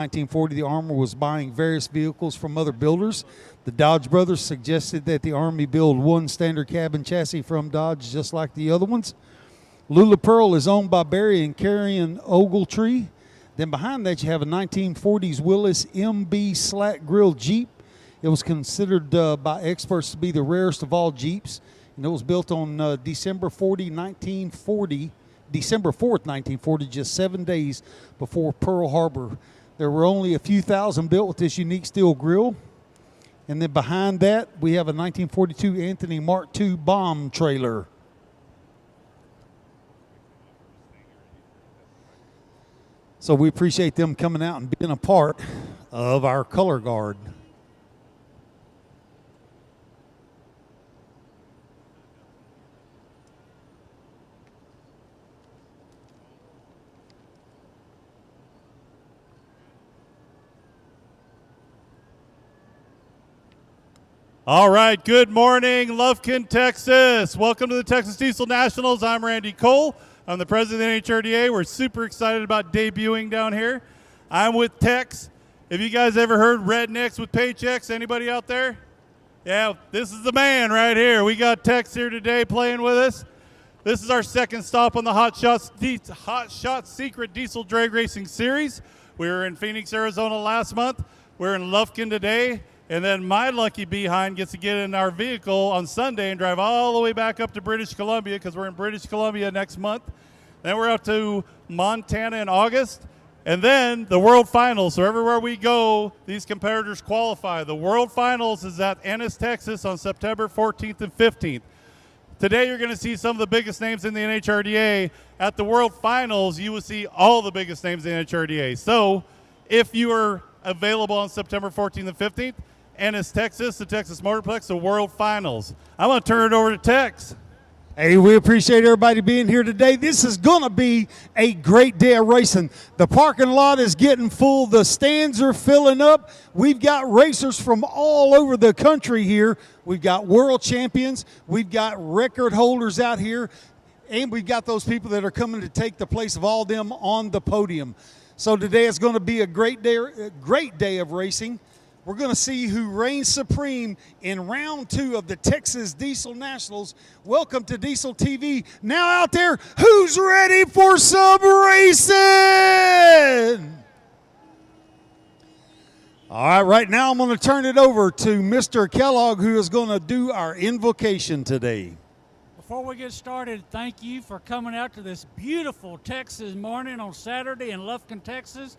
1940, the Army was buying various vehicles from other builders. The Dodge brothers suggested that the Army build one standard cabin chassis from Dodge just like the other ones. Lula Pearl is owned by Barry and Carrion Ogletree. Then behind that you have a 1940s Willis MB slat grille Jeep. It was considered by experts to be the rarest of all Jeeps. And it was built on December 4th, 1940, just 7 days before Pearl Harbor. There were only a few thousand built with this unique steel grille. And then behind that, we have a 1942 Anthony Mark II bomb trailer. So we appreciate them coming out and being a part of our color guard. All right, good morning, Lufkin, Texas. Welcome to the Texas Diesel Nationals. I'm Randy Cole. I'm the president of NHRDA. We're super excited about debuting down here. I'm with Tex. Have you guys ever heard rednecks with paychecks? Anybody out there? Yeah, this is the man right here. We got Tex here today playing with us. This is our second stop on the Hot Shots Secret Diesel Drag Racing Series. We were in Phoenix, Arizona last month. We're in Lufkin today. And then my lucky behind gets to get in our vehicle on Sunday and drive all the way back up to British Columbia because we're in British Columbia next month. Then we're out to Montana in August. And then the World Finals. So everywhere we go, these competitors qualify. The World Finals is at Ennis, Texas on September 14th and 15th. Today you're going to see some of the biggest names in the NHRDA. At the World Finals, you will see all the biggest names in the NHRDA. So if you are available on September 14th and 15th, Ennis, Texas, the Texas Motorplex, the World Finals. I'm going to turn it over to Tex. Hey, we appreciate everybody being here today. This is going to be a great day of racing. The parking lot is getting full. The stands are filling up. We've got racers from all over the country here. We've got world champions. We've got record holders out here. And we've got those people that are coming to take the place of all them on the podium. So today is going to be a great day of racing. We're going to see who reigns supreme in round 2 of the Texas Diesel Nationals. Welcome to Diesel TV. Now out there, who's ready for some racing? All right, right now I'm going to turn it over to Mr. Kellogg, who is going to do our invocation today. Before we get started, thank you for coming out to this beautiful Texas morning on Saturday in Lufkin, Texas.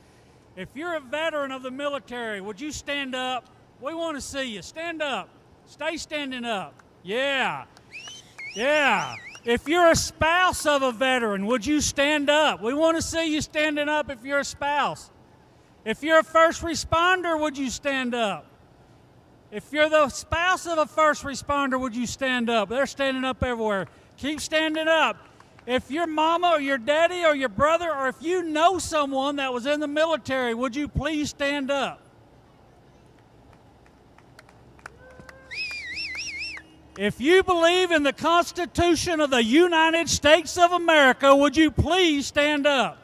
If you're a veteran of the military, would you stand up? We want to see you. Stand up. Stay standing up. Yeah. Yeah. If you're a spouse of a veteran, would you stand up? We want to see you standing up if you're a spouse. If you're a first responder, would you stand up? If you're the spouse of a first responder, would you stand up? They're standing up everywhere. Keep standing up. If your mama or your daddy or your brother, or if you know someone that was in the military, would you please stand up? If you believe in the Constitution of the United States of America, would you please stand up?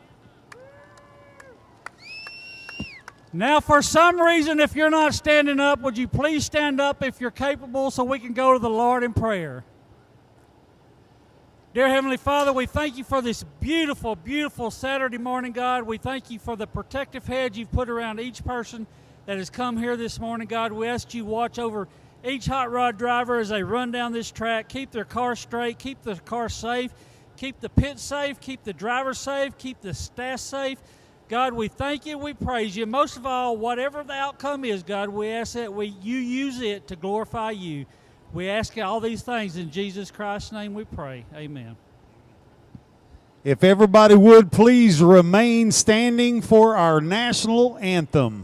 Now, for some reason, if you're not standing up, would you please stand up if you're capable so we can go to the Lord in prayer? Dear Heavenly Father, we thank you for this beautiful, beautiful Saturday morning, God. We thank you for the protective hedge you've put around each person that has come here this morning, God. We ask you watch over each hot rod driver as they run down this track. Keep their car straight, keep the car safe, keep the pit safe, keep the driver safe, keep the staff safe. God, we thank you, we praise you. Most of all, whatever the outcome is, God, we ask that you use it to glorify you. We ask all these things in Jesus Christ's name we pray. Amen. If everybody would please remain standing for our national anthem.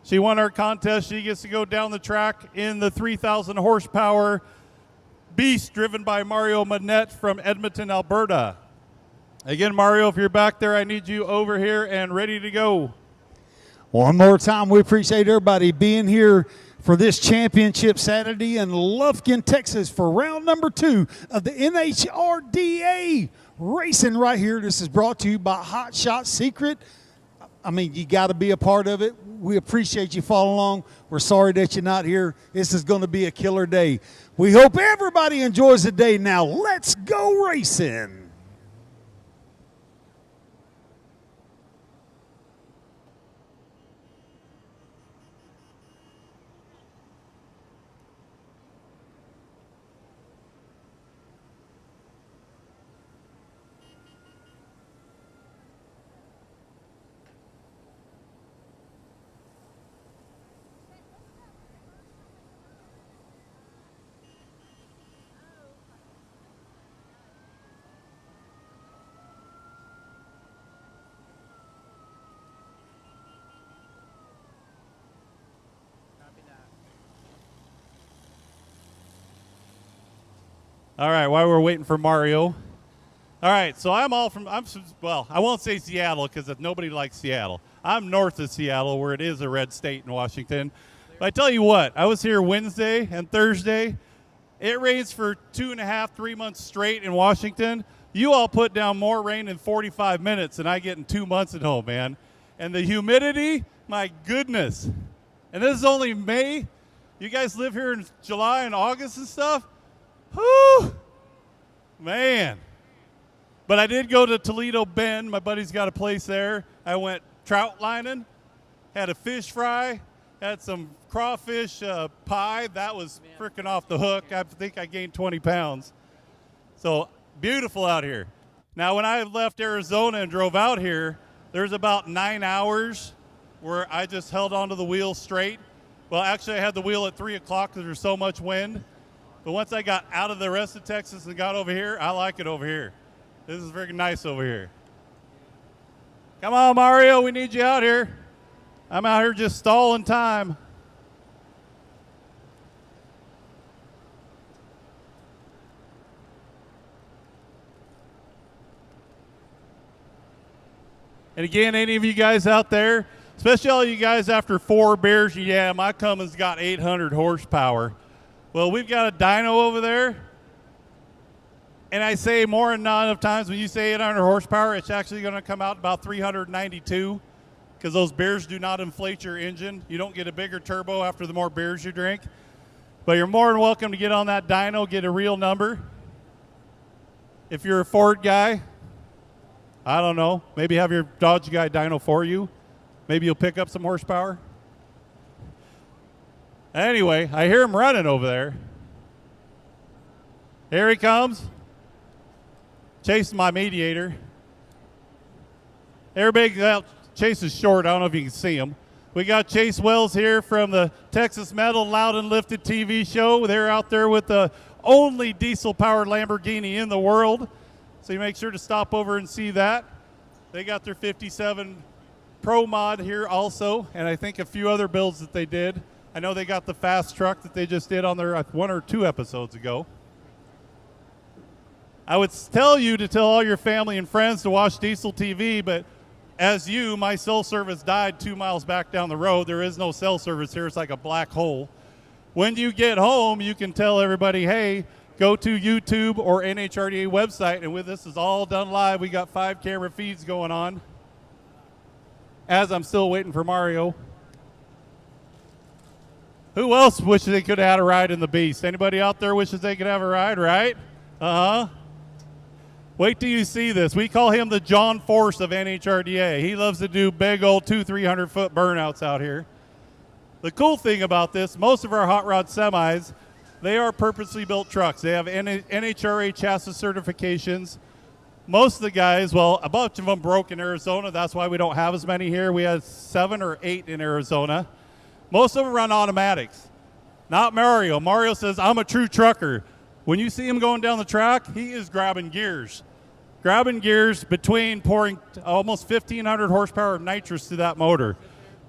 She won our contest. She gets to go down the track in the 3,000 horsepower Beast driven by Mario Manette from Edmonton, Alberta. Again, Mario, if you're back there, I need you over here and ready to go. One more time, we appreciate everybody being here for this championship Saturday in Lufkin, Texas for round number 2 of the NHRDA racing right here. This is brought to you by Hot Shot Secret. I mean, you got to be a part of it. We appreciate you following along. We're sorry that you're not here. This is going to be a killer day. We hope everybody enjoys the day. Now, let's go racing. All right, while we're waiting for Mario. All right, so I won't say Seattle because nobody likes Seattle. I'm north of Seattle where it is a red state in Washington. But I tell you what, I was here Wednesday and Thursday. It rains for 2.5, 3 months straight in Washington. You all put down more rain in 45 minutes than I get in 2 months at home, man. And the humidity, my goodness. And this is only May. You guys live here in July and August and stuff? Whew, man. But I did go to Toledo Bend. My buddy's got a place there. I went trout lining, had a fish fry, had some crawfish pie. That was freaking off the hook. I think I gained 20 pounds. So beautiful out here. Now, when I left Arizona and drove out here, there's about 9 hours where I just held onto the wheel straight. Well, actually, I had the wheel at 3 o'clock because there's so much wind. But once I got out of the rest of Texas and got over here, I like it over here. This is very nice over here. Come on, Mario, we need you out here. I'm out here just stalling time. And again, any of you guys out there, especially all you guys after 4 beers, yeah, my Cummins got 800 horsepower. Well, we've got a dyno over there, and I say more than not enough times when you say 800 horsepower, it's actually going to come out about 392 because those beers do not inflate your engine. You don't get a bigger turbo after the more beers you drink. But you're more than welcome to get on that dyno, get a real number. If you're a Ford guy, I don't know, maybe have your Dodge guy dyno for you. Maybe you'll pick up some horsepower. Anyway, I hear him running over there. Here he comes. Chasing my mediator. Everybody, well, Chase is short. I don't know if you can see him. We got Chase Wells here from the Texas Metal Loud and Lifted TV show. They're out there with the only diesel-powered Lamborghini in the world. So you make sure to stop over and see that. They got their 57 Pro mod here also, and I think a few other builds that they did. I know they got the fast truck that they just did on their 1 or 2 episodes ago. I would tell you to tell all your family and friends to watch Diesel TV, but as my cell service died 2 miles back down the road. There is no cell service here. It's like a black hole. When you get home, you can tell everybody, hey, go to YouTube or NHRDA website, and with this is all done live. We got 5 camera feeds going on as I'm still waiting for Mario. Who else wishes they could have had a ride in the Beast? Anybody out there wishes they could have a ride, right? Uh-huh. Wait till you see this. We call him the John Force of NHRDA. He loves to do big old 200-300-foot burnouts out here. The cool thing about this, most of our hot rod semis, they are purposely built trucks. They have NHRA chassis certifications. Most of the guys, well, a bunch of them broke in Arizona. That's why we don't have as many here. We had 7 or 8 in Arizona. Most of them run automatics. Not Mario. Mario says, I'm a true trucker. When you see him going down the track, he is grabbing gears. Grabbing gears between pouring almost 1,500 horsepower of nitrous to that motor.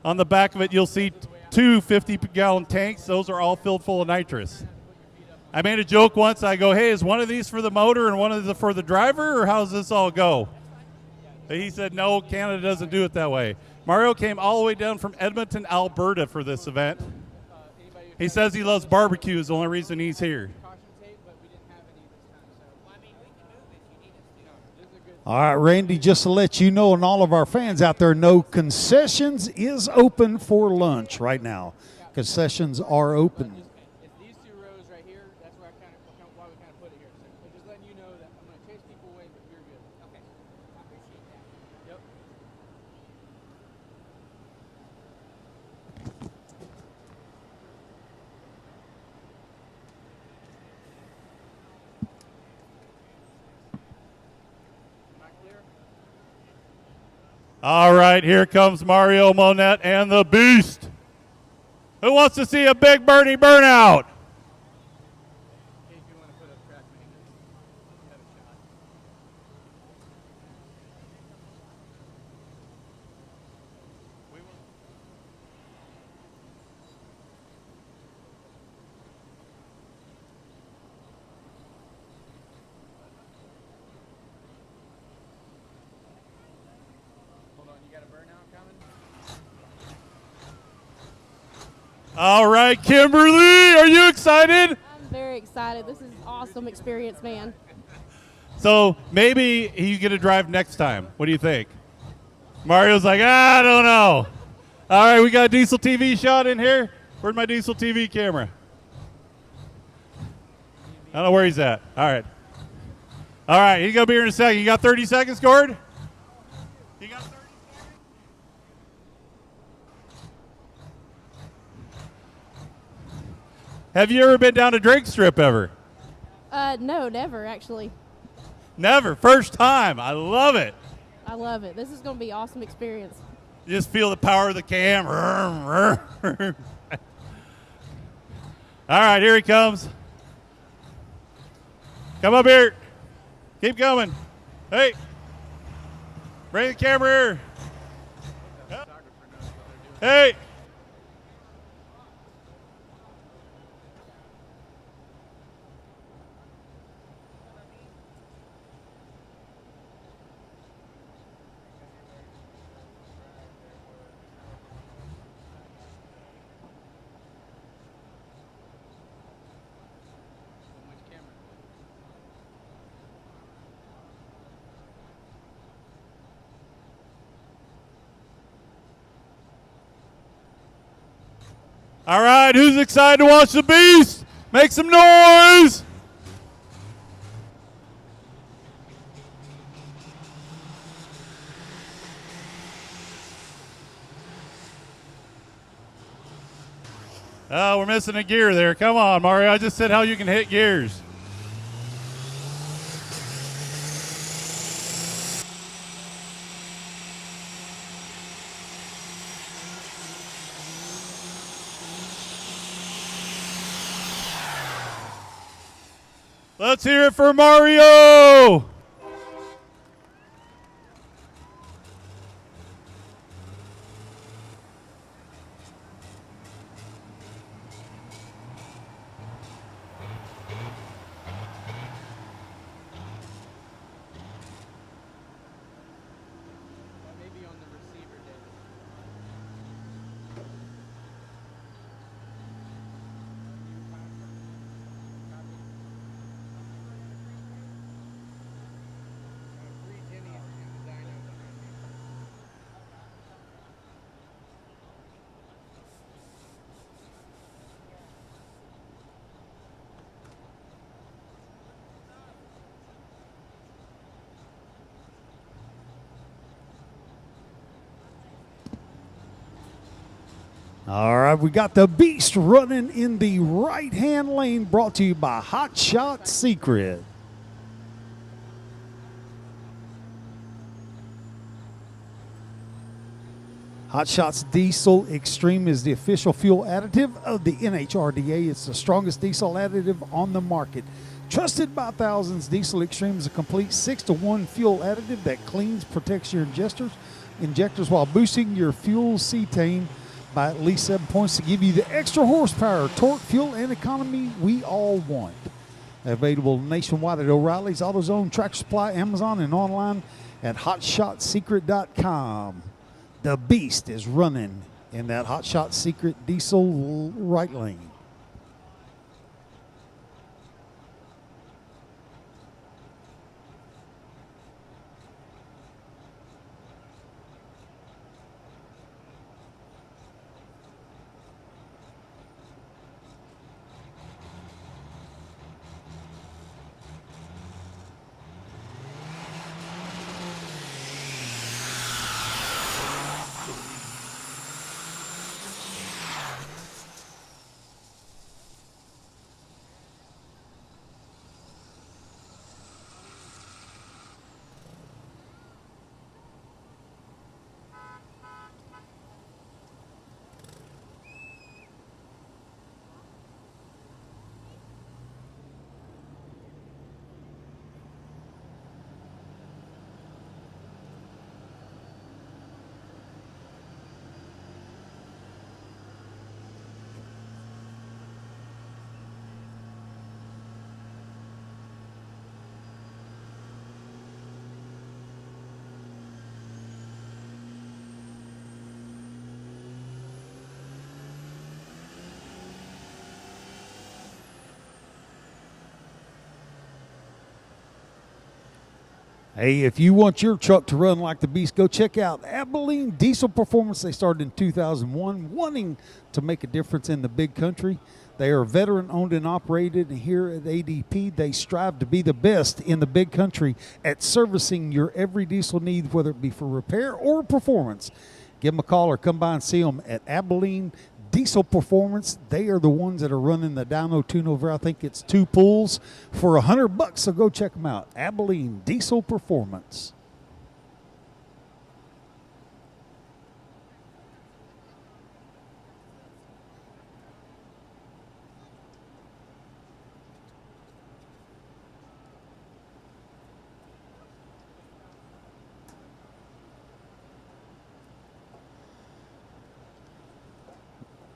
On the back of it, you'll see two 50-gallon tanks. Those are all filled full of nitrous. I made a joke once. I go, hey, is one of these for the motor and one of for the driver, or how does this all go? He said, no, Canada doesn't do it that way. Mario came all the way down from Edmonton, Alberta for this event. He says he loves barbecue is the only reason he's here. All right, Randy, just to let you know and all of our fans out there know, concessions is open for lunch right now. Concessions are open. It's these two rows right here. That's why we kind of put it here. So just letting you know that I'm going to chase people away, but you're good. Okay. I appreciate that. Yep. All right, here comes Mario Monette and the Beast. Who wants to see a big Bernie burnout? All right, Kimberly, are you excited? I'm very excited. This is an awesome experience, man. So maybe you get to drive next time. What do you think? Mario's like, I don't know. All right, we got a Diesel TV shot in here. Where's my Diesel TV camera? I don't know where he's at. All right. All right, he's going to be here in a second. You got 30 seconds, Gord? You got 30 seconds? Have you ever been down to Drake Strip ever? No, never, actually. Never. First time. I love it. I love it. This is going to be an awesome experience. You just feel the power of the cam. All right, here he comes. Come up here. Keep coming. Hey. Bring the camera here. Hey. All right, who's excited to watch the Beast? Make some noise. Oh, we're missing a gear there. Come on, Mario. I just said how you can hit gears. Let's hear it for Mario! All right, we got the Beast running in the right-hand lane, brought to you by Hot Shot Secret. Hot Shots Diesel Extreme is the official fuel additive of the NHRDA. It's the strongest diesel additive on the market. Trusted by thousands, Diesel Extreme is a complete 6-to-1 fuel additive that cleans, protects your injectors, injectors while boosting your fuel cetane by at least 7 points to give you the extra horsepower, torque, fuel, and economy we all want. Available nationwide at O'Reilly's, AutoZone, Tractor Supply, Amazon, and online at HotShotSecret.com. The beast is running in that Hot Shot Secret diesel right lane. Hey, if you want your truck to run like the beast, go check out Abilene Diesel Performance. They started in 2001, wanting to make a difference in the big country. They are veteran owned and operated, and here at ADP, they strive to be the best in the big country at servicing your every diesel need, whether it be for repair or performance. Give them a call or come by and see them at Abilene Diesel Performance. They are the ones that are running the dyno tune over. I think it's 2 pulls for $100, so go check them out. Abilene Diesel Performance.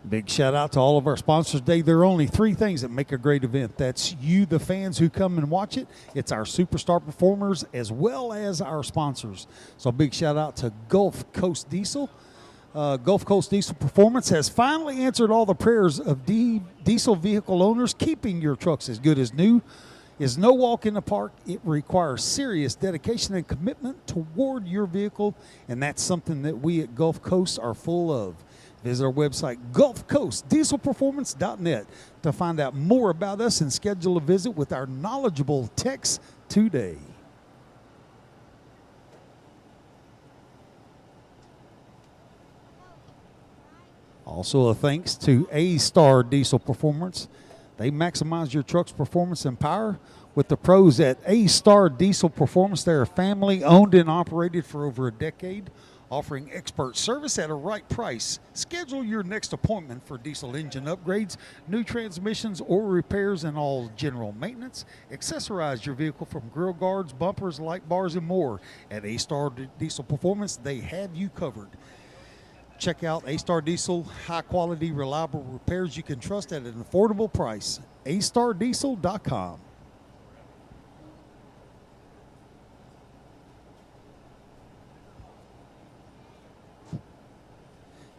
Big shout out to all of our sponsors today. There are only 3 things that make a great event. That's you, the fans who come and watch it. It's our superstar performers as well as our sponsors. So big shout out to Gulf Coast Diesel. Gulf Coast Diesel Performance has finally answered all the prayers of diesel vehicle owners. Keeping your trucks as good as new is no walk in the park. It requires serious dedication and commitment toward your vehicle, and that's something that we at Gulf Coast are full of. Visit our website, GulfCoastDieselPerformance.net, to find out more about us and schedule a visit with our knowledgeable techs today. Also, a thanks to A-Star Diesel Performance. They maximize your truck's performance and power with the pros at A-Star Diesel Performance. They are family owned and operated for over a decade, offering expert service at a right price. Schedule your next appointment for diesel engine upgrades, new transmissions, or repairs, and all general maintenance. Accessorize your vehicle from grill guards, bumpers, light bars, and more. At A-Star Diesel Performance, they have you covered. Check out A-Star Diesel, high-quality, reliable repairs you can trust at an affordable price. astardiesel.com.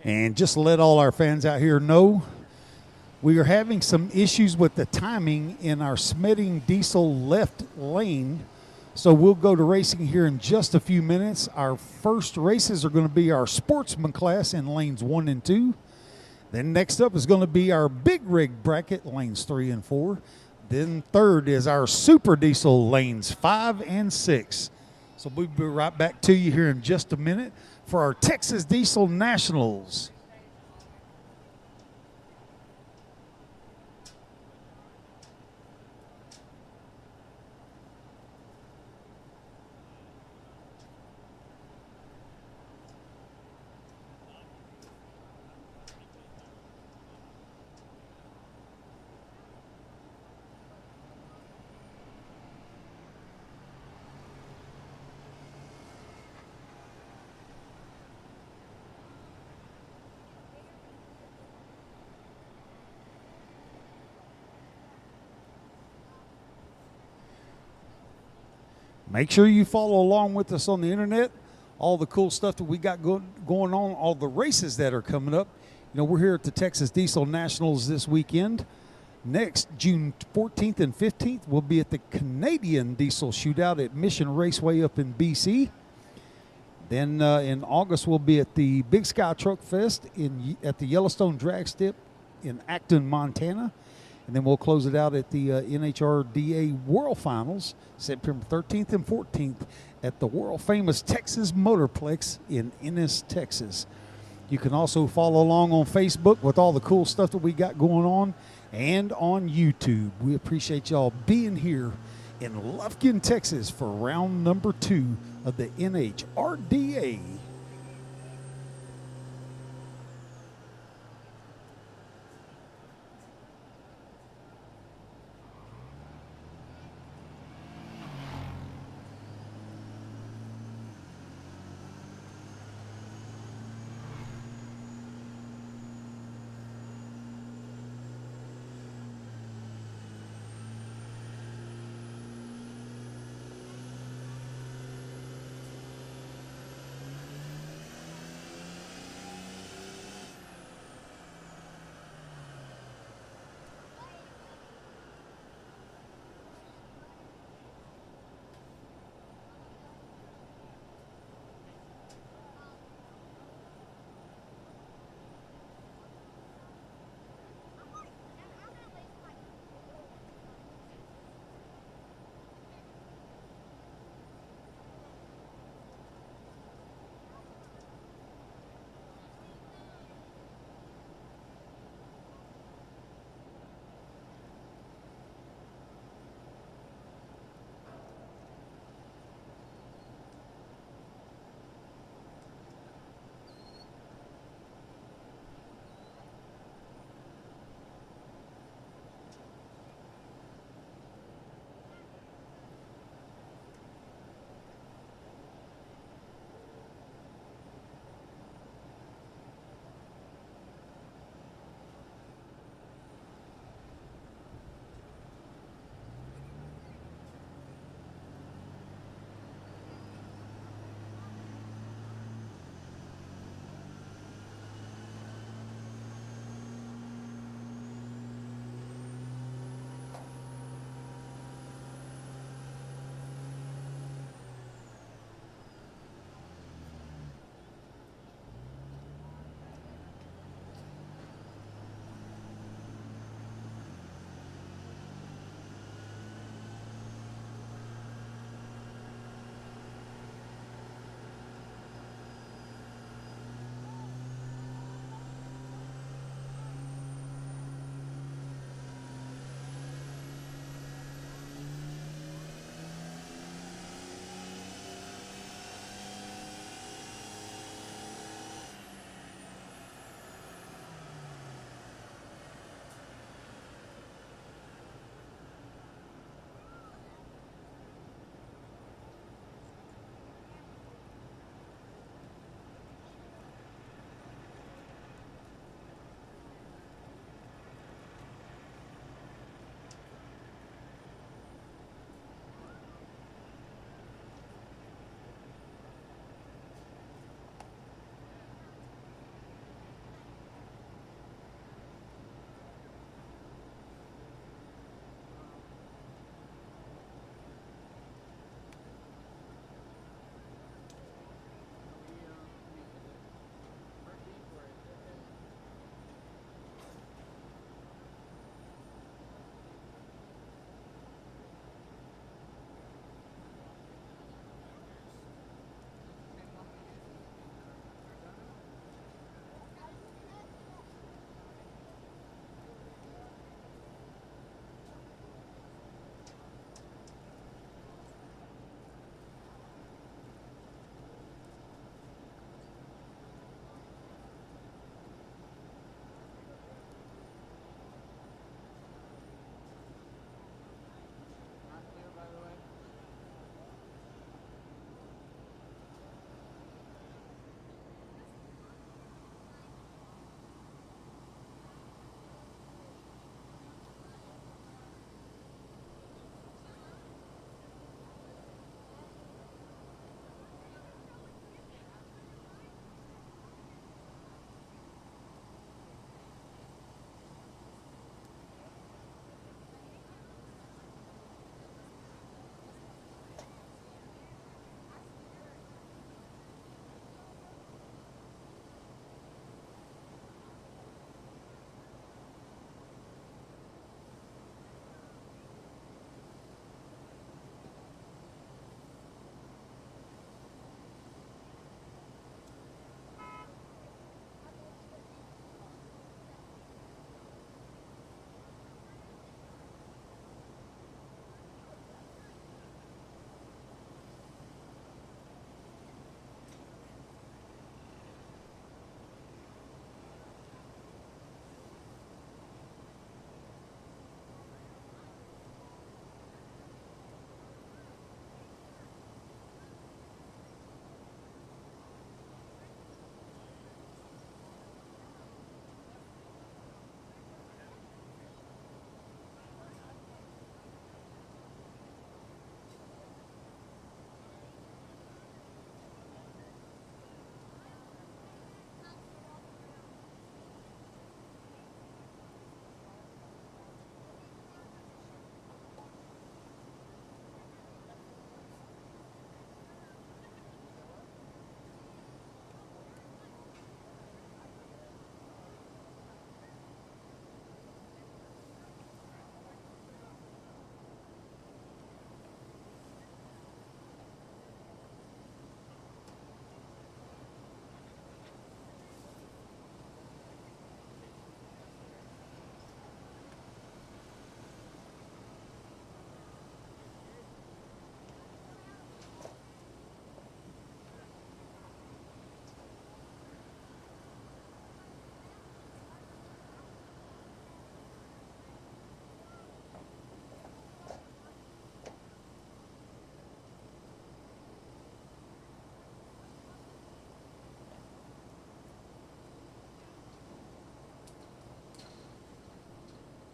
And just to let all our fans out here know, we are having some issues with the timing in our Smedding Diesel left lane. So we'll go to racing here in just a few minutes. Our first races are going to be our sportsman class in lanes 1 and 2. Then next up is going to be our big rig bracket, lanes 3 and 4. Then third is our super diesel, lanes 5 and 6. So we'll be right back to you here in just a minute for our Texas Diesel Nationals. Make sure you follow along with us on the internet. All the cool stuff that we got going on, all the races that are coming up. You know, we're here at the Texas Diesel Nationals this weekend. Next, June 14th and 15th, we'll be at the Canadian Diesel Shootout at Mission Raceway up in BC. Then in August, we'll be at the Big Sky Truck Fest at the Yellowstone Drag Strip in Acton, Montana. And then we'll close it out at the NHRDA World Finals, September 13th and 14th at the world-famous Texas Motorplex in Ennis, Texas. You can also follow along on Facebook with all the cool stuff that we got going on, and on YouTube. We appreciate y'all being here in Lufkin, Texas for round number 2 of the NHRDA.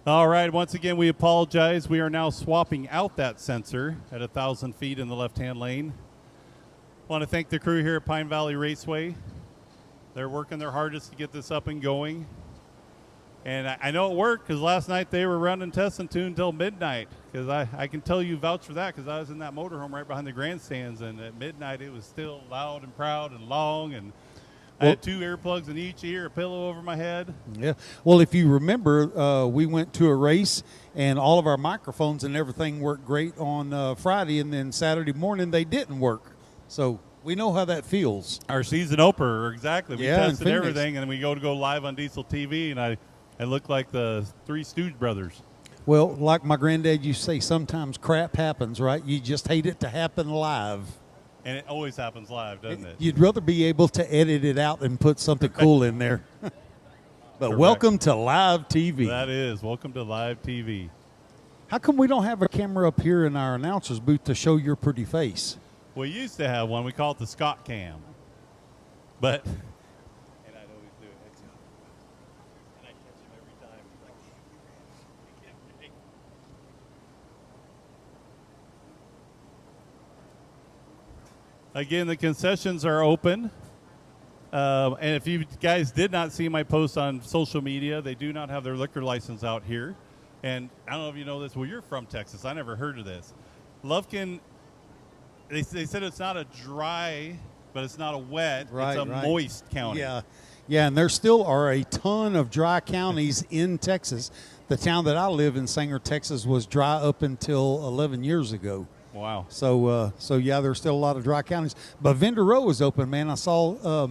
All right, once again, we apologize. We are now swapping out that sensor at 1,000 feet in the left-hand lane. Want to thank the crew here at Pine Valley Raceway. They're working their hardest to get this up and going. And I know it worked because last night they were running test and tune until midnight. Because I can tell you vouch for that because I was in that motorhome right behind the grandstands, and at midnight it was still loud and proud and long, and I had 2 earplugs in each ear, a pillow over my head. Yeah. Well, if you remember, we went to a race, and all of our microphones and everything worked great on Friday, and then Saturday morning they didn't work. So we know how that feels. Our season opener, exactly. We Yeah, in tested Phoenix. everything, and then we go live on Diesel TV, and I look like the Three Stooge brothers. Well, like my granddad used to say, sometimes crap happens, right? You just hate it to happen live. And it always happens live, doesn't it? You'd rather be able to edit it out and put something cool in there. But Correct. welcome to live TV. That is. Welcome to live TV. How come we don't have a camera up here in our announcer's booth to show your pretty face? We used to have one. We call it the Scott Cam. But, and I'd always do it. And I catch him every time. Like, again, the concessions are open. And if you guys did not see my post on social media, they do not have their liquor license out here. And I don't know if you know this. Well, you're from Texas. I never heard of this. Lufkin, they said it's not a dry, but it's not a wet. Right, it's a right. moist county. Yeah, and there still are a ton of dry counties in Texas. The town that I live in, Sanger, Texas, was dry up until 11 years ago. Wow. So yeah, there's still a lot of dry counties. But Vendor Row is open, man. I saw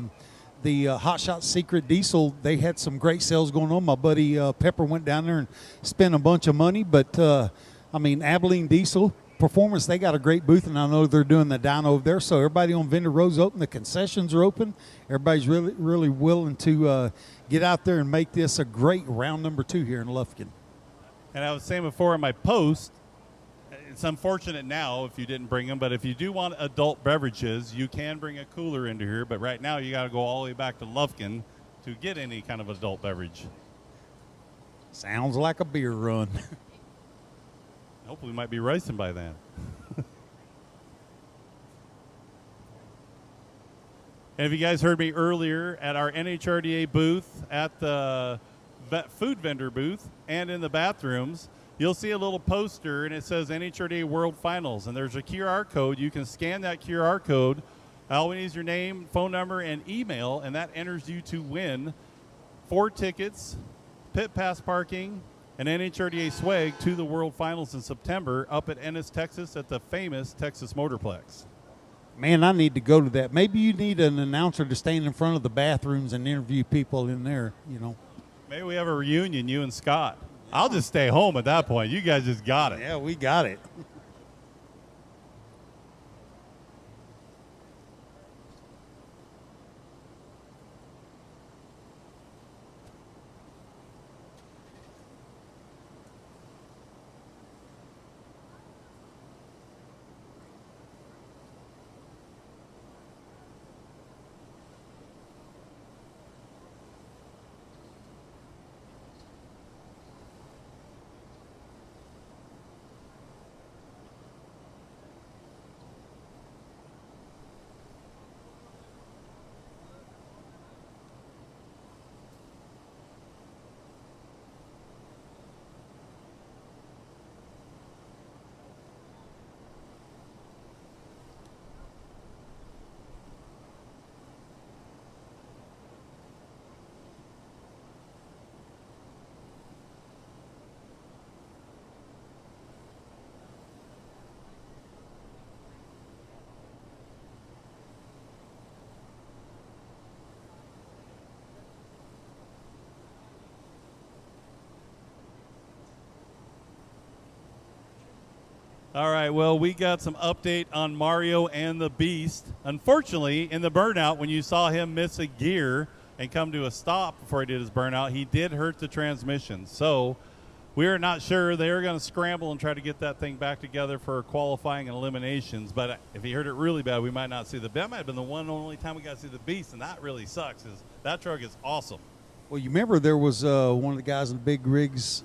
the Hot Shot Secret Diesel. They had some great sales going on. My buddy Pepper went down there and spent a bunch of money. But, I mean, Abilene Diesel Performance, they got a great booth, and I know they're doing the dyno over there. So everybody on Vendor Row's open. The concessions are open. Everybody's really, really willing to get out there and make this a great round number 2 here in Lufkin. And I was saying before in my post, it's unfortunate now if you didn't bring them, but if you do want adult beverages, you can bring a cooler into here. But right now you got to go all the way back to Lufkin to get any kind of adult beverage. Sounds like a beer run. Hopefully we might be racing by then. And if you guys heard me earlier at our NHRDA booth, at the food vendor booth, and in the bathrooms, you'll see a little poster, and it says NHRDA World Finals. And there's a QR code. You can scan that QR code. All we need is your name, phone number, and email, and that enters you to win 4 tickets, pit pass parking, and NHRDA swag to the World Finals in September up at Ennis, Texas at the famous Texas Motorplex. Man, I need to go to that. Maybe you need an announcer to stand in front of the bathrooms and interview people in there, you know. Maybe we have a reunion, you and Scott. I'll just stay home at that point. You guys just got it. Yeah, we got it. All right, well, we got some update on Mario and the Beast. Unfortunately, in the burnout, when you saw him miss a gear and come to a stop before he did his burnout, he did hurt the transmission. So we are not sure. They are going to scramble and try to get that thing back together for qualifying and eliminations. But if he hurt it really bad, we might not see that might have been the one and only time we got to see the Beast, and that really sucks. That truck is awesome. Well, you remember there was one of the guys in the big rigs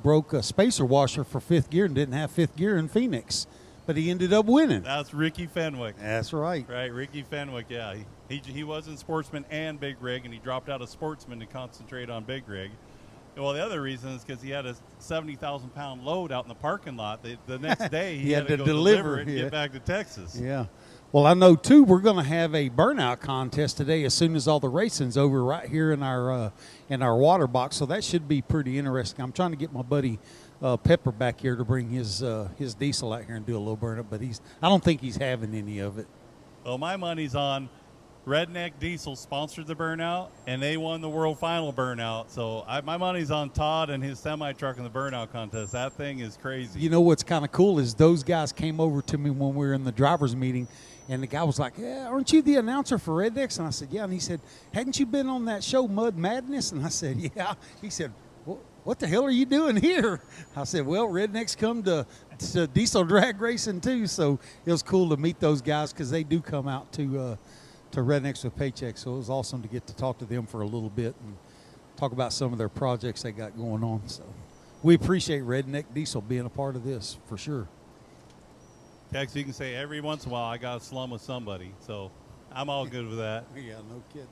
broke a spacer washer for fifth gear and didn't have fifth gear in Phoenix, but he ended up winning. That's Ricky Fenwick. That's right. Right, Ricky Fenwick, yeah. He was in sportsman and big rig, and he dropped out of sportsman to concentrate on big rig. Well, the other reason is because he had a 70,000-pound load out in the parking lot. The next day, he had to go deliver it and get back to Texas. Yeah. Well, I know, too, we're going to have a burnout contest today as soon as all the racing's over right here in our water box, so that should be pretty interesting. I'm trying to get my buddy Pepper back here to bring his diesel out here and do a little burnout, but I don't think he's having any of it. Well, my money's on Redneck Diesel sponsored the burnout, and they won the world final burnout. So my money's on Todd and his semi-truck in the burnout contest. That thing is crazy. You know what's kind of cool is those guys came over to me when we were in the driver's meeting, and the guy was like, "Yeah, aren't you the announcer for Rednecks?" And I said, "Yeah." And he said, "Hadn't you been on that show Mud Madness?" And I said, "Yeah." He said, "What the hell are you doing here?" I said, "Well, Rednecks come to diesel drag racing too." So it was cool to meet those guys because they do come out to Rednecks with Paychecks. So it was awesome to get to talk to them for a little bit and talk about some of their projects they got going on. So we appreciate Redneck Diesel being a part of this for sure. Tex, you can say every once in a while I got a slum with somebody. So I'm all good with that. Yeah, no kidding.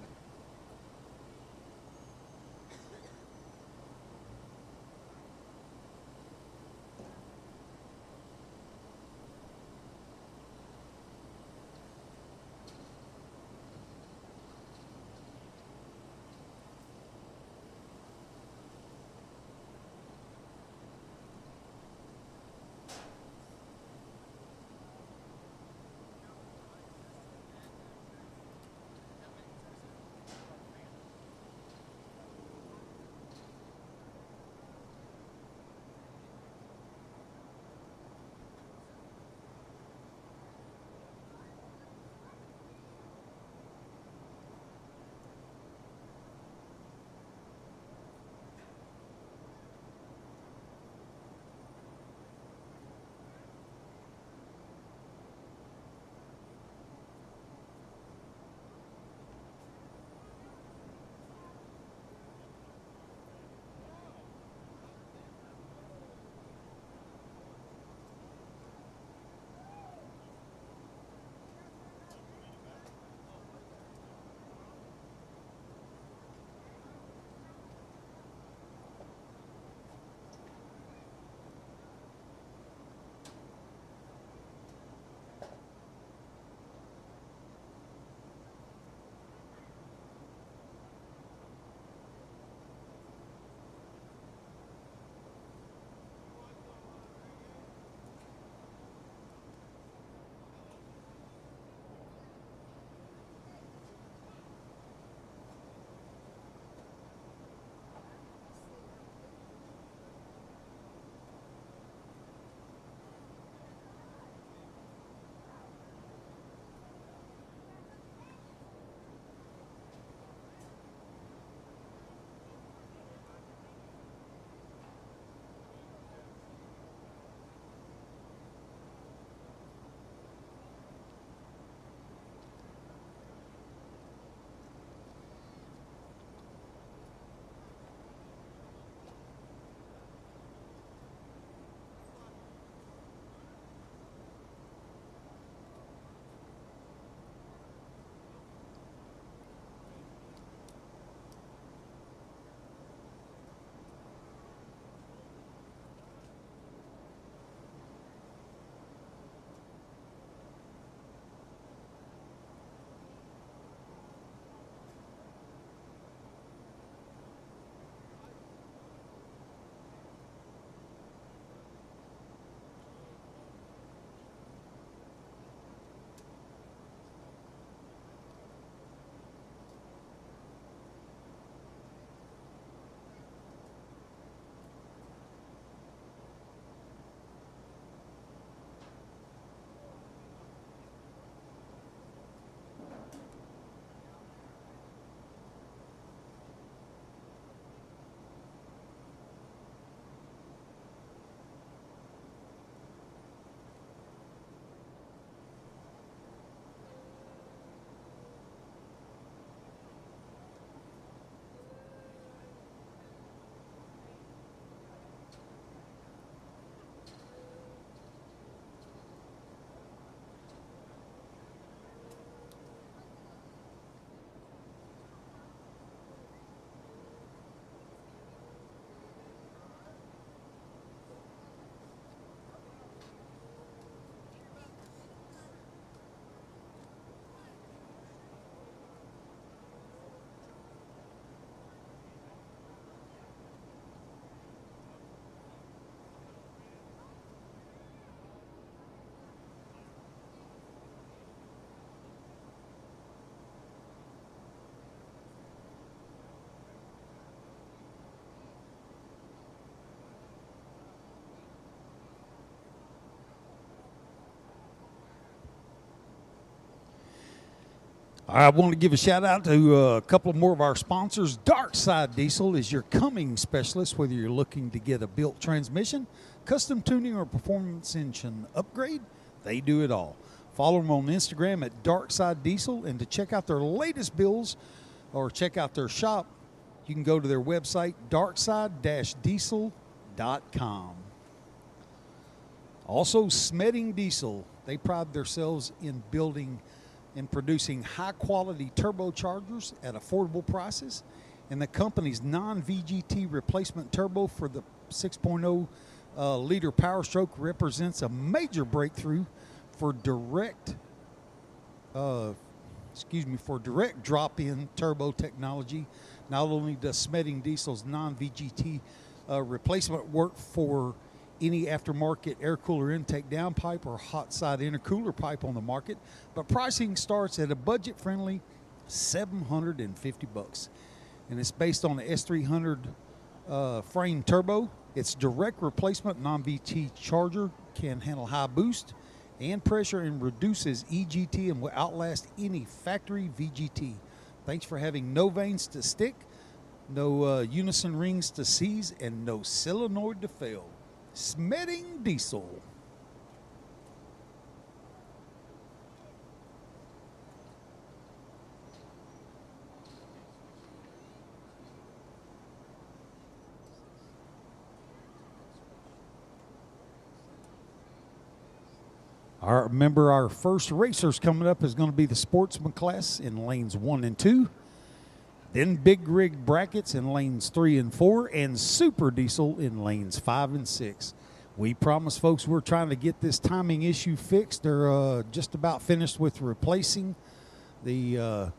I want to give a shout out to a couple more of our sponsors. Dark Side Diesel is your Cumming specialist, whether you're looking to get a built transmission, custom tuning, or performance engine upgrade. They do it all. Follow them on Instagram at Dark Side Diesel, and to check out their latest bills or check out their shop, you can go to their website, darkside-diesel.com. Also, Smedding Diesel. They pride themselves in building and producing high-quality turbochargers at affordable prices. And the company's non-VGT replacement turbo for the 6.0 liter Power Stroke represents a major breakthrough for direct drop-in turbo technology. Not only does Smedding Diesel's non-VGT replacement work for any aftermarket air cooler intake downpipe or hot side intercooler pipe on the market, but pricing starts at a budget-friendly $750, and it's based on the S300 frame turbo. Its direct replacement non-VT charger can handle high boost and pressure and reduces EGT and will outlast any factory VGT. Thanks for having no vanes to stick, no unison rings to seize, and no solenoid to fail. Smedding Diesel. Remember, our first racers coming up is going to be the sportsman class in lanes 1 and 2. Then big rig brackets in lanes 3 and 4, and super diesel in lanes 5 and 6. We promise, folks, we're trying to get this timing issue fixed. They're just about finished with replacing the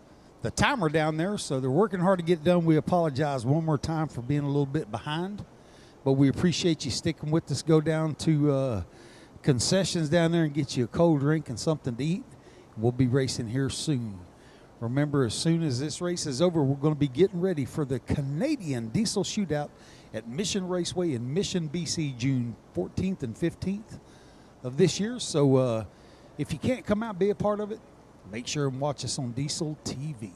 timer down there, so they're working hard to get it done. We apologize one more time for being a little bit behind, but we appreciate you sticking with us. Go down to concessions down there and get you a cold drink and something to eat. We'll be racing here soon. Remember, as soon as this race is over, we're going to be getting ready for the Canadian Diesel Shootout at Mission Raceway in Mission, BC, June 14th and 15th of this year. So if you can't come out, be a part of it, make sure and watch us on Diesel TV.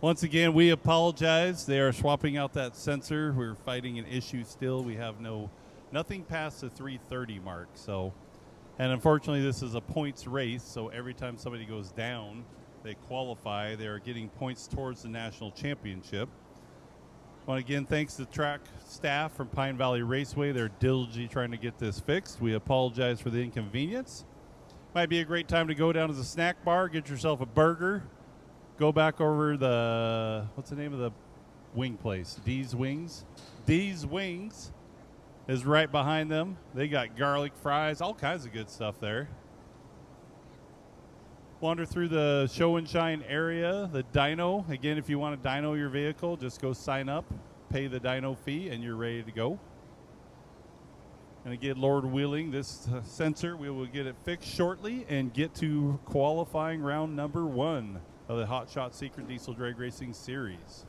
Once again, we apologize. They are swapping out that sensor. We're fighting an issue still. We have nothing past the 3:30 mark. So, and unfortunately, this is a points race. So every time somebody goes down, they qualify. They are getting points towards the national championship. Well, again, thanks to track staff from Pine Valley Raceway. They're diligently trying to get this fixed. We apologize for the inconvenience. Might be a great time to go down to the snack bar, get yourself a burger. Go back over the, what's the name of the wing place? D's Wings. D's Wings is right behind them. They got garlic fries, all kinds of good stuff there. Wander through the show and shine area, the dyno. Again, if you want to dyno your vehicle, just go sign up, pay the dyno fee, and you're ready to go. And again, Lord willing, this sensor, we will get it fixed shortly and get to qualifying round number 1 of the Hot Shot Secret Diesel Drag Racing Series.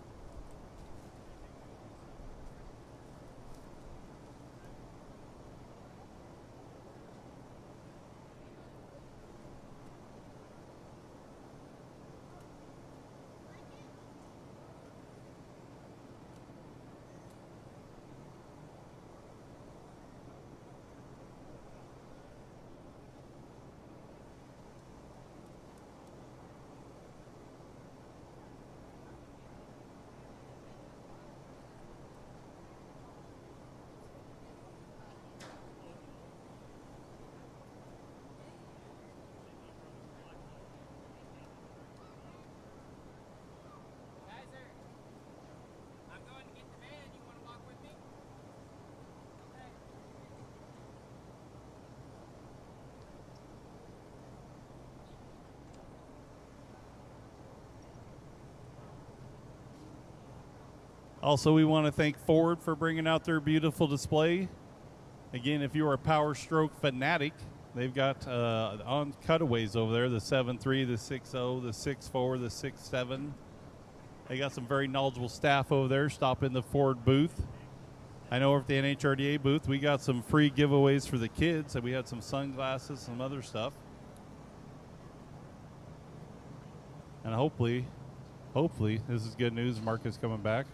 Also, we want to thank Ford for bringing out their beautiful display. Again, if you're a Power Stroke fanatic, they've got on cutaways over there, the 7.3, the 6.0, the 6.4, the 6.7. They got some very knowledgeable staff over there. Stop in the Ford booth. I know over at the NHRDA booth, we got some free giveaways for the kids, and we had some sunglasses, some other stuff. And hopefully, this is good news. Mark is coming back.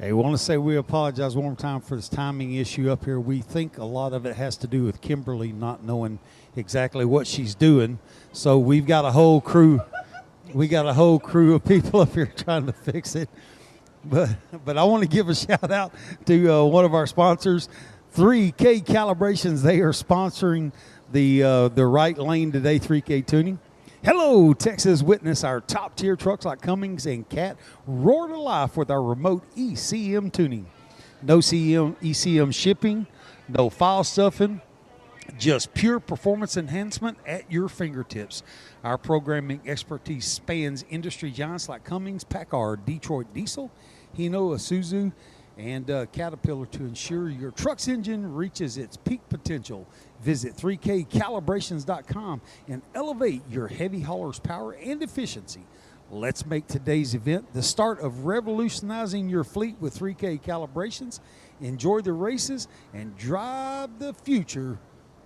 Hey, want to say we apologize one more time for this timing issue up here. We think a lot of it has to do with Kimberly not knowing exactly what she's doing. So we've got a whole crew. We got a whole crew of people up here trying to fix it. But I want to give a shout out to one of our sponsors, 3K Calibrations. They are sponsoring the right lane today, 3K Tuning. Hello, Texas. Witness our top-tier trucks like Cummins and Cat roar to life with our remote ECM tuning. No ECM shipping, no file stuffing, just pure performance enhancement at your fingertips. Our programming expertise spans industry giants like Cummins, Packard, Detroit Diesel, Hino, Isuzu, and Caterpillar to ensure your truck's engine reaches its peak potential. Visit 3kcalibrations.com and elevate your heavy hauler's power and efficiency. Let's make today's event the start of revolutionizing your fleet with 3K Calibrations. Enjoy the races and drive the future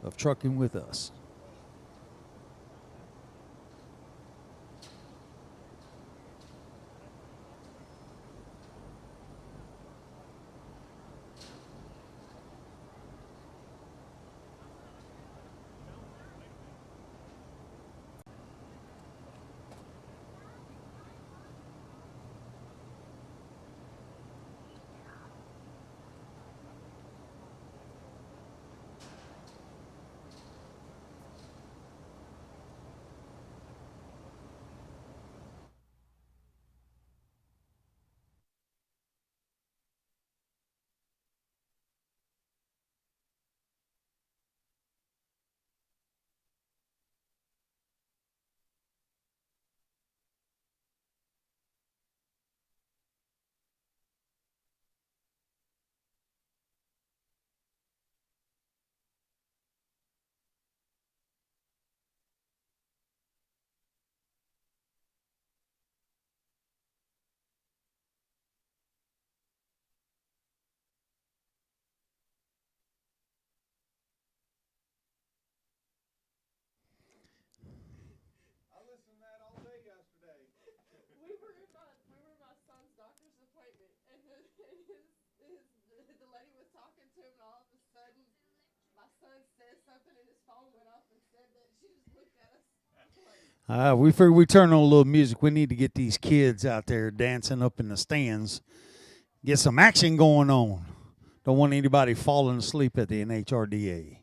of trucking with us. We were my son's doctor's appointment, and the lady was talking to him, and all of a sudden, my son said something, and his phone went off and said that. She just looked at us. We figured we turn on a little music. We need to get these kids out there dancing up in the stands, get some action going on. Don't want anybody falling asleep at the NHRDA.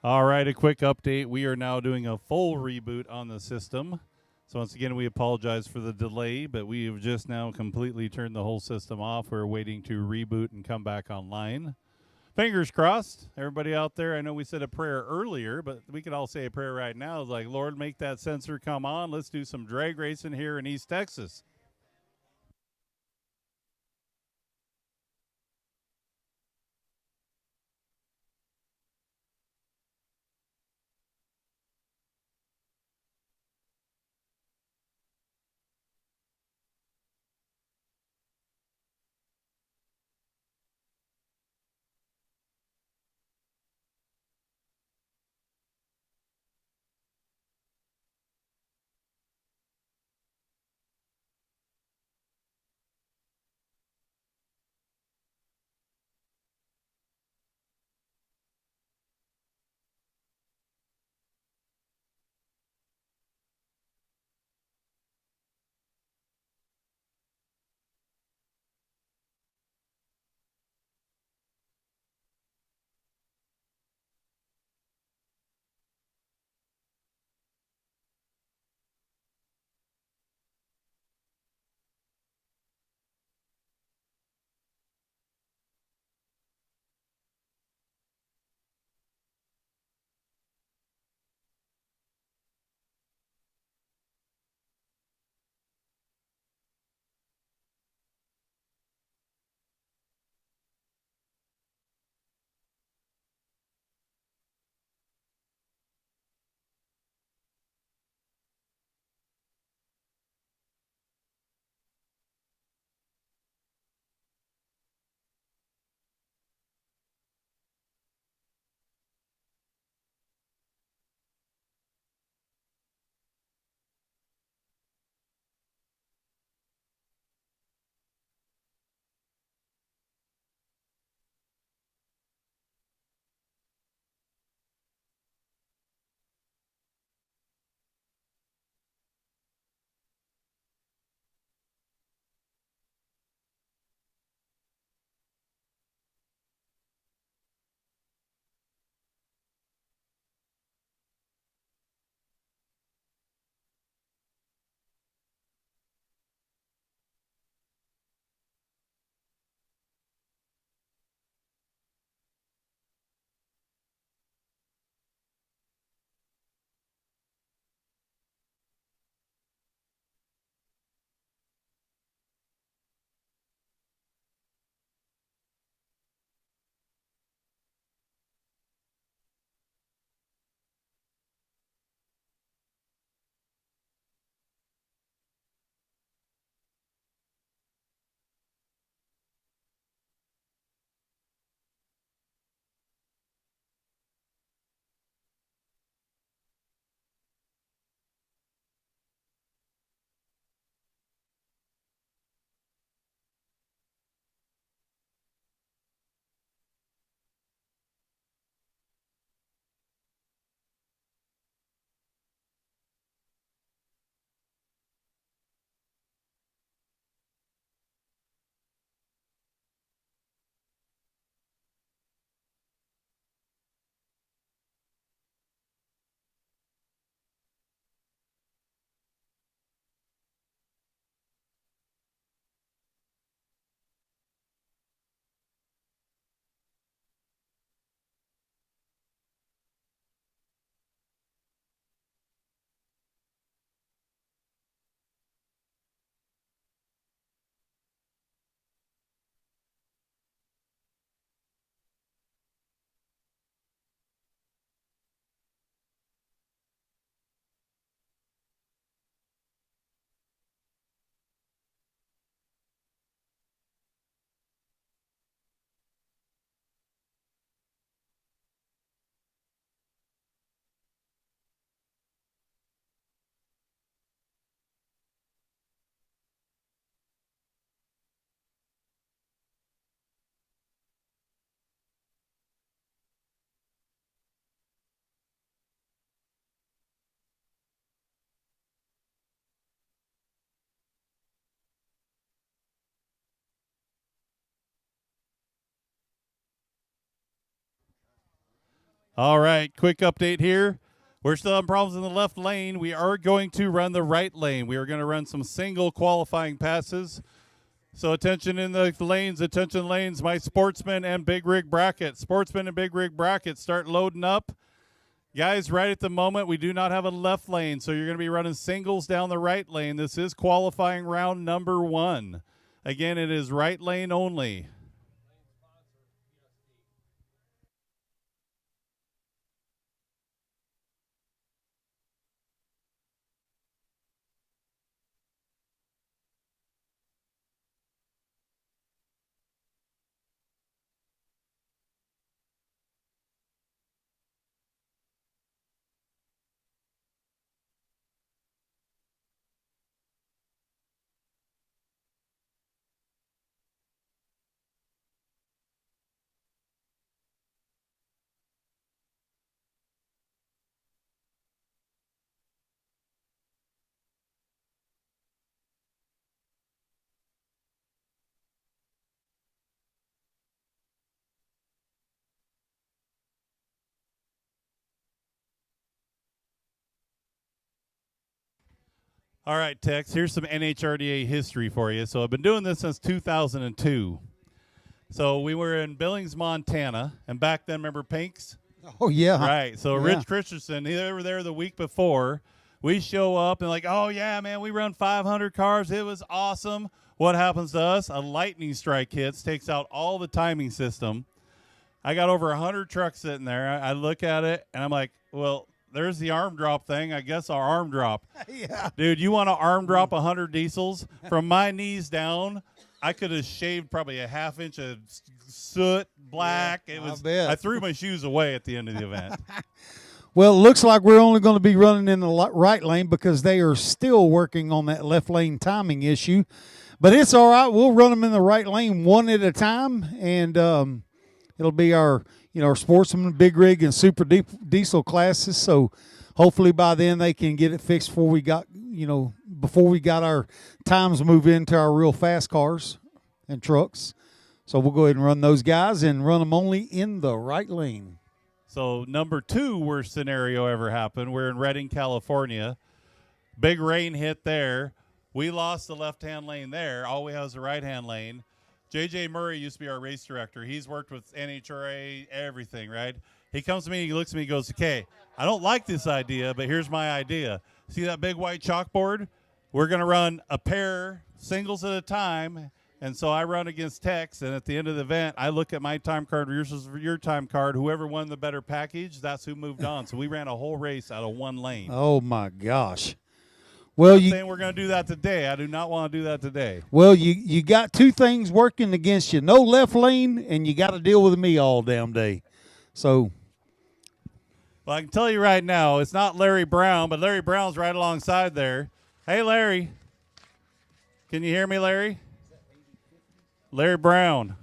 All right, a quick update. We are now doing a full reboot on the system. So once again, we apologize for the delay, but we have just now completely turned the whole system off. We're waiting to reboot and come back online. Fingers crossed. Everybody out there, I know we said a prayer earlier, but we could all say a prayer right now. It's like, Lord, make that sensor come on. Let's do some drag racing here in East Texas. All right, quick update here. We're still having problems in the left lane. We are going to run the right lane. We are going to run some single qualifying passes. So attention in the lanes, attention lanes, my sportsman and big rig bracket. Sportsman and big rig bracket start loading up. Guys, right at the moment, we do not have a left lane, so you're going to be running singles down the right lane. This is qualifying round number 1. Again, it is right lane only. All right, Tex, here's some NHRDA history for you. So I've been doing this since 2002. So we were in Billings, Montana, and back then, remember Pinks? Oh, yeah. Right. So Yeah. Rich Christensen, they were there the week before. We show up and like, oh, yeah, man, we run 500 cars. It was awesome. What happens to us? A lightning strike hits, takes out all the timing system. I got over 100 trucks sitting there. I look at it, and I'm like, well, there's the arm drop thing. I guess our arm drop. Yeah. Dude, you want to arm drop 100 diesels? From my knees down, I could have shaved probably a half inch of soot, black. Yeah, it was. I bet. I threw my shoes away at the end of the event. Well, it looks like we're only going to be running in the right lane because they are still working on that left lane timing issue. But it's all right. We'll run them in the right lane one at a time, and it'll be our sportsman, big rig, and super diesel classes. So hopefully by then they can get it fixed before we got our times move into our real fast cars and trucks. So we'll go ahead and run those guys and run them only in the right lane. So number 2 worst scenario ever happened. We're in Redding, California. Big rain hit there. We lost the left-hand lane there. All we have is the right-hand lane. J.J. Murray used to be our race director. He's worked with NHRA, everything, right? He comes to me, he looks at me, he goes, okay, I don't like this idea, but here's my idea. See that big white chalkboard? We're going to run a pair, singles at a time, and so I run against Tex, and at the end of the event, I look at my time card versus your time card. Whoever won the better package, that's who moved on. So we ran a whole race out of one lane. Oh, my gosh. Well, I'm saying we're going to do that today. I do not want to do that today. Well, you got two things working against you. No left lane, and you got to deal with me all damn day. So. Well, I can tell you right now, it's not Larry Brown, but Larry Brown's right alongside there. Hey, Larry. Can you hear me, Larry? Larry Brown.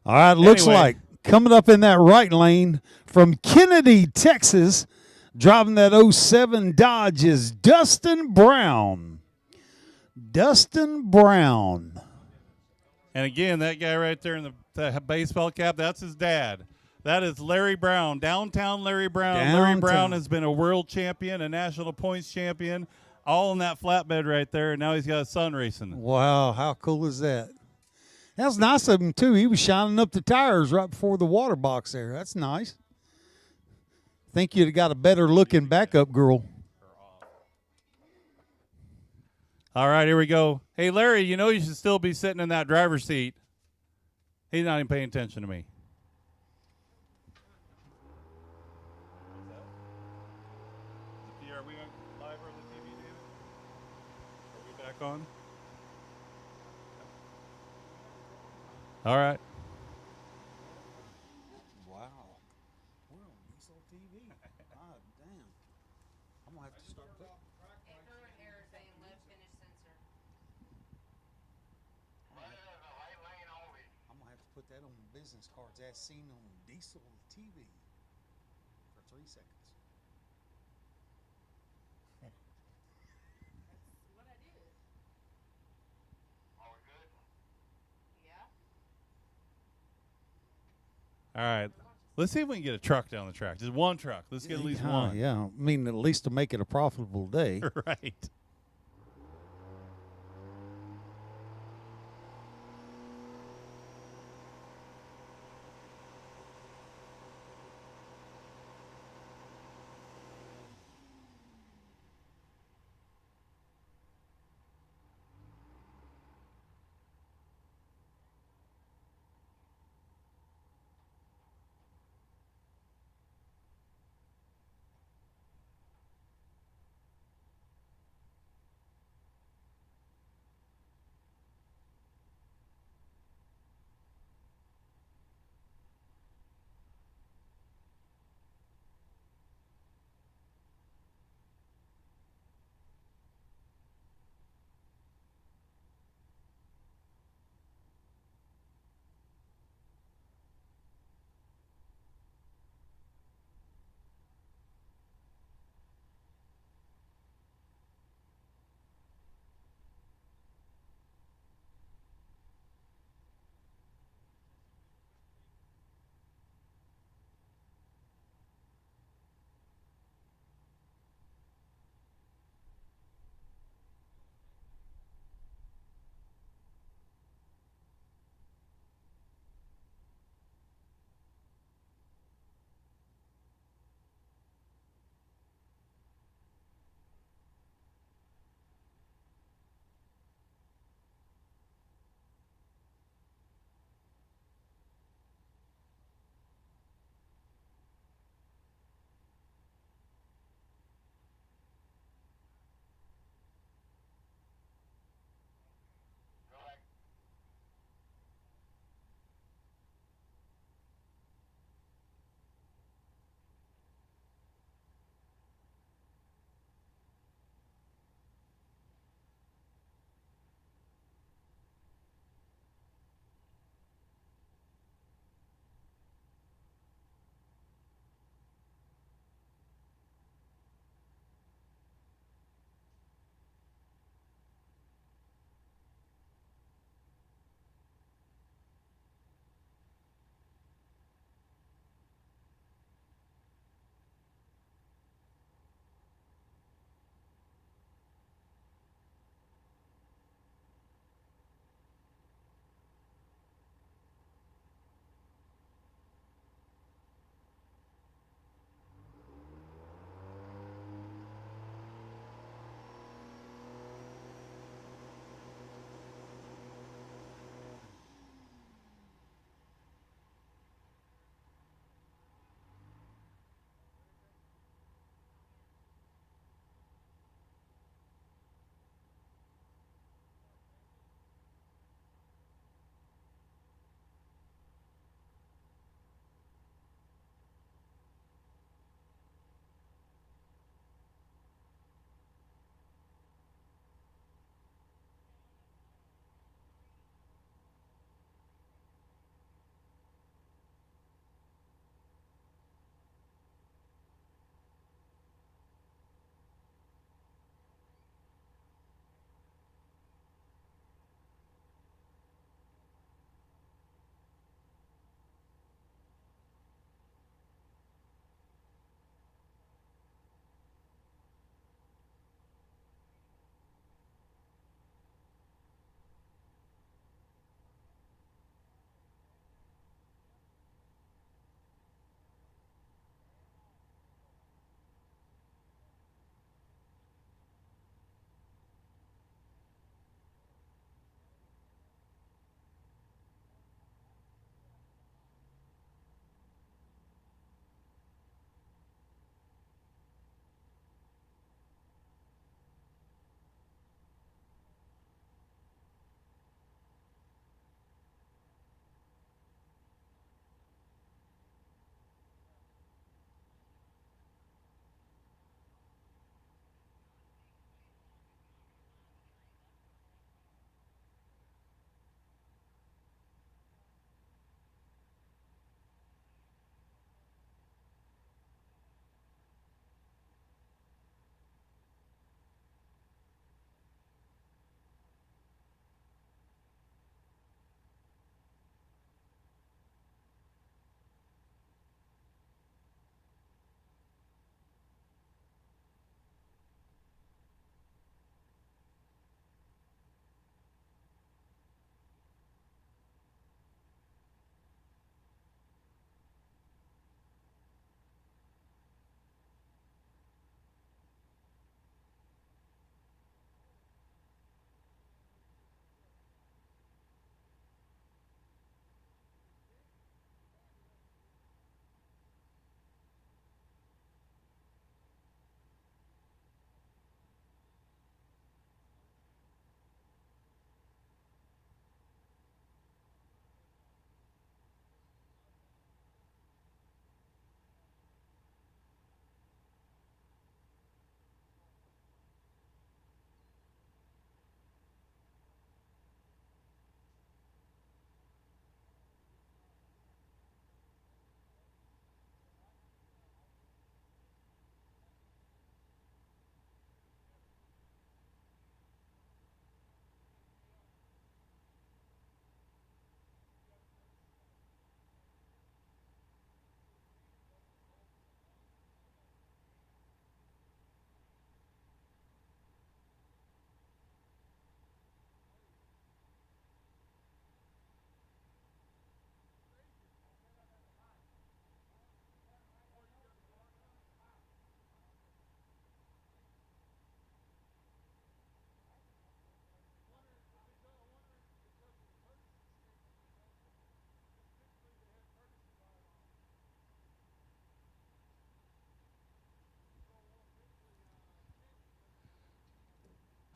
All right, looks like coming up in that right lane from Kennedy, Texas, driving that 07 Dodge is Dustin Brown. Dustin Brown. And again, that guy right there in the baseball cap, that's his dad. That is Larry Brown, downtown Larry Brown. Downtown. Larry Brown has been a world champion, a national points champion, all in that flatbed right there, and now he's got a son racing. Wow, how cool is that? That was nice of him, too. He was shining up the tires right before the water box there. That's nice. Think you'd have got a better looking backup girl. All right, here we go. Hey, Larry, you know you should still be sitting in that driver's seat. He's not even paying attention to me. Are we live on the TV, David? Are we back on? All right. Wow. We're on Diesel TV. God damn. I'm going to have to start putting. Error saying left finish sensor. I'm going to have to put that on business cards as seen on Diesel TV for 3 seconds. What I did. Are we good? Yeah. All right. Let's see if we can get a truck down the track. Just one truck. Let's get at least one. Yeah, I mean, at least to make it a profitable day. Right.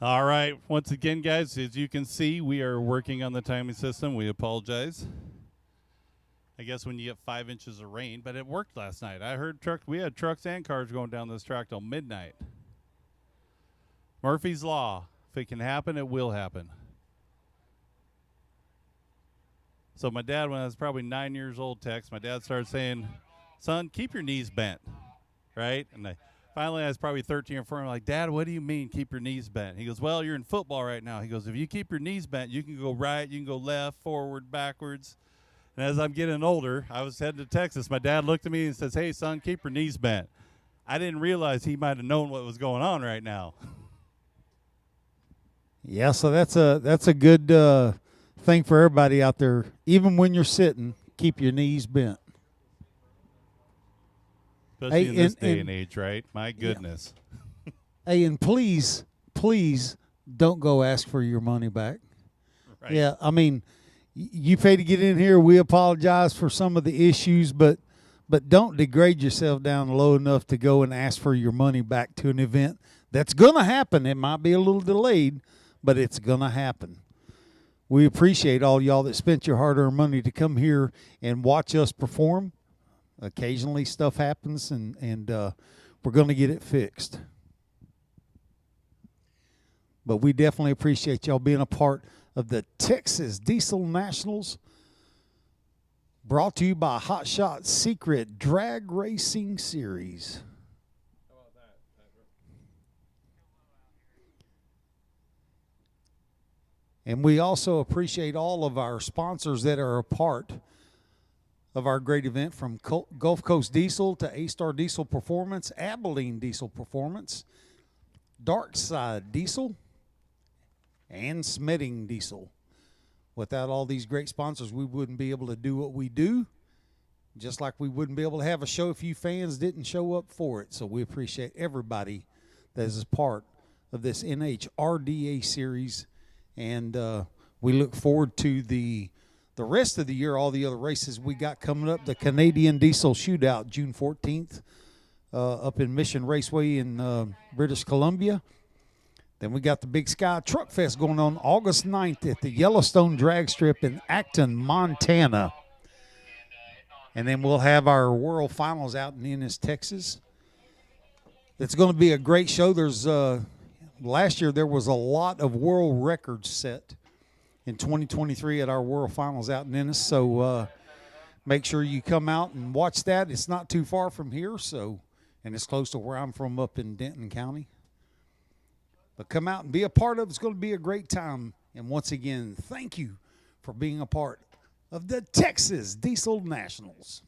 All right. Once again, guys, as you can see, we are working on the timing system. We apologize. I guess when you get 5 inches of rain, but it worked last night. I heard we had trucks and cars going down this track till midnight. Murphy's Law. If it can happen, it will happen. So my dad, when I was probably 9 years old, my dad started saying, son, keep your knees bent, right? And finally, I was probably 13 or 14. I'm like, Dad, what do you mean keep your knees bent? He goes, well, you're in football right now. He goes, if you keep your knees bent, you can go right, you can go left, forward, backwards. And as I'm getting older, I was heading to Texas. My dad looked at me and says, hey, son, keep your knees bent. I didn't realize he might have known what was going on right now. Yeah, so that's a good thing for everybody out there. Even when you're sitting, keep your knees bent. Especially in this day and age, right? My goodness. Yeah. Hey, and please don't go ask for your money back. Right. Yeah, I mean, you pay to get in here. We apologize for some of the issues, but don't degrade yourself down low enough to go and ask for your money back to an event that's going to happen. It might be a little delayed, but it's going to happen. We appreciate all y'all that spent your hard-earned money to come here and watch us perform. Occasionally stuff happens, and we're going to get it fixed. But we definitely appreciate y'all being a part of the Texas Diesel Nationals, brought to you by Hot Shot Secret Drag Racing Series. How about that, Patrick? And we also appreciate all of our sponsors that are a part of our great event, from Gulf Coast Diesel to A-Star Diesel Performance, Abilene Diesel Performance, Dark Side Diesel, and Smitting Diesel. Without all these great sponsors, we wouldn't be able to do what we do, just like we wouldn't be able to have a show if you fans didn't show up for it. So we appreciate everybody that is a part of this NHRDA series, and we look forward to the rest of the year, all the other races we got coming up. The Canadian Diesel Shootout, June 14th, up in Mission Raceway in British Columbia. Then we got the Big Sky Truck Fest going on August 9th at the Yellowstone Drag Strip in Acton, Montana. And then we'll have our World Finals out in Ennis, Texas. It's going to be a great show. There's last year there was a lot of world records set in 2023 at our World Finals out in Ennis. So make sure you come out and watch that. It's not too far from here, and it's close to where I'm from up in Denton County. But come out and be a part of it. It's going to be a great time. And once again, thank you for being a part of the Texas Diesel Nationals.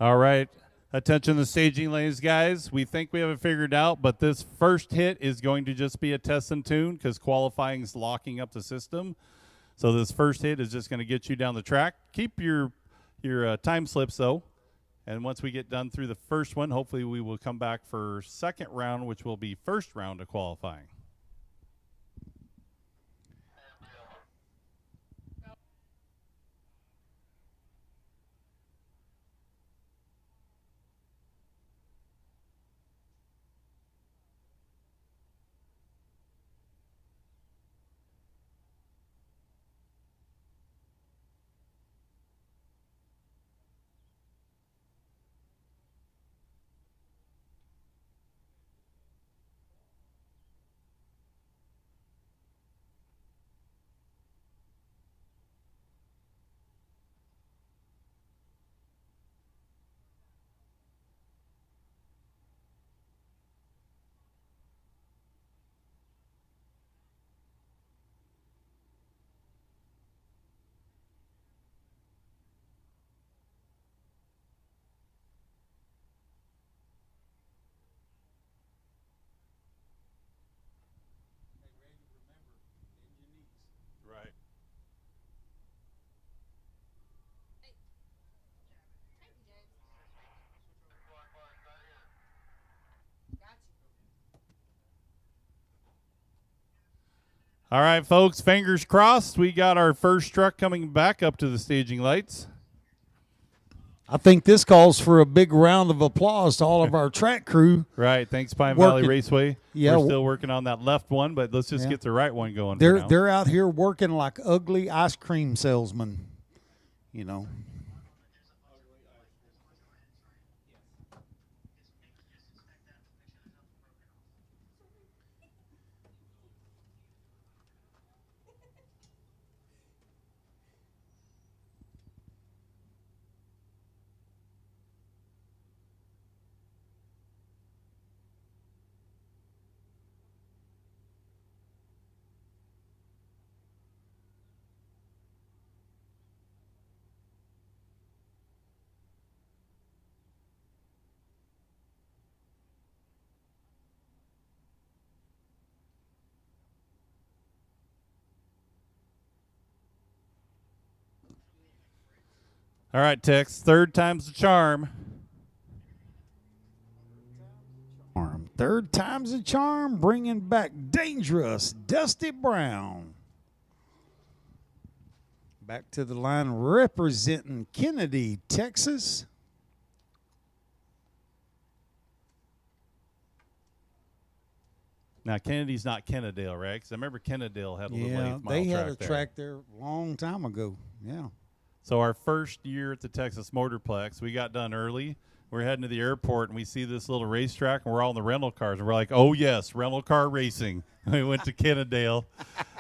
All right. Attention to the staging lanes, guys. We think we have it figured out, but this first hit is going to just be a test and tune because qualifying is locking up the system. So this first hit is just going to get you down the track. Keep your time slips, though. And once we get done through the first one, hopefully we will come back for second round, which will be first round of qualifying. Right. All right, folks, fingers crossed. We got our first truck coming back up to the staging lights. I think this calls for a big round of applause to all of our track crew. Right. Thanks, Pine Valley Working. Raceway. Yeah. We're still working on that left one, but let's just Yeah. get the right one going. for now. They're out here working like ugly ice cream salesmen, you know. All right, Tex. Third time's the charm. Third time's a charm, bringing back dangerous Dusty Brown. Back to the line representing Kennedy, Texas. Now, Kennedy's not Kennedale, right? Because I remember Kennedale had a little Yeah, 8th mile they had a there. track there a long time ago. Yeah. So our first year at the Texas Motorplex, we got done early. We're heading to the airport, and we see this little racetrack, and we're all in the rental cars. And we're like, oh, yes, rental car racing. We went to Kennedale.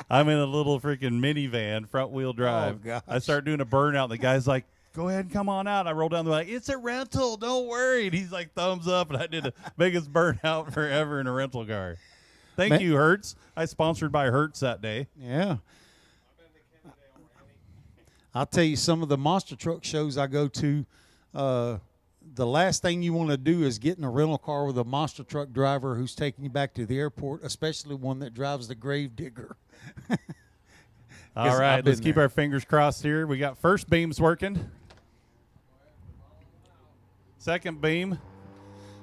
I'm in a little freaking minivan, front-wheel drive. gosh. I start doing a burnout, and the guy's like, go ahead and come on out. I roll down the like, it's a rental, don't worry. And he's like, thumbs up, and I did the biggest burnout forever in a rental car. Thank you, Hertz. I sponsored by Hertz that day. Yeah. I'll tell you, some of the monster truck shows I go to, the last thing you want to do is get in a rental car with a monster truck driver who's taking you back to the airport, especially one that drives the grave digger. All right, I've been let's keep there. our fingers crossed here. We got first beams working. Second beam.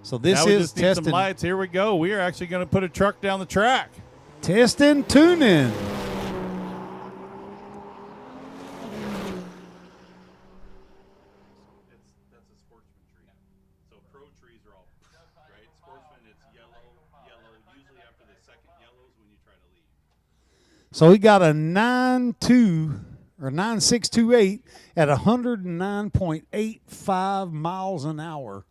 So this Now we is just need some testing, lights. Here we go. We are actually going to put a truck down the track. testing, tuning. That's a sportsman tree. So pro trees are all right. Sportsman, it's yellow. Usually after the second yellow is when you try to leave. So he got a 9.2 or 9.628 at 109.85 miles an hour.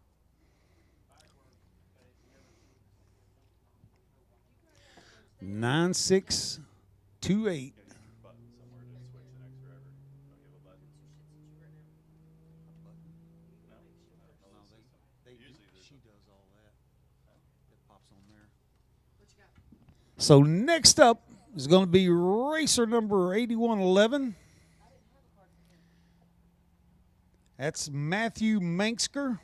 Nine six two eight. So next up is going to be racer number 8111. That's Matthew Manxker.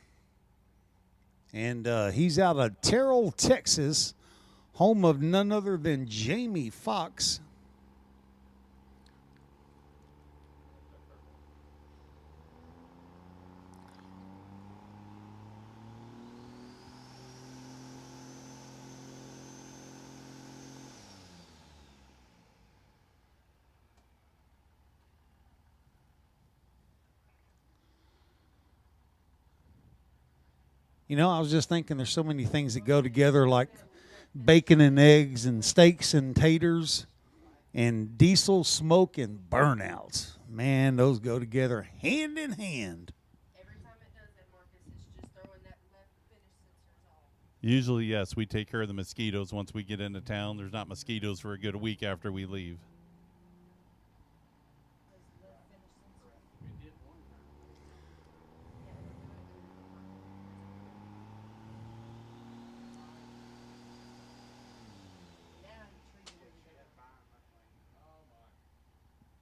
And he's out of Terrell, Texas, home of none other than Jamie Foxx. You know, I was just thinking there's so many things that go together, like bacon and eggs and steaks and taters and diesel smoke and burnouts. Man, those go together hand in hand. Every time it does that, Marcus, it's just throwing that left finish sensors off. Usually, yes, we take care of the mosquitoes once we get into town. There's not mosquitoes for a good week after we leave. Those left finish sensors. We did one time. Yeah, they do it. Now you treat it every day. Oh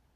my.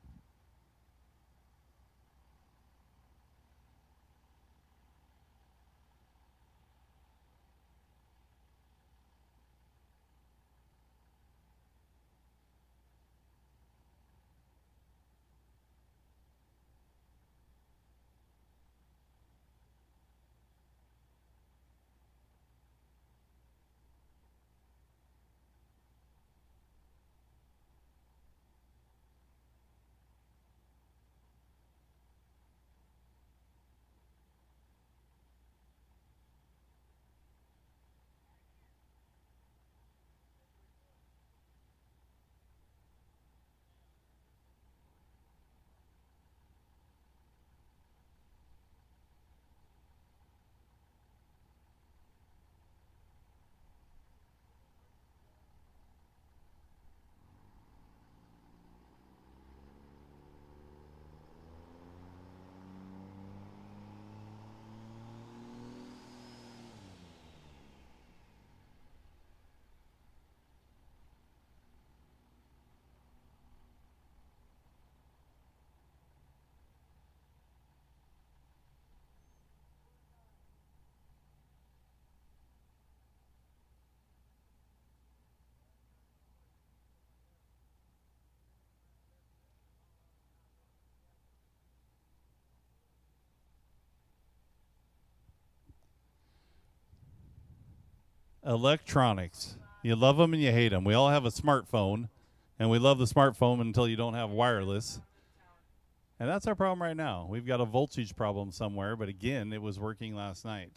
Electronics. You love them and you hate them. We all have a smartphone, and we love the smartphone until you don't have wireless. And that's our problem right now. We've got a voltage problem somewhere, but again, it was working last night.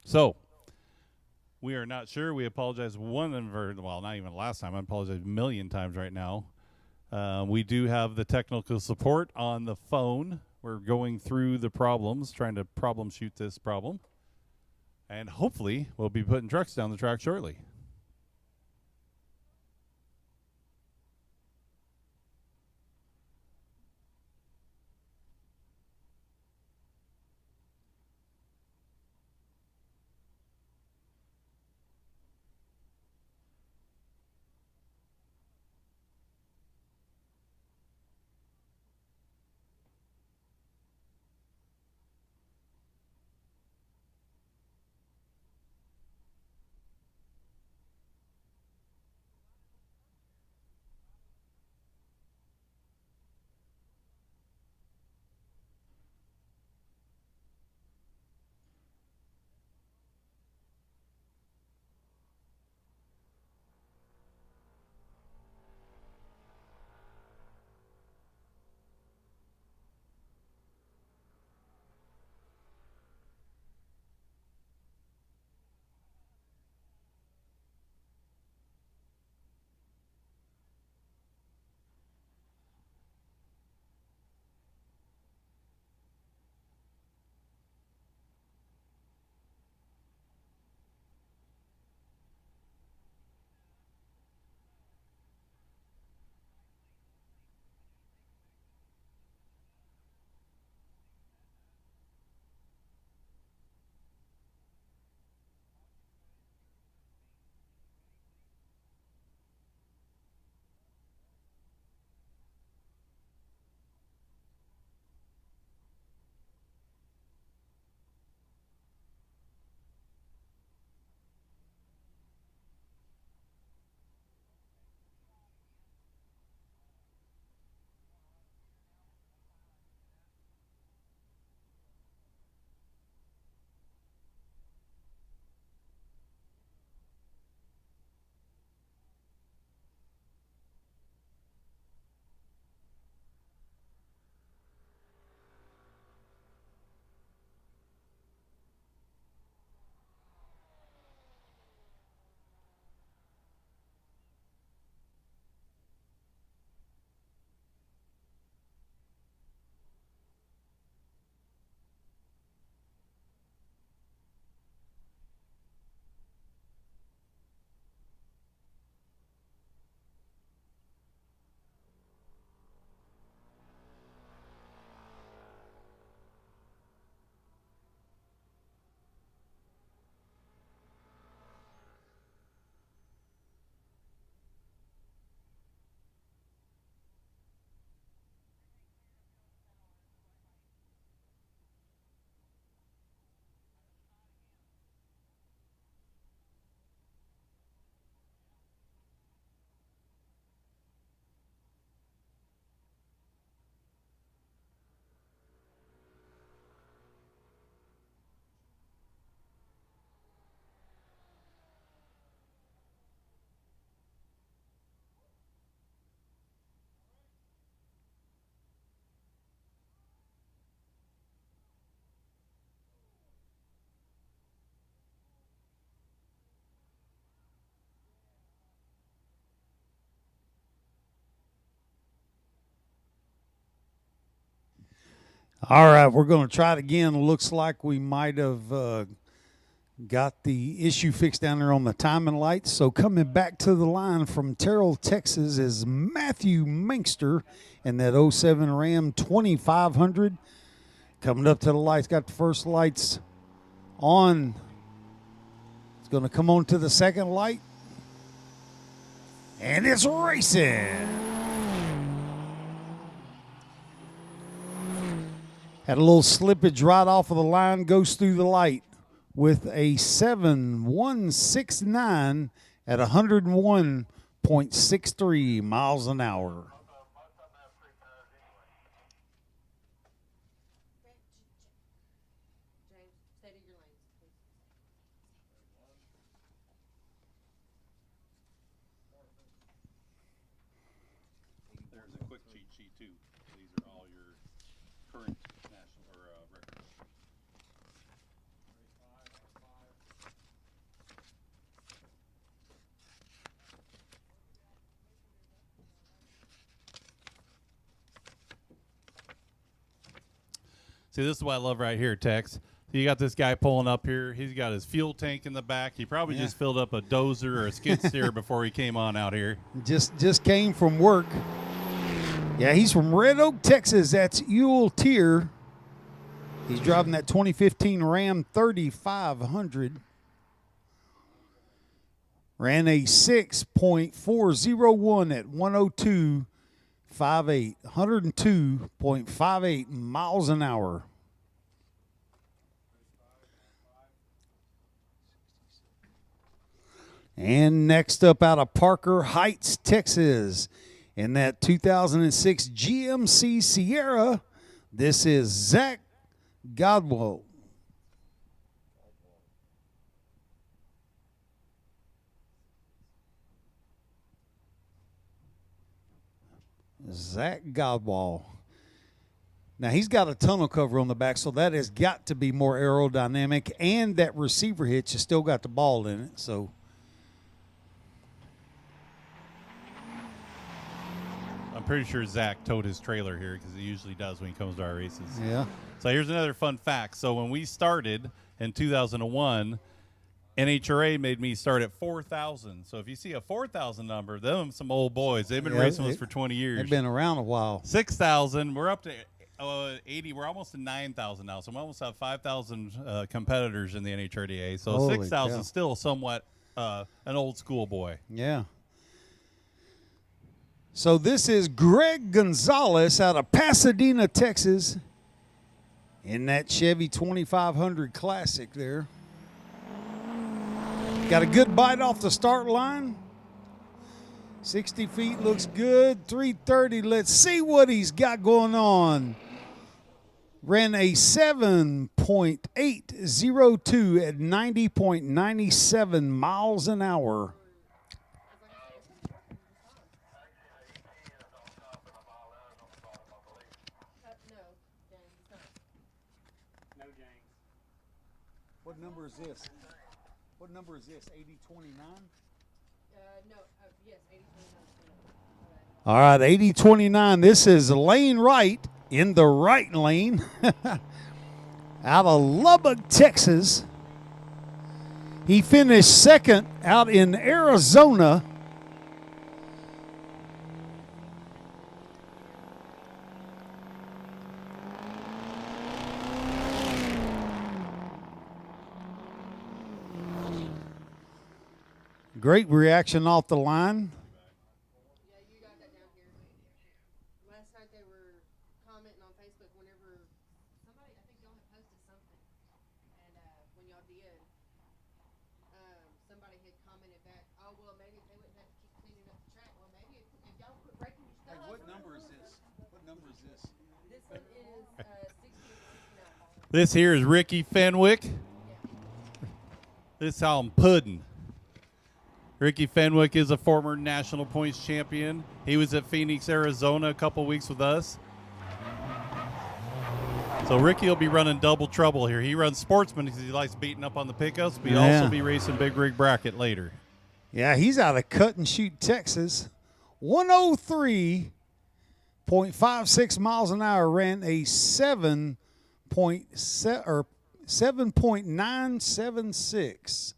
So, we are not sure. We apologize well, not even last time. I apologize a million times right now. We do have the technical support on the phone. We're going through the problems, trying to problem shoot this problem. And hopefully, we'll be putting trucks down the track shortly. All right, we're going to try it again. Looks like we might have got the issue fixed down there on the timing lights. So coming back to the line from Terrell, Texas is Matthew Minkster in that '07 Ram 2500. Coming up to the lights, got the first lights on. It's going to come on to the second light. And it's racing. Had a little slippage right off of the line, goes through the light with a 7.169 at 101.63 miles an hour. James, stay to your lanes, please. There's a quick cheat sheet too. These are all your current national or records. See, this is what I love right here, Tex. You got this guy pulling up here. He's got his fuel tank in the back. He probably just filled up a dozer or a skid steer before he came on out here. Just came from work. Yeah, he's from Red Oak, Texas. That's Ewell Tier. He's driving that 2015 Ram 3500. Ran a 6.401 at 102.58, 102.58 miles an hour. And next up out of Parker Heights, Texas, in that 2006 GMC Sierra, this is Zach Godwell. Zach Godwell. Now, he's got a tunnel cover on the back, so that has got to be more aerodynamic, and that receiver hitch has still got the ball in it. So, I'm pretty sure Zach towed his trailer here because he usually does when he comes to our races. yeah. So here's another fun fact. So when we started in 2001, NHRA made me start at 4,000. So if you see a 4,000 number, them some old boys. They've been racing with us for 20 years. They've been around a while. 6,000. We're up to 80. We're almost to 9,000 now. So we almost have 5,000 competitors in the NHRDA. So Holy 6,000 cow. is still somewhat an old school boy. Yeah. So this is Greg Gonzalez out of Pasadena, Texas, in that Chevy 2500 Classic there. Got a good bite off the start line. 60 feet looks good. 330. Let's see what he's got going on. Ran a 7.802 at 90.97 miles an hour. No, James, it's not. What number is this? What number is this? 8029? No, yes, 8029. All right, 8029. This is lane right in the right lane out of Lubbock, Texas. He finished second out in Arizona. Great reaction off the line. Yeah, you got that down here. Last night they were commenting on Facebook whenever somebody, I think y'all had posted something, and when y'all did, somebody had commented back, oh, well, maybe they wouldn't have to keep cleaning up the track. Well, maybe if y'all quit breaking your stuff. What number is this? What number is this? This one is 60 and 69. This here is Ricky Fenwick. This is how I'm pudding. Ricky Fenwick is a former national points champion. He was at Phoenix, Arizona a couple weeks with us. So Ricky will be running double trouble here. He runs sportsman because he likes beating up on the pickups, but he'll also be racing big rig bracket later. Yeah, he's out of Cut and Shoot, Texas. 103 .56 miles an hour, ran a 7.976.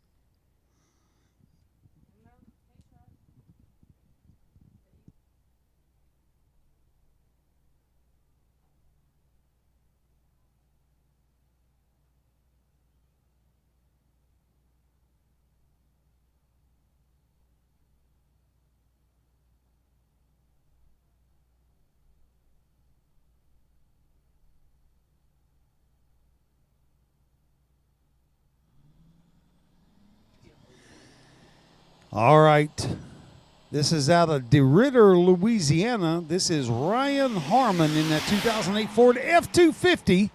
All right. This is out of DeRidder, Louisiana. This is Ryan Harmon in that 2008 Ford F-250.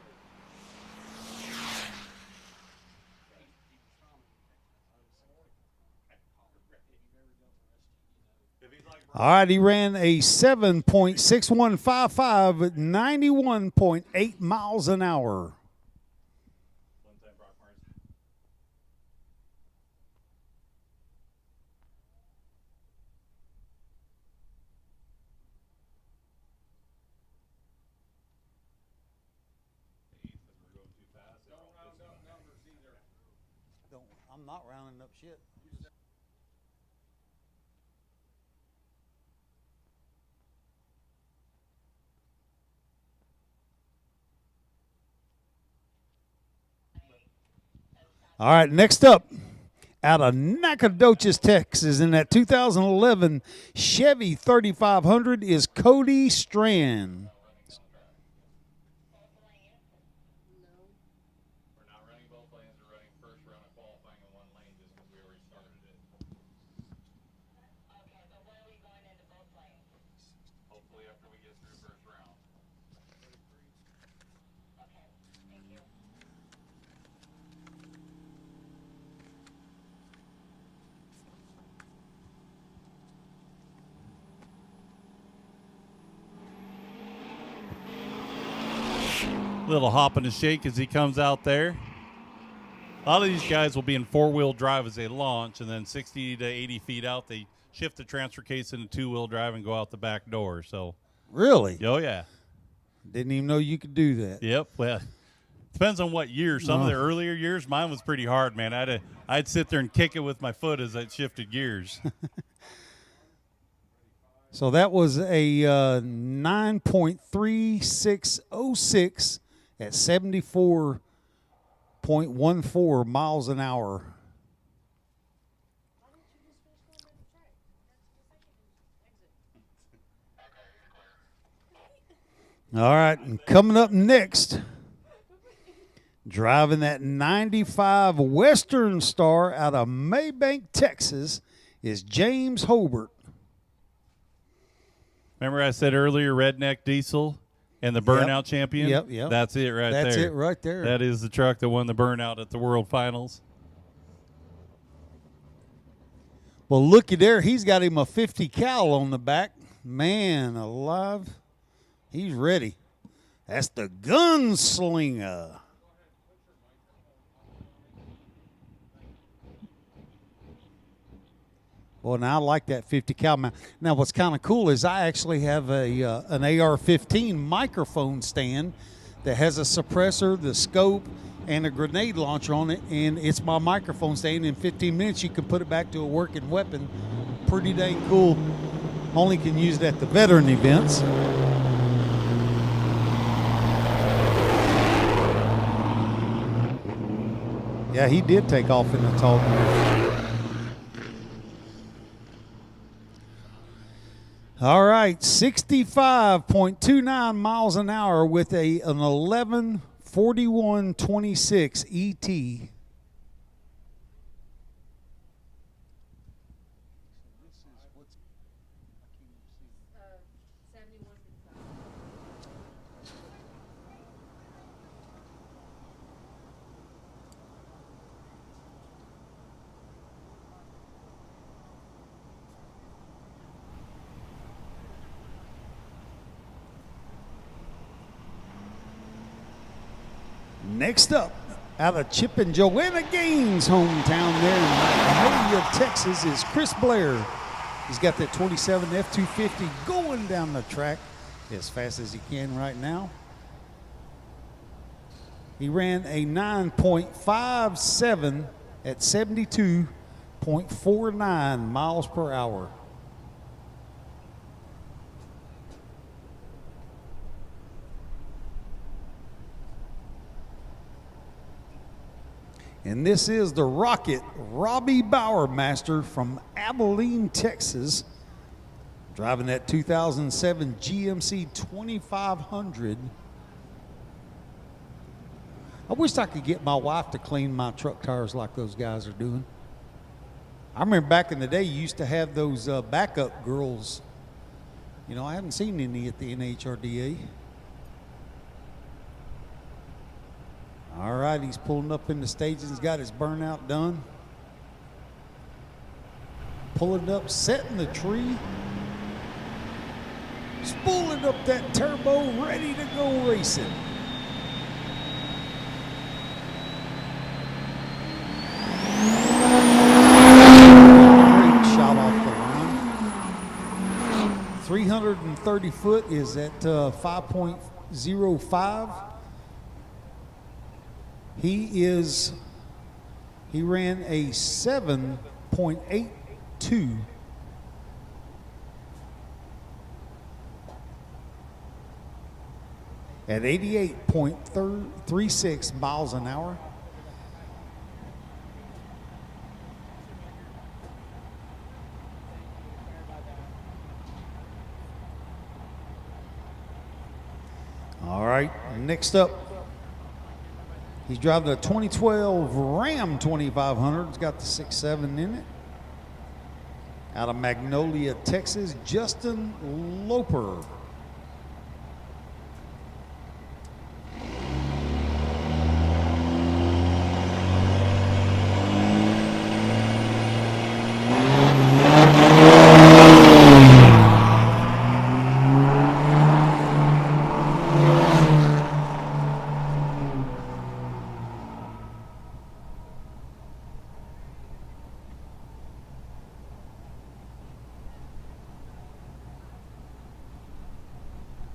All right, he ran a 7.6155 at 91.8 miles an hour. I'm not rounding up shit. All right, next up, out of Nacogdoches, Texas, in that 2011 Chevy 3500 is Cody Strand. We're not running both lanes. We're running first run of qualifying in one lane just because we already started it. Okay, but when are we going into both lanes? Hopefully after we get through first round. Okay, thank you. Little hop and a shake as he comes out there. A lot of these guys will be in four-wheel drive as they launch, and then 60 to 80 feet out, they shift the transfer case into two-wheel drive and go out the back door. So, Really? oh yeah, Didn't even know you could do that. yep. Well, depends on what year. Some of the earlier years, mine was pretty hard, man. I'd sit there and kick it with my foot as I shifted gears. So that was a 9.3606 at 74.14 miles an hour. All right, and coming up next, driving that 95 Western Star out of Maybank, Texas, is James Hobart. Remember I said earlier, redneck diesel and the burnout champion? Yep. That's it right there. That's it right there. That is the truck that won the burnout at the World Finals. Well, looky there. He's got him a 50 cal on the back. Man alive. He's ready. That's the gunslinger. Well, now I like that 50 cal. Now, what's kind of cool is I actually have an AR-15 microphone stand that has a suppressor, the scope, and a grenade launcher on it, and it's my microphone stand. In 15 minutes, you can put it back to a working weapon. Pretty dang cool. Only can use it at the veteran events. Yeah, he did take off in the tall grass. All right, 65.29 miles an hour with an 11:41.26 ET. Next up, out of Chip and Joanna Gaines' hometown there in Magnolia, Texas, is Chris Blair. He's got that 27 F-250 going down the track. as fast as he can right now. He ran a 9.57 at 72.49 miles per hour. And this is the Rocket Robbie Bowermaster from Abilene, Texas, driving that 2007 GMC 2500. I wish I could get my wife to clean my truck tires like those guys are doing. I remember back in the day, you used to have those backup girls. You know, I haven't seen any at the NHRDA. All right, he's pulling up in the stage and he's got his burnout done. Pulling up, setting the tree. Spooling up that turbo, ready to go racing. Great shot off the line. 330 foot is at 5.05. He ran a 7.82 at 88.36 miles an hour. All right, next up, he's driving a 2012 Ram 2500. It's got the 6.7 in it. Out of Magnolia, Texas, Justin Loper.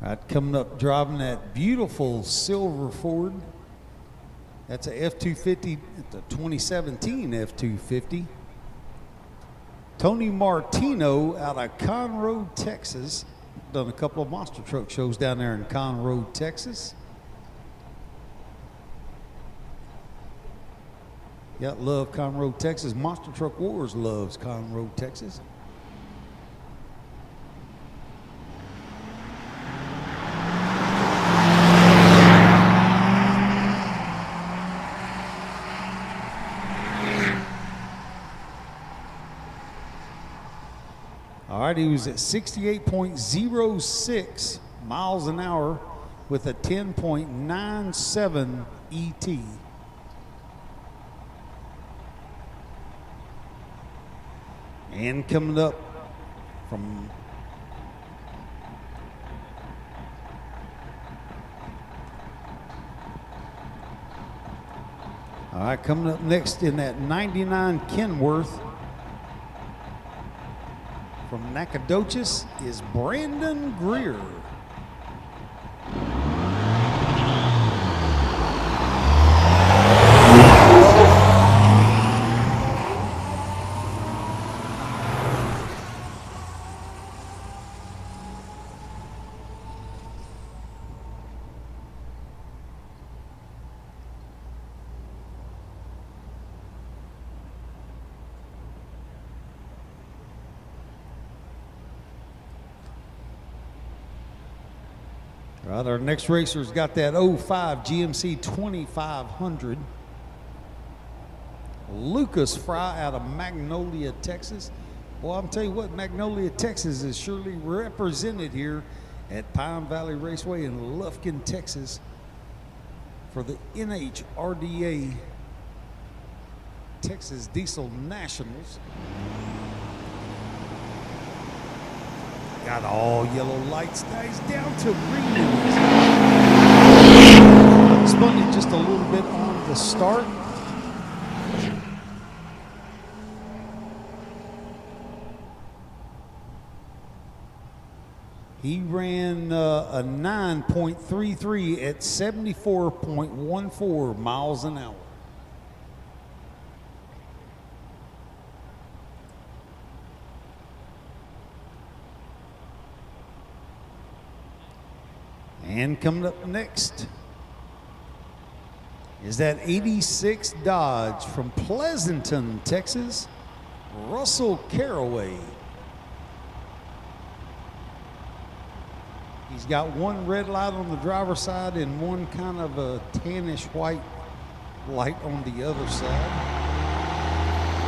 Right, coming up driving that beautiful silver Ford. That's a F-250, the 2017 F-250. Tony Martino out of Conroe, Texas. Done a couple of monster truck shows down there in Conroe, Texas. Yeah, love Conroe, Texas. Monster Truck Wars loves Conroe, Texas. All right, he was at 68.06 miles an hour with a 10.97 ET. And coming up from all right, coming up next in that 99 Kenworth from Nacogdoches is Brandon Greer. Right, our next racer's got that 05 GMC 2500. Lucas Fry out of Magnolia, Texas. Well, I'm telling you what, Magnolia, Texas is surely represented here at Pine Valley Raceway in Lufkin, Texas for the NHRDA Texas Diesel Nationals. Got all yellow lights, guys, down to green. Spun it just a little bit on the start. He ran a 9.33 at 74.14 miles an hour. And coming up next is that 86 Dodge from Pleasanton, Texas, Russell Caraway. He's got one red light on the driver's side and one kind of a tannish white light on the other side.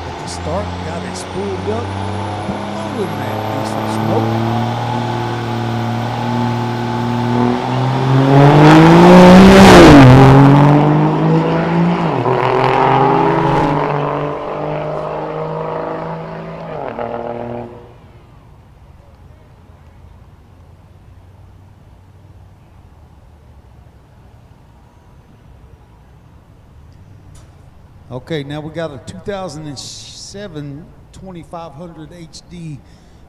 At the start, got it spooled up, blowing that diesel smoke. Okay, now we got a 2007 2500 HD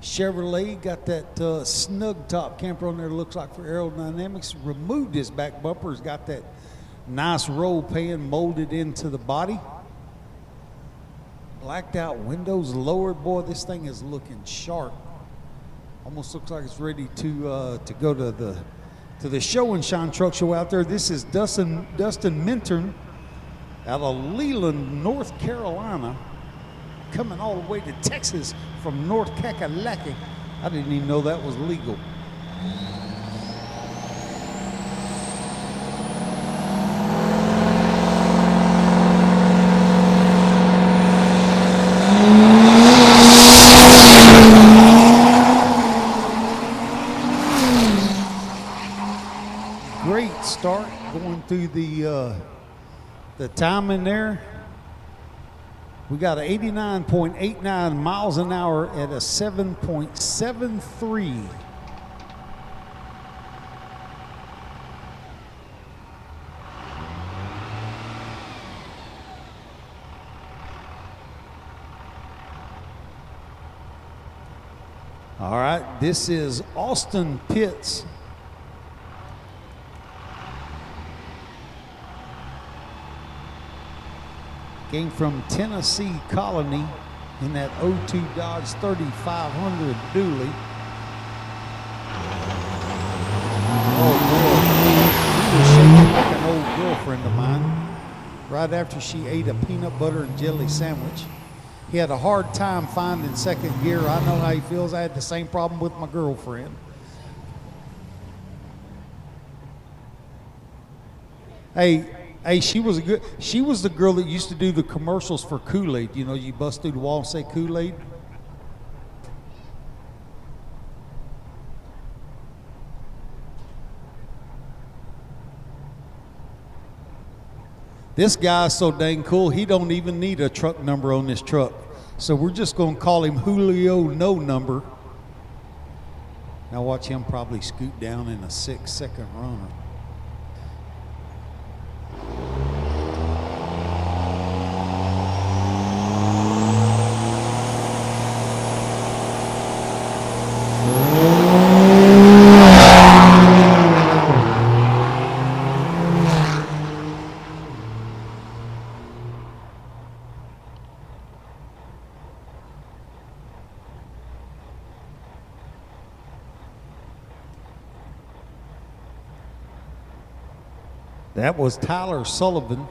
Chevrolet. Got that snug top camper on there, looks like for aerodynamics. Removed his back bumper. Has got that nice roll pan molded into the body. Blacked out windows lowered. Boy, this thing is looking sharp. Almost looks like it's ready to go to the show and shine truck show out there. This is Dustin Minturn out of Leland, North Carolina, coming all the way to Texas from North Kakalaki. I didn't even know that was legal. Great start going through the time in there. We got 89.89 miles an hour at a 7.73. All right, this is Austin Pitts. Came from Tennessee Colony in that 02 Dodge 3500 dually. Oh boy, he was shaking like an old girlfriend of mine right after she ate a peanut butter and jelly sandwich. He had a hard time finding second gear. I know how he feels. I had the same problem with my girlfriend. Hey, she was the girl that used to do the commercials for Kool-Aid. You know, you bust through the wall and say Kool-Aid. This guy's so dang cool, he don't even need a truck number on this truck. So we're just going to call him Julio No Number. Now watch him probably scoot down in a 6-second runner. That was Tyler Sullivan.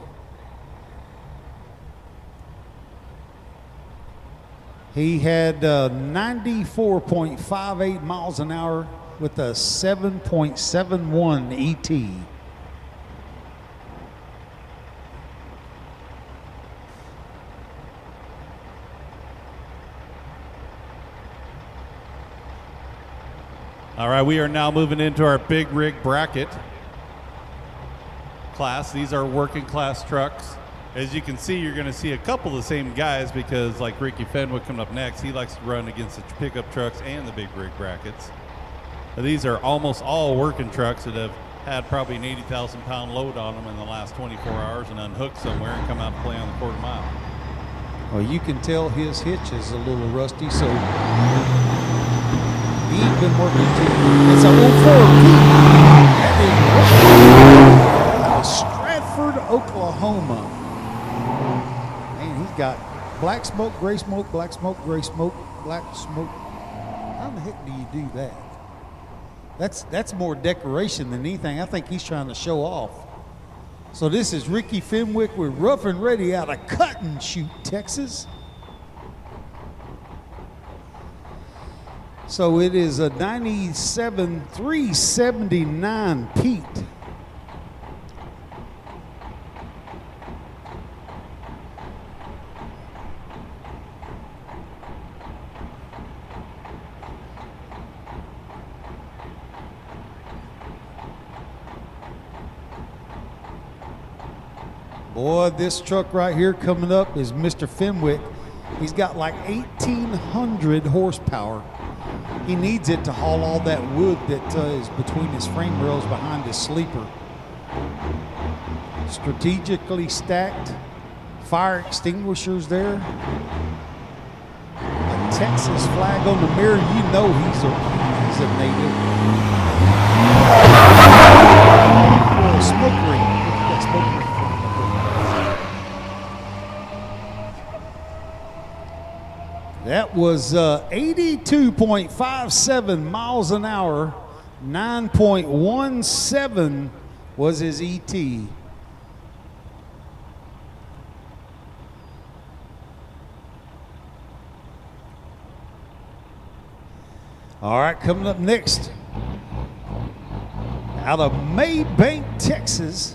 He had 94.58 miles an hour with a 7.71 ET. All right, we are now moving into our big rig bracket class. These are working class trucks. As you can see, you're going to see a couple of the same guys because like Ricky Fenwick coming up next, he likes to run against the pickup trucks and the big rig brackets. But these are almost all working trucks that have had probably an 80,000 pound load on them in the last 24 hours and unhooked somewhere and come out to play on the quarter mile. Well, you can tell his hitch is a little rusty, so he he ain't been working too. It's a 04 Pete. That is out of Stratford, Oklahoma. Man, he's got black smoke, gray smoke, black smoke, gray smoke, black smoke. How the heck do you do that? That's more decoration than anything. I think he's trying to show off. So this is Ricky Fenwick with Rough and Ready out of Cotton Chute, Texas. So it is a 97 379 Pete. Boy, this truck right here coming up is Mr. Fenwick. He's got like 1,800 horsepower. He needs it to haul all that wood that is between his frame rails behind his sleeper. Strategically stacked, fire extinguishers there. A Texas flag on the mirror, you know he's a native. Oh, smoke ring. Look at that smoke ring. That was 82.57 miles an hour. 9.17 was his ET. All right, coming up next, out of Maybank, Texas,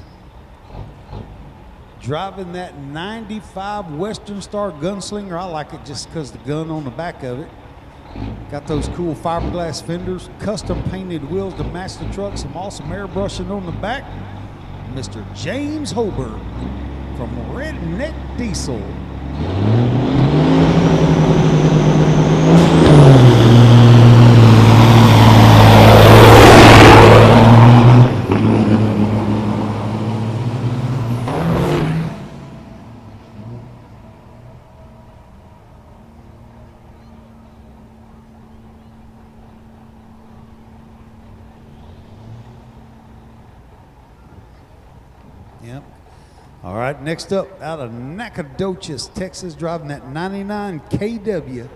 driving that 95 Western Star Gunslinger. I like it just because the gun on the back of it. Got those cool fiberglass fenders, custom painted wheels to match the truck, some awesome airbrushing on the back. Mr. James Holberg from Redneck Diesel. Yep. All right, next up, out of Nacogdoches, Texas, driving that 99 KW.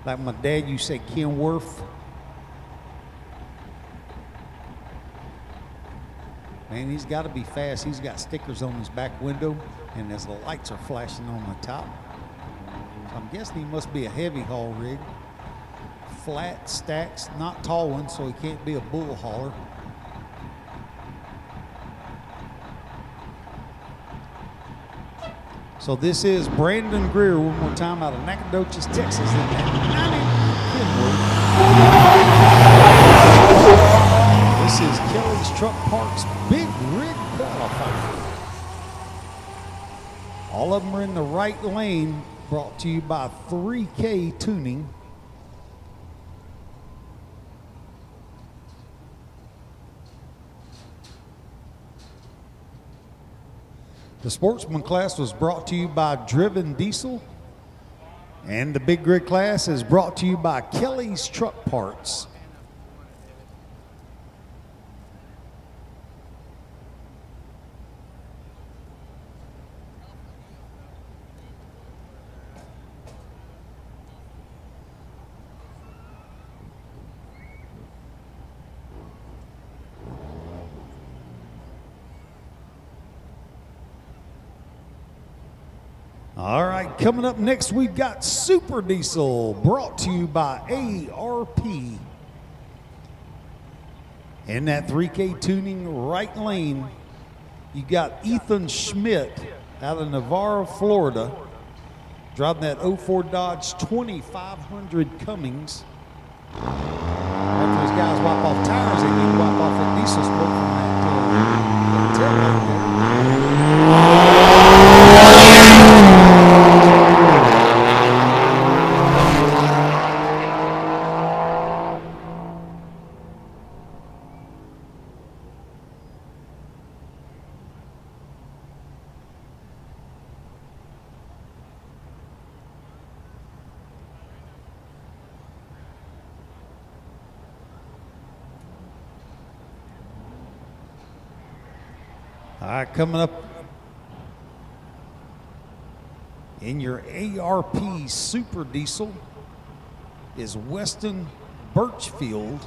Like my dad used to say, Kenworth. Man, he's got to be fast. He's got stickers on his back window, and as the lights are flashing on the top. So I'm guessing he must be a heavy haul rig. Flat stacks, not tall ones, so he can't be a bull hauler. So this is Brandon Greer one more time out of Nacogdoches, Texas. In that this is Kelly's Truck Park's Big Rig Qualifier. All of them are in the right lane, brought to you by 3K Tuning. The Sportsman class was brought to you by Driven Diesel, and the Big Rig class is brought to you by Kelly's Truck Parts. All right, coming up next, we've got Super Diesel, brought to you by ARP. In that 3K Tuning right lane, you got Ethan Schmidt out of Navarro, Florida, driving that 04 Dodge 2500 Cummings. After those guys wipe off tires, they need to wipe off that diesel smoke from that tail light there. All right, coming up in your ARP Super Diesel is Weston Birchfield.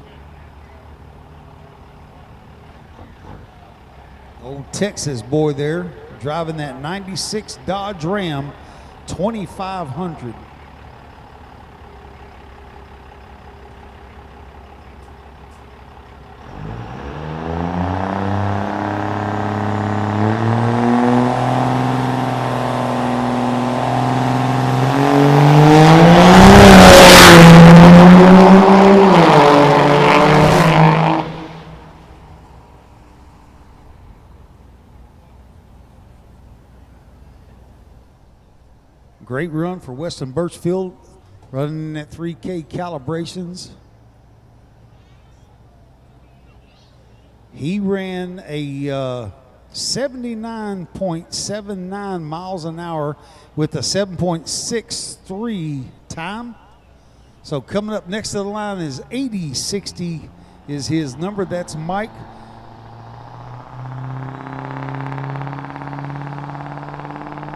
Old Texas boy there, driving that 96 Dodge Ram 2500. Great run for Weston Birchfield, running at 3K calibrations. He ran a 79.79 miles an hour with a 7.63 time. So coming up next to the line is 8060 is his number. That's Mike.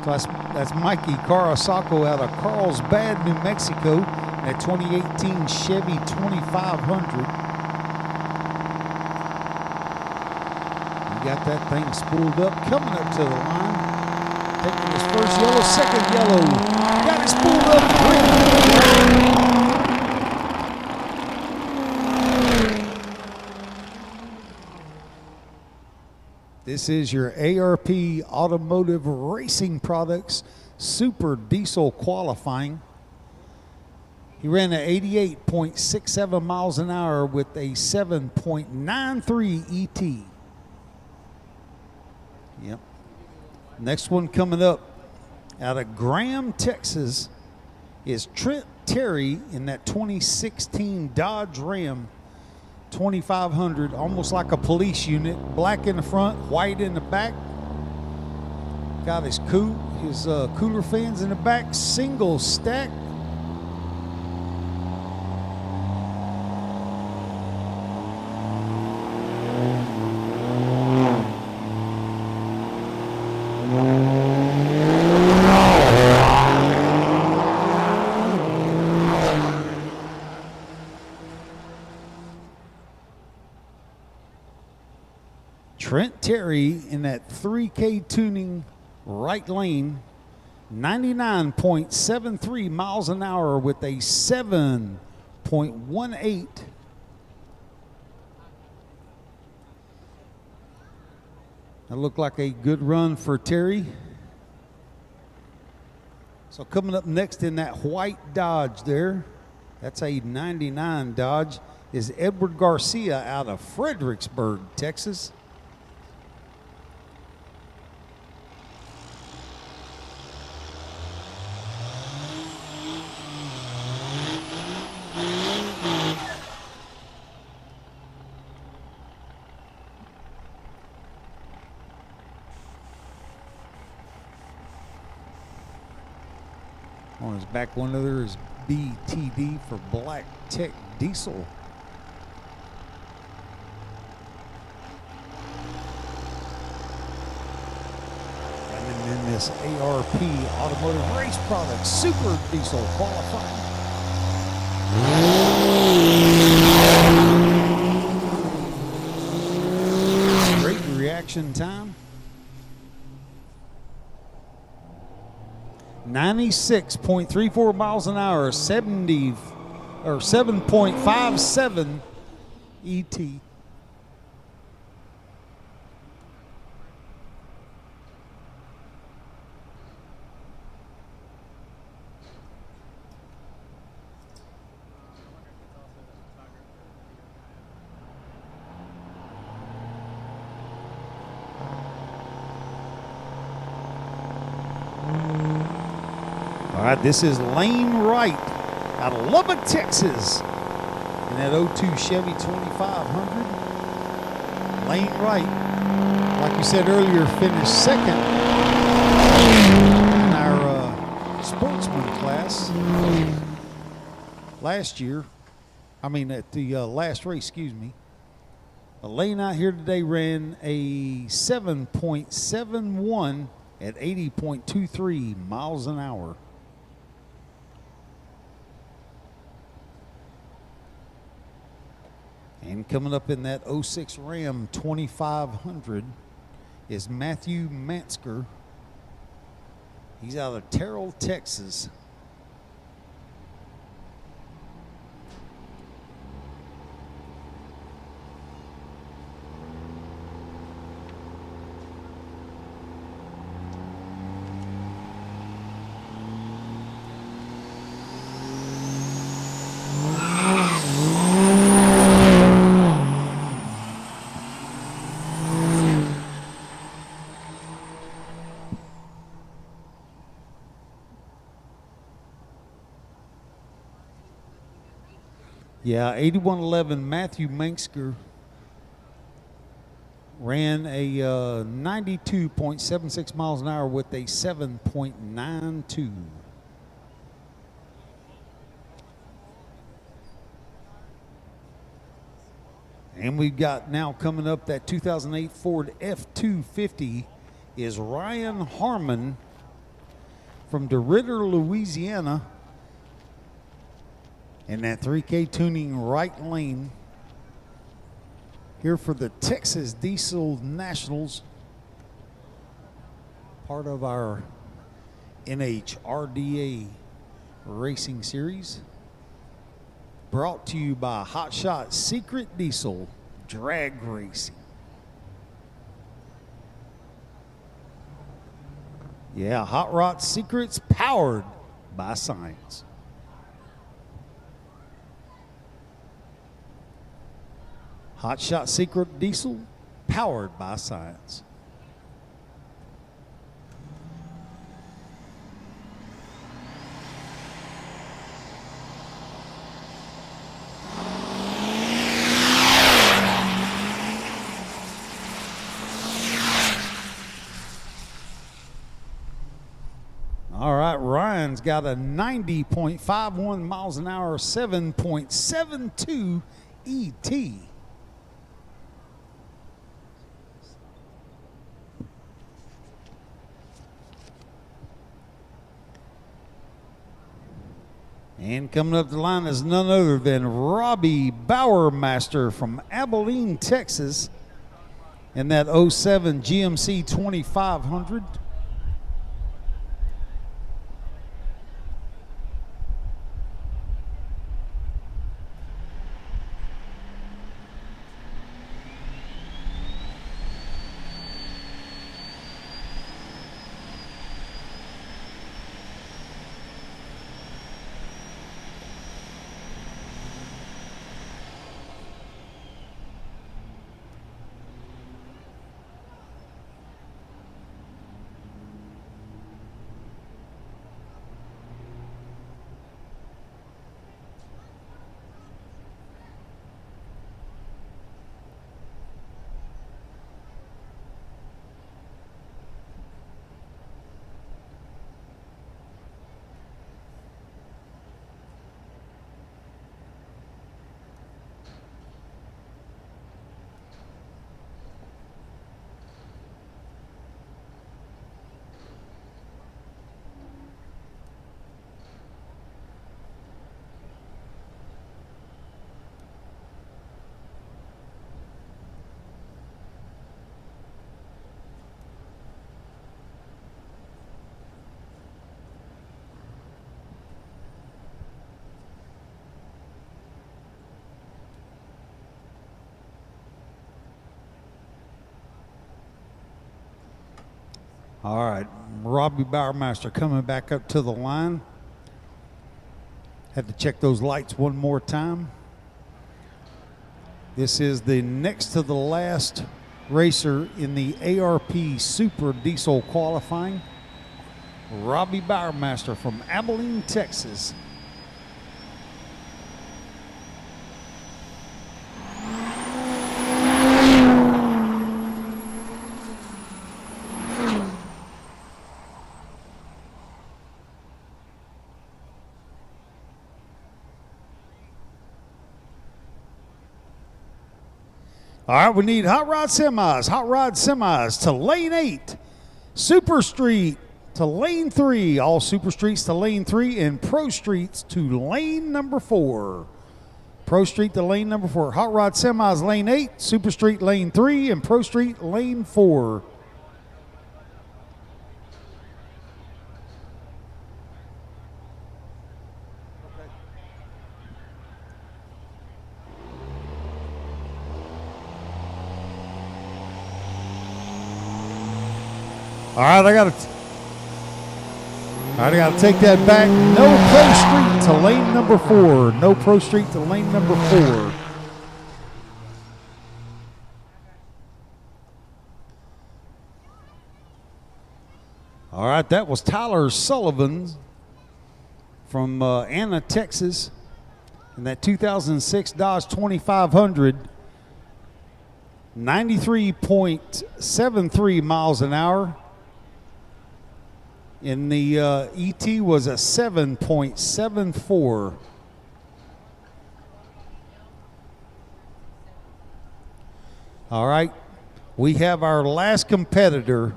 That's Mikey Carasacco out of Carlsbad, New Mexico, at 2018 Chevy 2500. He got that thing spooled up, coming up to the line, taking his first yellow, second yellow, got it spooled up, green. This is your ARP Automotive Racing Products Super Diesel qualifying. He ran at 88.67 miles an hour with a 7.93 ET. Yep. Next one coming up out of Graham, Texas is Trent Terry in that 2016 Dodge Ram 2500, almost like a police unit. Black in the front, white in the back. Got his cooler fans in the back, single stack. Trent Terry in that 3K tuning right lane, 99.73 miles an hour with a 7.18. That looked like a good run for Terry. So coming up next in that white Dodge there, that's a 99 Dodge, is Edward Garcia out of Fredericksburg, Texas. On his back one other is BTD for Black Tech Diesel. And in this ARP Automotive Race Products Super Diesel qualifying. Great reaction time. 96.34 miles an hour, 7.57 ET. All right, this is Lane Wright out of Lubbock, Texas, in that 02 Chevy 2500. Lane Wright, like you said earlier, finished second in our sportsman class last year. I mean, at the last race, excuse me. The lane out here today ran a 7.71 at 80.23 miles an hour. And coming up in that '06 Ram 2500 is Matthew Mansker. He's out of Terrell, Texas. Yeah, 8111 Matthew Mansker ran a 92.76 miles an hour with a 7.92. And we've got now coming up that 2008 Ford F-250 is Ryan Harmon from DeRidder, Louisiana. In that 3K tuning right lane here for the Texas Diesel Nationals, part of our NHRDA racing series, brought to you by Hot Shot Secret Diesel Drag Racing. Yeah, Hot Rod Secrets powered by science. Hot Shot Secret Diesel, powered by science. All right, Ryan's got a 90.51 miles an hour, 7.72 ET. And coming up the line is none other than Robbie Bowermaster from Abilene, Texas, in that '07 GMC 2500. All right, Robbie Bowermaster coming back up to the line. Had to check those lights one more time. This is the next to the last racer in the ARP Super Diesel qualifying. Robbie Bowermaster from Abilene, Texas. All right, we need hot rod semis to lane 8, Super Street to lane 3, all Super Streets to lane 3, and Pro Streets to lane number 4. Pro Street to lane number 4. Hot rod semis lane 8, Super Street lane 3, and Pro Street lane 4. All right, I got to take that back. No Pro Street to lane number 4. No Pro Street to lane number 4. All right, that was Tyler Sullivan from Anna, Texas, in that 2006 Dodge 2500. 93.73 miles an hour. And the ET was a 7.74. All right, we have our last competitor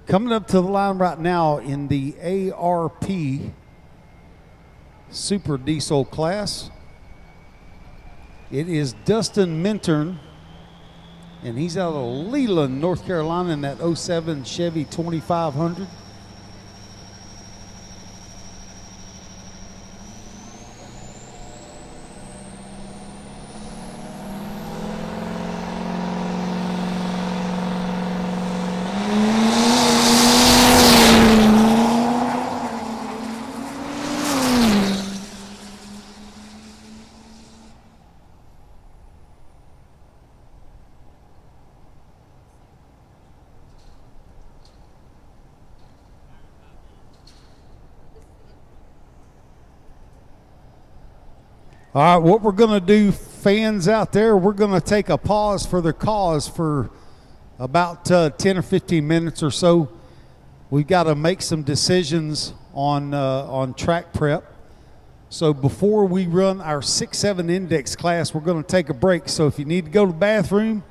coming up to the line right now in the ARP Super Diesel class. It is Dustin Minturn, and he's out of Leland, North Carolina, in that 07 Chevy 2500. All right, what we're going to do, fans out there, we're going to take a pause for the cause for about 10 or 15 minutes or so. We've got to make some decisions on track prep. So before we run our 6-7 index class, we're going to take a break. So if you need to go to the bathroom,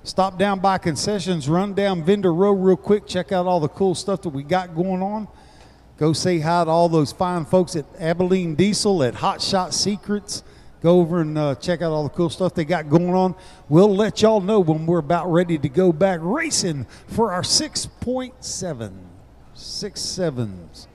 stop down by concessions, run down vendor row real quick, check out all the cool stuff that we got going on. Go say hi to all those fine folks at Abilene Diesel, at Hot Shot Secrets. Go over and check out all the cool stuff they got going on. We'll let y'all know when we're about ready to go back racing for our 6.7, 6.7s.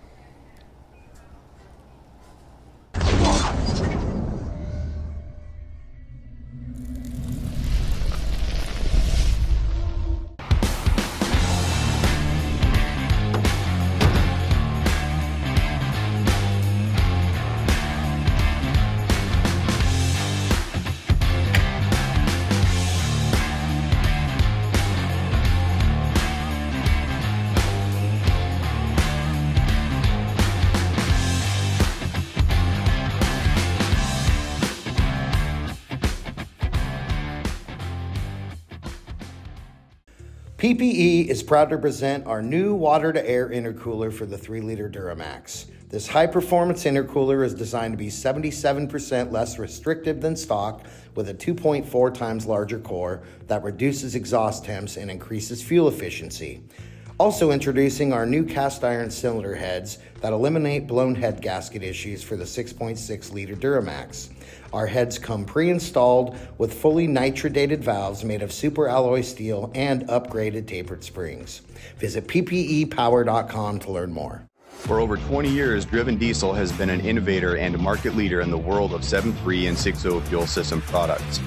PPE is proud to present our new water-to-air intercooler for the 3-liter Duramax. This high-performance intercooler is designed to be 77% less restrictive than stock, with a 2.4 times larger core that reduces exhaust temps and increases fuel efficiency. Also introducing our new cast iron cylinder heads that eliminate blown head gasket issues for the 6.6-liter Duramax. Our heads come pre-installed with fully nitrodated valves made of super alloy steel and upgraded tapered springs. Visit ppepower.com to learn more. For over 20 years, Driven Diesel has been an innovator and a market leader in the world of 7.3 and 6.0 fuel system products.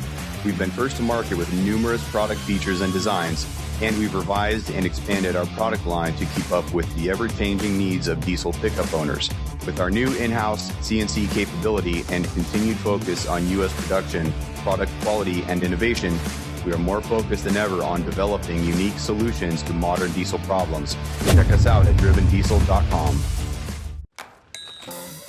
We've been first to market with numerous product features and designs, and we've revised and expanded our product line to keep up with the ever-changing needs of diesel pickup owners. With our new in-house CNC capability and continued focus on U.S. production, product quality, and innovation, we are more focused than ever on developing unique solutions to modern diesel problems. Check us out at drivendiesel.com.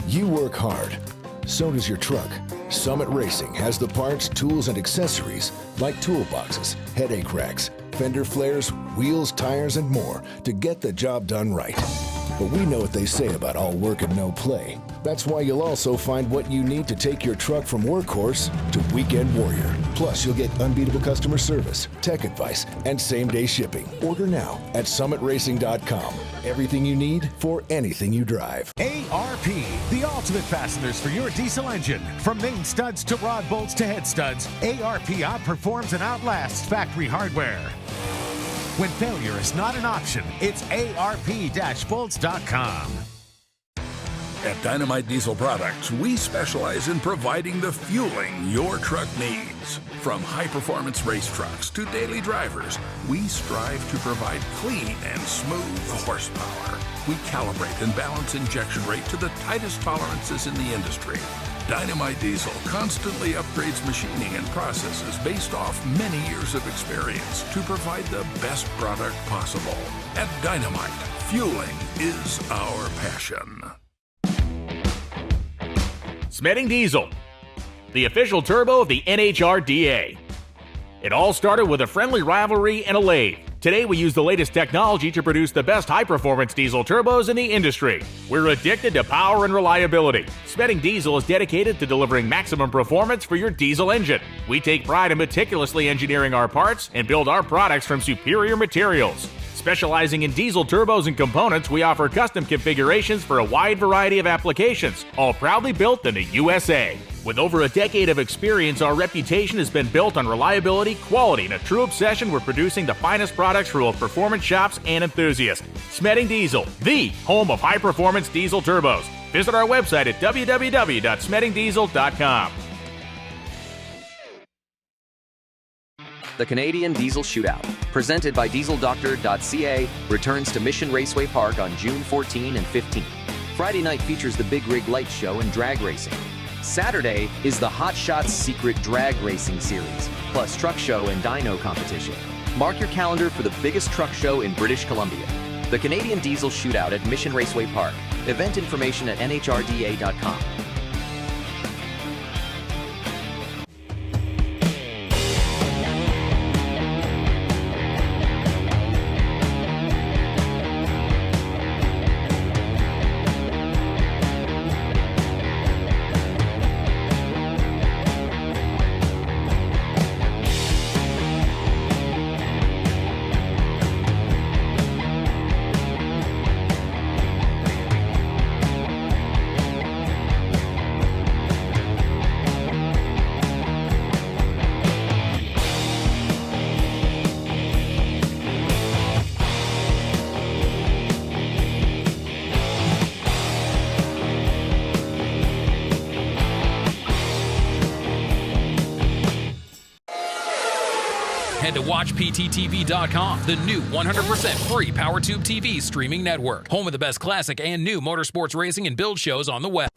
You work hard. So does your truck. Summit Racing has the parts, tools, and accessories like toolboxes, headache racks, fender flares, wheels, tires, and more to get the job done right. But we know what they say about all work and no play. That's why you'll also find what you need to take your truck from workhorse to weekend warrior. Plus, you'll get unbeatable customer service, tech advice, and same-day shipping. Order now at summitracing.com. Everything you need for anything you drive. ARP, the ultimate fasteners for your diesel engine. From main studs to rod bolts to head studs, ARP outperforms and outlasts factory hardware. When failure is not an option, it's ARP-bolts.com. At Dynamite Diesel Products, we specialize in providing the fueling your truck needs. From high-performance race trucks to daily drivers, we strive to provide clean and smooth horsepower. We calibrate and balance injection rate to the tightest tolerances in the industry. Dynamite Diesel constantly upgrades machining and processes based off many years of experience to provide the best product possible. At Dynamite, fueling is our passion. Smeding Diesel, the official turbo of the NHRDA. It all started with a friendly rivalry and a lathe. Today we use the latest technology to produce the best high-performance diesel turbos in the industry. We're addicted to power and reliability. Smeding Diesel is dedicated to delivering maximum performance for your diesel engine. We take pride in meticulously engineering our parts and build our products from superior materials. Specializing in diesel turbos and components, we offer custom configurations for a wide variety of applications, all proudly built in the USA. With over a decade of experience, our reputation has been built on reliability, quality, and a true obsession with producing the finest products for both performance shops and enthusiasts. Smeding Diesel, the home of high-performance diesel turbos. Visit our website at www.smedingdiesel.com. The Canadian Diesel Shootout, presented by DieselDoctor.ca, returns to Mission Raceway Park on June 14 and 15. Friday night features the Big Rig Light Show and drag racing. Saturday is the Hot Shots Secret Drag Racing Series, plus truck show and dyno competition. Mark your calendar for the biggest truck show in British Columbia. The Canadian Diesel Shootout at Mission Raceway Park. Event information at NHRDA.com. Head to WatchPTTV.com, the new 100% free PowerTube TV streaming network. Home of the best classic and new motorsports racing and build shows on the web.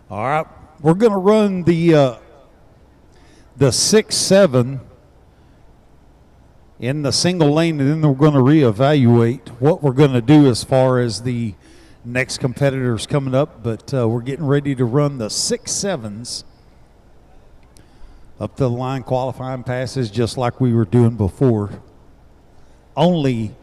All right, we're going to run the 6-7 in the single lane, and then we're going to reevaluate what we're going to do as far as the next competitors coming up. But we're getting ready to run the 6-7s up to the line, qualifying passes just like we were doing before. Only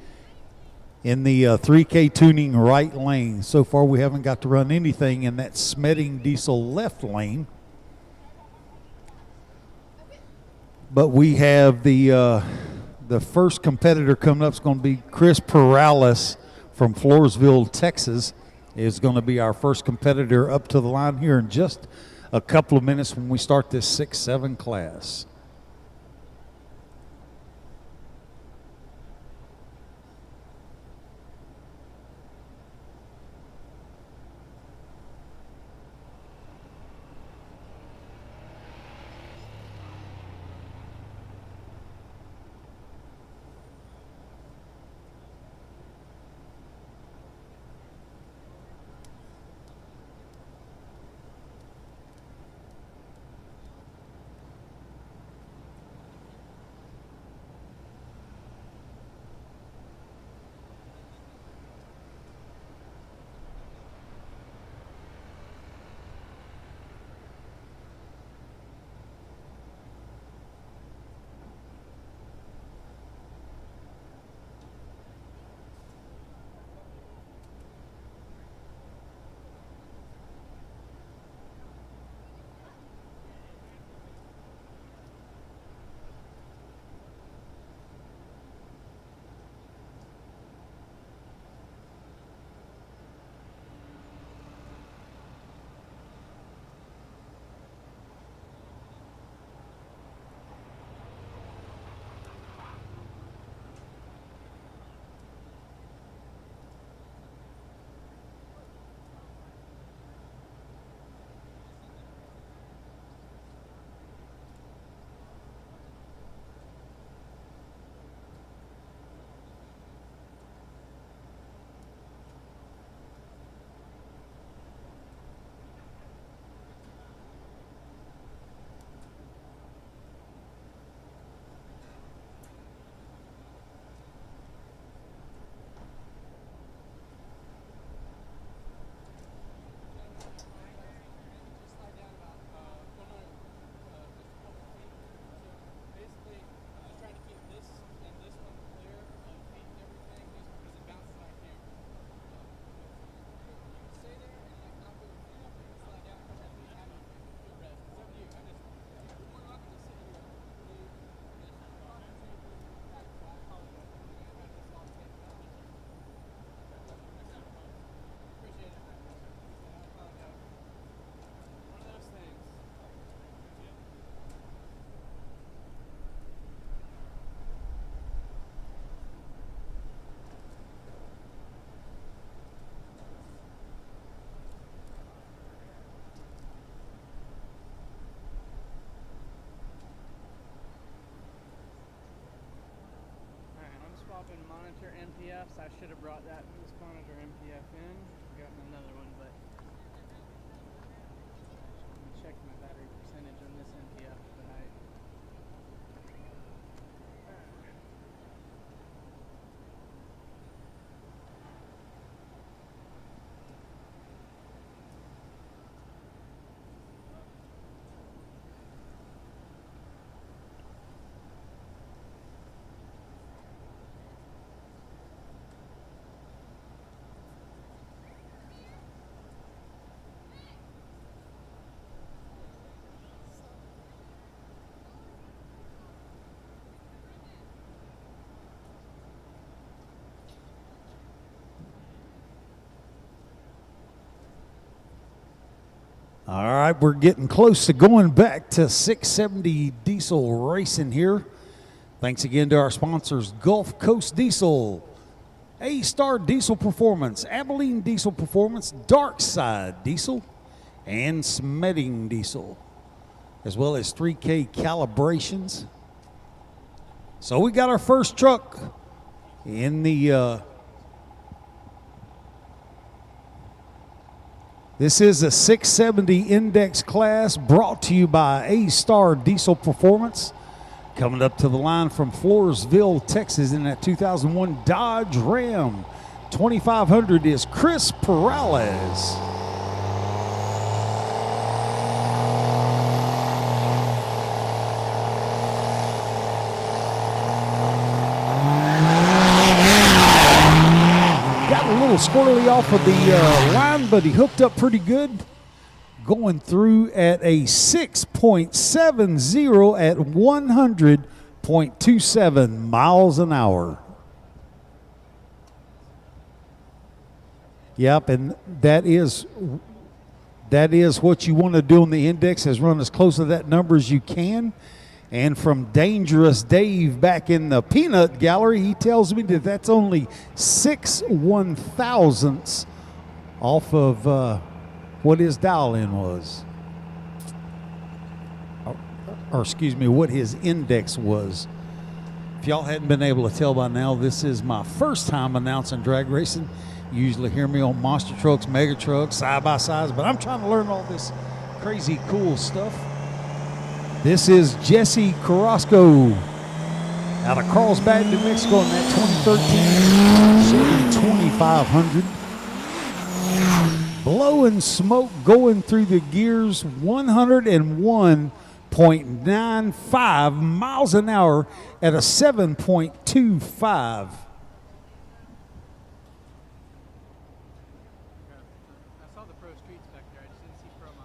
in the 3K tuning right lane. So far we haven't got to run anything in that Smetting Diesel left lane. But we have the first competitor coming up is going to be Chris Perales from Floresville, Texas, is going to be our first competitor up to the line here in just a couple of minutes when we start this 6-7 class. Swapping monitor MPFs. I should have brought this monitor MPF in. I've gotten another one, but I'm check my battery percentage on this MPF tonight. All right, we're getting close to going back to 670 diesel racing here. Thanks again to our sponsors, Gulf Coast Diesel, A-Star Diesel Performance, Abilene Diesel Performance, Dark Side Diesel, and Smetting Diesel, as well as 3K Calibrations. So we got our first truck in the This is a 670 index class brought to you by A-Star Diesel Performance. Coming up to the line from Floresville, Texas in that 2001 Dodge Ram 2500 is Chris Perales. Got a little squirrely off of the line, but he hooked up pretty good. Going through at a 6.70 at 100.27 miles an hour. Yep, and that is what you want to do on the index, is run as close to that number as you can. And from Dangerous Dave back in the peanut gallery, he tells me that that's only 6/1000ths off of what his dial-in was. Or excuse me, what his index was. If y'all hadn't been able to tell by now, this is my first time announcing drag racing. You usually hear me on monster trucks, mega trucks, side-by-sides, but I'm trying to learn all this crazy cool stuff. This is Jesse Carrasco out of Carlsbad, New Mexico in that 2013 Chevy 2500. Blowing smoke going through the gears, 101.95 miles an hour at a 7.25. I saw the pro streets back there. I just didn't see pro mods.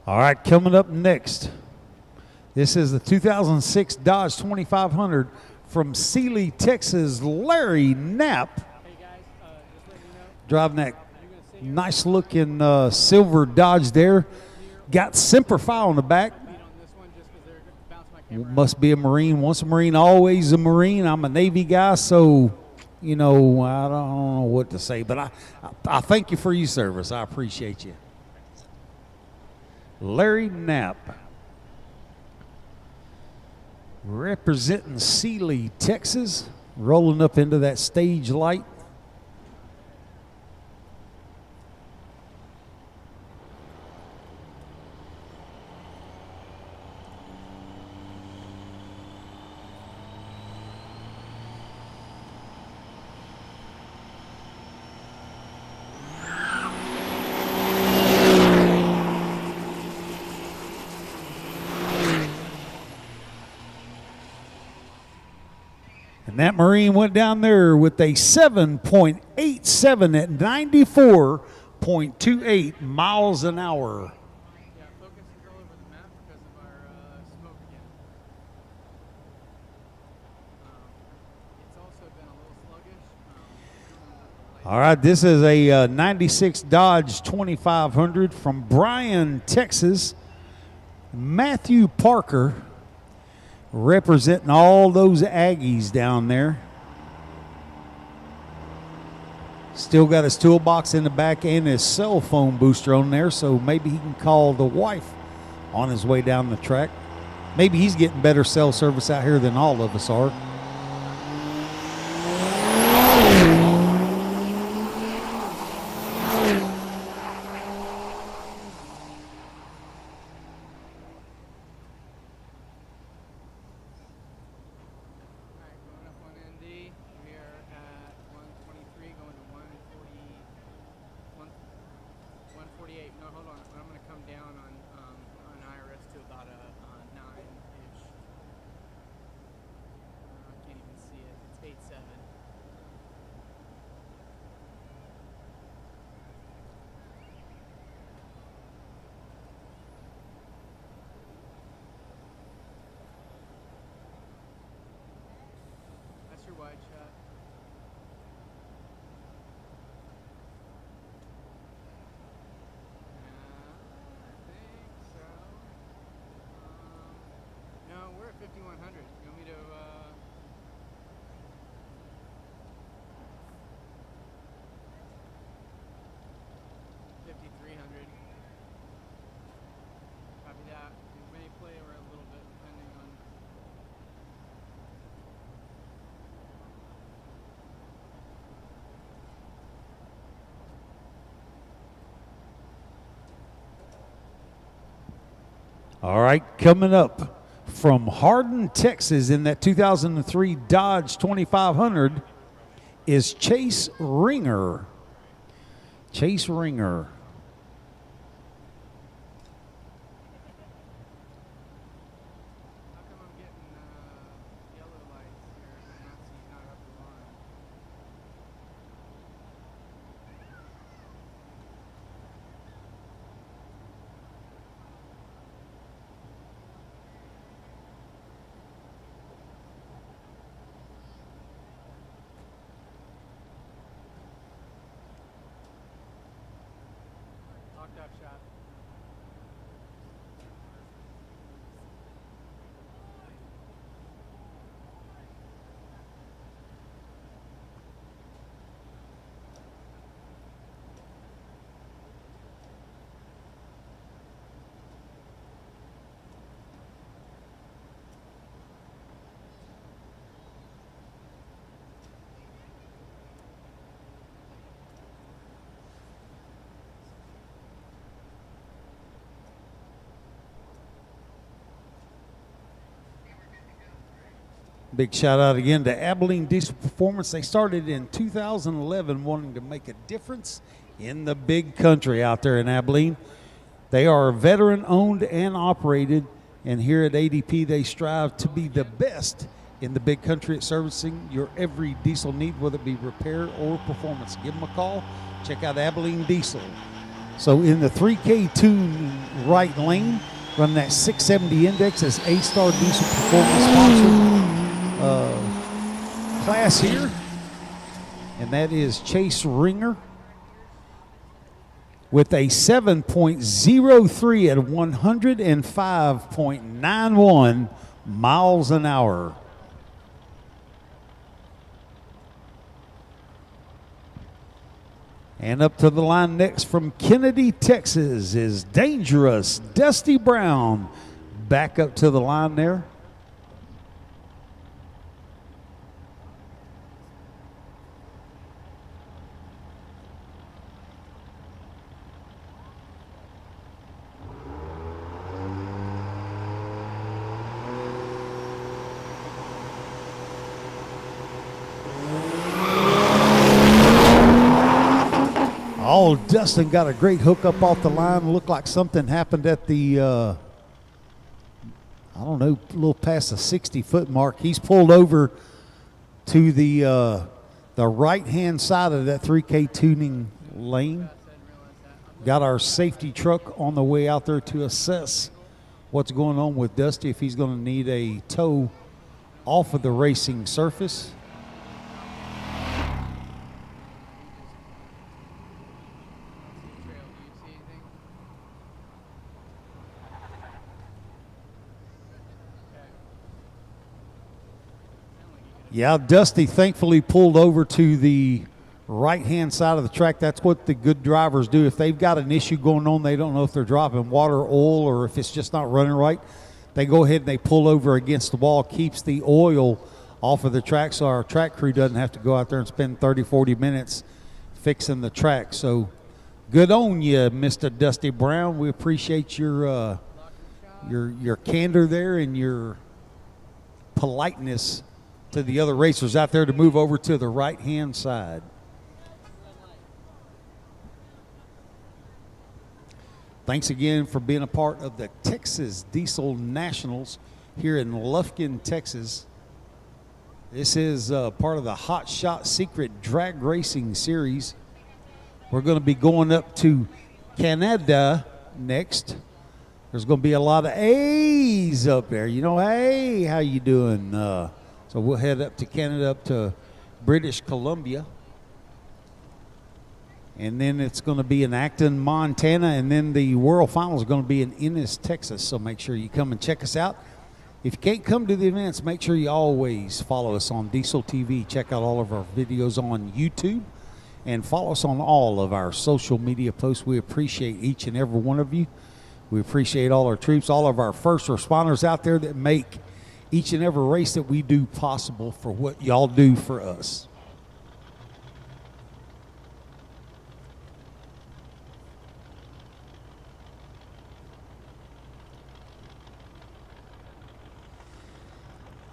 All right, coming up next, this is the 2006 Dodge 2500 from Sealy, Texas, Larry Knapp. Driving that nice looking silver Dodge there. Got Semper Fi on the back. Must be a Marine. Once a Marine, always a Marine. I'm a Navy guy, so, you know, I don't know what to say. But I thank you for your service. I appreciate you. Larry Knapp, representing Sealy, Texas, rolling up into that stage light. And that Marine went down there with a 7.87 at 94.28 miles an hour. Yeah, focus is all over the map because of our smoke again. It's also been a little sluggish. All right, this is a 96 Dodge 2500 from Bryan, Texas. Matthew Parker, representing all those Aggies down there. Still got his toolbox in the back and his cell phone booster on there, so maybe he can call the wife on his way down the track. Maybe he's getting better cell service out here than all of us are. All right, coming up from Hardin, Texas in that 2003 Dodge 2500 is Chase Ringer. Chase Ringer. Locked up shot. Big shout out again to Abilene Diesel Performance. They started in 2011 wanting to make a difference in the big country out there in Abilene. They are veteran owned and operated, and here at ADP they strive to be the best in the big country at servicing your every diesel need, whether it be repair or performance. Give them a call. Check out Abilene Diesel. So in the 3K tune right lane, run that 670 index as A-Star Diesel Performance sponsor. Class here, and that is Chase Ringer with a 7.03 at 105.91 miles an hour. And up to the line next from Kennedy, Texas is Dangerous Dusty Brown. Back up to the line there. Oh, Dustin got a great hook up off the line. Looked like something happened at the, I don't know, a little past the 60-foot mark. He's pulled over to the right-hand side of that 3K tuning lane. Got our safety truck on the way out there to assess what's going on with Dusty, if he's going to need a tow off of the racing surface. Yeah, Dusty thankfully pulled over to the right-hand side of the track. That's what the good drivers do. If they've got an issue going on, they don't know if they're dropping water, oil, or if it's just not running right, they go ahead and they pull over against the wall, keeps the oil off of the track so our track crew doesn't have to go out there and spend 30, 40 minutes fixing the track. So good on you, Mr. Dusty Brown. We appreciate your candor there and your politeness to the other racers out there to move over to the right-hand side. Thanks again for being a part of the Texas Diesel Nationals here in Lufkin, Texas. This is part of the Hot Shot Secret Drag Racing Series. We're going to be going up to Canada next. There's going to be a lot of A's up there. You know, hey, how you doing? So we'll head up to Canada, up to British Columbia. And then it's going to be in Acton, Montana. And then the World Final is going to be in Ennis, Texas. So make sure you come and check us out. If you can't come to the events, make sure you always follow us on Diesel TV. Check out all of our videos on YouTube. And follow us on all of our social media posts. We appreciate each and every one of you. We appreciate all our troops, all of our first responders out there that make each and every race that we do possible for what y'all do for us.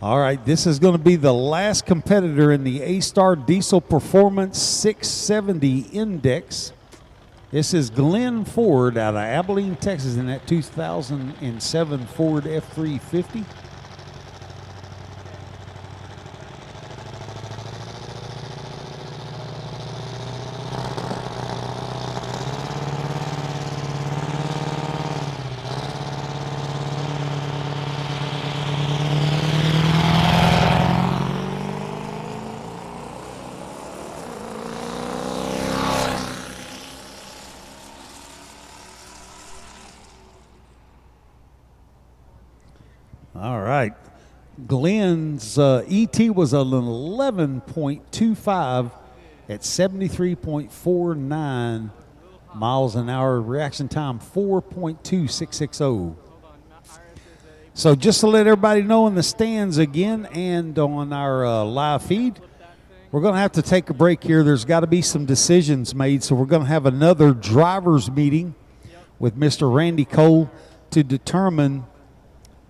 All right, this is going to be the last competitor in the A-Star Diesel Performance 670 Index. This is Glenn Ford out of Abilene, Texas, in that 2007 Ford F-350. All right. Glenn's ET was an 11.25 at 73.49 miles an hour. Reaction time 4.2660. So just to let everybody know in the stands again and on our live feed, we're going to have to take a break here. There's got to be some decisions made. So we're going to have another drivers meeting with Mr. Randy Cole to determine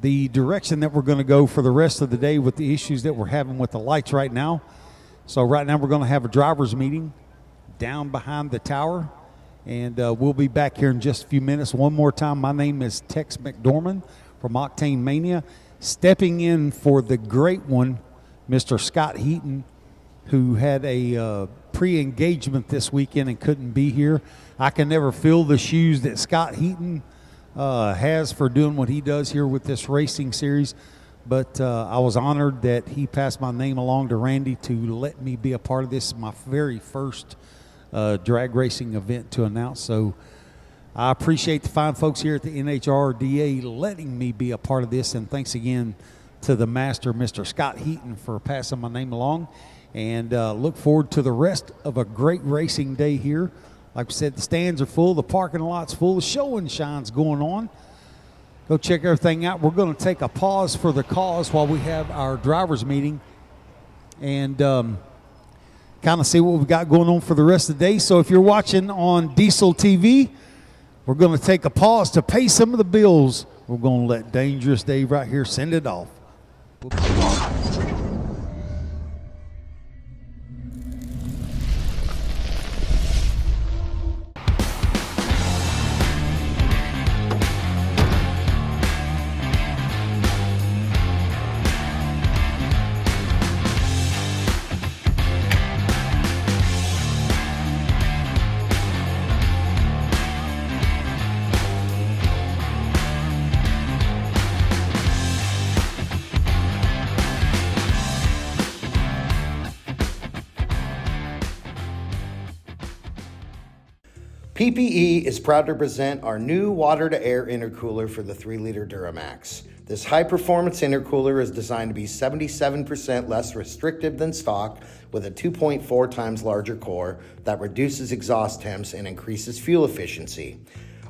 the direction that we're going to go for the rest of the day with the issues that we're having with the lights right now. So right now we're going to have a driver's meeting down behind the tower, and we'll be back here in just a few minutes. One more time, my name is Tex McDormand from Octane Mania, stepping in for the great one, Mr. Scott Heaton, who had a pre-engagement this weekend and couldn't be here. I can never fill the shoes that Scott Heaton has for doing what he does here with this racing series, but I was honored that he passed my name along to Randy to let me be a part of this, my very first drag racing event to announce. So I appreciate the fine folks here at the NHRDA letting me be a part of this, and thanks again to the master, Mr. Scott Heaton, for passing my name along, and look forward to the rest of a great racing day here. Like we said, the stands are full, the parking lot's full, the show and shine's going on. Go check everything out. We're going to take a pause for the cause while we have our drivers meeting and kind of see what we got going on for the rest of the day. So if you're watching on Diesel TV, we're going to take a pause to pay some of the bills. We're going to let Dangerous Dave right here send it off. PPE is proud to present our new water-to-air intercooler for the 3-liter Duramax. This high-performance intercooler is designed to be 77% less restrictive than stock with a 2.4 times larger core that reduces exhaust temps and increases fuel efficiency.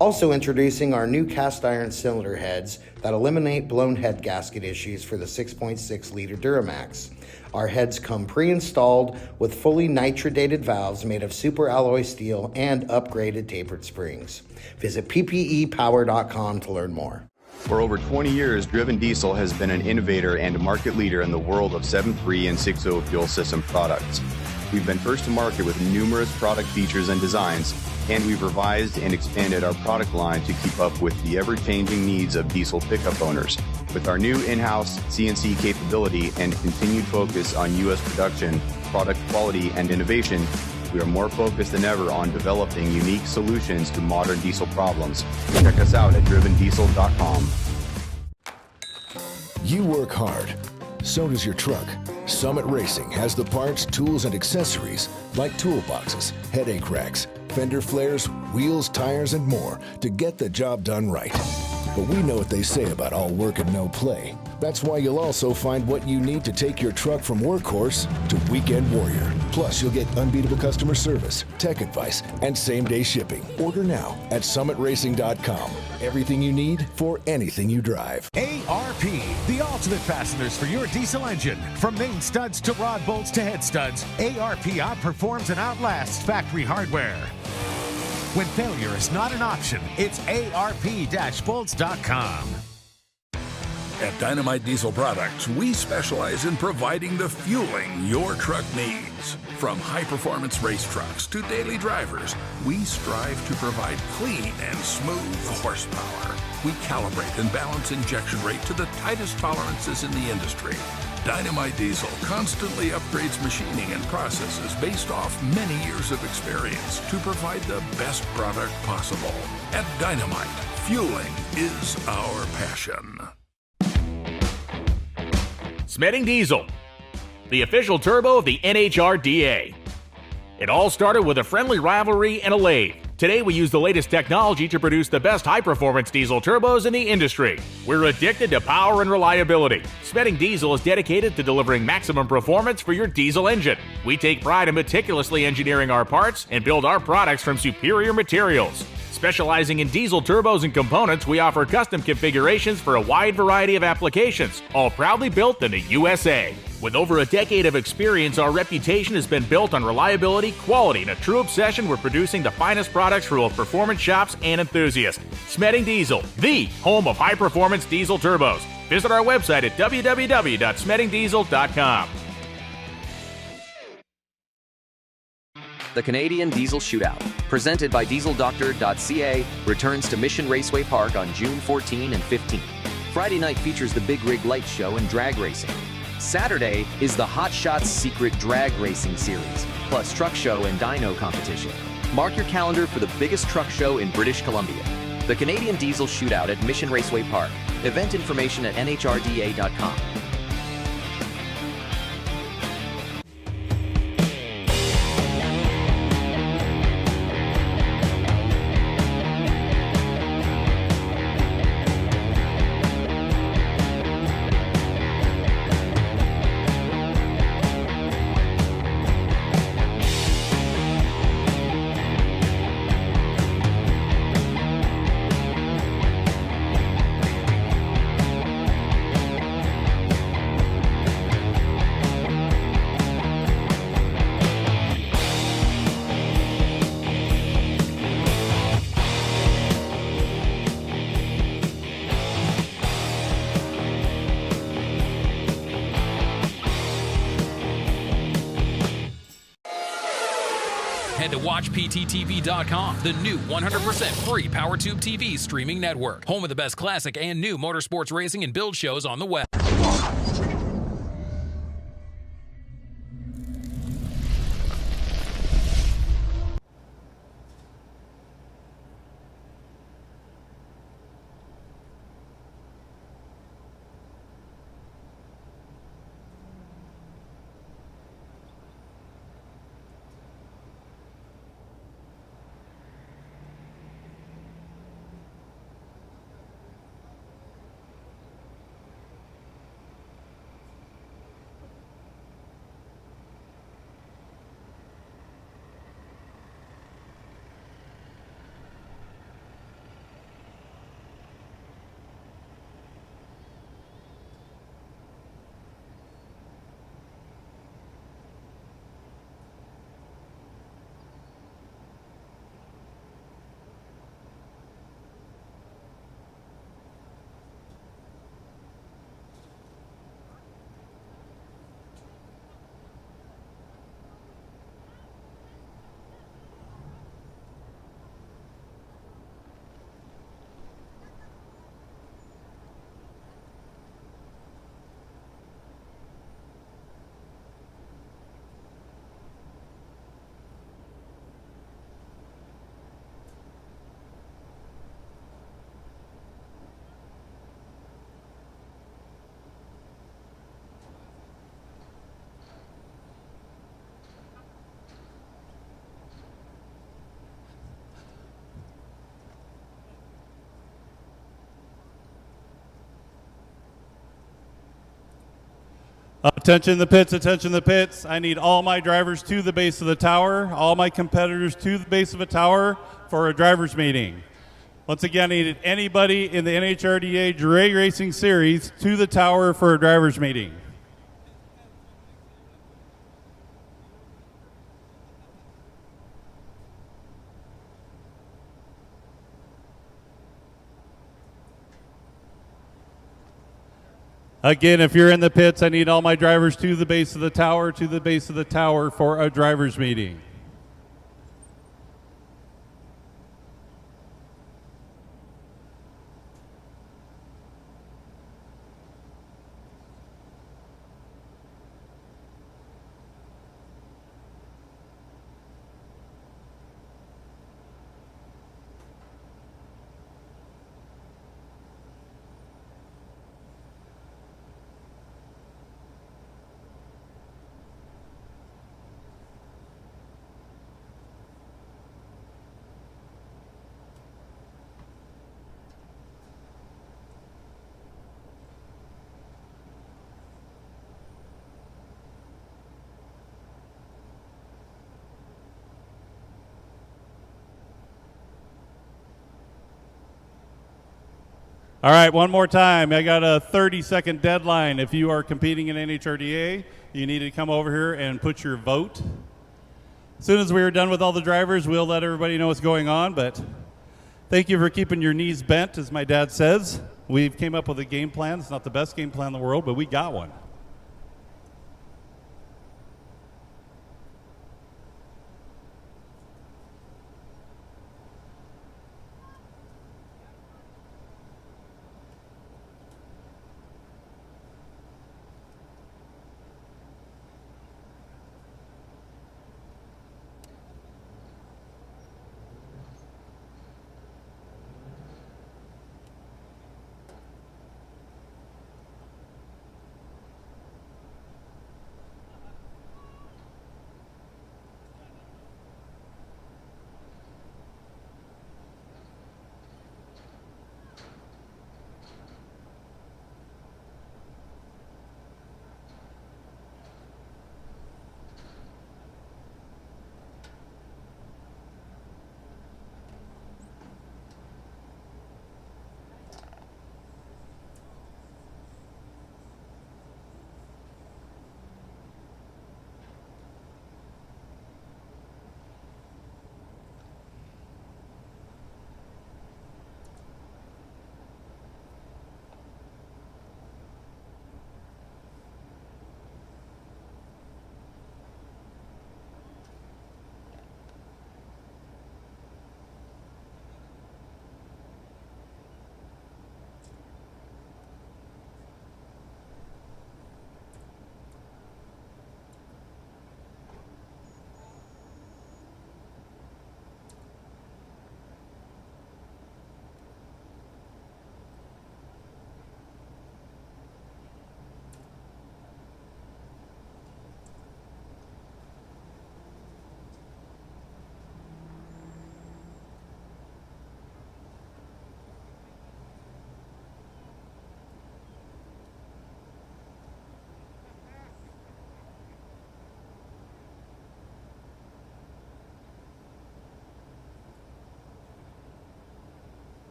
Also introducing our new cast iron cylinder heads that eliminate blown head gasket issues for the 6.6-liter Duramax. Our heads come pre-installed with fully nitrodated valves made of super alloy steel and upgraded tapered springs. Visit PPEpower.com to learn more. For over 20 years, Driven Diesel has been an innovator and market leader in the world of 7.3 and 6.0 fuel system products. We've been first to market with numerous product features and designs, and we've revised and expanded our product line to keep up with the ever-changing needs of diesel pickup owners. With our new in-house CNC capability and continued focus on U.S. production, product quality, and innovation, we are more focused than ever on developing unique solutions to modern diesel problems. Check us out at drivendiesel.com. You work hard. So does your truck. Summit Racing has the parts, tools, and accessories like toolboxes, headache racks, fender flares, wheels, tires, and more to get the job done right. But we know what they say about all work and no play. That's why you'll also find what you need to take your truck from workhorse to weekend warrior. Plus, you'll get unbeatable customer service, tech advice, and same-day shipping. Order now at summitracing.com. Everything you need for anything you drive. ARP, the ultimate fasteners for your diesel engine. From main studs to rod bolts to head studs, ARP outperforms and outlasts factory hardware. When failure is not an option, it's ARP-bolts.com. At Dynamite Diesel Products, we specialize in providing the fueling your truck needs. From high-performance race trucks to daily drivers, we strive to provide clean and smooth horsepower. We calibrate and balance injection rate to the tightest tolerances in the industry. Dynamite Diesel constantly upgrades machining and processes based off many years of experience to provide the best product possible. At Dynamite, fueling is our passion. Smedding Diesel, the official turbo of the NHRDA. It all started with a friendly rivalry and a lathe. Today we use the latest technology to produce the best high-performance diesel turbos in the industry. We're addicted to power and reliability. Smedding Diesel is dedicated to delivering maximum performance for your diesel engine. We take pride in meticulously engineering our parts and build our products from superior materials. Specializing in diesel turbos and components, we offer custom configurations for a wide variety of applications, all proudly built in the USA. With over a decade of experience, our reputation has been built on reliability, quality, and a true obsession with producing the finest products for both performance shops and enthusiasts. Smedding Diesel, the home of high-performance diesel turbos. Visit our website at www.smeddingdiesel.com. The Canadian Diesel Shootout, presented by DieselDoctor.ca, returns to Mission Raceway Park on June 14 and 15. Friday night features the Big Rig Light Show and drag racing. Saturday is the Hot Shots Secret Drag Racing Series, plus truck show and dyno competition. Mark your calendar for the biggest truck show in British Columbia. The Canadian Diesel Shootout at Mission Raceway Park. Event information at NHRDA.com. Head to WatchPTTV.com, the new 100% free PowerTube TV streaming network. Home of the best classic and new motorsports racing and build shows on the web. Attention the pits, attention the pits. I need all my drivers to the base of the tower, all my competitors to the base of a tower for a driver's meeting. Once again, I needed anybody in the NHRDA Drag Racing Series to the tower for a driver's meeting. Again, if you're in the pits, I need all my drivers to the base of the tower for a driver's meeting. All right, one more time. I got a 30-second deadline. If you are competing in NHRDA, you need to come over here and put your vote. As soon as we are done with all the drivers, we'll let everybody know what's going on, but thank you for keeping your knees bent, as my dad says. We've came up with a game plan. It's not the best game plan in the world, but we got one.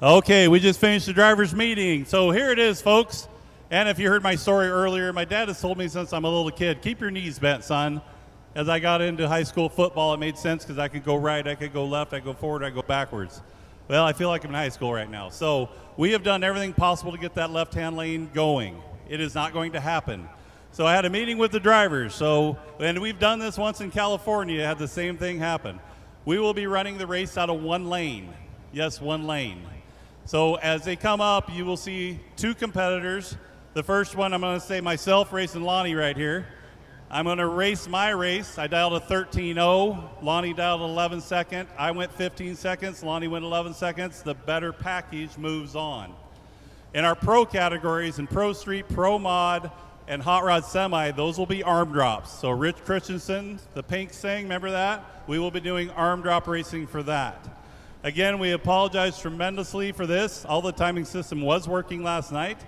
Okay, we just finished the driver's meeting. So here it is, folks. And if you heard my story earlier, my dad has told me since I'm a little kid, keep your knees bent, son. As I got into high school football, it made sense because I could go right, I could go left, I could go forward, I could go backwards. Well, I feel like I'm in high school right now. So we have done everything possible to get that left-hand lane going. It is not going to happen. So I had a meeting with the drivers. And we've done this once in California, had the same thing happen. We will be running the race out of one lane. Yes, one lane. So as they come up, you will see two competitors. The first one, I'm going to say myself racing Lonnie right here. I'm going to race my race. I dialed a 13.0. Lonnie dialed 11 second. I went 15 seconds. Lonnie went 11 seconds. The better package moves on. In our pro categories, in Pro Street, Pro Mod, and Hot Rod Semi, those will be arm drops. So Rich Christensen, the pink thing, remember that? We will be doing arm drop racing for that. Again, we apologize tremendously for this. All the timing system was working last night.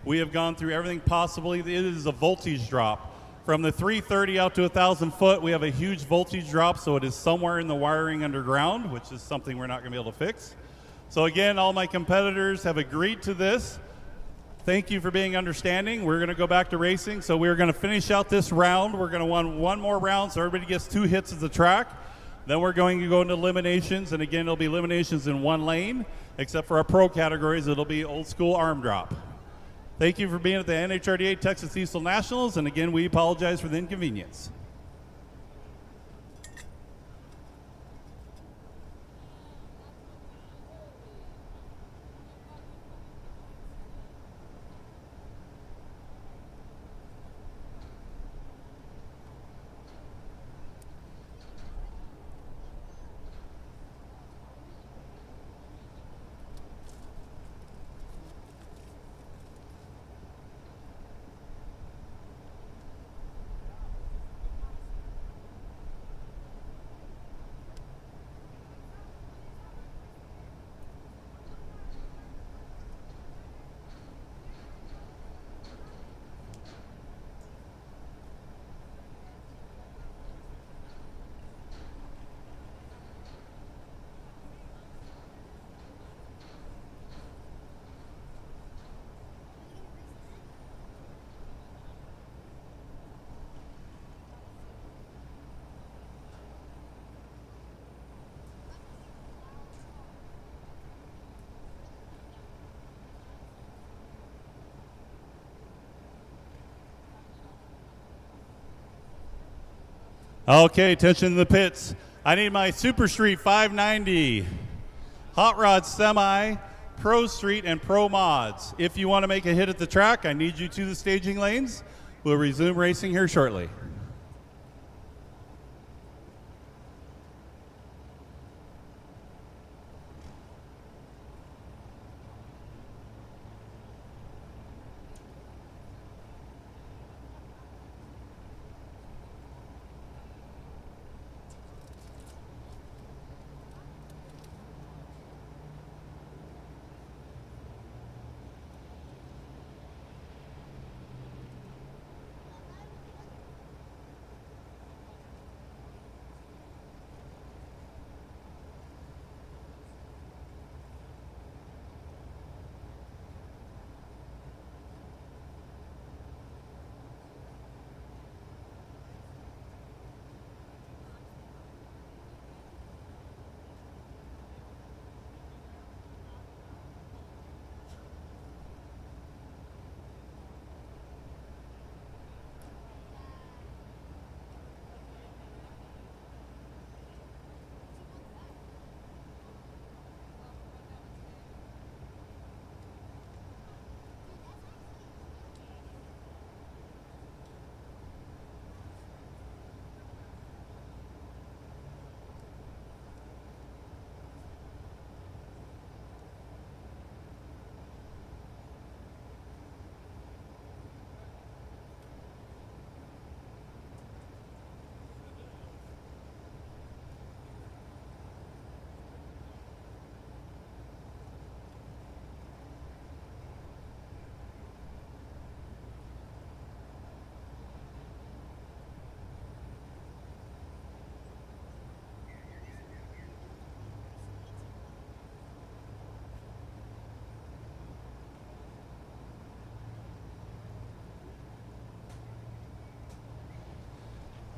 We have gone through everything possible. It is a voltage drop. From the 330 out to 1,000 foot, we have a huge voltage drop, so it is somewhere in the wiring underground, which is something we're not going to be able to fix. So again, all my competitors have agreed to this. Thank you for being understanding. We're going to go back to racing, so we're going to finish out this round. We're going to run one more round so everybody gets 2 hits of the track. Then we're going to go into eliminations, and again, it'll be eliminations in one lane, except for our pro categories, it'll be old school arm drop. Thank you for being at the NHRDA Texas Diesel Nationals, and again, we apologize for the inconvenience. Okay, attention to the pits. I need my Super Street 590, Hot Rod Semi, Pro Street, and Pro Mods. If you want to make a hit at the track, I need you to the staging lanes. We'll resume racing here shortly.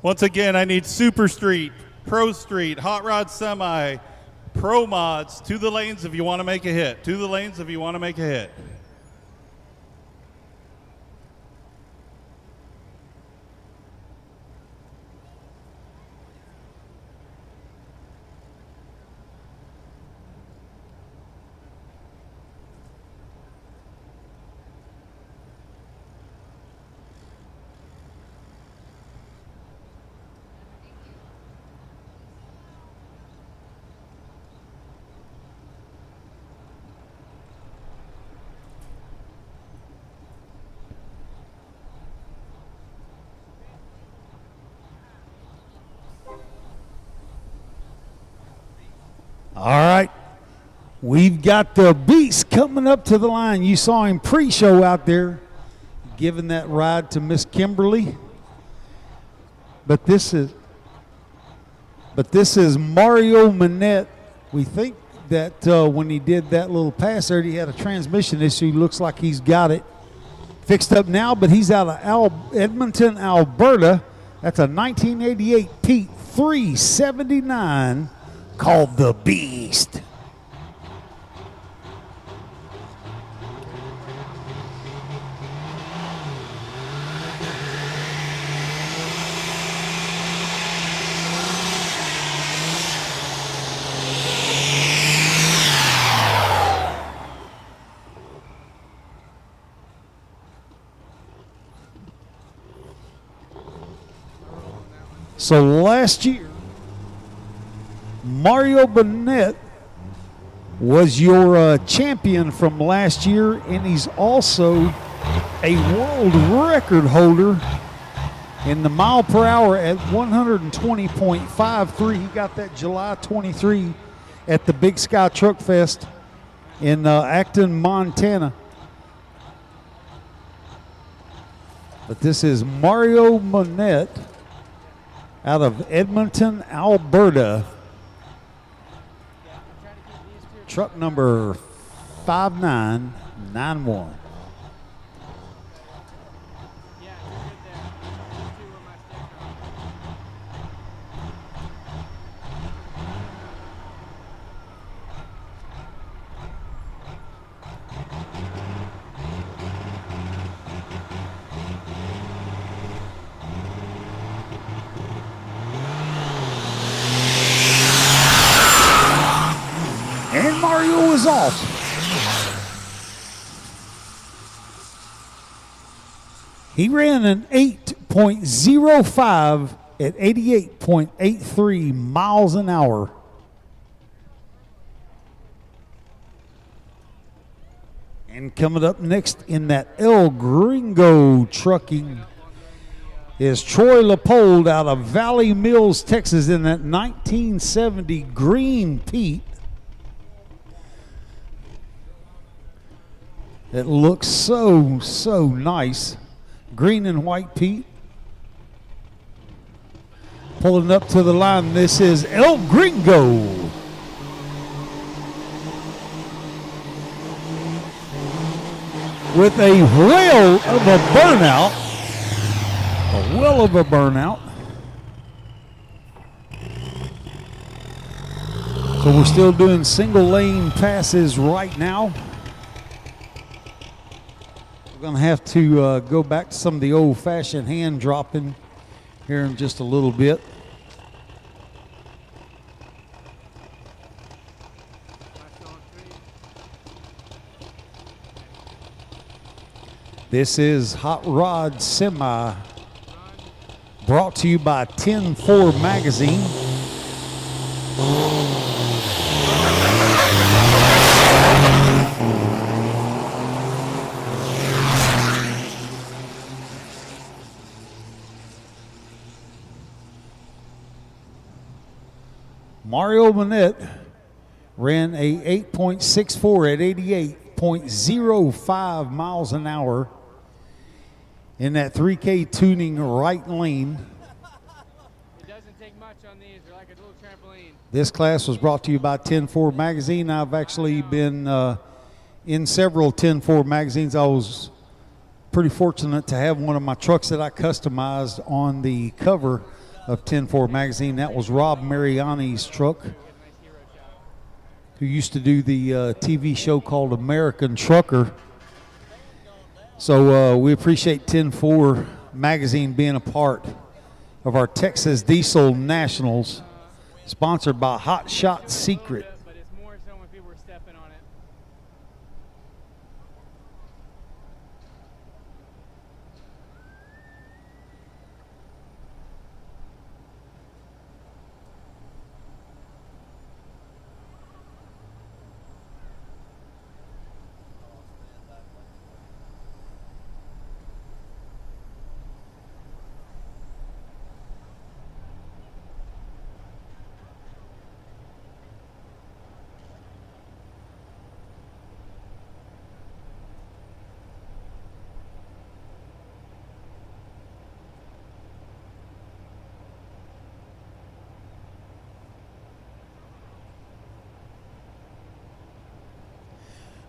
Once again, I need Super Street, Pro Street, Hot Rod Semi, Pro Mods, to the lanes if you want to make a hit. To the lanes if you want to make a hit. All right. We've got the Beast coming up to the line. You saw him pre-show out there giving that ride to Miss Kimberly. But this is Mario Manette. We think that when he did that little pass there, he had a transmission issue. Looks like he's got it fixed up now, but he's out of Edmonton, Alberta. That's a 1988 Pete 379 called the Beast. So last year, Mario Burnett was your champion from last year, and he's also a world record holder in the mile per hour at 120.53. He got that July 23 at the Big Sky Truck Fest in Acton, Montana. But this is Mario Burnett out of Edmonton, Alberta. Truck number 5991. And Mario is off. He ran an 8.05 at 88.83 miles an hour. And coming up next in that El Gringo Trucking is Troy Leopold out of Valley Mills, Texas, in that 1970 Green Pete. It looks so nice. Green and white Pete. Pulling up to the line, this is El Gringo. With a whale of a burnout. A whale of a burnout. So we're still doing single lane passes right now. We're going to have to go back to some of the old-fashioned hand dropping here in just a little bit. This is Hot Rod Semi, brought to you by 10-4 Magazine. Mario Manette ran a 8.64 at 88.05 miles an hour in that 3K tuning right lane. It doesn't take much on these. They're like a little trampoline. This class was brought to you by 10-4 Magazine. I've actually been in several 10-4 magazines. I was pretty fortunate to have one of my trucks that I customized on the cover of 10-4 magazine. That was Rob Mariani's truck, who used to do the TV show called American Trucker. So we appreciate 10-4 magazine being a part of our Texas Diesel Nationals, sponsored by Hot Shot Secret. But it's more so when people are stepping on it.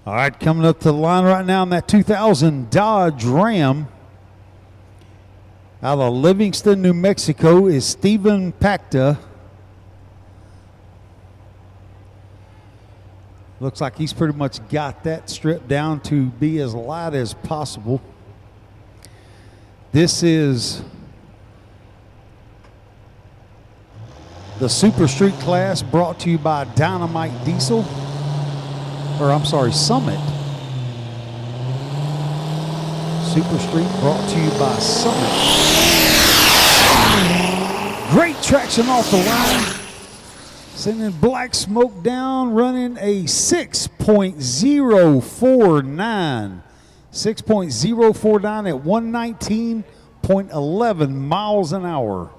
All right, coming up to the line right now in that 2000 Dodge Ram out of Livingston, New Mexico is Steven Pacta. Looks like he's pretty much got that stripped down to be as light as possible. This is the Super Street class brought to you by Dynamite Diesel. Or I'm sorry, Summit. Super Street brought to you by Summit. Great traction off the line. Sending black smoke down, running a 6.049. 6.049 at 119.11 miles an hour.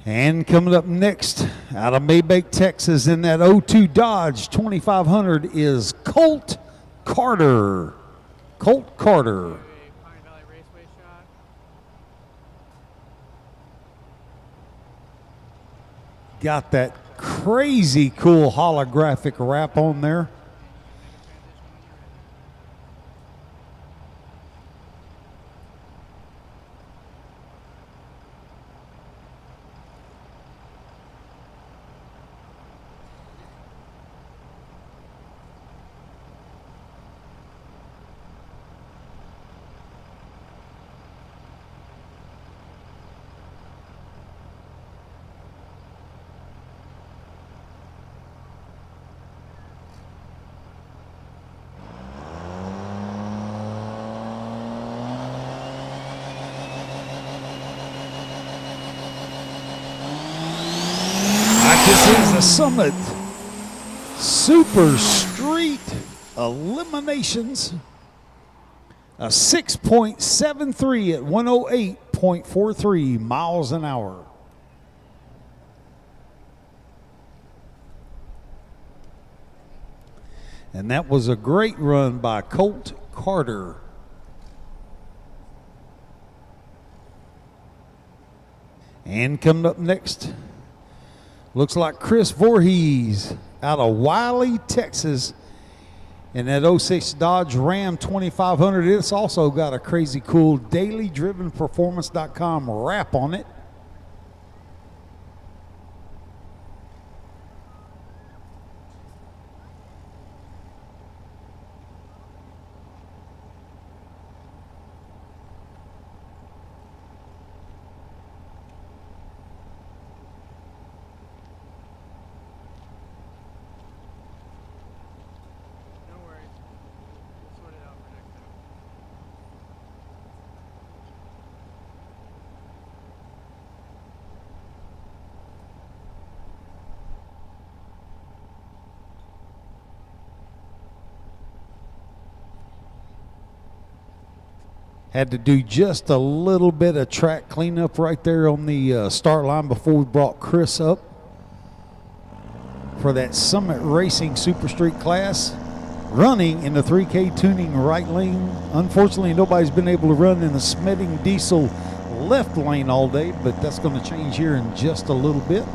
And coming up next, out of Maybach, Texas, in that 02 Dodge 2500 is Colt Carter. Colt Carter. Got that crazy cool holographic wrap on there. This is the Summit Super Street Eliminations. A 6.73 at 108.43 miles an hour. And that was a great run by Colt Carter. And coming up next, looks like Chris Voorhees out of Wiley, Texas, in that 06 Dodge Ram 2500. It's also got a crazy cool dailydrivenperformance.com wrap on it. Had to do just a little bit of track cleanup right there on the start line before we brought Chris up for that Summit Racing Super Street class, running in the 3K tuning right lane. Unfortunately, nobody's been able to run in the Smetting Diesel left lane all day, but that's going to change here in just a little bit.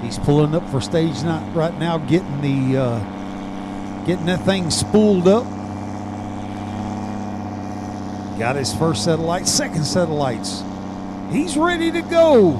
He's pulling up for stage right now, getting Getting that thing spooled up. Got his first set of lights, second set of lights. He's ready to go.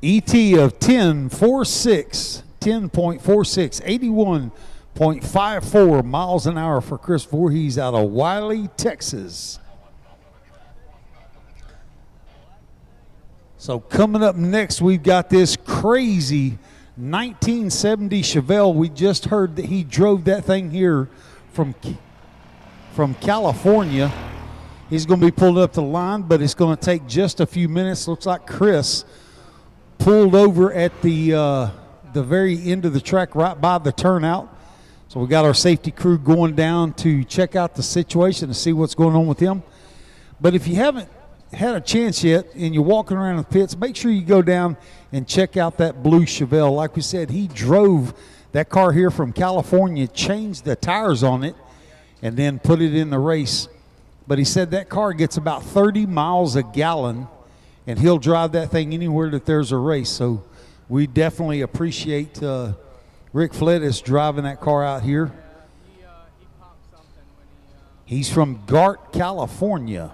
ET of 10.46, 81.54 miles an hour for Chris Voorhees out of Wiley, Texas. So coming up next, we've got this crazy 1970 Chevelle. We just heard that he drove that thing here from California. He's going to be pulled up to the line, but it's going to take just a few minutes. Looks like Chris pulled over at the very end of the track right by the turnout. So we got our safety crew going down to check out the situation and see what's going on with him. But if you haven't had a chance yet and you're walking around the pits, make sure you go down and check out that blue Chevelle. Like we said, he drove that car here from California, changed the tires on it, and then put it in the race. But he said that car gets about 30 miles a gallon, and he'll drive that thing anywhere that there's a race. So we definitely appreciate Rick Flettis driving that car out here. He's from Gart, California.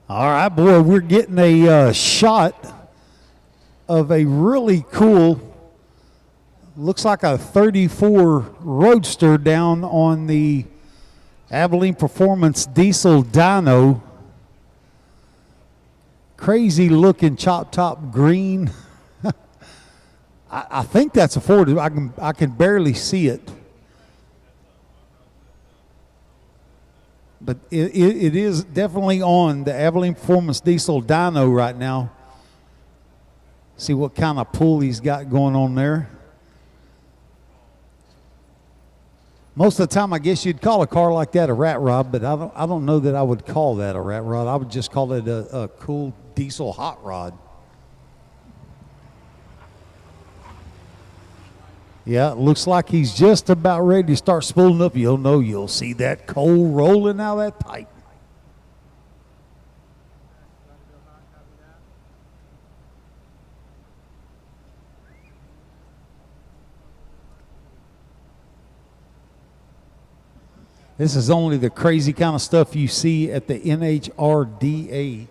All right, boy, we're getting a shot of a really cool, looks like a 34 Roadster down on the Abilene Performance Diesel Dyno. Crazy looking chop top green. I think that's a Ford. I can barely see it. But it is definitely on the Abilene Performance Diesel Dyno right now. See what kind of pull he's got going on there. Most of the time, I guess you'd call a car like that a rat rod, but I don't know that I would call that a rat rod. I would just call it a cool diesel hot rod. Yeah, it looks like he's just about ready to start spooling up. You'll see that coal rolling out of that pipe. This is only the crazy kind of stuff you see at the NHRDA.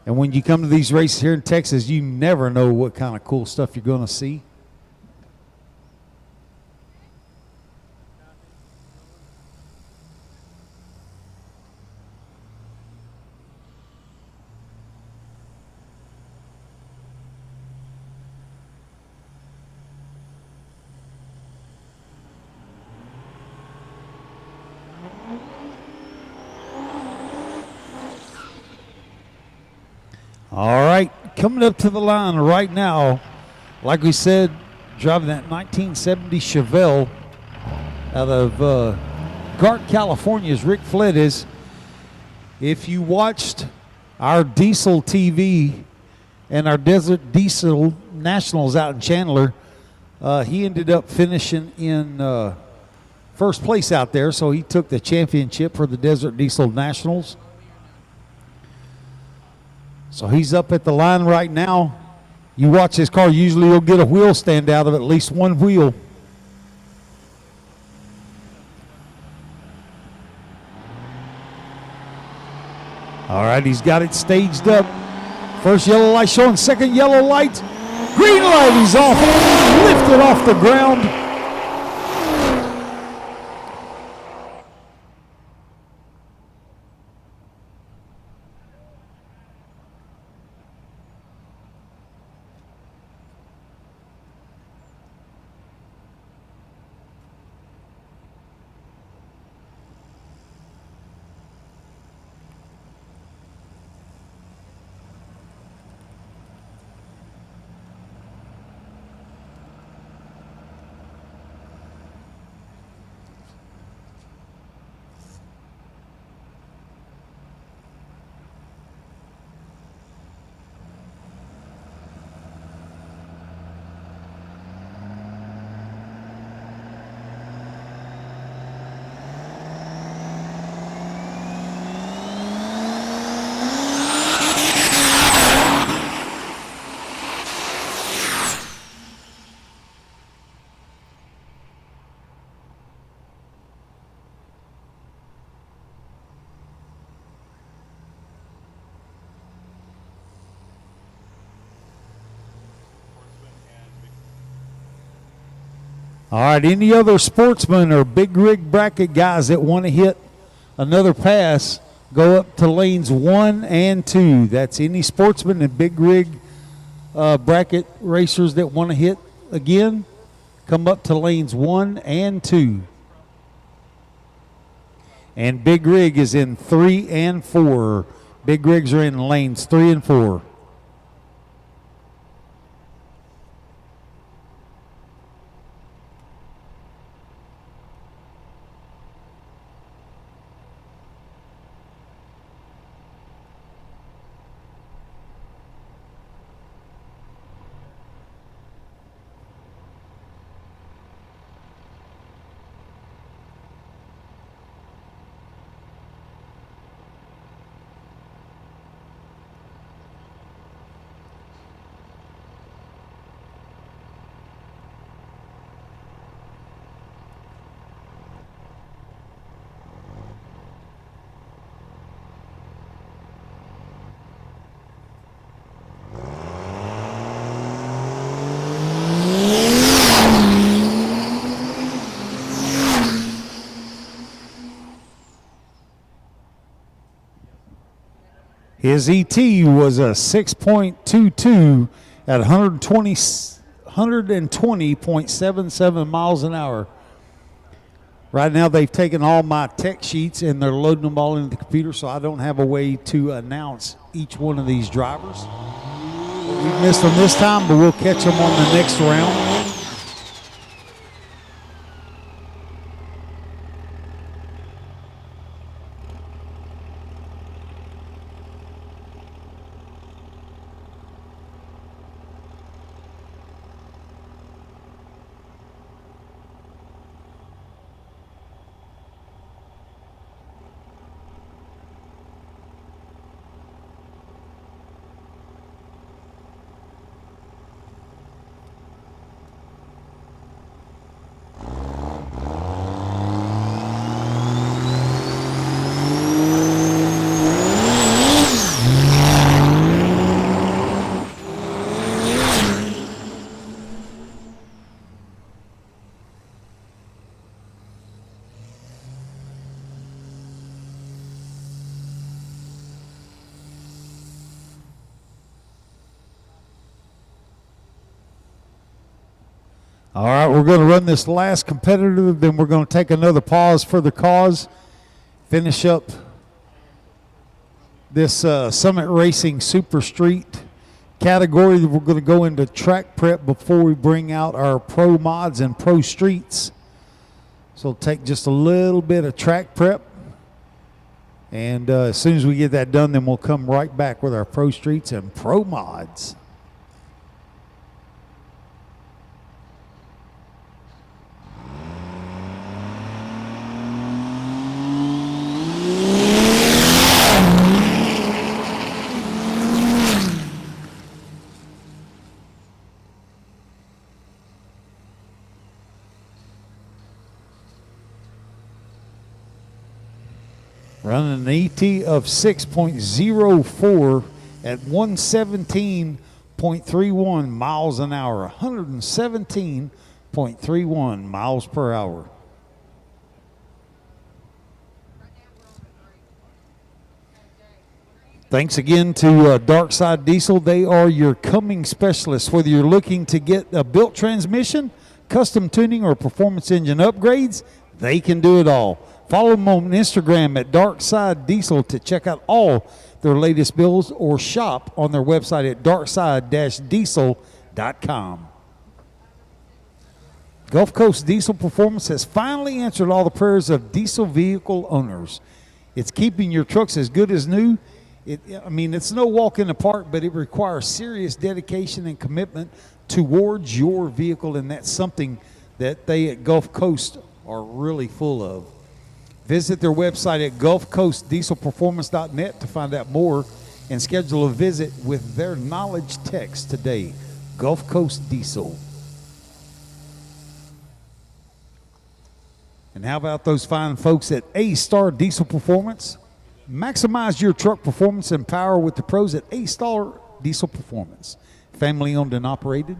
And when you come to these races here in Texas, you never know what kind of cool stuff you're going to see. All right, coming up to the line right now, like we said, driving that 1970 Chevelle out of Gart, California is Rick Flettes. If you watched our Diesel TV and our Desert Diesel Nationals out in Chandler, he ended up finishing in first place out there, so he took the championship for the Desert Diesel Nationals. So he's up at the line right now. You watch his car, usually you'll get a wheel stand out of it, at least one wheel. All right, he's got it staged up. First yellow light showing, second yellow light. Green light, he's off, lifted off the ground. All right, any other sportsmen or big rig bracket guys that want to hit another pass, go up to lanes 1 and 2. That's any sportsman and big rig bracket racers that want to hit again, come up to lanes 1 and 2. And big rig is in 3 and 4. Big rigs are in lanes 3 and 4. His ET was a 6.22 at 120.77 miles an hour. Right now they've taken all my tech sheets and they're loading them all into the computer, so I don't have a way to announce each one of these drivers. We missed them this time, but we'll catch them on the next round. All right, we're going to run this last competitor, then we're going to take another pause for the cause, finish up this Summit Racing Super Street category. We're going to go into track prep before we bring out our Pro Mods and Pro Streets. So it'll take just a little bit of track prep. And as soon as we get that done, then we'll come right back with our Pro Streets and Pro Mods. Running an ET of 6.04 at 117.31 miles an hour, 117.31 miles per hour. Thanks again to Dark Side Diesel. They are your Cummins specialists. Whether you're looking to get a built transmission, custom tuning, or performance engine upgrades, they can do it all. Follow them on Instagram at Dark Side Diesel to check out all their latest builds or shop on their website at darkside-diesel.com. Gulf Coast Diesel Performance has finally answered all the prayers of diesel vehicle owners. It's keeping your trucks as good as new. It's no walk in the park, but it requires serious dedication and commitment towards your vehicle, and that's something that they at Gulf Coast are really full of. Visit their website at gulfcoastdieselperformance.net to find out more and schedule a visit with their knowledge techs today. Gulf Coast Diesel. And how about those fine folks at A-Star Diesel Performance? Maximize your truck performance and power with the pros at A-Star Diesel Performance. Family owned and operated.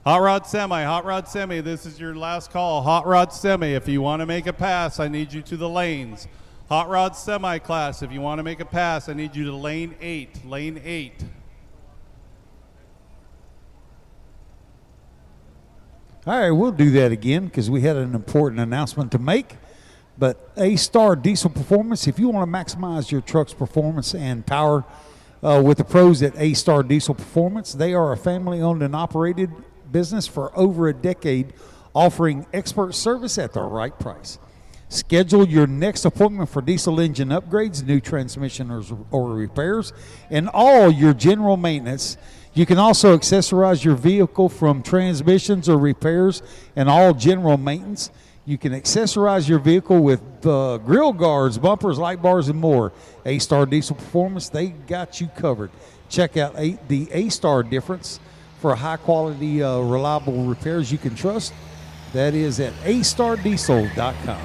Hot Rod Semi, this is your last call. Hot Rod Semi, if you want to make a pass, I need you to the lanes. Hot Rod Semi class, if you want to make a pass, I need you to lane 8. All right, we'll do that again because we had an important announcement to make. But A-Star Diesel Performance, if you want to maximize your truck's performance and power with the pros at A-Star Diesel Performance, they are a family-owned and operated business for over a decade, offering expert service at the right price. Schedule your next appointment for diesel engine upgrades, new transmission or repairs, and all your general maintenance. You can also accessorize your vehicle from transmissions or repairs and all general maintenance. You can accessorize your vehicle with grill guards, bumpers, light bars, and more. A-Star Diesel Performance, they got you covered. Check out the A-Star difference for high-quality, reliable repairs you can trust. That is at astardiesel.com.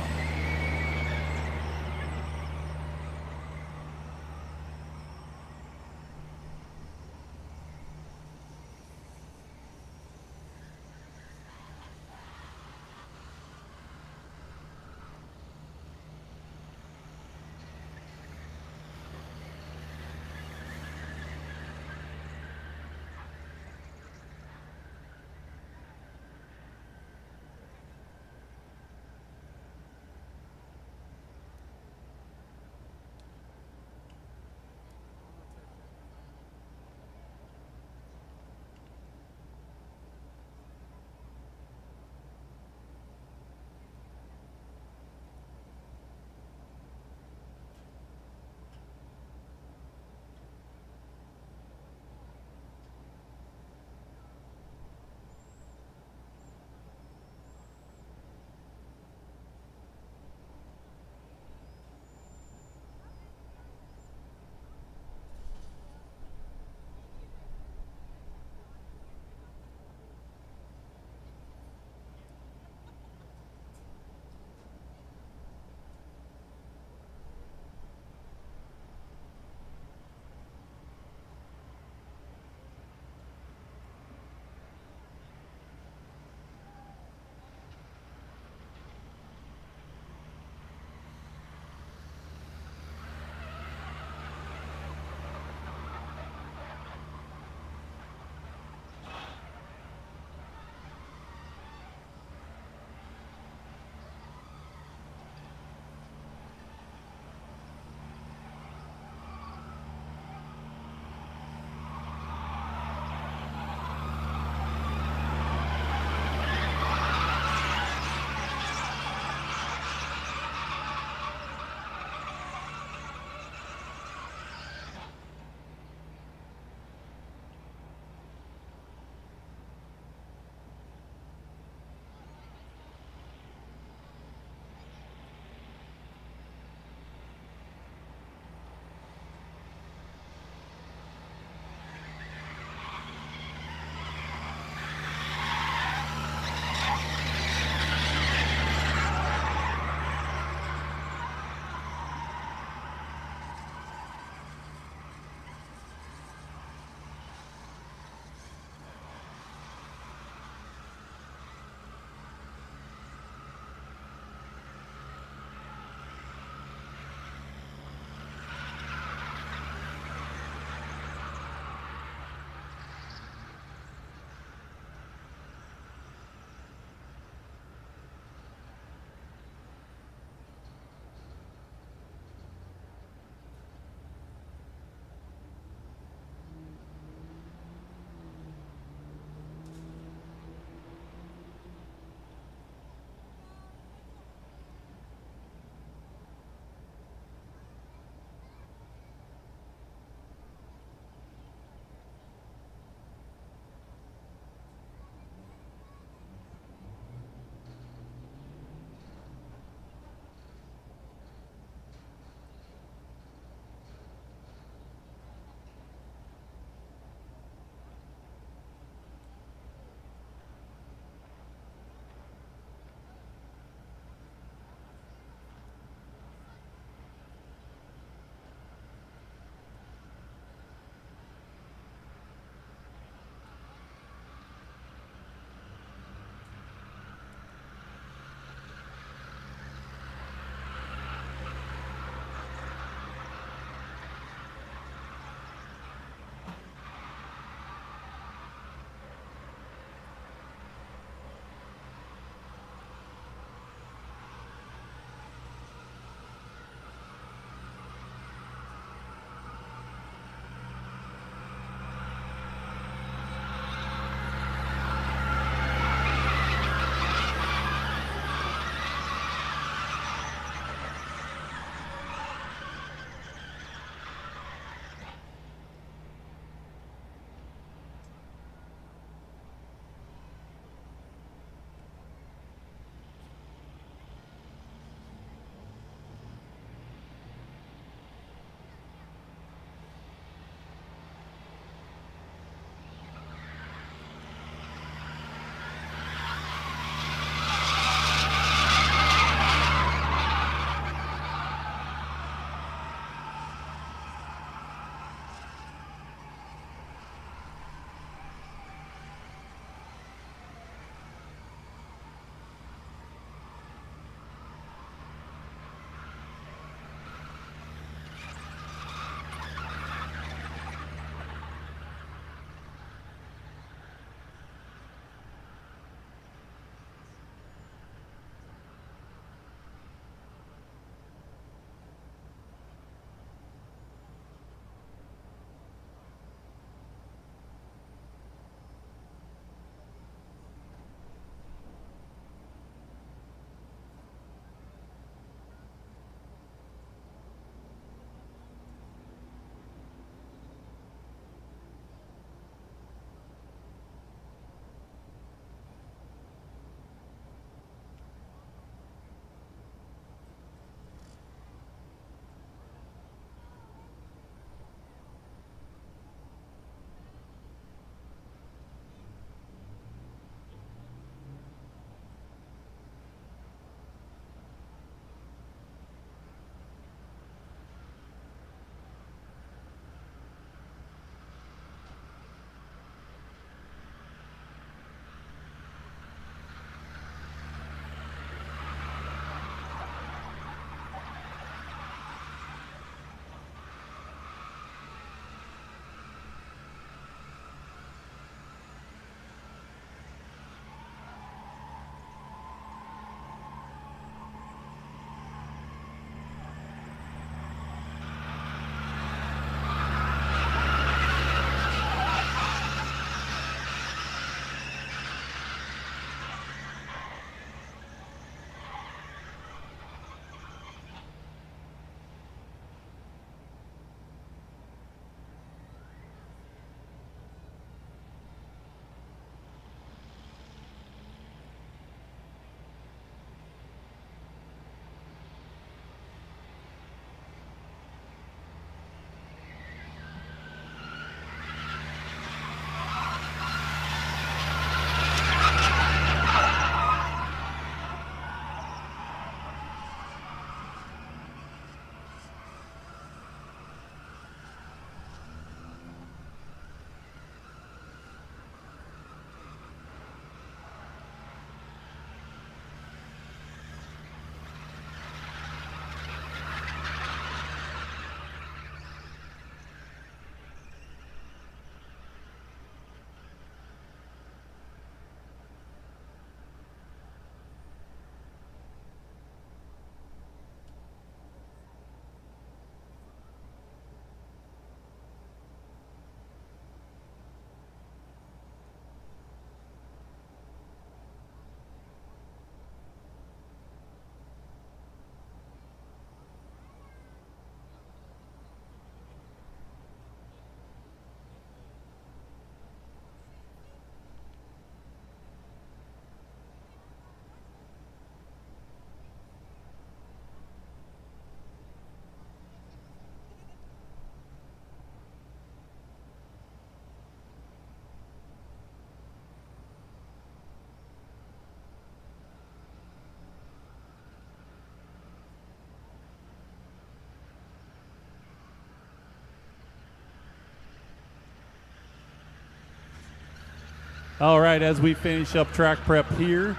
All right, as we finish up track prep here,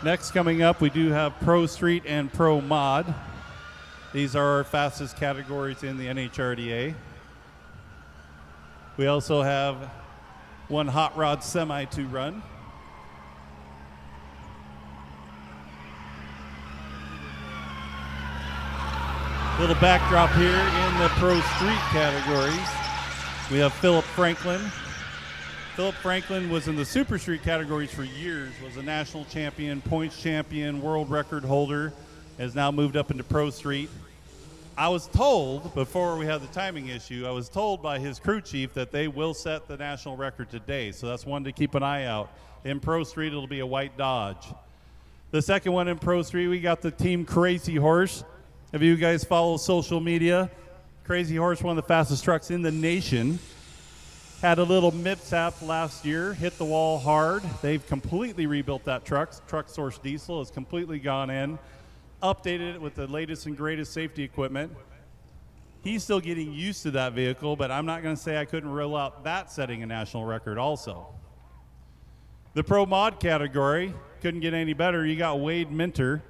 next coming up, we do have Pro Street and Pro Mod. These are our fastest categories in the NHRDA. We also have one hot rod semi to run. Little backdrop here in the Pro Street categories. We have Philip Franklin. Philip Franklin was in the Super Street categories for years, was a national champion, points champion, world record holder, has now moved up into Pro Street. I was told, before we had the timing issue, I was told by his crew chief that they will set the national record today, so that's one to keep an eye out. In Pro Street, it'll be a white Dodge. The second one in Pro Street, we got the Team Crazy Horse. If you guys follow social media, Crazy Horse, one of the fastest trucks in the nation, had a little mishap last year, hit the wall hard. They've completely rebuilt that truck. Truck Source Diesel has completely gone in, updated it with the latest and greatest safety equipment. He's still getting used to that vehicle, but I'm not going to say I couldn't rule out that setting a national record also. The Pro Mod category, couldn't get any better. You got Wade Minter.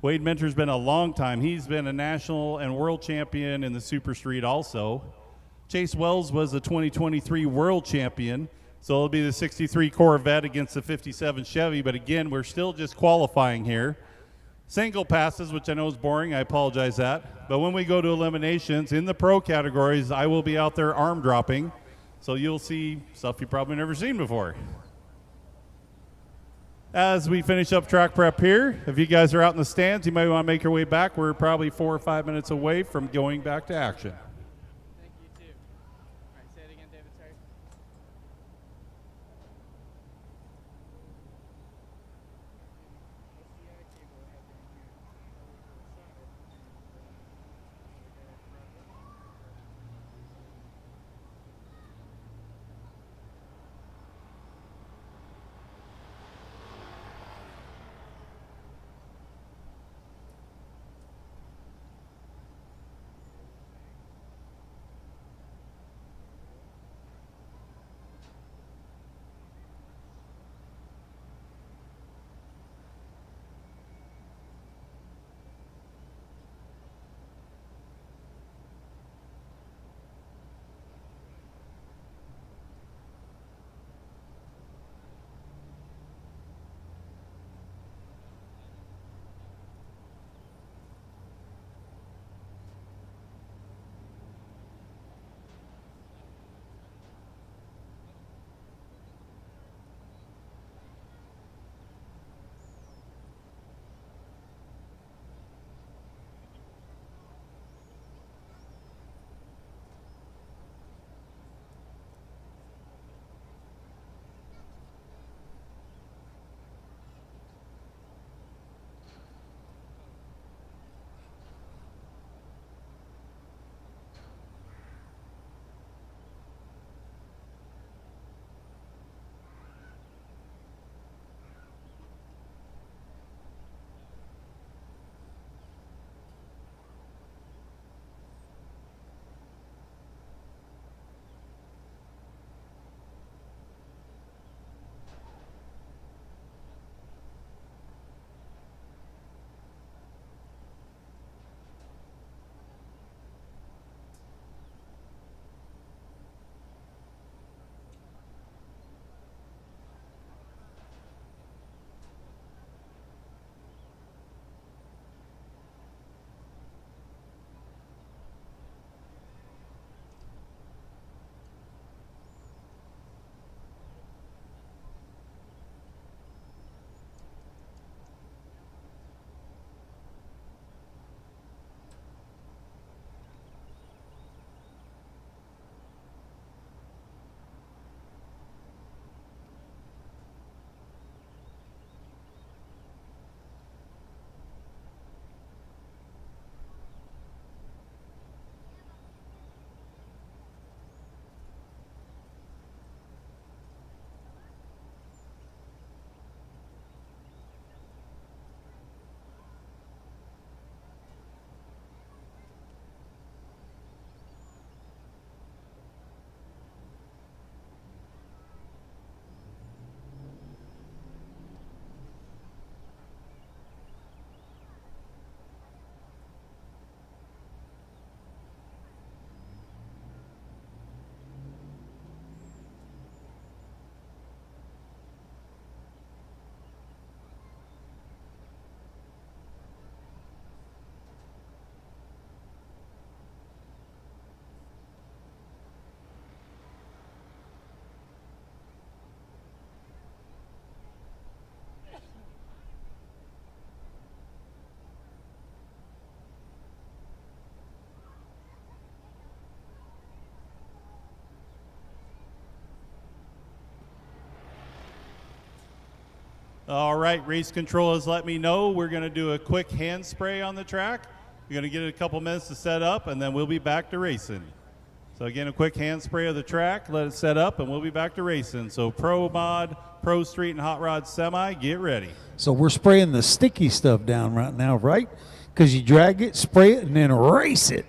Wade Minter's been a long time. He's been a national and world champion in the Super Street also. Chase Wells was the 2023 world champion, so it'll be the 63 Corvette against the 57 Chevy, but again, we're still just qualifying here. Single passes, which I know is boring, I apologize that, but when we go to eliminations in the pro categories, I will be out there arm dropping, so you'll see stuff you've probably never seen before. As we finish up track prep here, if you guys are out in the stands, you might want to make your way back. We're probably 4 or 5 minutes away from going back to action. Thank you too. All right, say it again, David. Sorry. All right, race control has let me know we're going to do a quick hand spray on the track. We're going to get it a couple minutes to set up, and then we'll be back to racing. So again, a quick hand spray of the track, let it set up, and we'll be back to racing. So Pro Mod, Pro Street, and Hot Rod Semi, get ready. So we're spraying the sticky stuff down right now, right? Because you drag it, spray it, and then race it.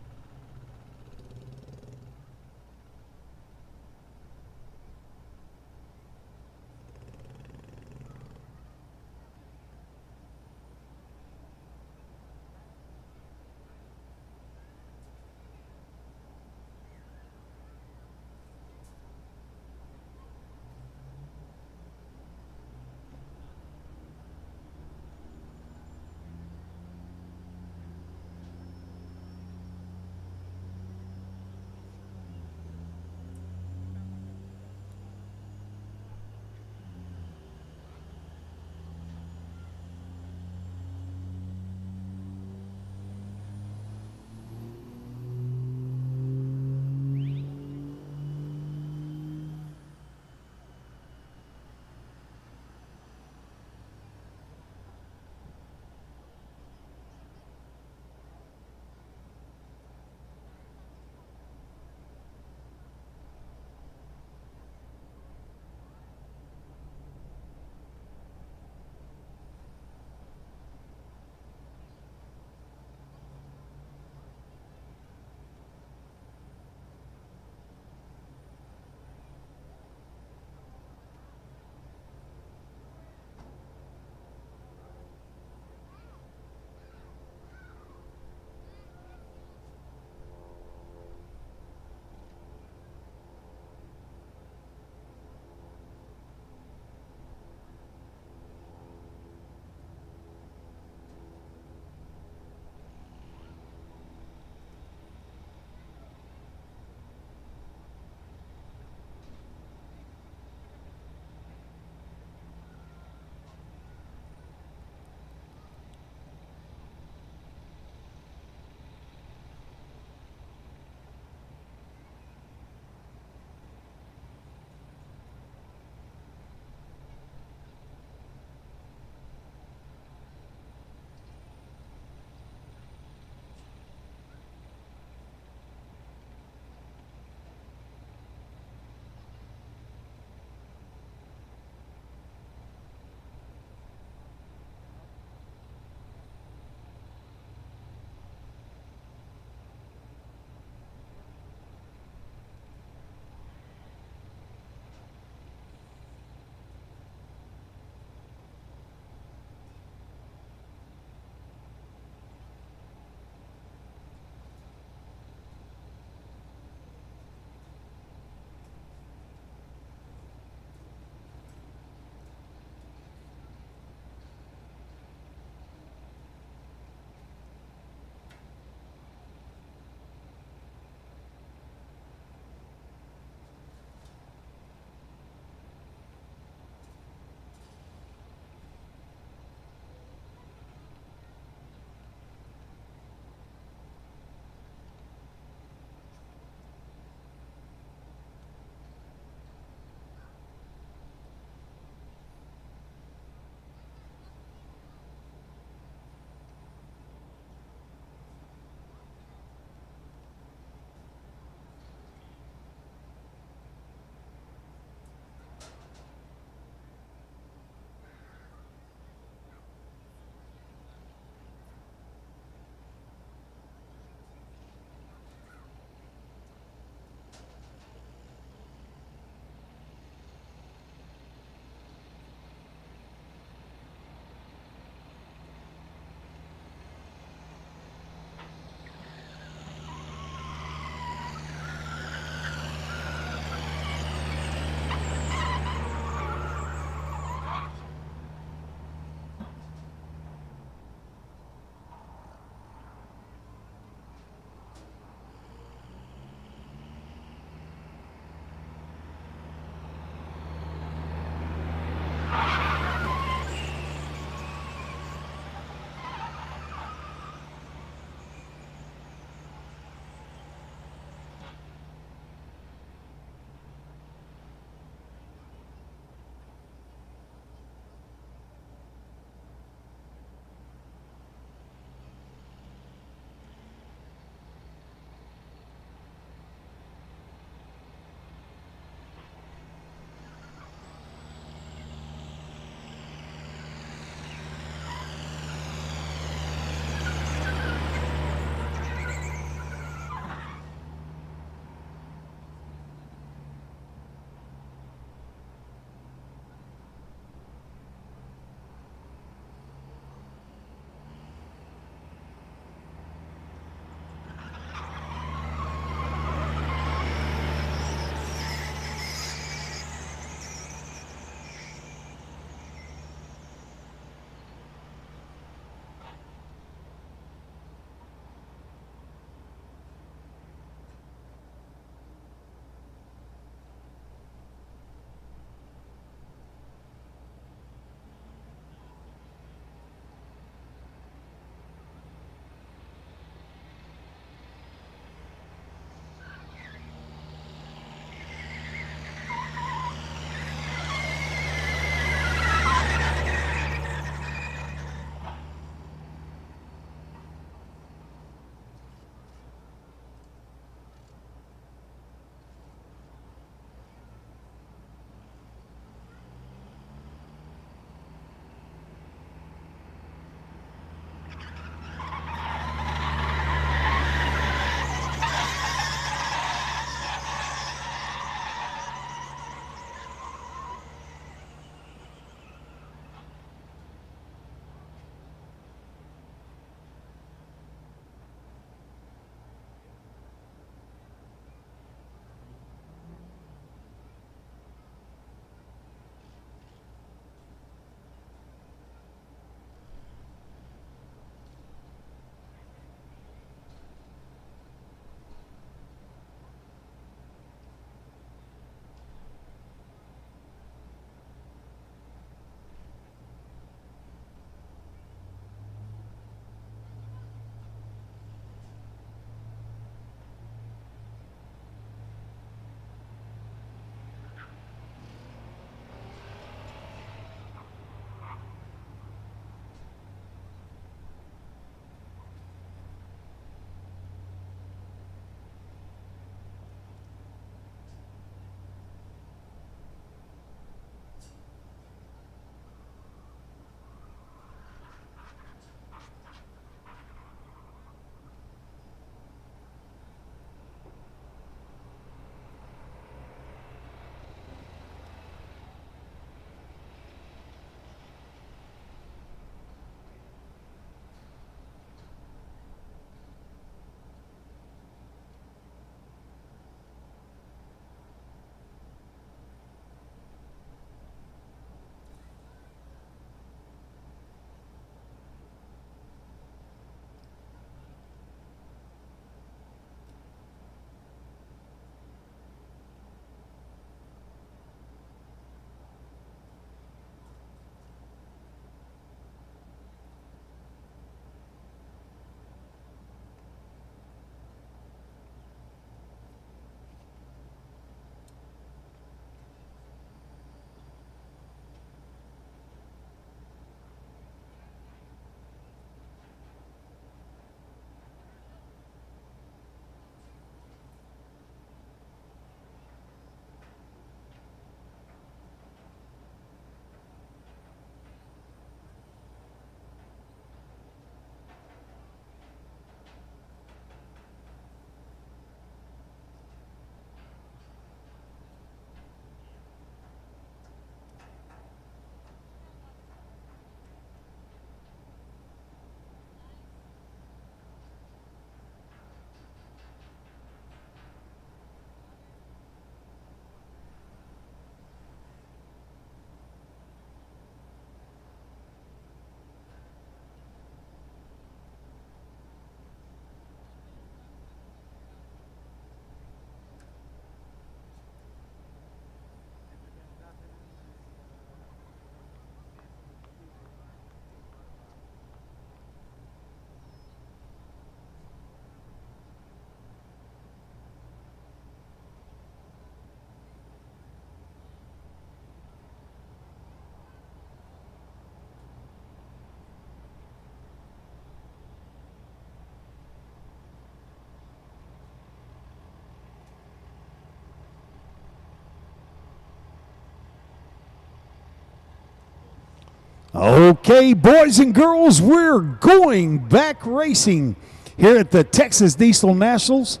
Okay, boys and girls, we're going back racing here at the Texas Diesel Nationals,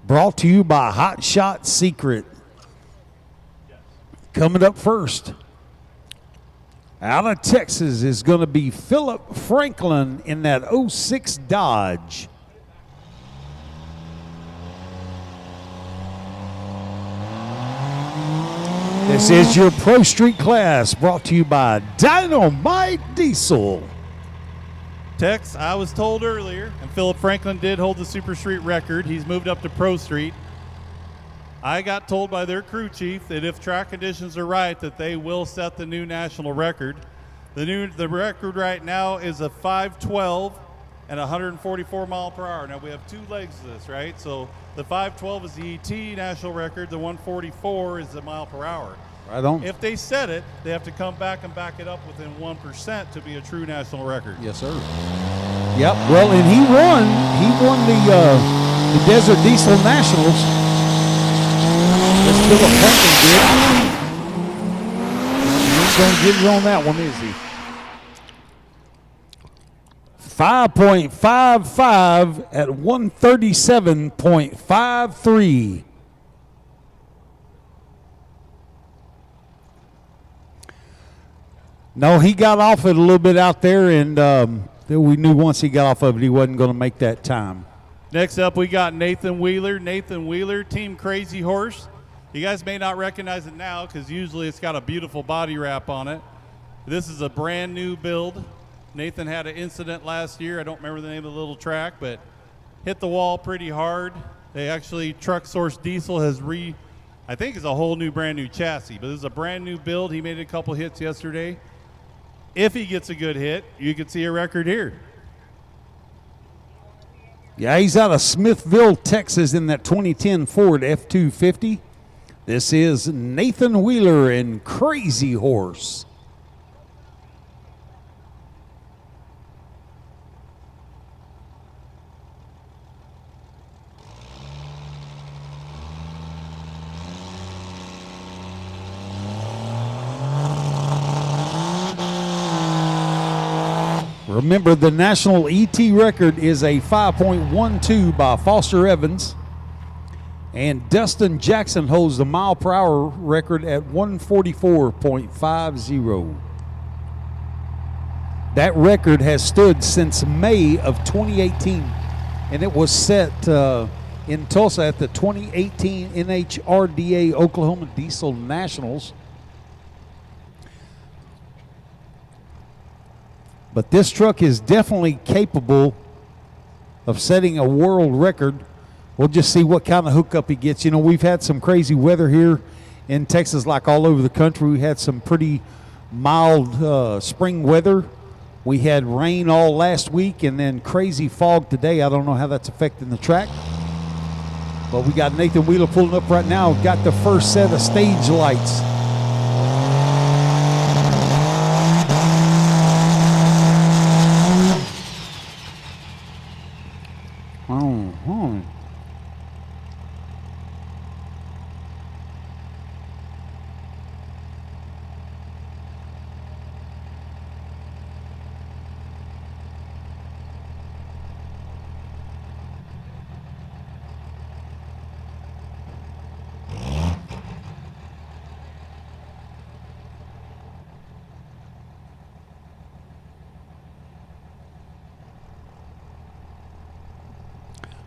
brought to you by Hot Shot Secret. Coming up first, out of Texas is going to be Philip Franklin in that 06 Dodge. This is your Pro Street class, brought to you by Dynamite Diesel. Tex, I was told earlier, and Philip Franklin did hold the Super Street record. He's moved up to Pro Street. I got told by their crew chief that if track conditions are right, that they will set the new national record. The record right now is a 5:12 and 144 mile per hour. Now we have two legs to this, right? So the 5:12 is the ET national record. The 144 is the mile per hour. Right on. If they set it, they have to come back and back it up within 1% to be a true national record. Yes, sir. Yep. Well, and he won. He won the Desert Diesel Nationals. That's Philip Franklin did. He's going to get it on that one, is he? 5.55 at 137.53. No, he got off it a little bit out there, and we knew once he got off of it, he wasn't going to make that time. Next up, we got Nathan Wheeler. Nathan Wheeler, Team Crazy Horse. You guys may not recognize it now because usually it's got a beautiful body wrap on it. This is a brand new build. Nathan had an incident last year. I don't remember the name of the little track, but hit the wall pretty hard. They actually, Truck Source Diesel has I think it's a whole new brand new chassis, but this is a brand new build. He made a couple hits yesterday. If he gets a good hit, you can see a record here. Yeah, he's out of Smithville, Texas in that 2010 Ford F-250. This is Nathan Wheeler and Crazy Horse. Remember, the national ET record is a 5.12 by Foster Evans. And Dustin Jackson holds the mile per hour record at 144.50. That record has stood since May of 2018. And it was set in Tulsa at the 2018 NHRDA Oklahoma Diesel Nationals. But this truck is definitely capable of setting a world record. We'll just see what kind of hookup he gets. You know, we've had some crazy weather here in Texas, like all over the country. We had some pretty mild spring weather. We had rain all last week and then crazy fog today. I don't know how that's affecting the track. But we got Nathan Wheeler pulling up right now. Got the first set of stage lights.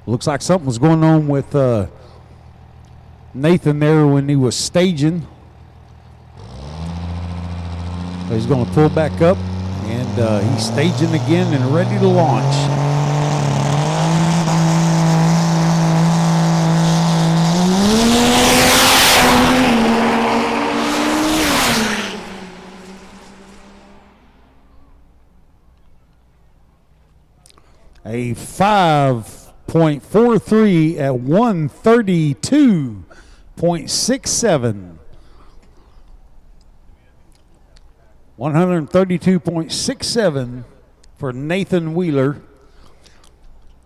Looks like something was going on with Nathan there when he was staging. He's going to pull back up, and he's staging again and ready to launch. A 5.43 at 132.67. 132.67 for Nathan Wheeler.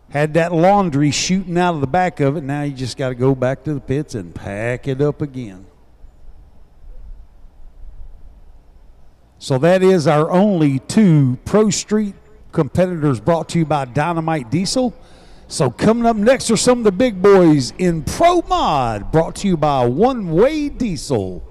Had that laundry shooting out of the back of it. Now you just got to go back to the pits and pack it up again. So that is our only 2 Pro Street competitors brought to you by Dynamite Diesel. So coming up next are some of the big boys in Pro Mod, brought to you by One Way Diesel.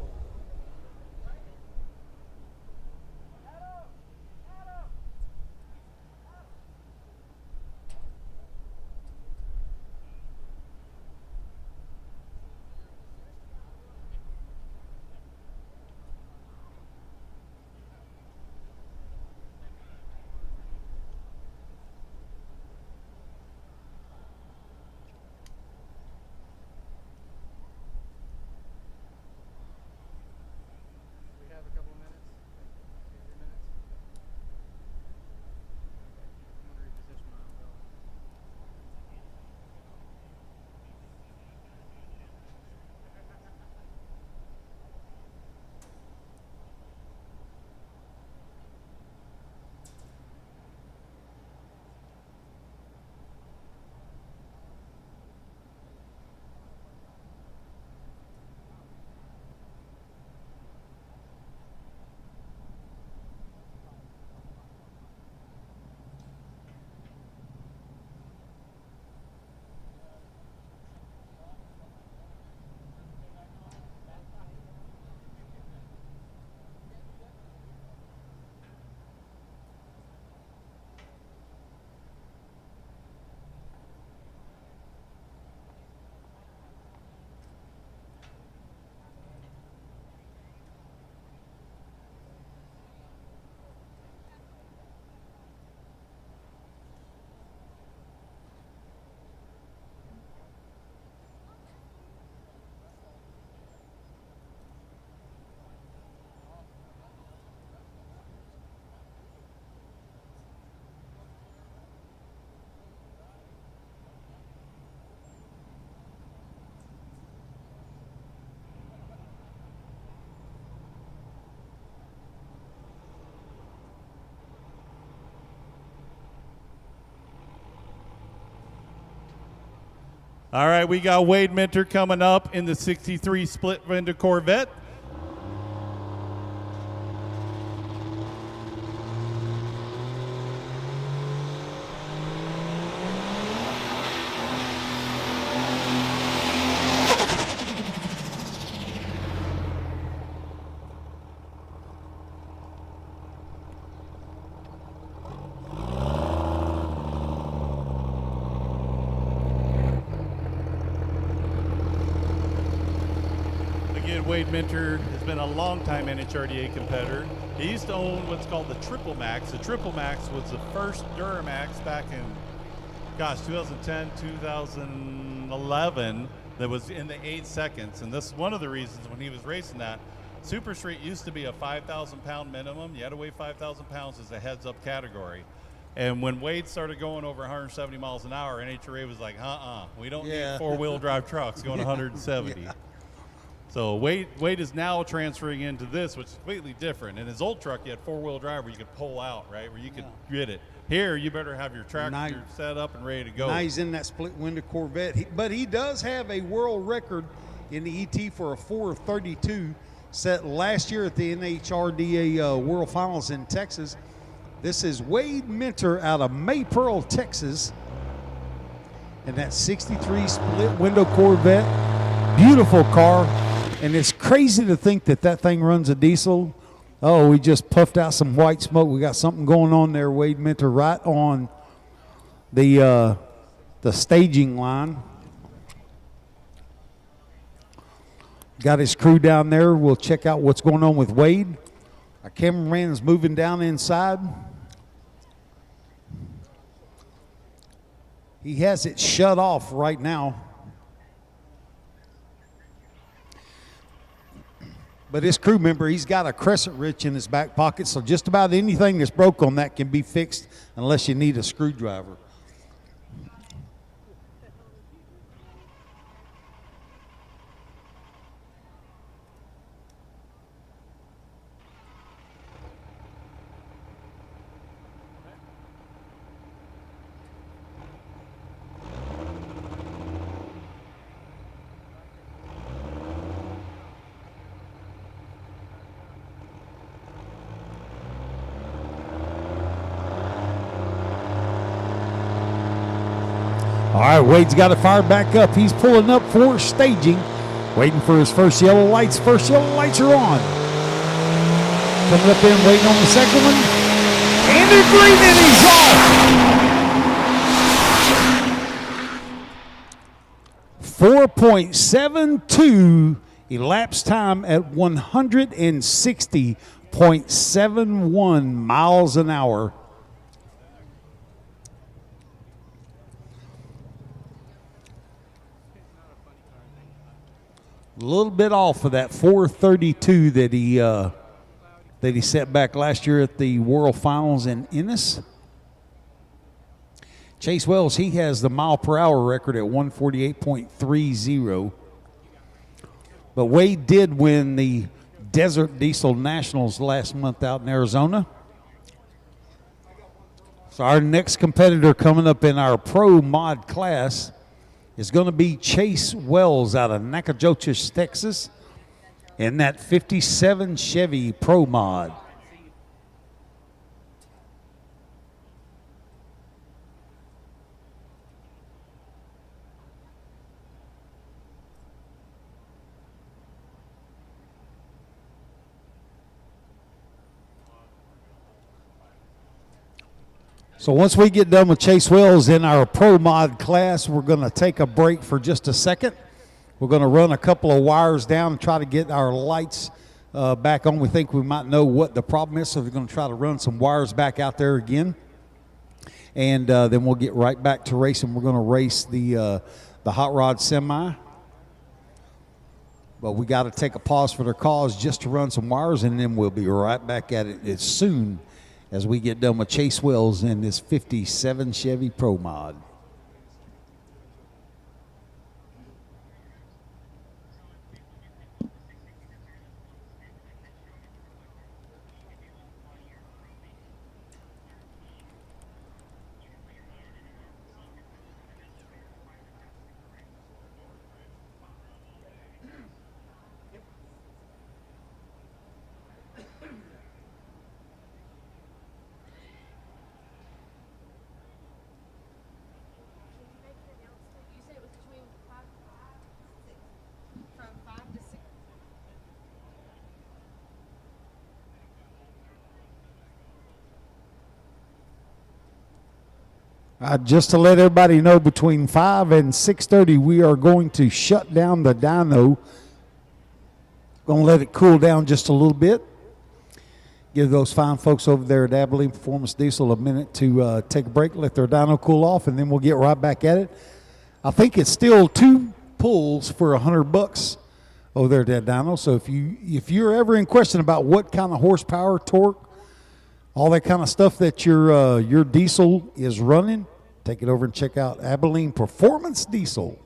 We have a couple of minutes, 2-3 minutes. I'm gonna reposition my umbrella. All right, we got Wade Minter coming up in the 63 split window Corvette. Wade Minter has been a longtime NHRDA competitor. He used to own what's called the Triple Max. The Triple Max was the first Duramax back in, 2010, 2011 that was in the 8 seconds. And this is one of the reasons when he was racing that. Super Street used to be a 5,000 pound minimum. You had to weigh 5,000 pounds as a heads up category. And when Wade started going over 170 miles an hour, NHRA was like, we don't need 4-wheel drive trucks going 170. Yeah. So Wade is now transferring into this, which is completely different. In his old truck, you had 4-wheel drive where you could pull out, right, where you could get it. Here, you better have your tractor set up and ready to go. Now he's in that split window Corvette. But he does have a world record in the ET for a 4:32 set last year at the NHRDA World Finals in Texas. This is Wade Minter out of Maypearl, Texas. And that 63 split window Corvette. Beautiful car. And it's crazy to think that that thing runs a diesel. Oh, we just puffed out some white smoke. We got something going on there, Wade Minter, right on the staging line. Got his crew down there. We'll check out what's going on with Wade. Our cameraman is moving down inside. He has it shut off right now. But his crew member, he's got a crescent wrench in his back pocket, so just about anything that's broke on that can be fixed unless you need a screwdriver. All right, Wade's got to fire back up. He's pulling up for staging, waiting for his first yellow lights. First yellow lights are on. Coming up in, waiting on the second one. And they're green, and he's off. 4.72 elapsed time at 160.71 miles an hour. A little bit off of that 432 that he set back last year at the World Finals in Ennis. Chase Wells, he has the mile per hour record at 148.30. But Wade did win the Desert Diesel Nationals last month out in Arizona. So our next competitor coming up in our pro mod class is going to be Chase Wells out of Nacogdoches, Texas, in that 57 Chevy Pro Mod. So once we get done with Chase Wells in our Pro Mod class, we're going to take a break for just a second. We're going to run a couple of wires down and try to get our lights back on. We think we might know what the problem is, so we're going to try to run some wires back out there again. And then we'll get right back to racing. We're going to race the Hot Rod Semi. But we got to take a pause for their cause just to run some wires, and then we'll be right back at it as soon as we get done with Chase Wells in this 57 Chevy Pro Mod. Just to let everybody know, between 5 and 6:30, we are going to shut down the dyno. Going to let it cool down just a little bit. Give those fine folks over there at Abilene Performance Diesel a minute to take a break, let their dyno cool off, and then we'll get right back at it. I think it's still 2 pulls for $100 over there at that dyno. So if you're ever in question about what kind of horsepower, torque, all that kind of stuff that your diesel is running, take it over and check out Abilene Performance Diesel.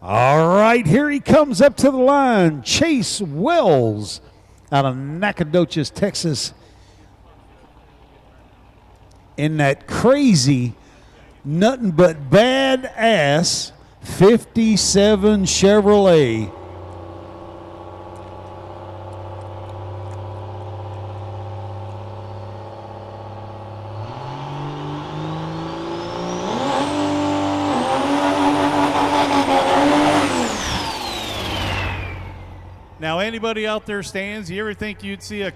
All right, here he comes up to the line. Chase Wells out of Nacogdoches, Texas, in that crazy, nothing but badass 57 Chevrolet. Now, anybody out there stands, you ever think you'd see a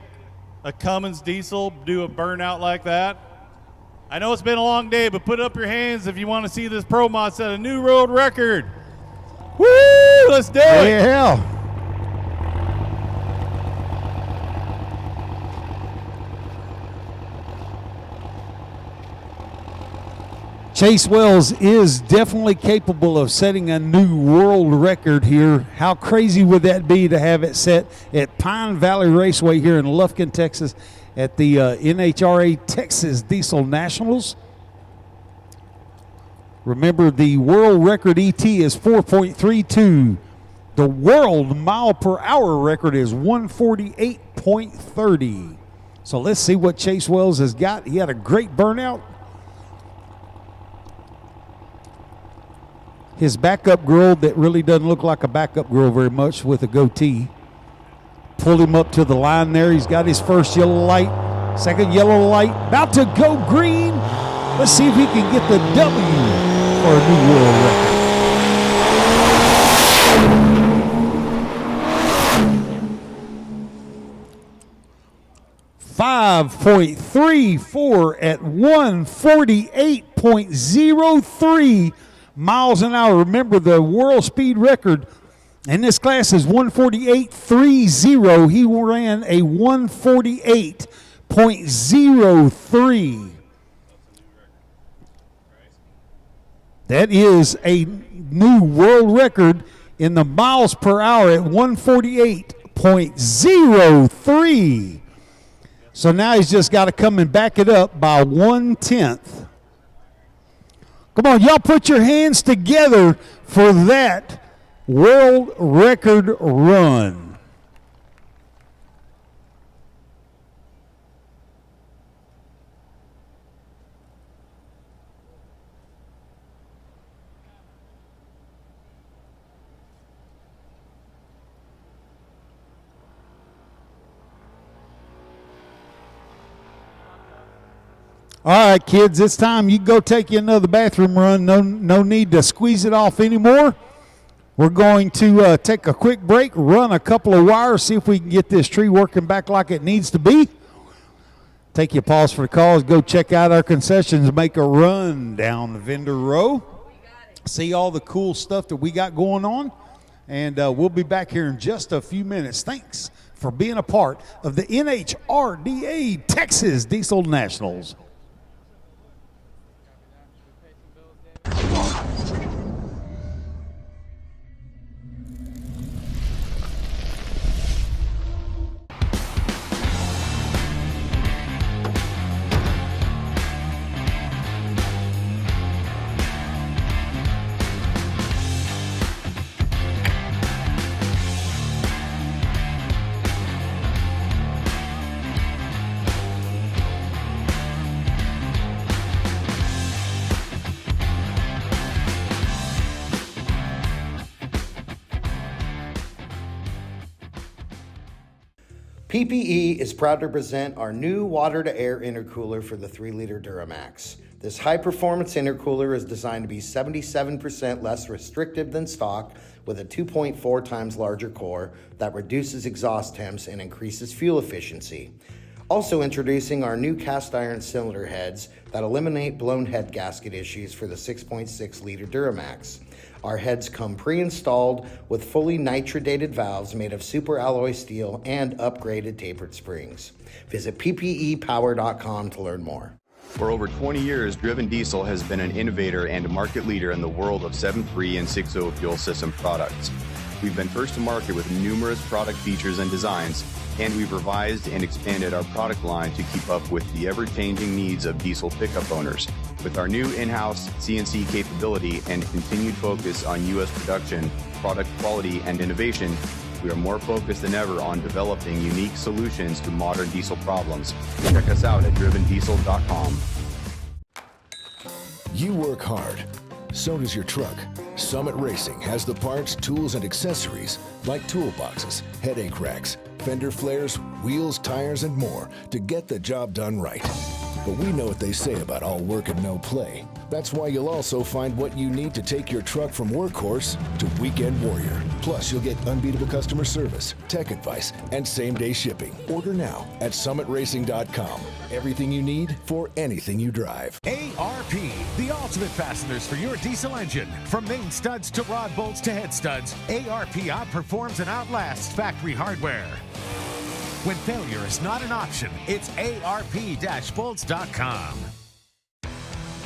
Cummins diesel do a burnout like that? I know it's been a long day, but put up your hands if you want to see this Pro Mod set a new world record. Woo! Let's do it. Yeah. Chase Wells is definitely capable of setting a new world record here. How crazy would that be to have it set at Pine Valley Raceway here in Lufkin, Texas at the NHRA Texas Diesel Nationals? Remember, the world record ET is 4.32. The world mile per hour record is 148.30. So let's see what Chase Wells has got. He had a great burnout. His backup girl that really doesn't look like a backup girl very much with a goatee pulled him up to the line there. He's got his first yellow light, second yellow light, about to go green. Let's see if he can get the W for a new world record. 5.34 at 148.03 miles an hour. Remember, the world speed record in this class is 148.30. He ran a 148.03. That is a new world record in the miles per hour at 148.03. So now he's just got to come and back it up by 1/10. Come on, y'all put your hands together for that world record run. All right, kids, it's time. You can go take you another bathroom run. No need to squeeze it off anymore. We're going to take a quick break, run a couple of wires, see if we can get this tree working back like it needs to be. Take you a pause for the calls. Go check out our concessions. Make a run down the vendor row. See all the cool stuff that we got going on. And we'll be back here in just a few minutes. Thanks for being a part of the NHRDA Texas Diesel Nationals. PPE is proud to present our new water-to-air intercooler for the 3-liter Duramax. This high-performance intercooler is designed to be 77% less restrictive than stock with a 2.4 times larger core that reduces exhaust temps and increases fuel efficiency. Also introducing our new cast iron cylinder heads that eliminate blown head gasket issues for the 6.6-liter Duramax. Our heads come pre-installed with fully nitrodated valves made of super alloy steel and upgraded tapered springs. Visit ppepower.com to learn more. For over 20 years, Driven Diesel has been an innovator and market leader in the world of 7.3 and 6.0 fuel system products. We've been first to market with numerous product features and designs, and we've revised and expanded our product line to keep up with the ever-changing needs of diesel pickup owners. With our new in-house CNC capability and continued focus on U.S. production, product quality, and innovation, we are more focused than ever on developing unique solutions to modern diesel problems. Check us out at drivendiesel.com. You work hard. So does your truck. Summit Racing has the parts, tools, and accessories like toolboxes, headache racks, fender flares, wheels, tires, and more to get the job done right. But we know what they say about all work and no play. That's why you'll also find what you need to take your truck from workhorse to weekend warrior. Plus, you'll get unbeatable customer service, tech advice, and same-day shipping. Order now at summitracing.com. Everything you need for anything you drive. ARP, the ultimate fasteners for your diesel engine. From main studs to rod bolts to head studs, ARP outperforms and outlasts factory hardware. When failure is not an option, it's ARP-bolts.com.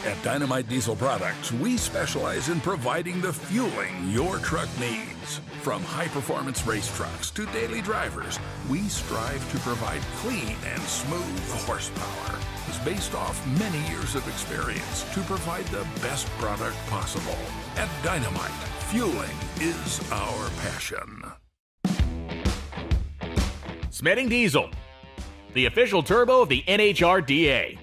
At Dynamite Diesel Products, we specialize in providing the fueling your truck needs. From high-performance race trucks to daily drivers, we strive to provide clean and smooth horsepower. It's based off many years of experience to provide the best product possible. At Dynamite, fueling is our passion. Smeding Diesel, the official turbo of the NHRDA.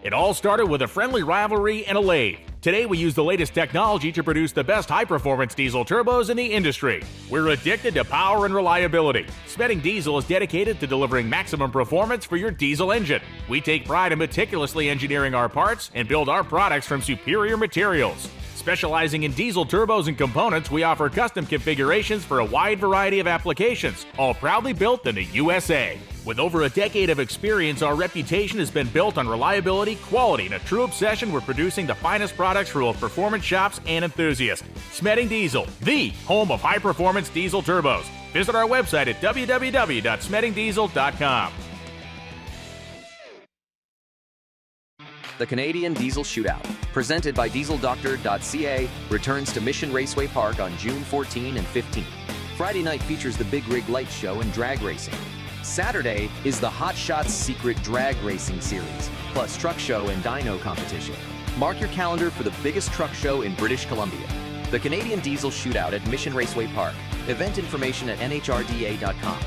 It all started with a friendly rivalry and a lathe. Today we use the latest technology to produce the best high-performance diesel turbos in the industry. We're addicted to power and reliability. Smeding Diesel is dedicated to delivering maximum performance for your diesel engine. We take pride in meticulously engineering our parts and build our products from superior materials. Specializing in diesel turbos and components, we offer custom configurations for a wide variety of applications, all proudly built in the USA. With over a decade of experience, our reputation has been built on reliability, quality, and a true obsession with producing the finest products for both performance shops and enthusiasts. Smeding Diesel, the home of high-performance diesel turbos. Visit our website at www.smedingdiesel.com. The Canadian Diesel Shootout, presented by DieselDoctor.ca, returns to Mission Raceway Park on June 14 and 15. Friday night features the Big Rig Light Show and drag racing. Saturday is the Hot Shots Secret Drag Racing Series, plus truck show and dyno competition. Mark your calendar for the biggest truck show in British Columbia. The Canadian Diesel Shootout at Mission Raceway Park. Event information at NHRDA.com.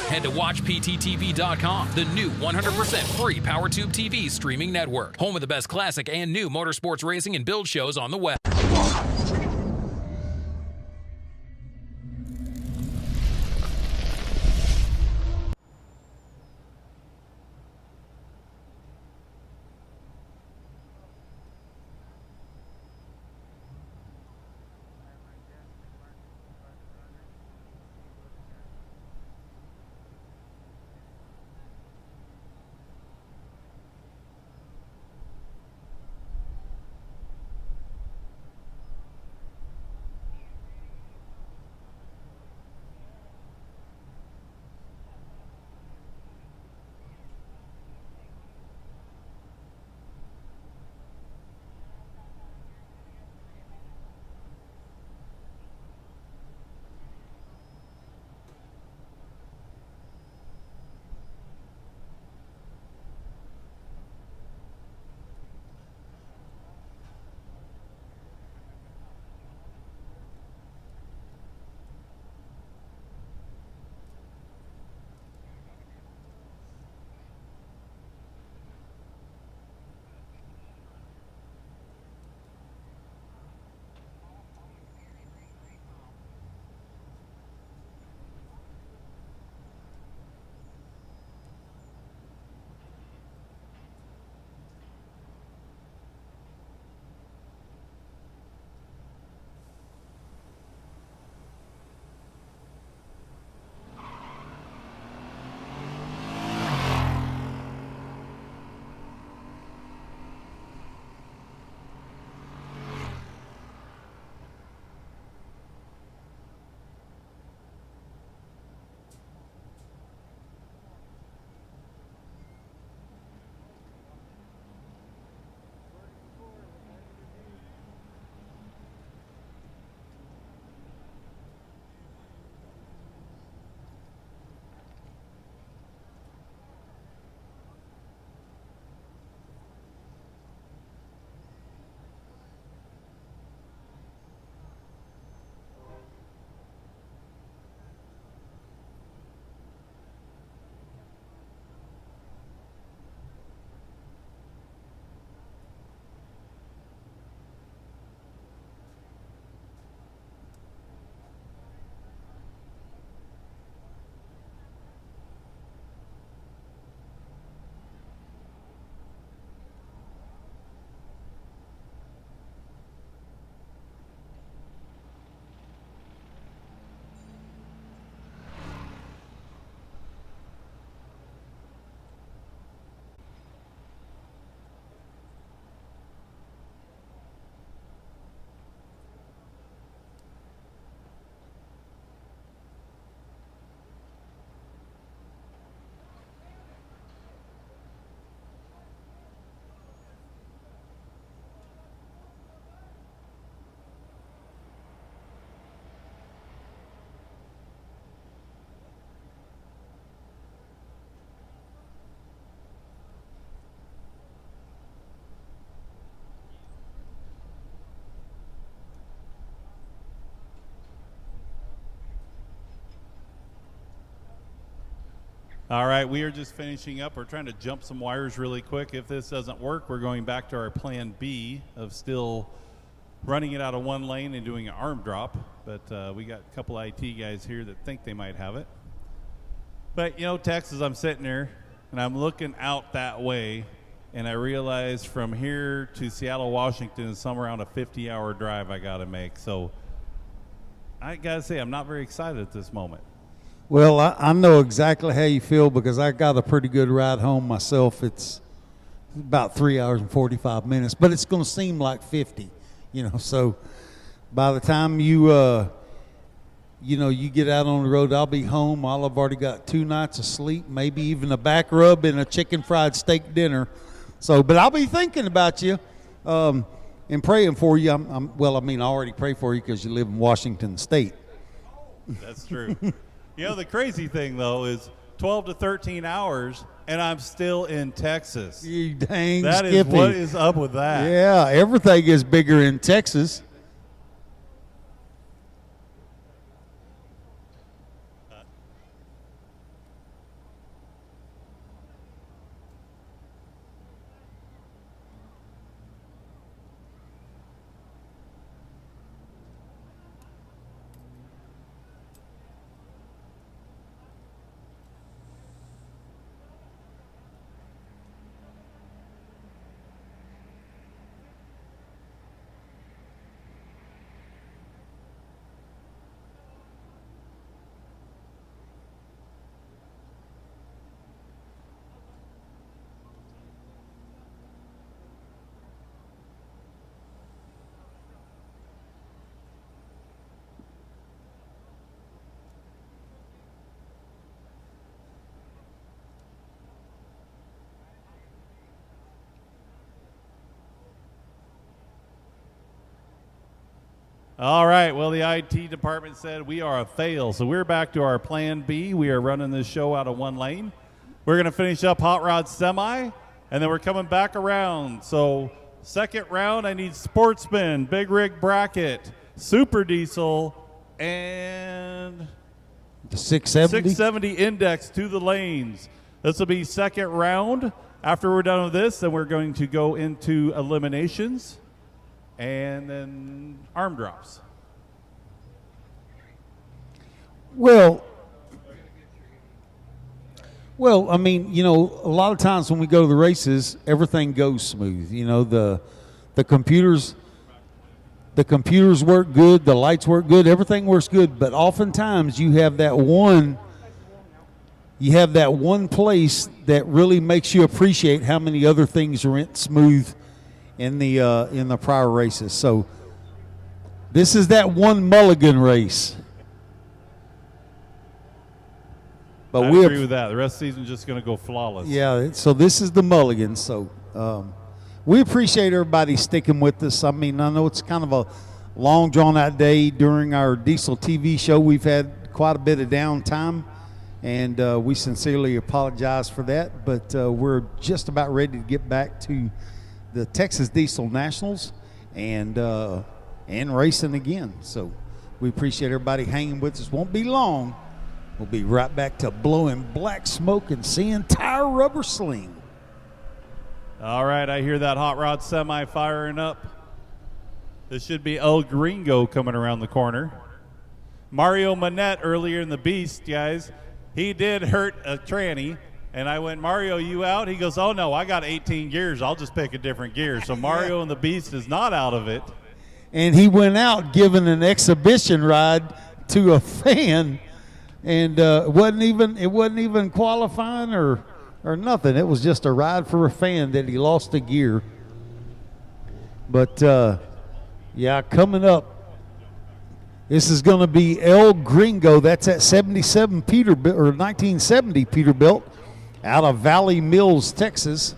Head to WatchPTTV.com, the new 100% free PowerTube TV streaming network. Home of the best classic and new motorsports racing and build shows on the web. All right, we are just finishing up. We're trying to jump some wires really quick. If this doesn't work, we're going back to our plan B of still running it out of one lane and doing an arm drop. But we got a couple IT guys here that think they might have it. But, you know, Texas, I'm sitting there, and I'm looking out that way, and I realize from here to Seattle, Washington is somewhere around a 50-hour drive I got to make. So I got to say, I'm not very excited at this moment. Well, I know exactly how you feel because I got a pretty good ride home myself. It's about 3 hours and 45 minutes, but it's going to seem like 50, you know. So by the time you get out on the road, I'll be home. I'll have already got 2 nights of sleep, maybe even a back rub and a chicken fried steak dinner. So, but I'll be thinking about you and praying for you. I already pray for you because you live in Washington State. That's true. You know, the crazy thing, though, is 12 to 13 hours, and I'm still in Texas. You dang That Skippy. is what is up with that. Yeah, everything is bigger in Texas. All right, well, the IT department said we are a fail, so we're back to our plan B. We are running this show out of one lane. We're going to finish up Hot Rod Semi, and then we're coming back around. So second round, I need Sportsman, Big Rig Bracket, Super Diesel, and the 670? 670 Index to the lanes. This will be second round. After we're done with this, then we're going to go into eliminations. And then arm drops. Well, I mean, you know, a lot of times when we go to the races, everything goes smooth. You know, the computers work good, the lights work good, everything works good. But oftentimes you have that one place that really makes you appreciate how many other things are smooth in the prior races. So this is that one mulligan race. But I agree with that. The rest of the season is just going to go flawless. Yeah, so this is the mulligan. So we appreciate everybody sticking with us. I mean, I know it's kind of a long, drawn-out day during our Diesel TV show. We've had quite a bit of downtime, and we sincerely apologize for that. But we're just about ready to get back to the Texas Diesel Nationals and racing again. So we appreciate everybody hanging with us. Won't be long. We'll be right back to blowing black smoke and seeing tire rubber sling. All right, I hear that Hot Rod Semi firing up. This should be El Gringo coming around the corner. Mario Manette earlier in the Beast, guys, he did hurt a tranny. And I went, Mario, you out? He goes, oh, no, I got 18 gears. I'll just pick a different gear. So Mario and the Beast is not out of it. And he went out giving an exhibition ride to a fan, and it wasn't even qualifying or nothing. It was just a ride for a fan that he lost a gear. But, yeah, coming up, this is going to be El Gringo. That's at 77 Peterbilt, or 1970 Peterbilt, out of Valley Mills, Texas.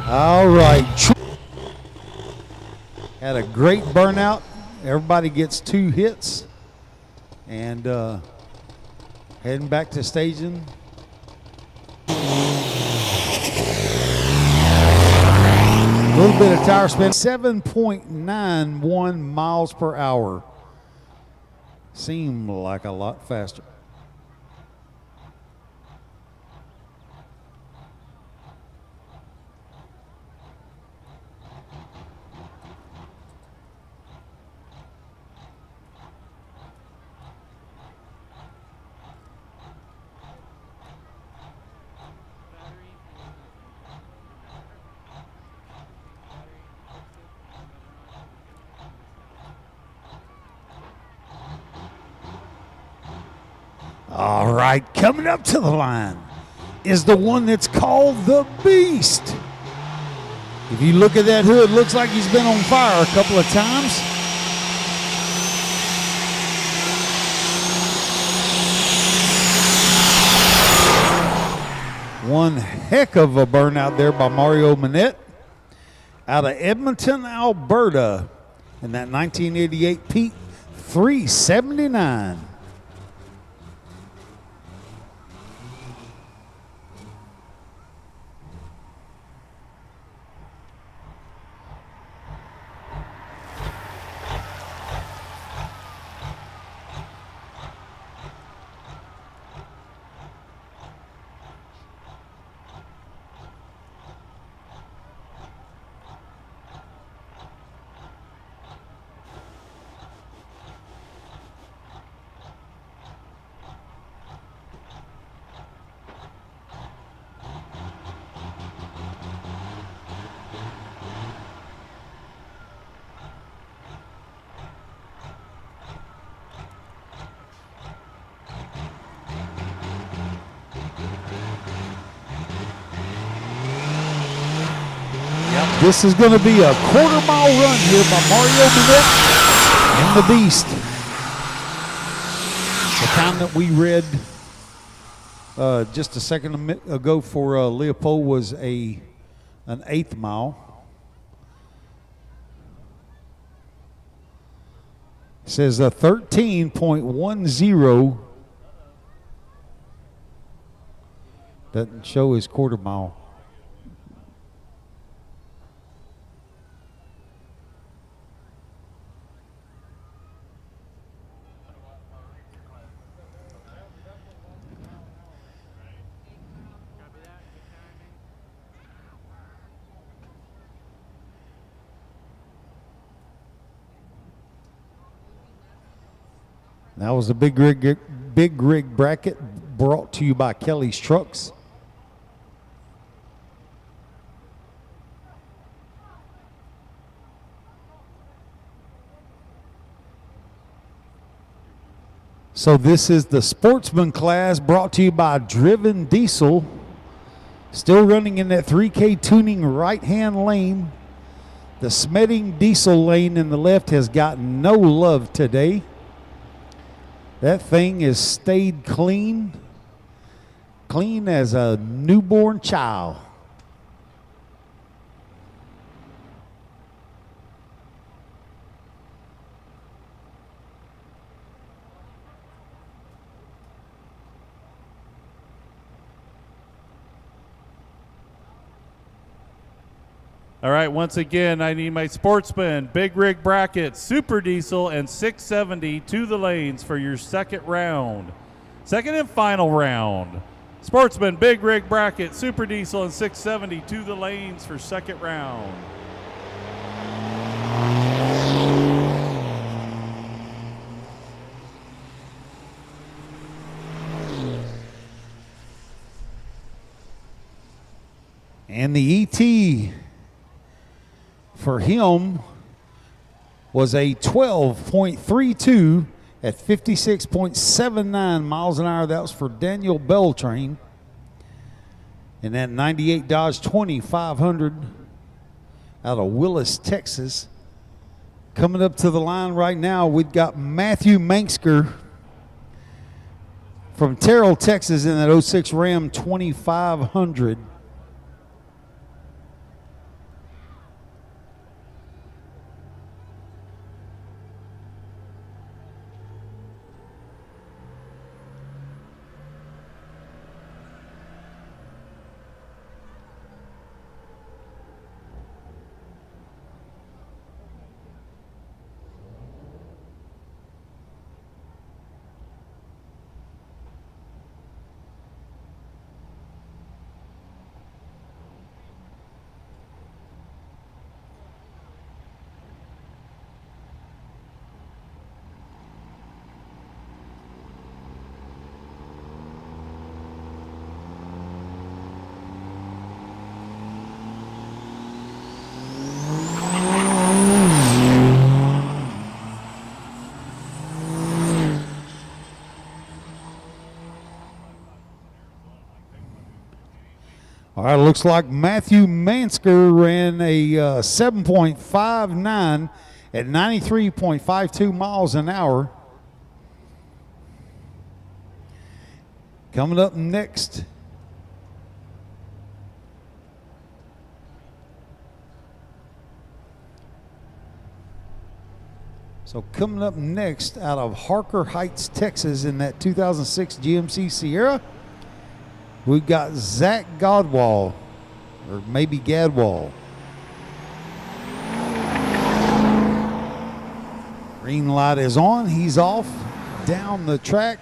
All right. Had a great burnout. Everybody gets 2 hits. And heading back to staging. A little bit of tire spin. 7.91 miles per hour. Seemed like a lot faster. All right, coming up to the line is the one that's called the Beast. If you look at that hood, looks like he's been on fire a couple of times. One heck of a burnout there by Mario Manette out of Edmonton, Alberta in that 1988 Pete 379. This is going to be a quarter-mile run here by Mario Manette and the Beast. The time that we read just a second ago for Leopold was an 1/8 mile. It says a 13.10. Doesn't show his quarter mile. That was the big rig bracket brought to you by Kelly's Trucks. So this is the sportsman class brought to you by Driven Diesel. Still running in that 3K tuning right-hand lane. The Smedding Diesel lane in the left has gotten no love today. That thing has stayed clean as a newborn child. All right, once again, I need my sportsman, big rig bracket, super diesel, and 670 to the lanes for your second round. Second and final round. Sportsman, big rig bracket, super diesel, and 670 to the lanes for second round. And the ET for him was a 12.32 at 56.79 miles an hour. That was for Daniel Beltrain. And that 98 Dodge 2500 out of Willis, Texas. Coming up to the line right now, we've got Matthew Mansker from Terrell, Texas in that 06 Ram 2500. All right, looks like Matthew Mansker ran a 7.59 at 93.52 miles an hour. Coming up next, out of Harker Heights, Texas, in that 2006 GMC Sierra, we've got Zach Godwall, or maybe Gadwall. Green light is on. He's off down the track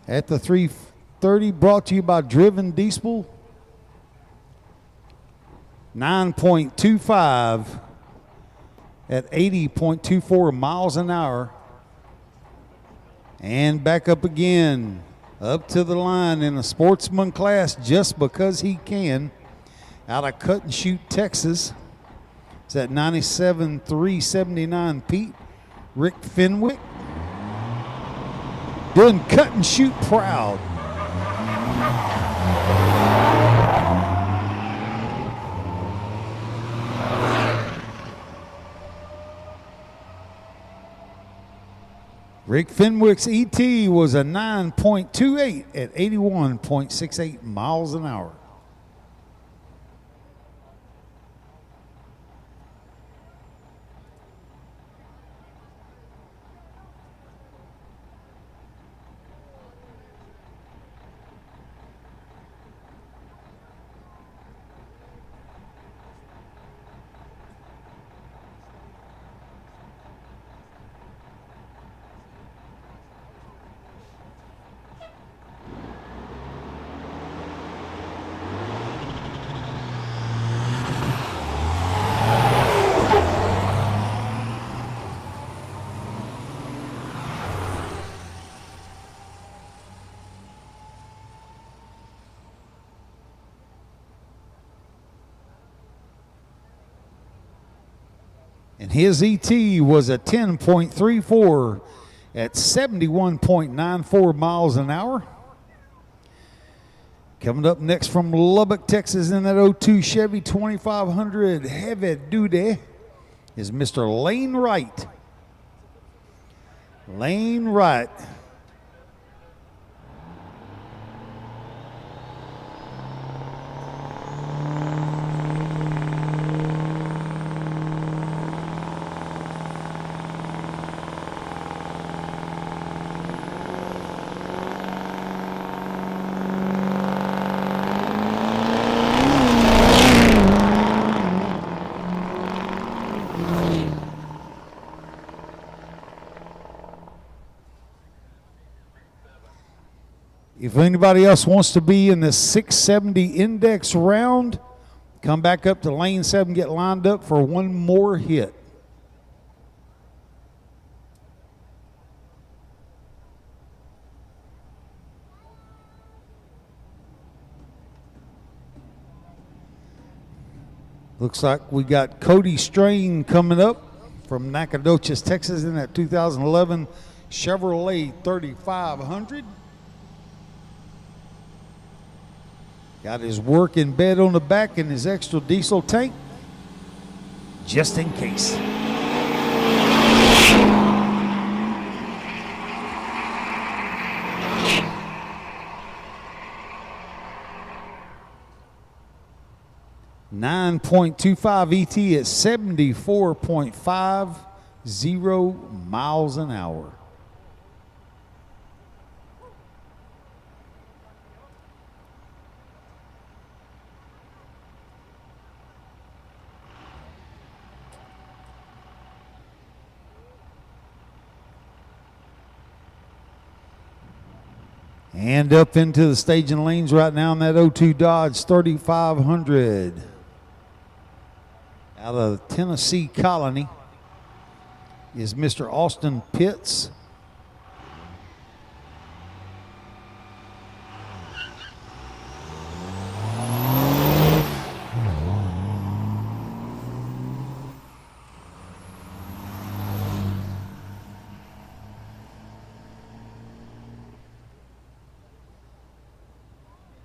at the 330, brought to you by Driven Diesel. 9.25 at 80.24 miles an hour. And back up again, up to the line in a sportsman class just because he can. Out of Cut and Shoot, Texas. It's at 97.379 Pete. Rick Fenwick. Doing Cut and Shoot proud. Rick Fenwick's ET was a 9.28 at 81.68 miles an hour. And his ET was a 10.34 at 71.94 miles an hour. Coming up next from Lubbock, Texas, in that 02 Chevy 2500 heavy duty is Mr. Lane Wright. Lane Wright. If anybody else wants to be in the 670 index round, come back up to lane 7, get lined up for one more hit. Looks like we got Cody Strain coming up from Nacogdoches, Texas, in that 2011 Chevrolet 3500. Got his work in bed on the back and his extra diesel tank, just in case. .25 ET at 74.50 miles an hour. And up into the staging lanes right now in that 02 Dodge 3500. Out of the Tennessee Colony is Mr. Austin Pitts.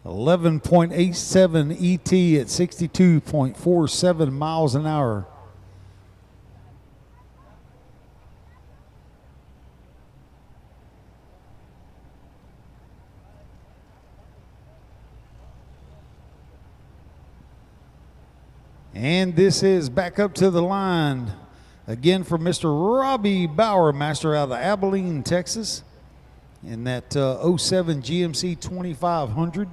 11.87 ET at 62.47 miles an hour. And this is back up to the line again for Mr. Robbie Bowermaster out of Abilene, Texas, in that 07 GMC 2500.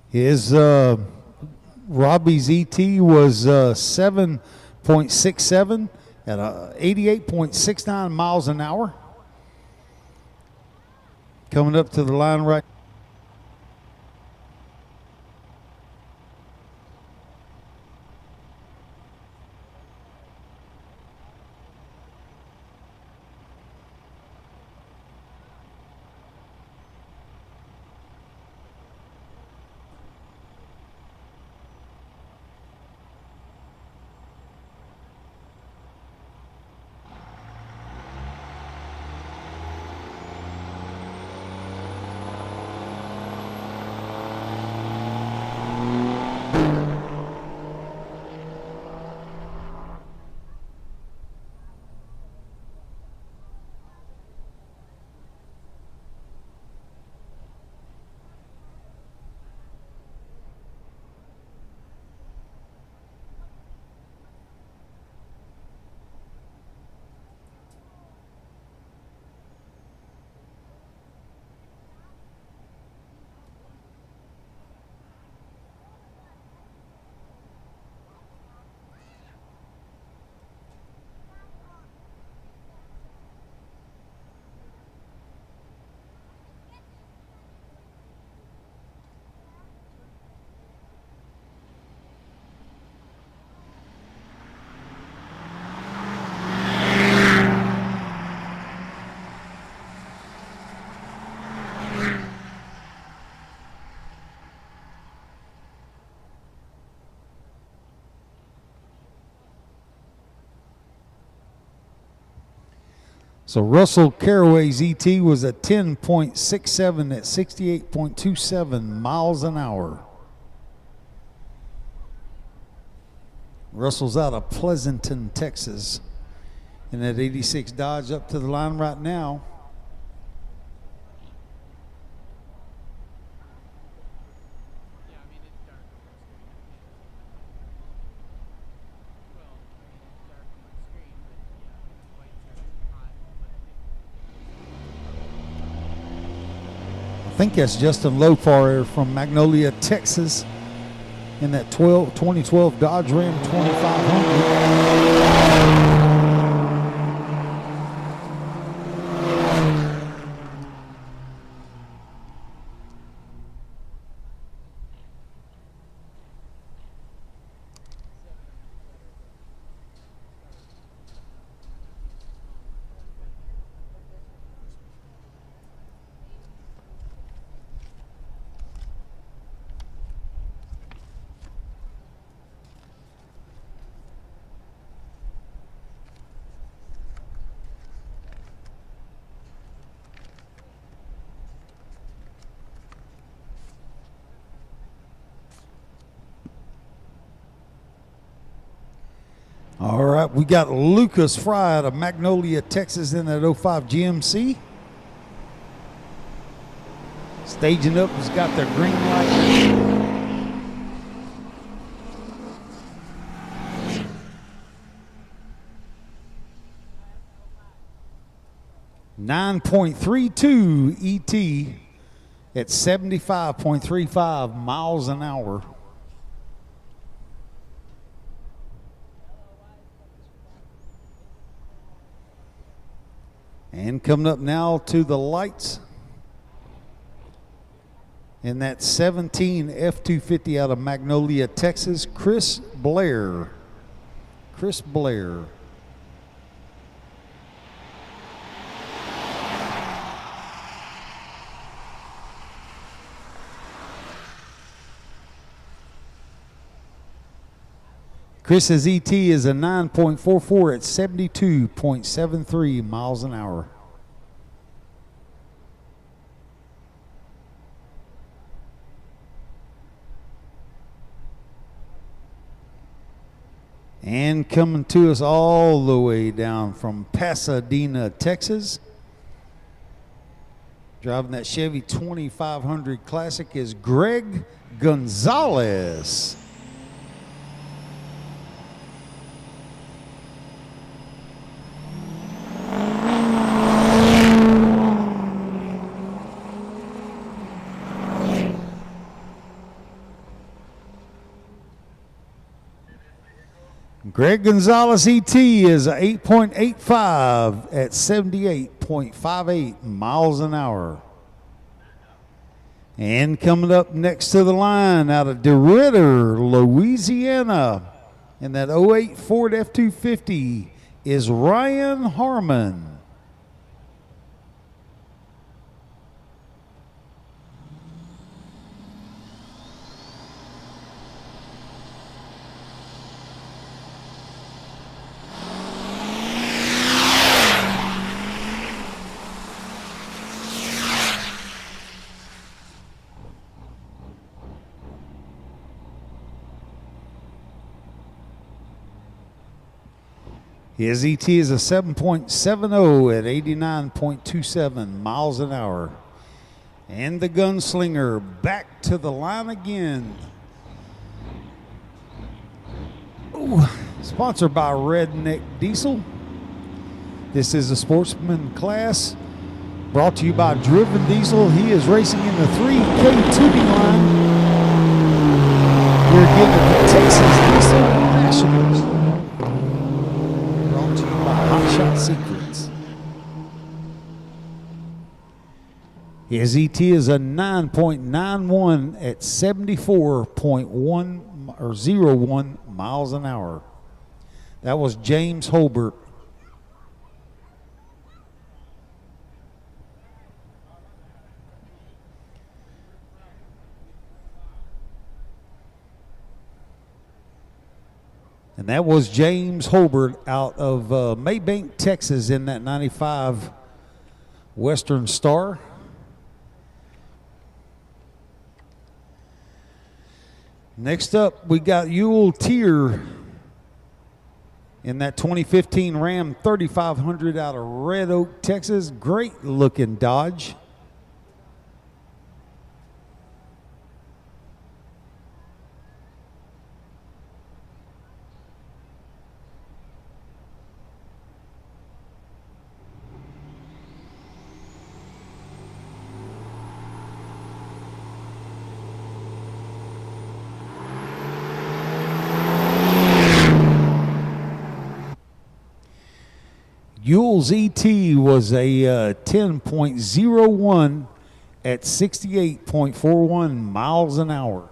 His Robbie's ET was 7.67 at 88.69 miles an hour. Coming up to the line right. So Russell Caraway's ET was a 10.67 at 68.27 miles an hour. Russell's out of Pleasanton, Texas. In that 86 Dodge up to the line right now. I think that's Justin Lopar from Magnolia, Texas, in that 2012 Dodge Ram 2500. All right, we got Lucas Fry out of Magnolia, Texas in that 05 GMC. Staging up, has got their green light. 9.32 ET at 75.35 miles an hour. And coming up now to the lights in that 17 F-250 out of Magnolia, Texas, Chris Blair. Chris Blair. Chris's ET is a 9.44 at 72.73 miles an hour. And coming to us all the way down from Pasadena, Texas. Driving that Chevy 2500 Classic is Greg Gonzalez. Greg Gonzalez ET is a 8.85 at 78.58 miles an hour. And coming up next to the line out of DeRidder, Louisiana, in that 08 Ford F-250 is Ryan Harmon. His ET is a 7.70 at 89.27 miles an hour. And the gunslinger back to the line again. Ooh, sponsored by Redneck Diesel. This is a sportsman class brought to you by Driven Diesel. He is racing in the 3K tubing line. We're getting the Texas Diesel Nationals. Hot Shot Secrets. His ET is a 9.91 at 74.1 or 01 miles an hour. That was James Holbert. And that was James Holbert out of Maybank, Texas in that 95 Western Star. Next up, we got Yule Tier in that 2015 Ram 3500 out of Red Oak, Texas. Great looking Dodge. Yule's ET was a 10.01 at 68.41 miles an hour.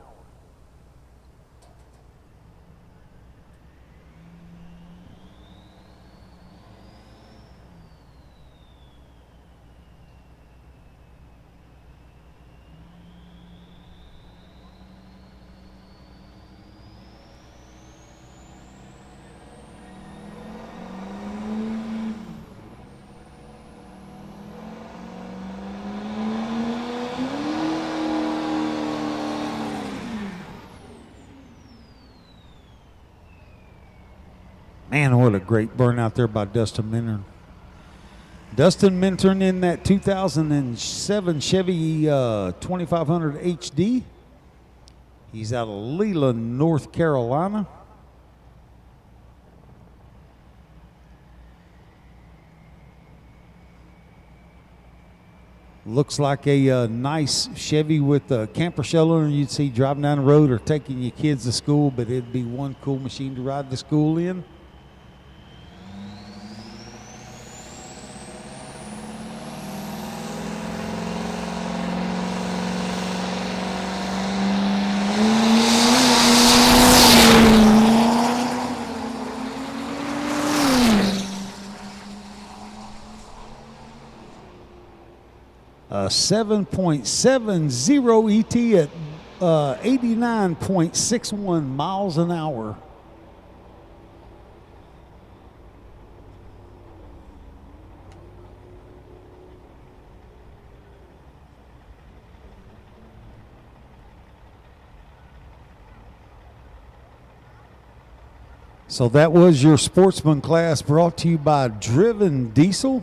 Man, what a great burn out there by Dustin Minturn. Dustin Minturn in that 2007 Chevy 2500 HD. He's out of Leland, North Carolina. Looks like a nice Chevy with a camper shelter you'd see driving down the road or taking your kids to school, but it'd be one cool machine to ride to school in. A 7.70 ET at 89.61 miles an hour. So that was your sportsman class brought to you by Driven Diesel.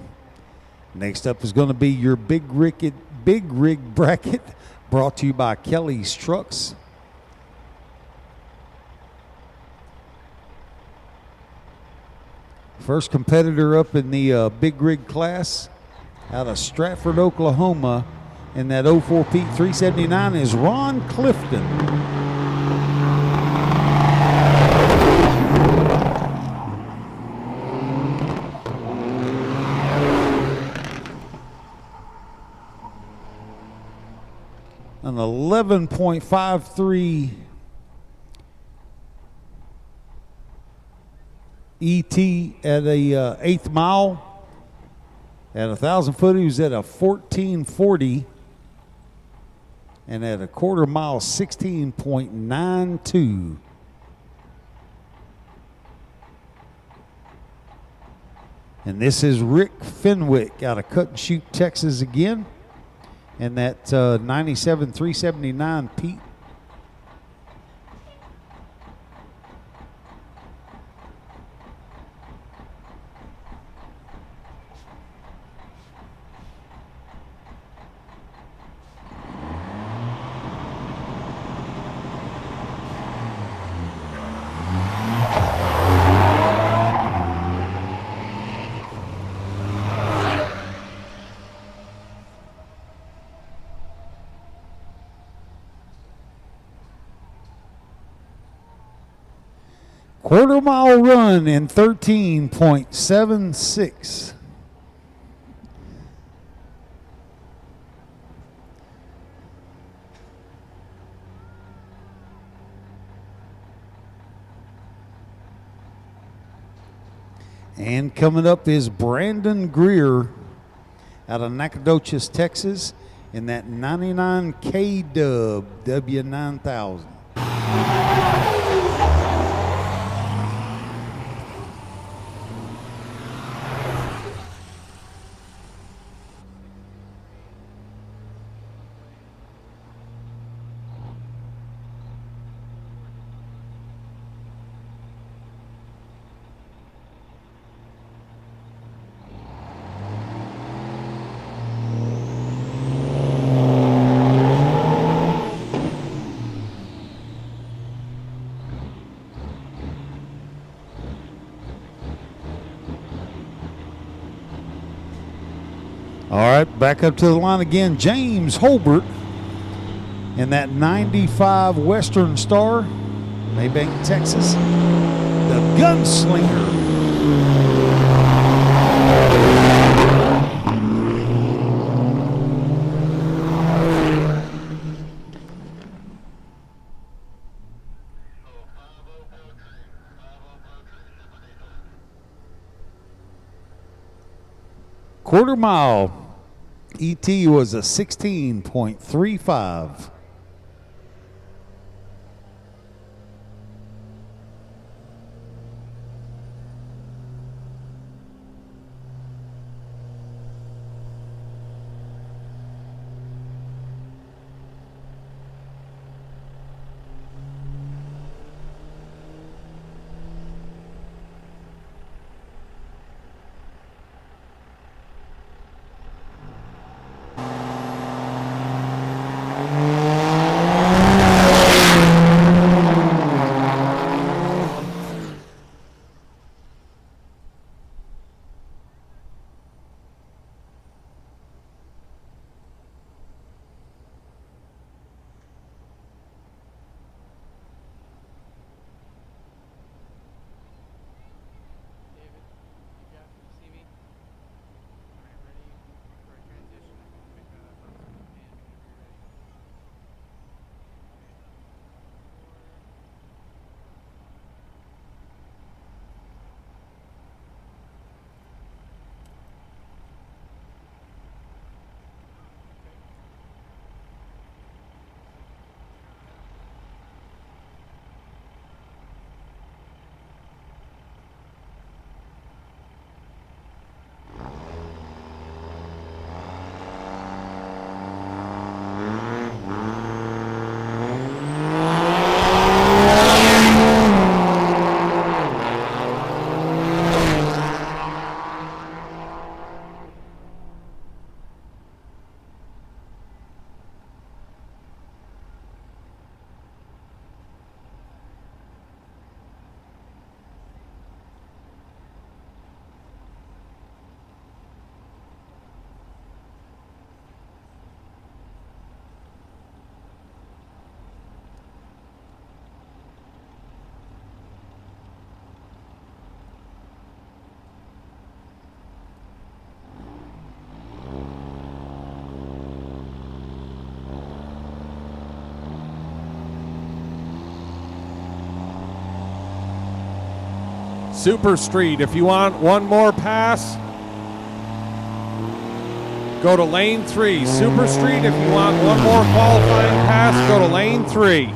Next up is going to be your big rig bracket brought to you by Kelly's Trucks. First competitor up in the big rig class out of Stratford, Oklahoma, in that 04 Pete 379 is Ron Clifton. An 11.53 ET at a eighth mile. At 1,000 foot, he was at a 1440. And at a quarter mile, 16.92. And this is Rick Fenwick out of Cut and Shoot, Texas again. And that 97 379 Pete. Quarter mile run in 13.76. And coming up is Brandon Greer out of Nacogdoches, Texas, in that 99K dub W9000. All right, back up to the line again. James Holbert in that 95 Western Star, Maybank, Texas. The Gunslinger. Quarter mile, ET was a 16.35. Super Street, if you want one more pass, go to lane 3. Super Street, if you want one more qualifying pass, go to lane 3.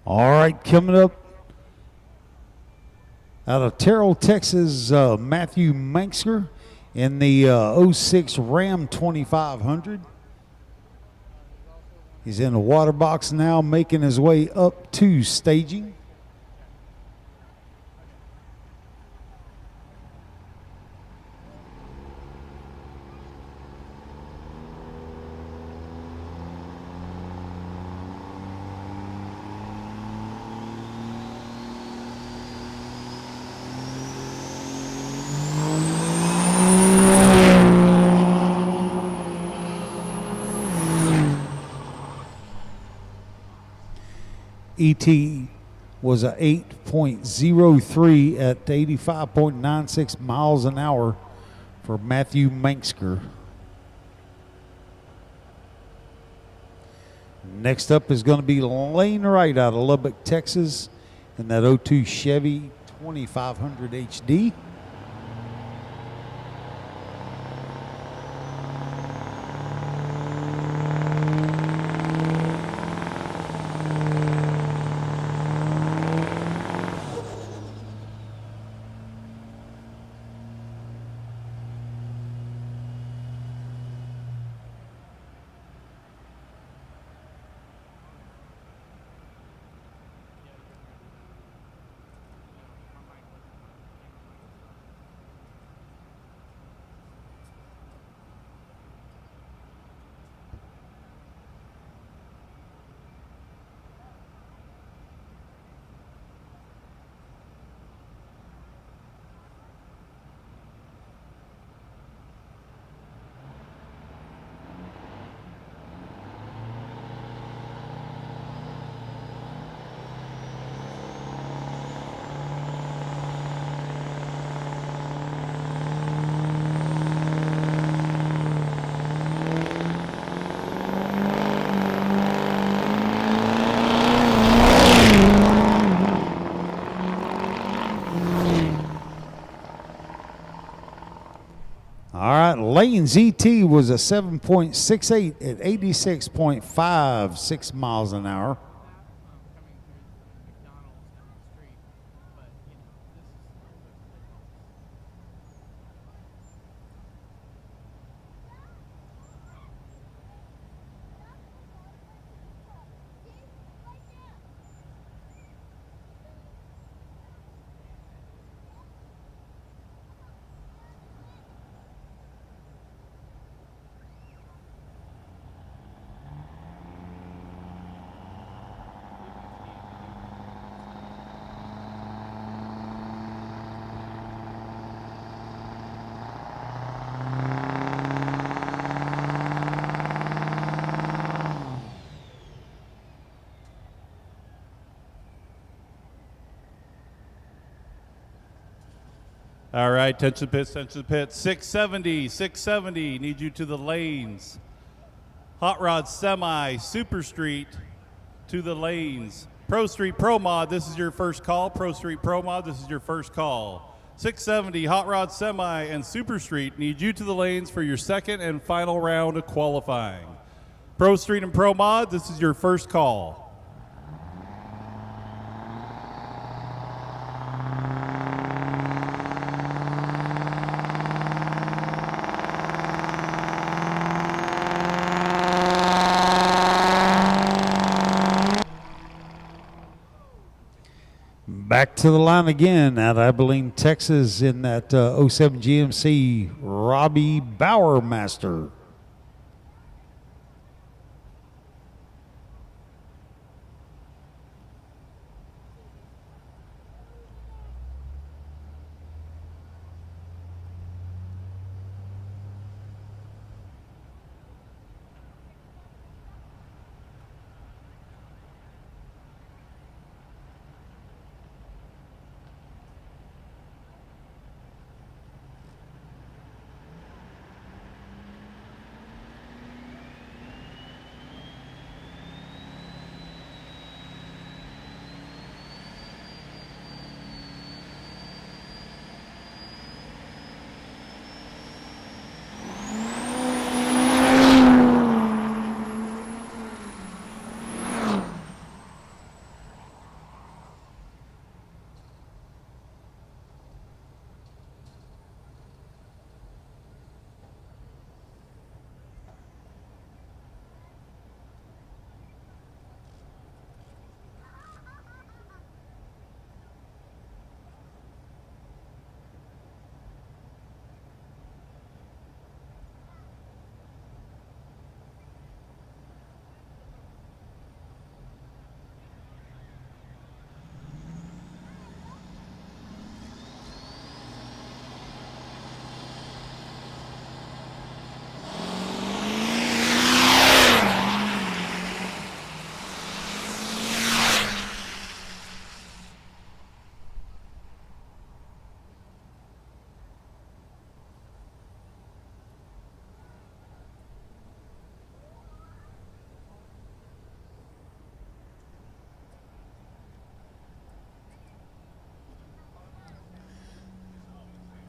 All right, coming up out of Terrell, Texas, Matthew Manxker in the 06 Ram 2500. He's in the water box now, making his way up to staging. ET was a 8.03 at 85.96 miles an hour for Matthew Manxker. Next up is going to be Lane Wright out of Lubbock, Texas, in that 02 Chevy 2500 HD. Lane's ET was a 7.68 at 86.56 miles an hour. All right, tension pit, 670, need you to the lanes. Hot Rod Semi, Super Street, to the lanes. Pro Street Pro Mod, this is your first call. Pro Street Pro Mod, this is your first call. 670, Hot Rod Semi, and Super Street need you to the lanes for your second and final round of qualifying. Pro Street and Pro Mod, this is your first call. Back to the line again out of Abilene, Texas in that 07 GMC, Robbie Bowermaster.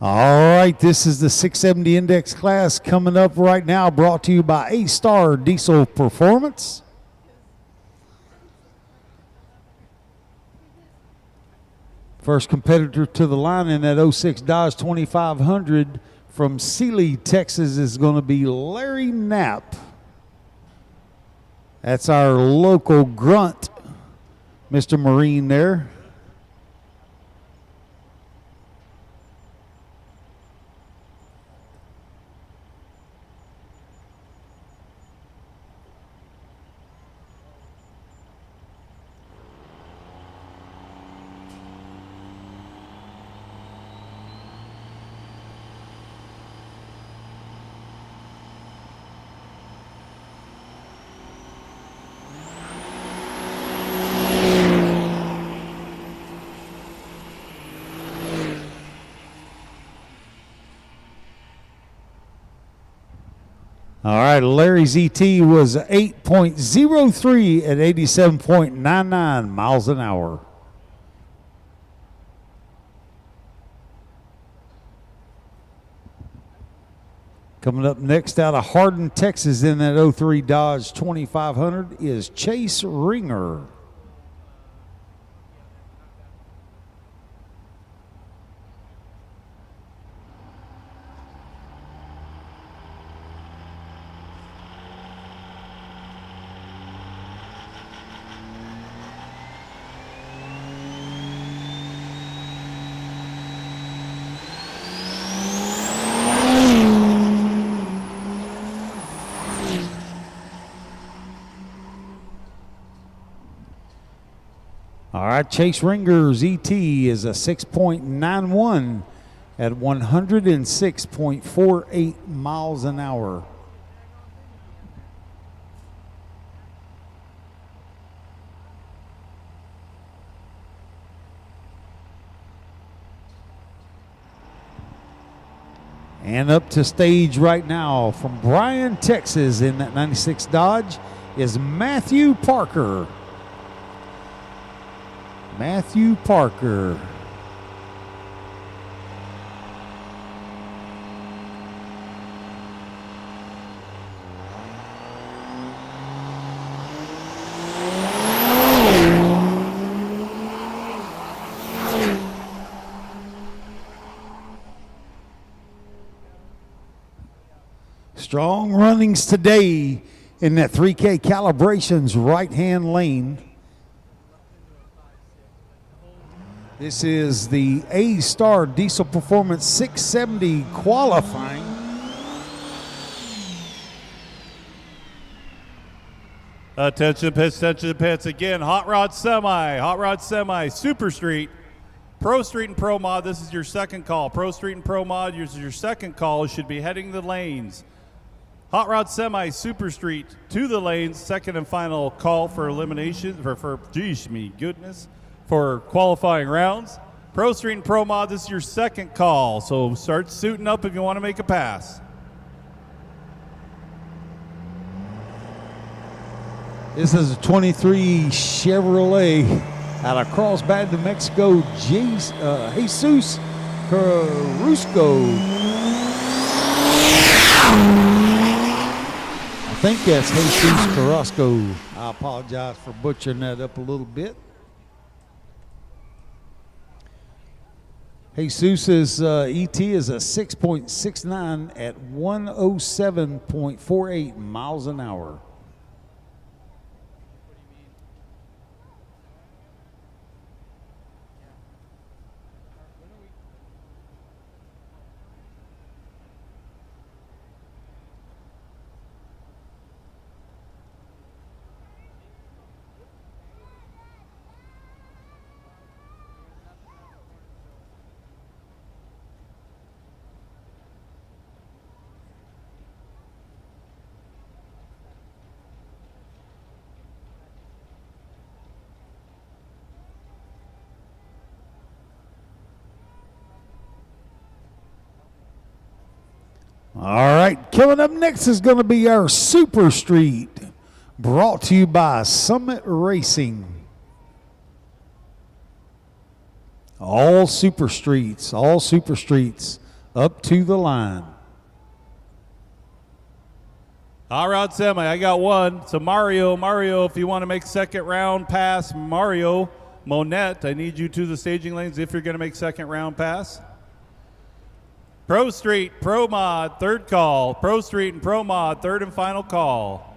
All right, this is the 670 Index class coming up right now, brought to you by A-Star Diesel Performance. First competitor to the line in that 06 Dodge 2500 from Sealy, Texas is going to be Larry Knapp. That's our local grunt, Mr. Marine there. All right, Larry's ET was 8.03 at 87.99 miles an hour. Coming up next out of Hardin, Texas in that 03 Dodge 2500 is Chase Ringer. All right, Chase Ringer's ET is a 6.91 at 106.48 miles an hour. And up to stage right now from Bryan, Texas in that 96 Dodge is Matthew Parker. Matthew Parker. Strong runnings today in that 3K calibrations right-hand lane. This is the A-Star Diesel Performance 670 qualifying. Attention pits again. Hot Rod Semi, Super Street, Pro Street and Pro Mod. This is your second call. Pro Street and Pro Mod, this is your second call. You should be heading the lanes. Hot Rod Semi, Super Street to the lanes. Second and final call for elimination, for qualifying rounds. Pro Street and Pro Mod, this is your second call. So start suiting up if you want to make a pass. This is a 23 Chevrolet out of Carlsbad, New Mexico, Jesus Carrusco. I think that's Jesus Carrasco. I apologize for butchering that up a little bit. Jesus's ET is a 6.69 at 107.48 miles an hour. All right, coming up next is going to be our Super Street, brought to you by Summit Racing. All Super Streets, up to the line. Hot Rod Semi, I got one. So Mario, if you want to make second round pass, Mario Monette, I need you to the staging lanes if you're going to make second round pass. Pro Street, Pro Mod, third call. Pro Street and Pro Mod, third and final call.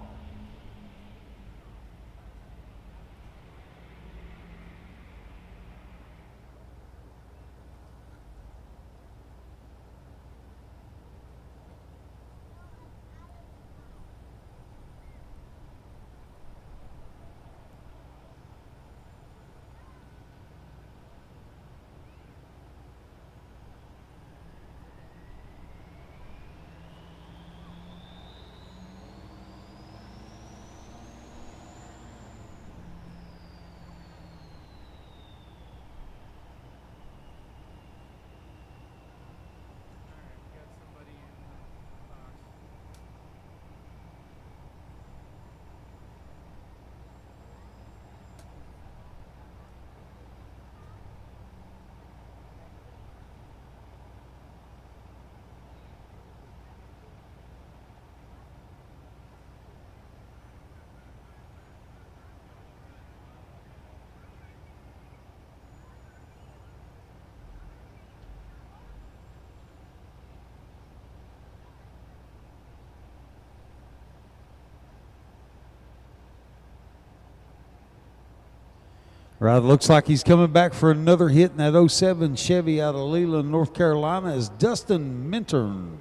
Right, looks like he's coming back for another hit in that 07 Chevy out of Leland, North Carolina, is Dustin Minturn.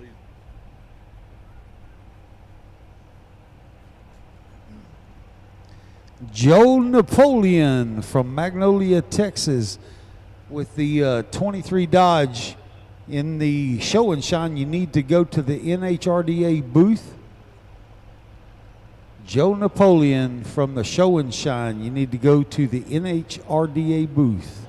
please. Joe Napoleon from Magnolia, Texas, with the 23 Dodge in the show and shine. You need to go to the NHRDA booth. Joe Napoleon from the show and shine. You need to go to the NHRDA booth.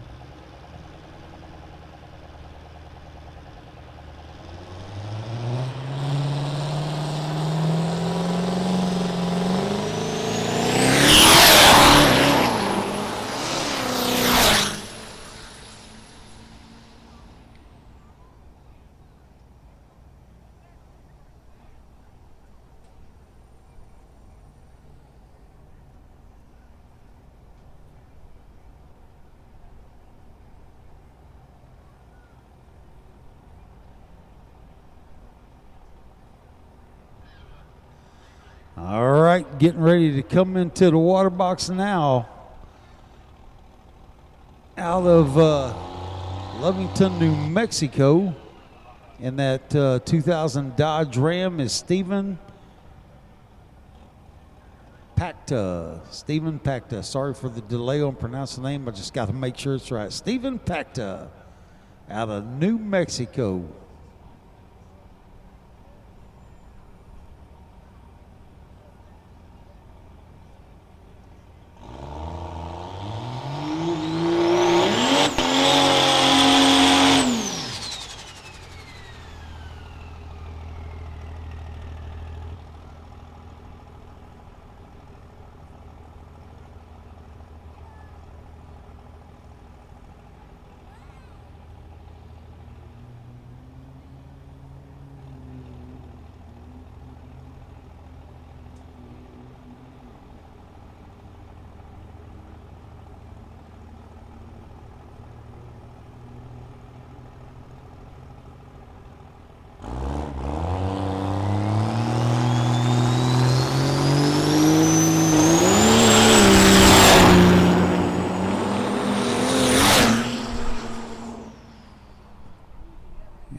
All right, getting ready to come into the water box now. Out of Lovington, New Mexico, in that 2000 Dodge Ram is Stephen Pacta. Stephen Pacta. Sorry for the delay on pronouncing the name. I just got to make sure it's right. Stephen Pacta out of New Mexico.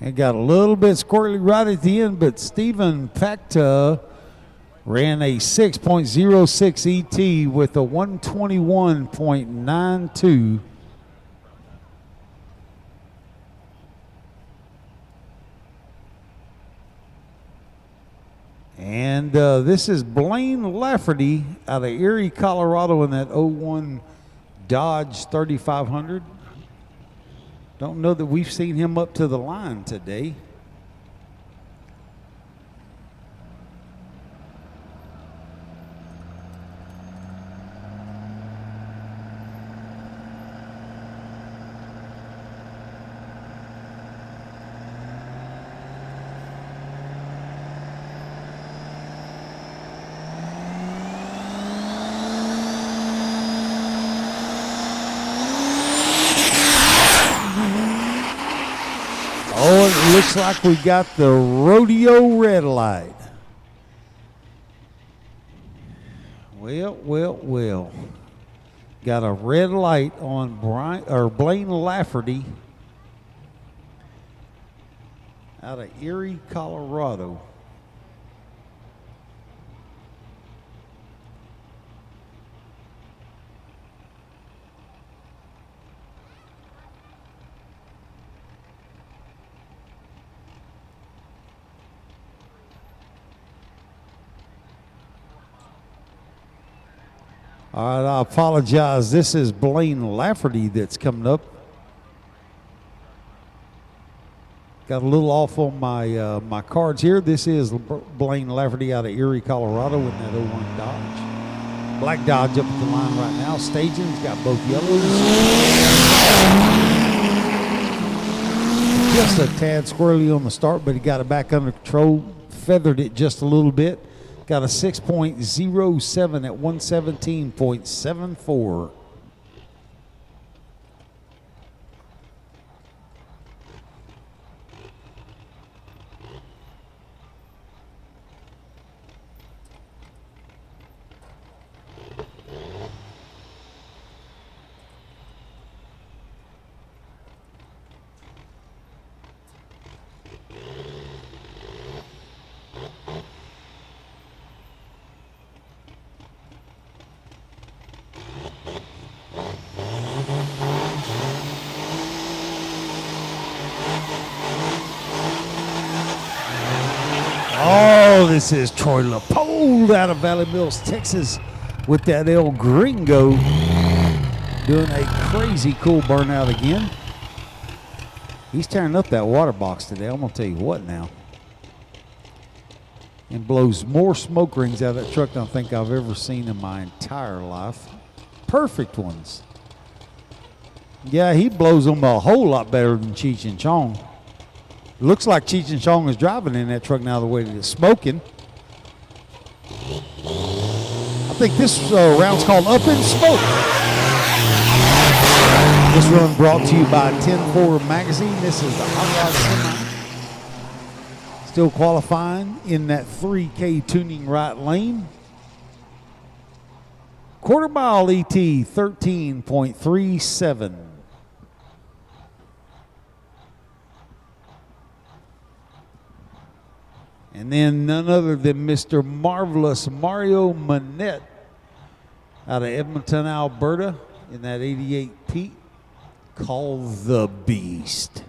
It got a little bit squirrely right at the end, but Stephen Pacta ran a 6.06 ET with a 121.92. And this is Blaine Lafferty out of Erie, Colorado in that 01 Dodge 3500. Don't know that we've seen him up to the line today. Oh, it looks like we got the rodeo red light. Well. Got a red light on Blaine Lafferty out of Erie, Colorado. All right, I apologize. This is Blaine Lafferty that's coming up. Got a little off on my my cards here. This is Blaine Lafferty out of Erie, Colorado in that 01 Dodge. Black Dodge up at the line right now. Staging, he's got both yellows. Just a tad squirrely on the start, but he got it back under control. Feathered it just a little bit. Got a 6.07 at 117.74. Oh, this is Troy Leopold out of Valley Mills, Texas, with that El Gringo doing a crazy cool burnout again. He's tearing up that water box today. I'm going to tell you what now. And blows more smoke rings out of that truck than I think I've ever seen in my entire life. Perfect ones. Yeah, he blows them a whole lot better than Cheech and Chong. Looks like Cheech and Chong is driving in that truck now the way that it's smoking. I think this round's called Up in Smoke. This run brought to you by 10-4 Magazine. This is the Hot Rod Semi. Still qualifying in that 3K tuning right lane. Quarter mile ET 13.37. And then none other than Mr. Marvelous Mario Manette out of Edmonton, Alberta in that 88 Pete called the Beast.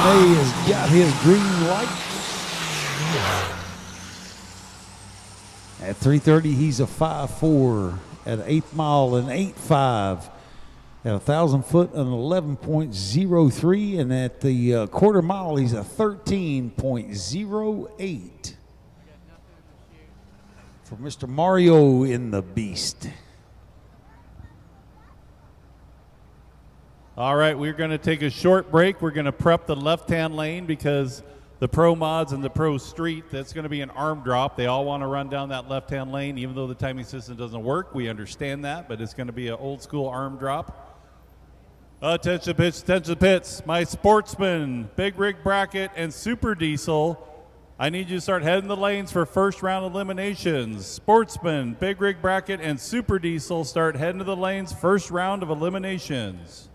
Has got his green light. At 3:30, he's a 5.4. At 8th mile, an 8.5. At 1,000 foot, an 11.03. And at the quarter mile, he's a 13.08. For Mr. Mario in the Beast. All right, we're going to take a short break. We're going to prep the left-hand lane because the Pro Mods and the Pro Street, that's going to be an arm drop. They all want to run down that left-hand lane, even though the timing system doesn't work. We understand that, but it's going to be an old-school arm drop. Attention pits. My Sportsman, Big Rig Bracket, and Super Diesel, I need you to start heading the lanes for first round eliminations. Sportsman, Big Rig Bracket, and Super Diesel start heading to the lanes first round of eliminations.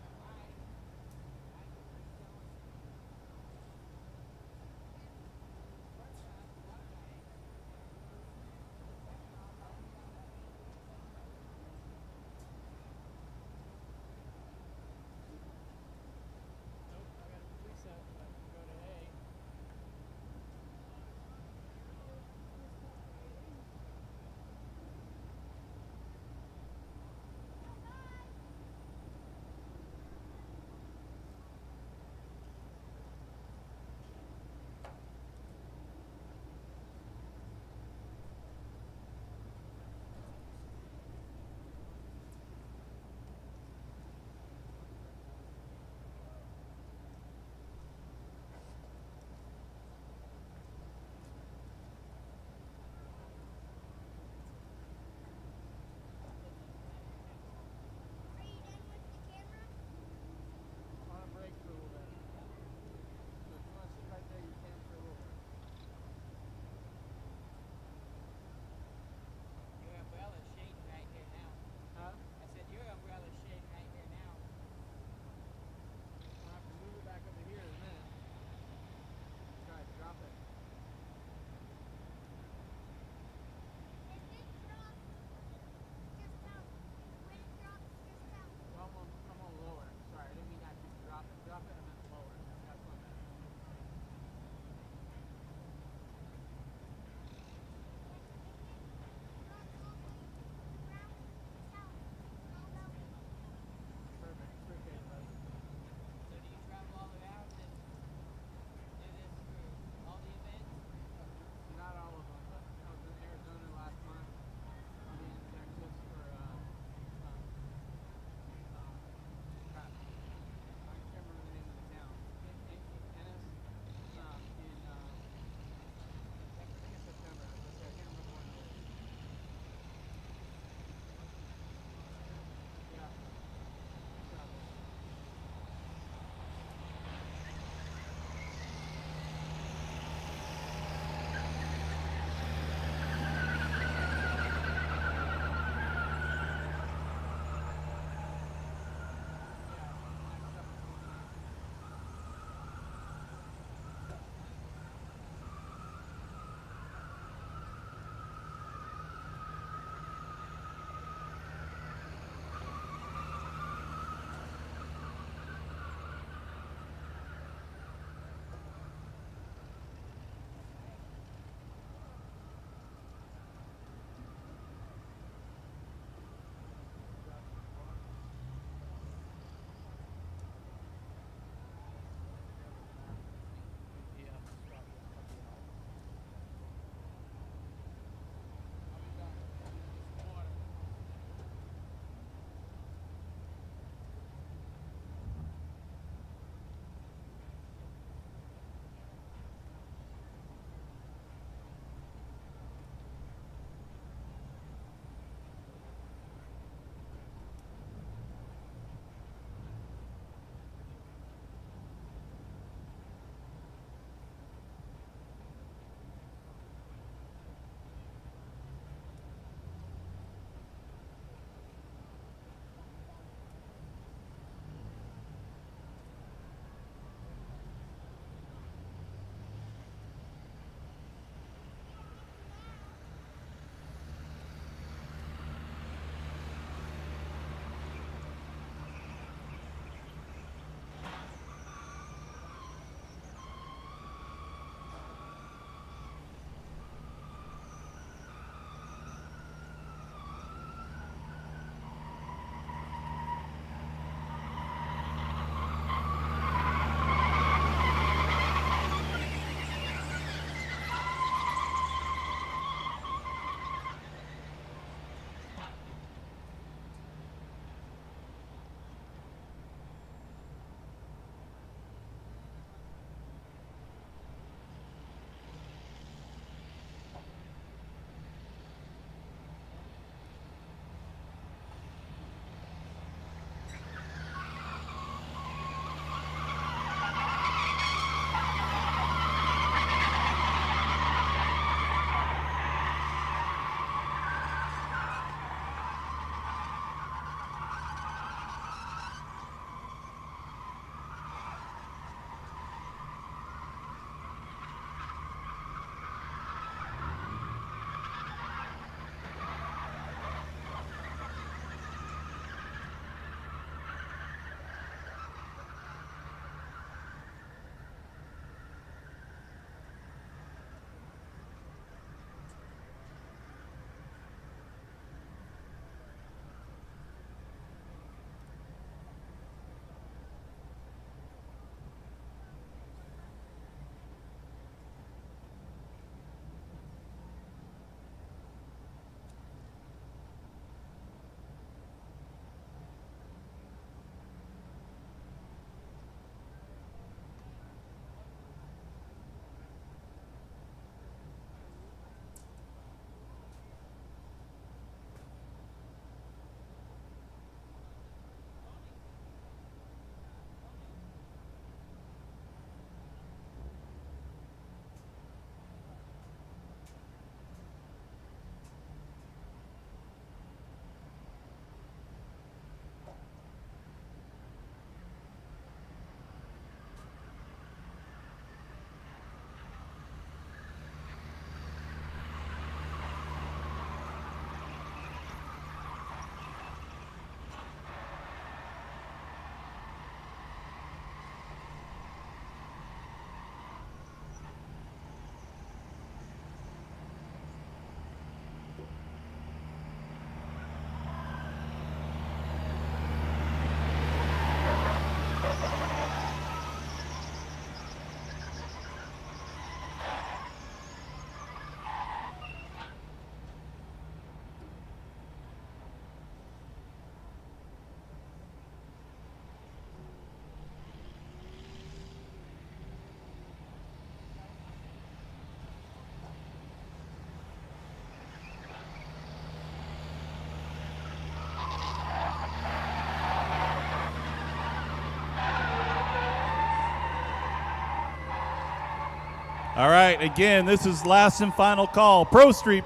All right, again, this is last and final call. Pro Street,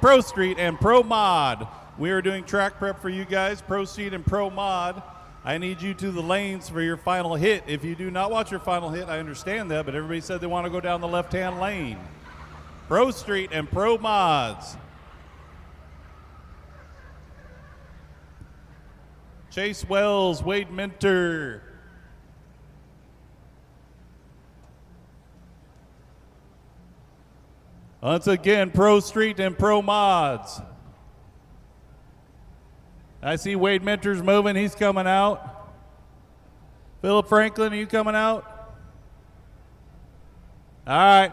and Pro Mod. We are doing track prep for you guys, Pro Street and Pro Mod. I need you to the lanes for your final hit. If you do not watch your final hit, I understand that, but everybody said they want to go down the left-hand lane. Pro Street and Pro Mods. Chase Wells, Wade Minter. Once again, Pro Street and Pro Mods. I see Wade Minter's moving. He's coming out. Philip Franklin, are you coming out? All right.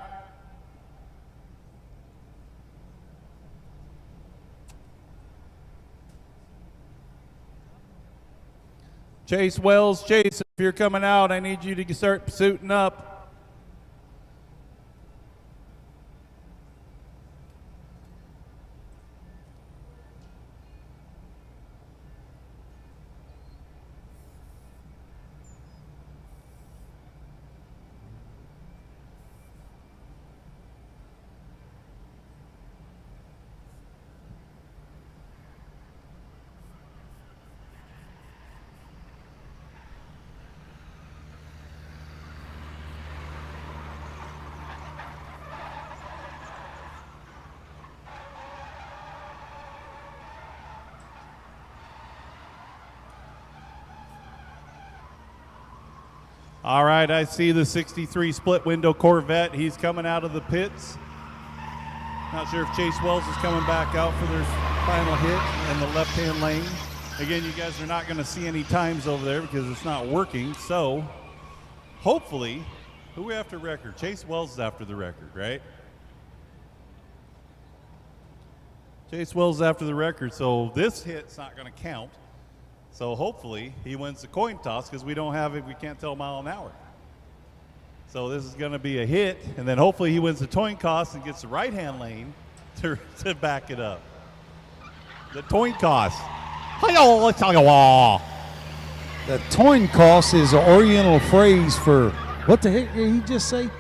Chase Wells, Chase, if you're coming out, I need you to start suiting up. All right, I see the 63 split window Corvette. He's coming out of the pits. Not sure if Chase Wells is coming back out for their final hit in the left-hand lane. Again, you guys are not going to see any times over there because it's not working. So, hopefully, who are we after record? Chase Wells is after the record, right? Chase Wells is after the record, so this hit's not going to count. So hopefully he wins the coin toss because we don't have it. We can't tell mile an hour. So this is going to be a hit, and then hopefully he wins the coin toss and gets the right-hand lane to back it up. The coin toss. The toin toss is an Oriental phrase for what the heck did he just say?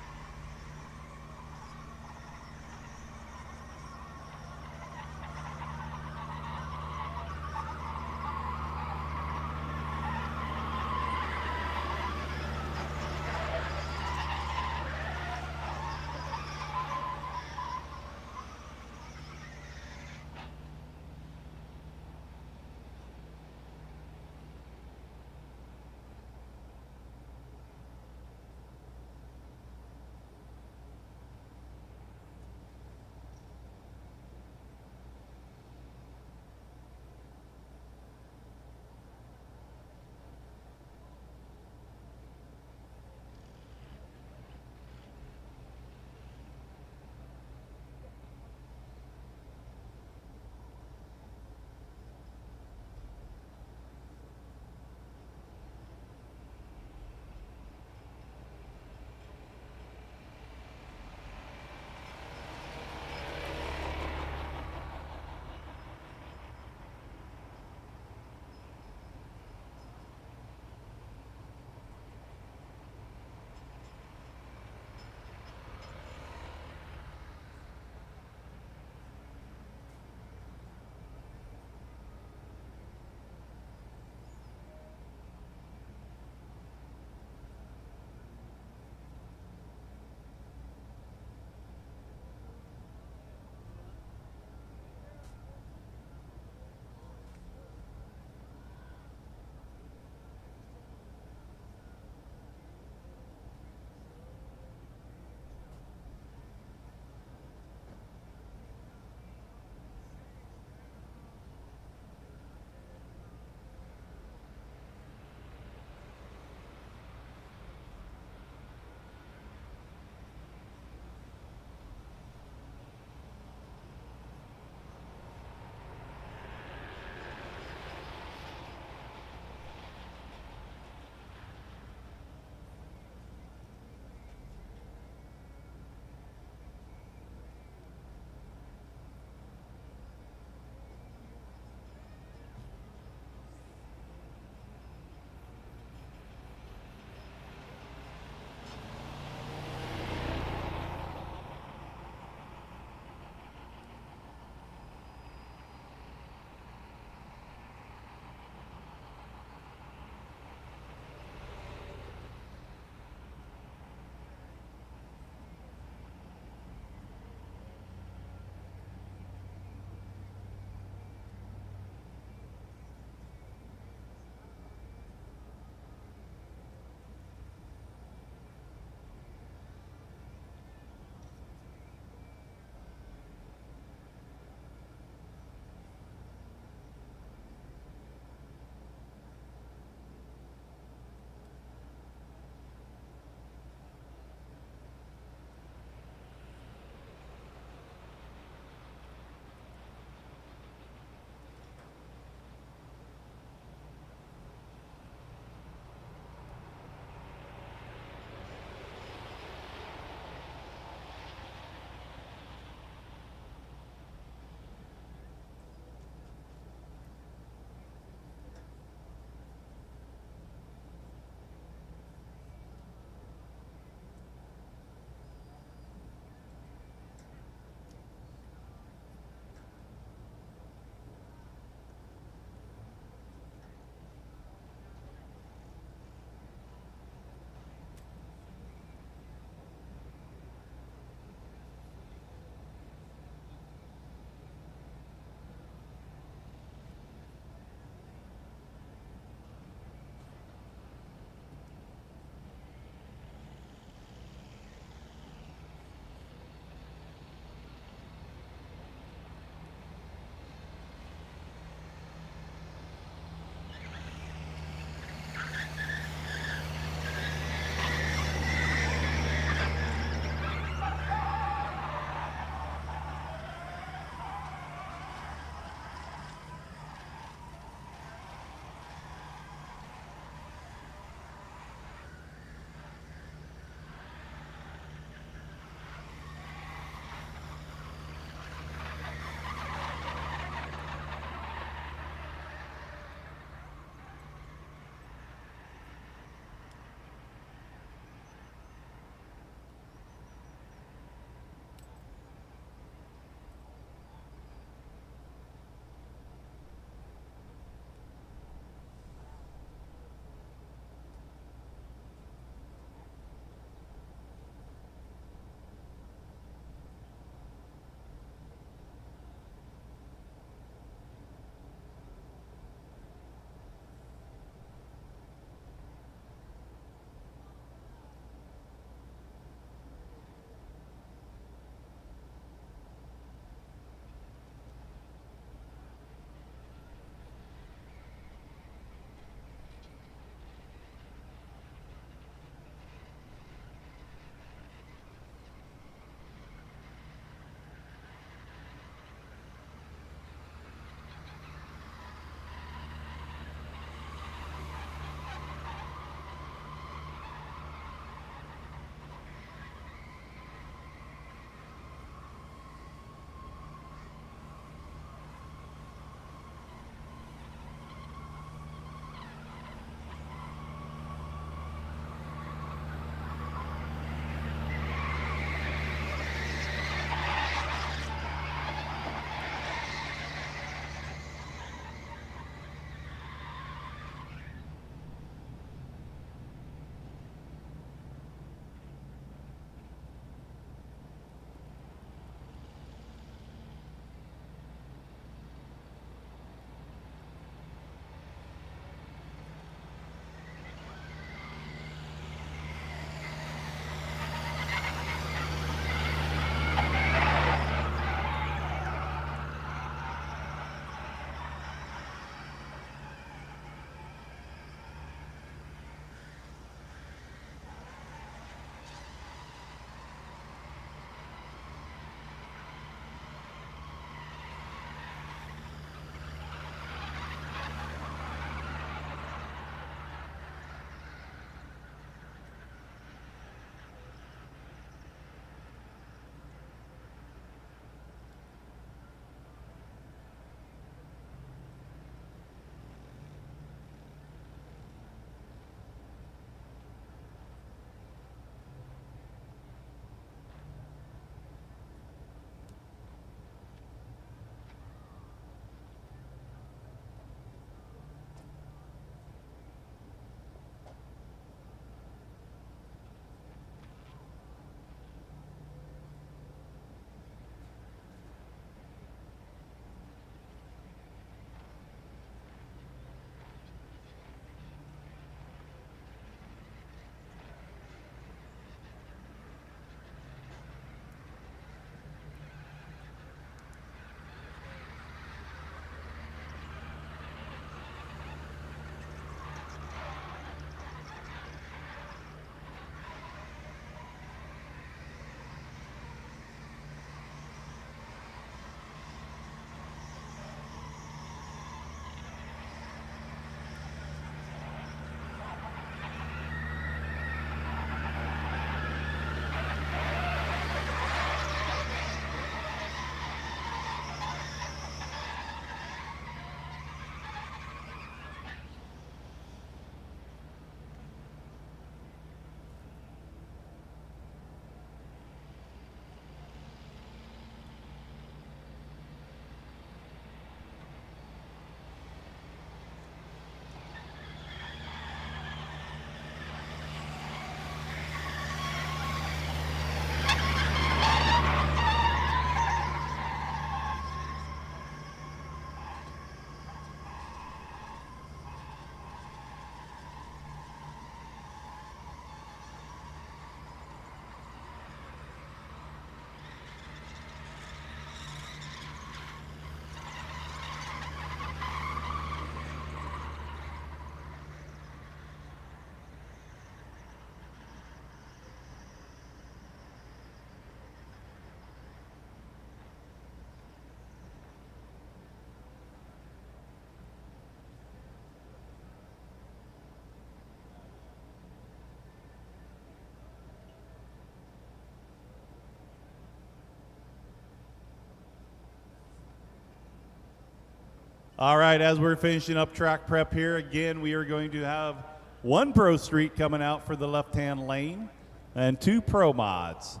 All right, as we're finishing up track prep here, again, we are going to have one Pro Street coming out for the left-hand lane and 2 Pro Mods.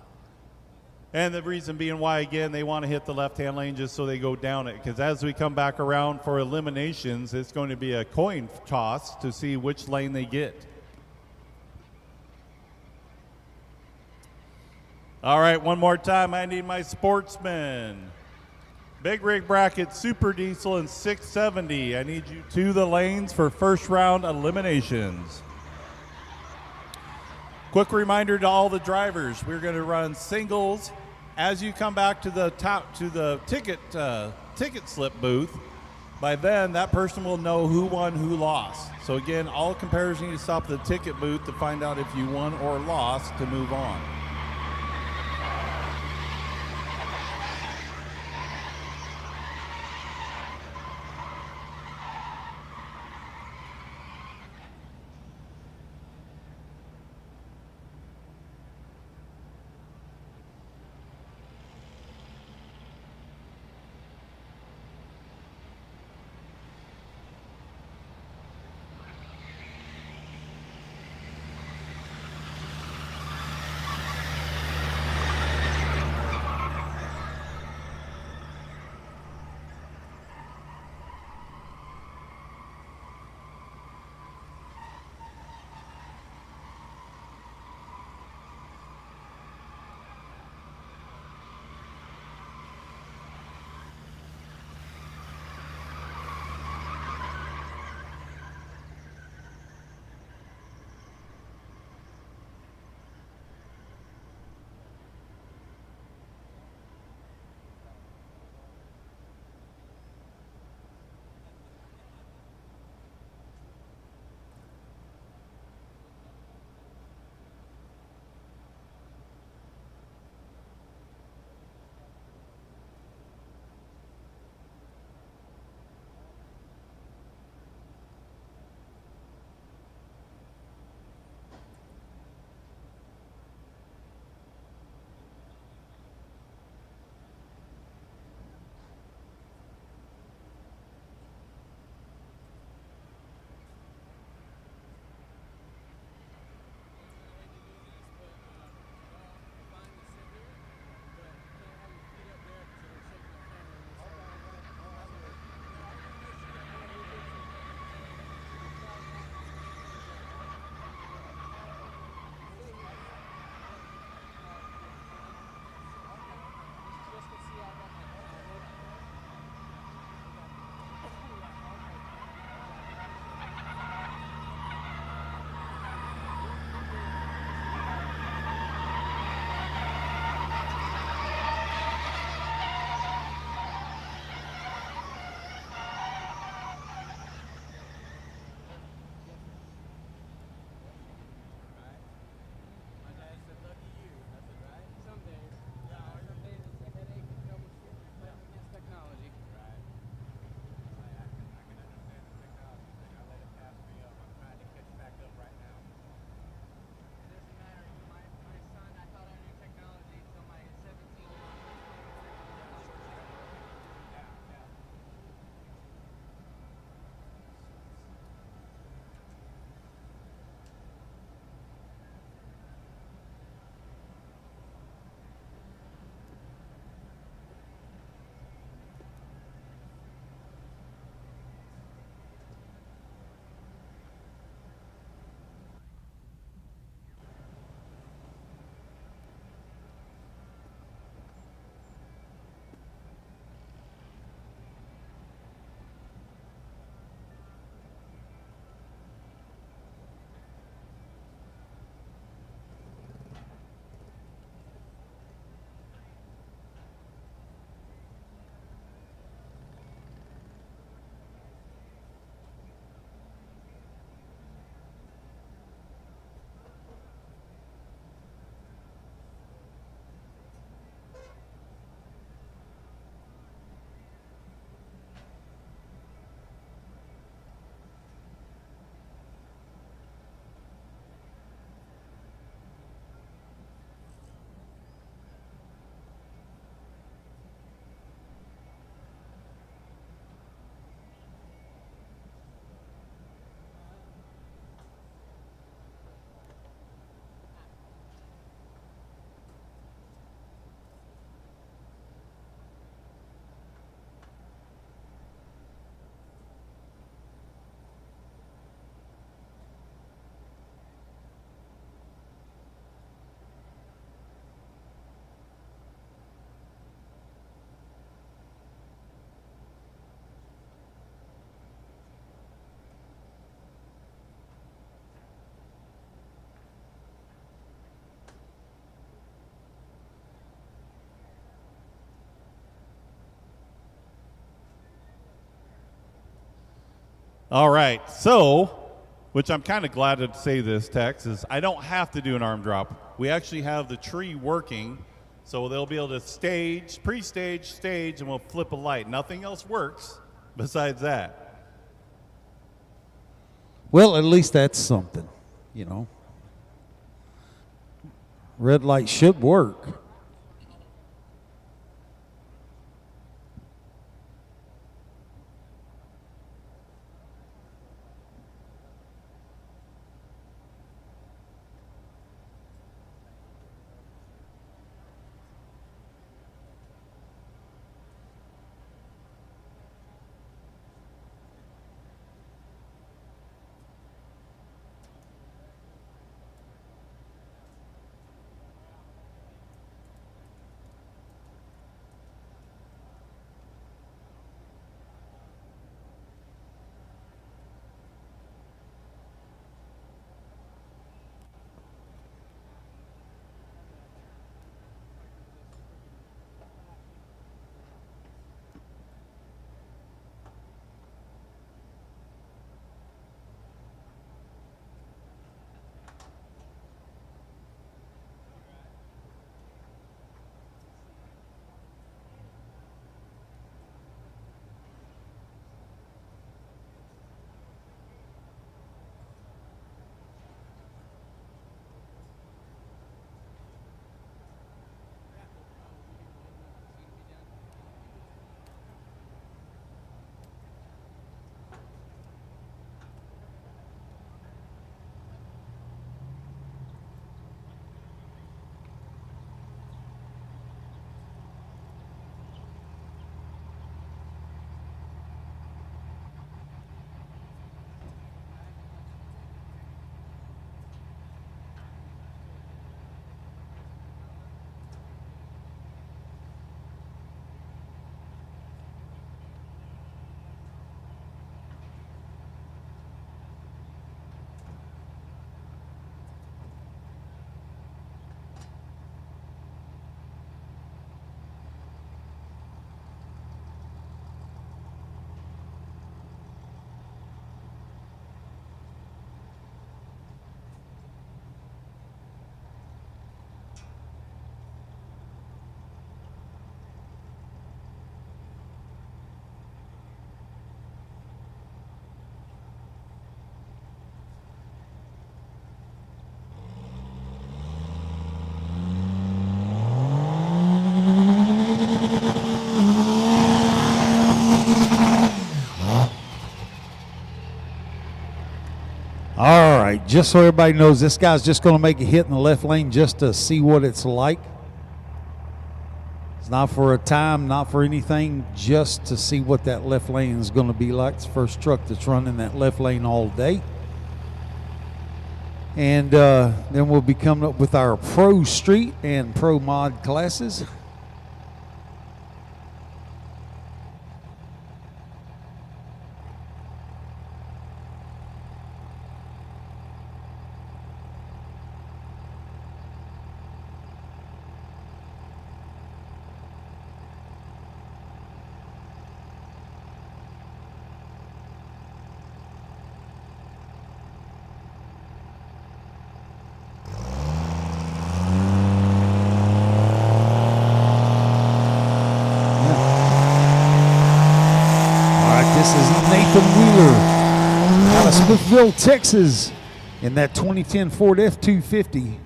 And the reason being why, again, they want to hit the left-hand lane just so they go down it, because as we come back around for eliminations, it's going to be a coin toss to see which lane they get. All right, one more time, I need my sportsmen. Big rig bracket, Super Diesel, and 670. I need you to the lanes for first round eliminations. Quick reminder to all the drivers, we're going to run singles. As you come back to the ticket slip booth, by then that person will know who won, who lost. So again, all competitors need to stop at the ticket booth to find out if you won or lost to move on. All right, so, which I'm kind of glad to say this, Tex, is I don't have to do an arm drop. We actually have the tree working, so they'll be able to stage, pre-stage, stage, and we'll flip a light. Nothing else works besides that. Well, at least that's something, you know. Red light should work. All right, just so everybody knows, this guy's just going to make a hit in the left lane just to see what it's like. It's not for a time, not for anything, just to see what that left lane is going to be like. It's the first truck that's running that left lane all day. And then we'll be coming up with our Pro Street and Pro Mod classes. This is Nathan Wheeler out of Smithville, Texas, in that 2010 Ford F-250.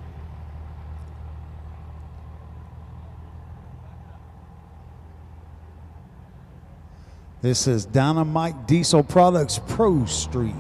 This is Dynamite Diesel Products Pro Street.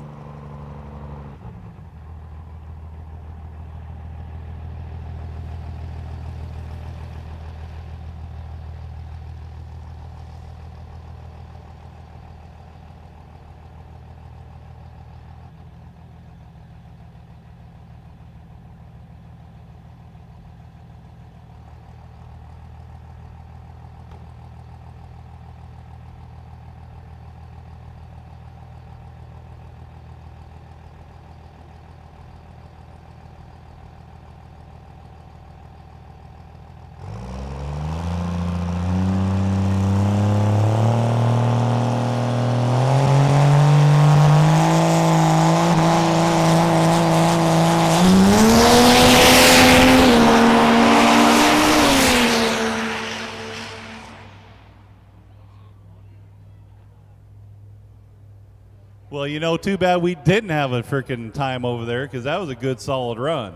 Well, you know, too bad we didn't have a freaking time over there because that was a good solid run.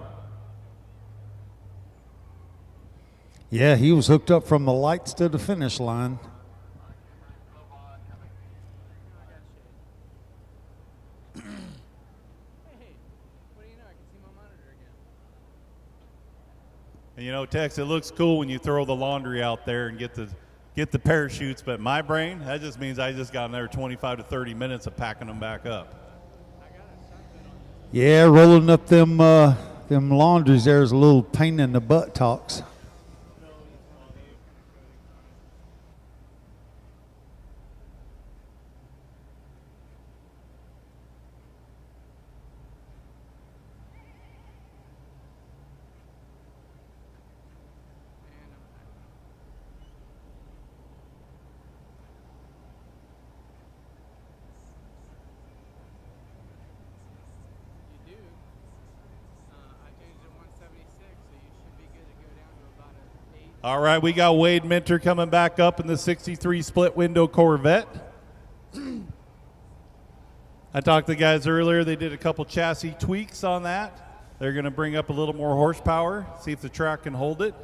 Yeah, he was hooked up from the lights to the finish line. And you know, Tex, it looks cool when you throw the laundry out there and get the parachutes, but my brain, that just means I just got another 25 to 30 minutes of packing them back up. Yeah, rolling up them laundries there is a little pain in the buttocks. All right, we got Wade Minter coming back up in the 63 split window Corvette. I talked to the guys earlier. They did a couple chassis tweaks on that. They're going to bring up a little more horsepower, see if the track can hold it.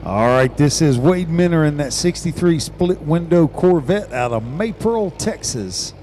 All right, this is Wade Minter in that 63 split window Corvette out of Maypearl, Texas.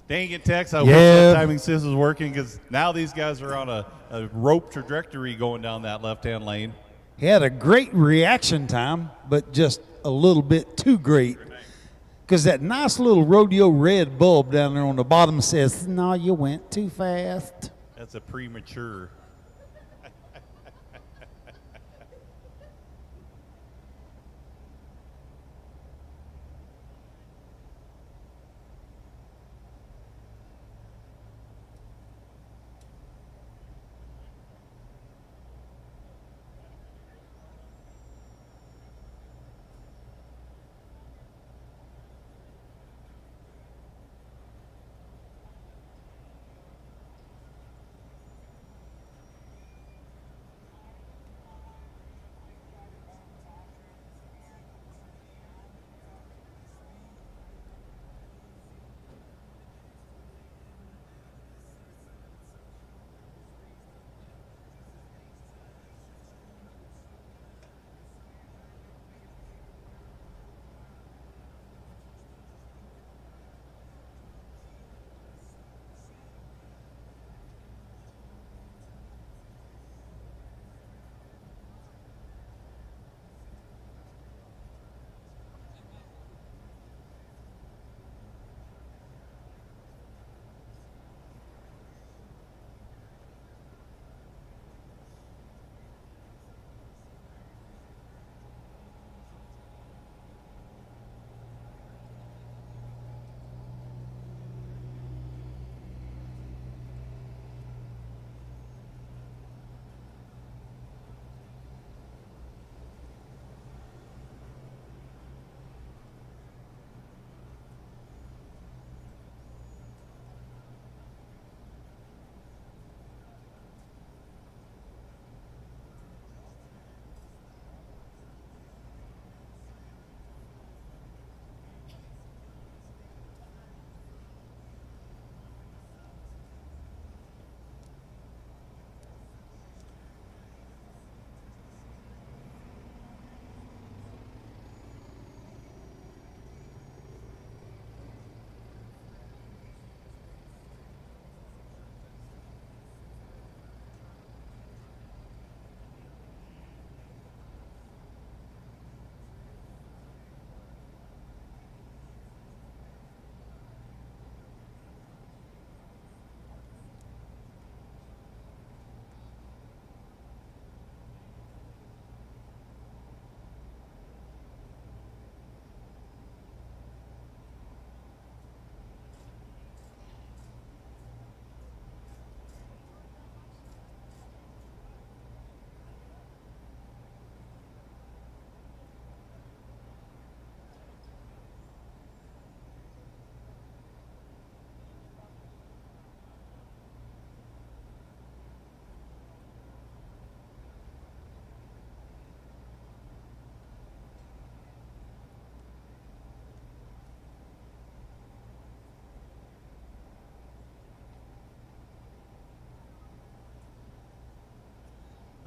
Dang it, Tex. I wish that timing assist was working because now these guys are on a rope trajectory going down that left-hand lane. He had a great reaction time, but just a little bit too great. Because that nice little rodeo red bulb down there on the bottom says, no, you went too fast. That's a premature.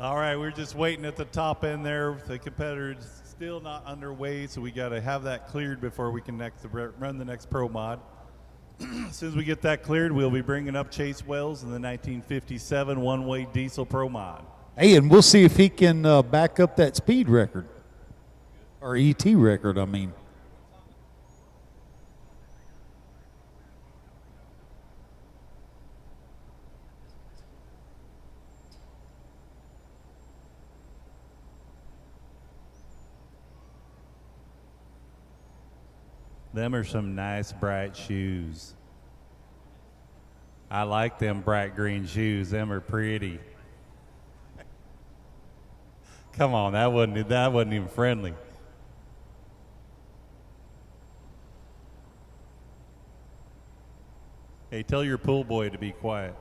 All right, we're just waiting at the top end there. The competitor's still not underway, so we got to have that cleared before we can run the next pro mod. As soon as we get that cleared, we'll be bringing up Chase Wells in the 1957 one-way diesel pro mod. Hey, and we'll see if he can back up that speed record, or ET record, I mean. Them are some nice bright shoes. I like them bright green shoes. Them are pretty. Come on, that wasn't even friendly. Hey, tell your pool boy to be quiet.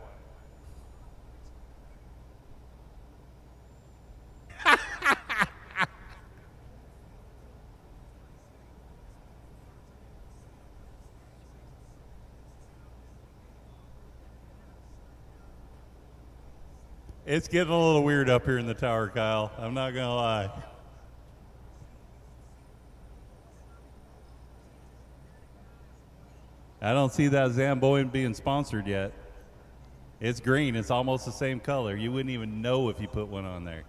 It's getting a little weird up here in the tower, Kyle. I'm not going to lie. I don't see that Zamboin being sponsored yet. It's green. It's almost the same color. You wouldn't even know if you put one on there.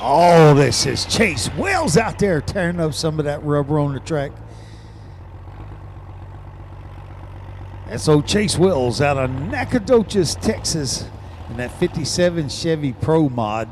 Oh, this is Chase Wells out there tearing up some of that rubber on the track. That's old Chase Wells out of Nacogdoches, Texas, in that 57 Chevy Pro mod.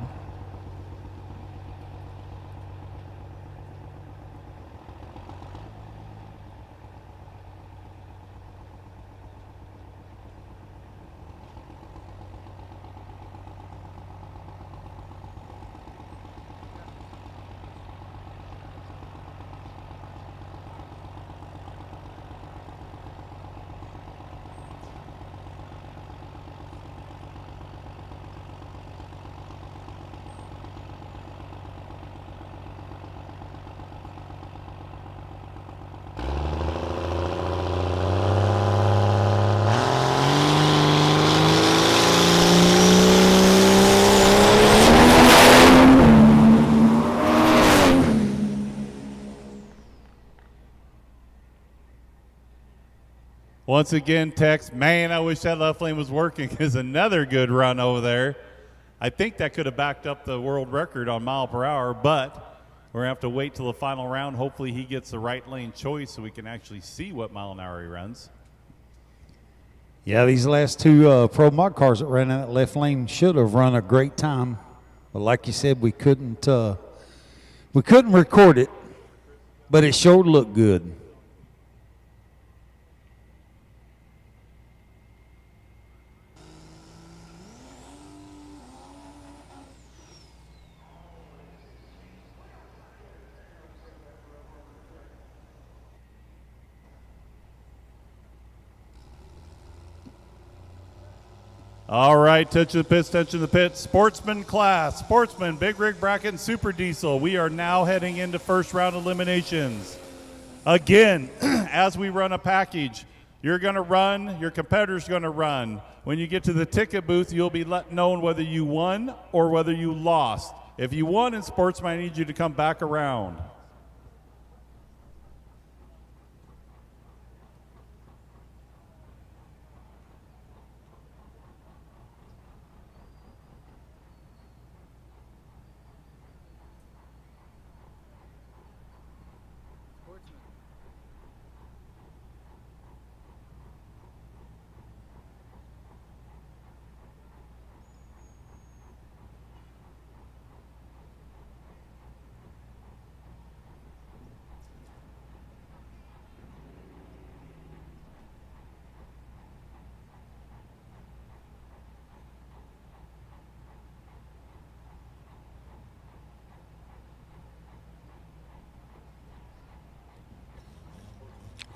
Once again, Tex, man, I wish that left lane was working, because another good run over there. I think that could have backed up the world record on mile per hour, but we're going to have to wait till the final round. Hopefully he gets the right lane choice so we can actually see what mile an hour he runs. Yeah, these last two Pro Mod cars that ran in that left lane should have run a great time. But like you said, we couldn't record it, but it sure looked good. All right, touch of the pits, touch of the pits. Sportsman class, sportsman, big rig bracket, and super diesel. We are now heading into first round eliminations. Again, as we run a package, you're going to run, your competitor's going to run. When you get to the ticket booth, you'll be let known whether you won or whether you lost. If you won in sportsman, I need you to come back around.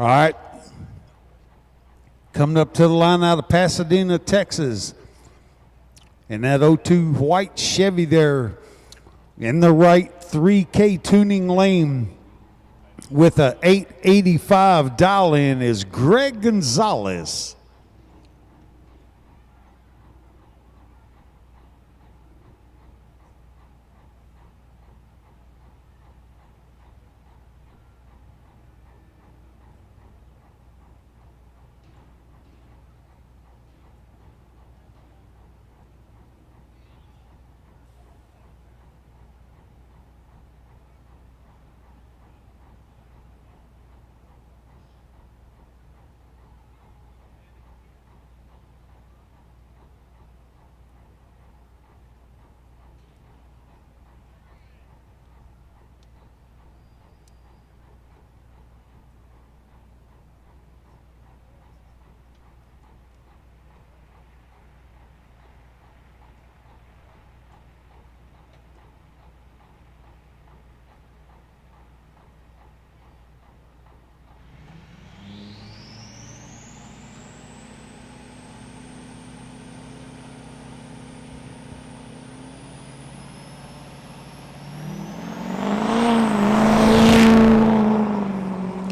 All right. Coming up to the line out of Pasadena, Texas. And that 02 white Chevy there in the right 3K tuning lane with a 885 dial in is Greg Gonzalez.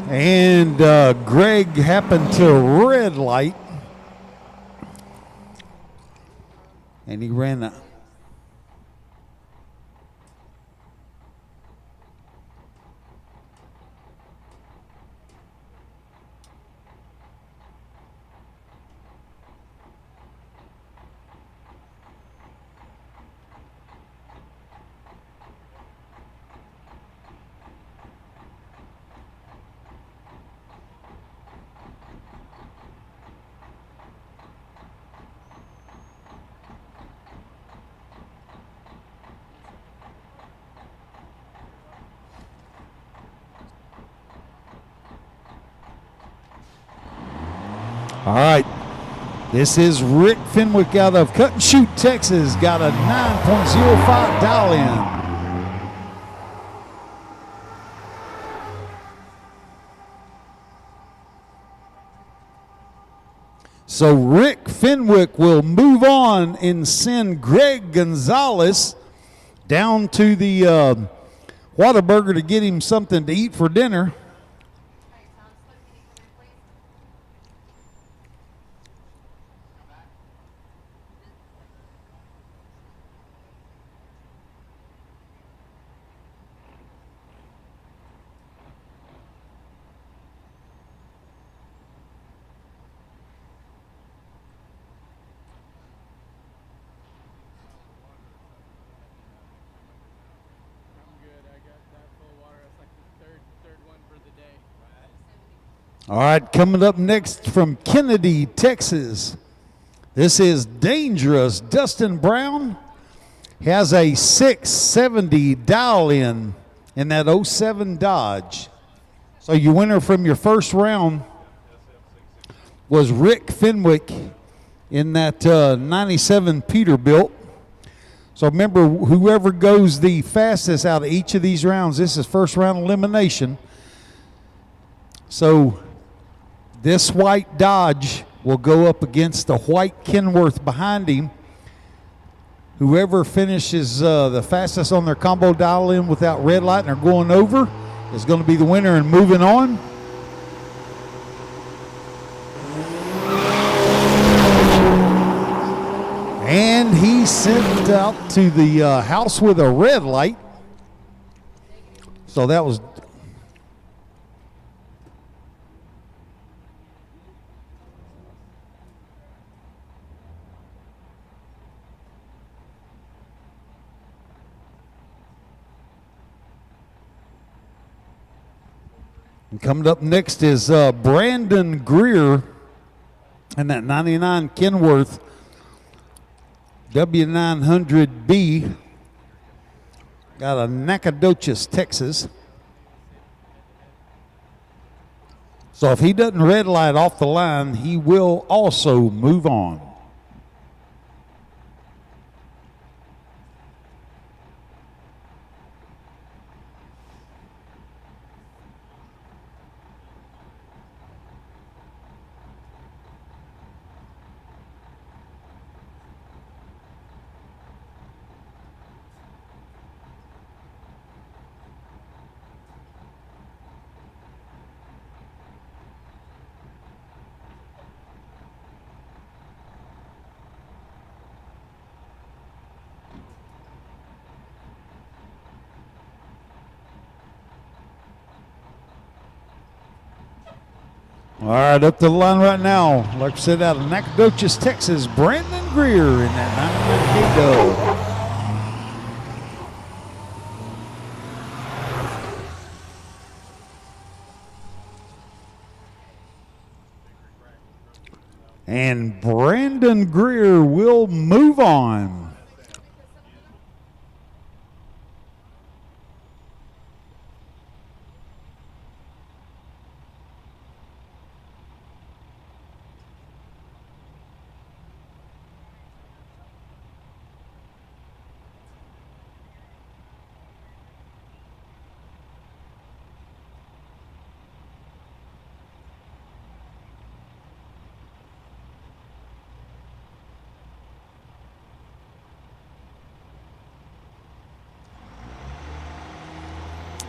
And Greg happened to red light, and he ran a All right, this is Rick Fenwick out of Cut and Shoot, Texas. Got a 9.05 dial in. So Rick Fenwick will move on and send Greg Gonzalez down to the Whataburger to get him something to eat for dinner. All right, coming up next from Kennedy, Texas. This is Dangerous. Dustin Brown has a 670 dial in that 07 Dodge. So your winner from your first round was Rick Fenwick in that 97 Peterbilt. So remember, whoever goes the fastest out of each of these rounds, this is first round elimination. So this white Dodge will go up against the white Kenworth behind him. Whoever finishes the fastest on their combo dial-in without red light and are going over is going to be the winner and moving on. And he sent out to the house with a red light. So that was... And coming up next is Brandon Greer and that 99 Kenworth W900B out of Nacogdoches, Texas. So if he doesn't red light off the line, he will also move on. All right, up to the line right now. Like I said, out of Nacogdoches, Texas, Brandon Greer in that 99 Dog. And Brandon Greer will move on.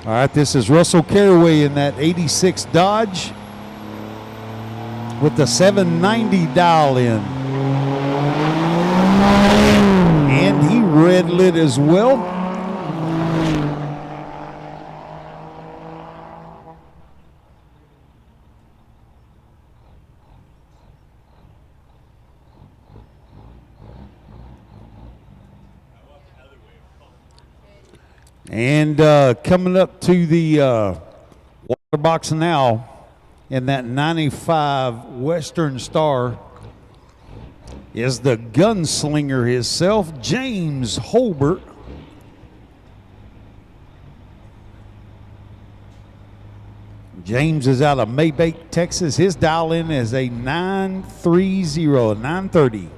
All right, this is Russell Caraway in that 86 Dodge with the 790 dial in. And he red lit as well. And coming up to the water box now in that 95 Western Star is the gunslinger himself, James Holbert. James is out of Maybach, Texas. His dial in is a 930.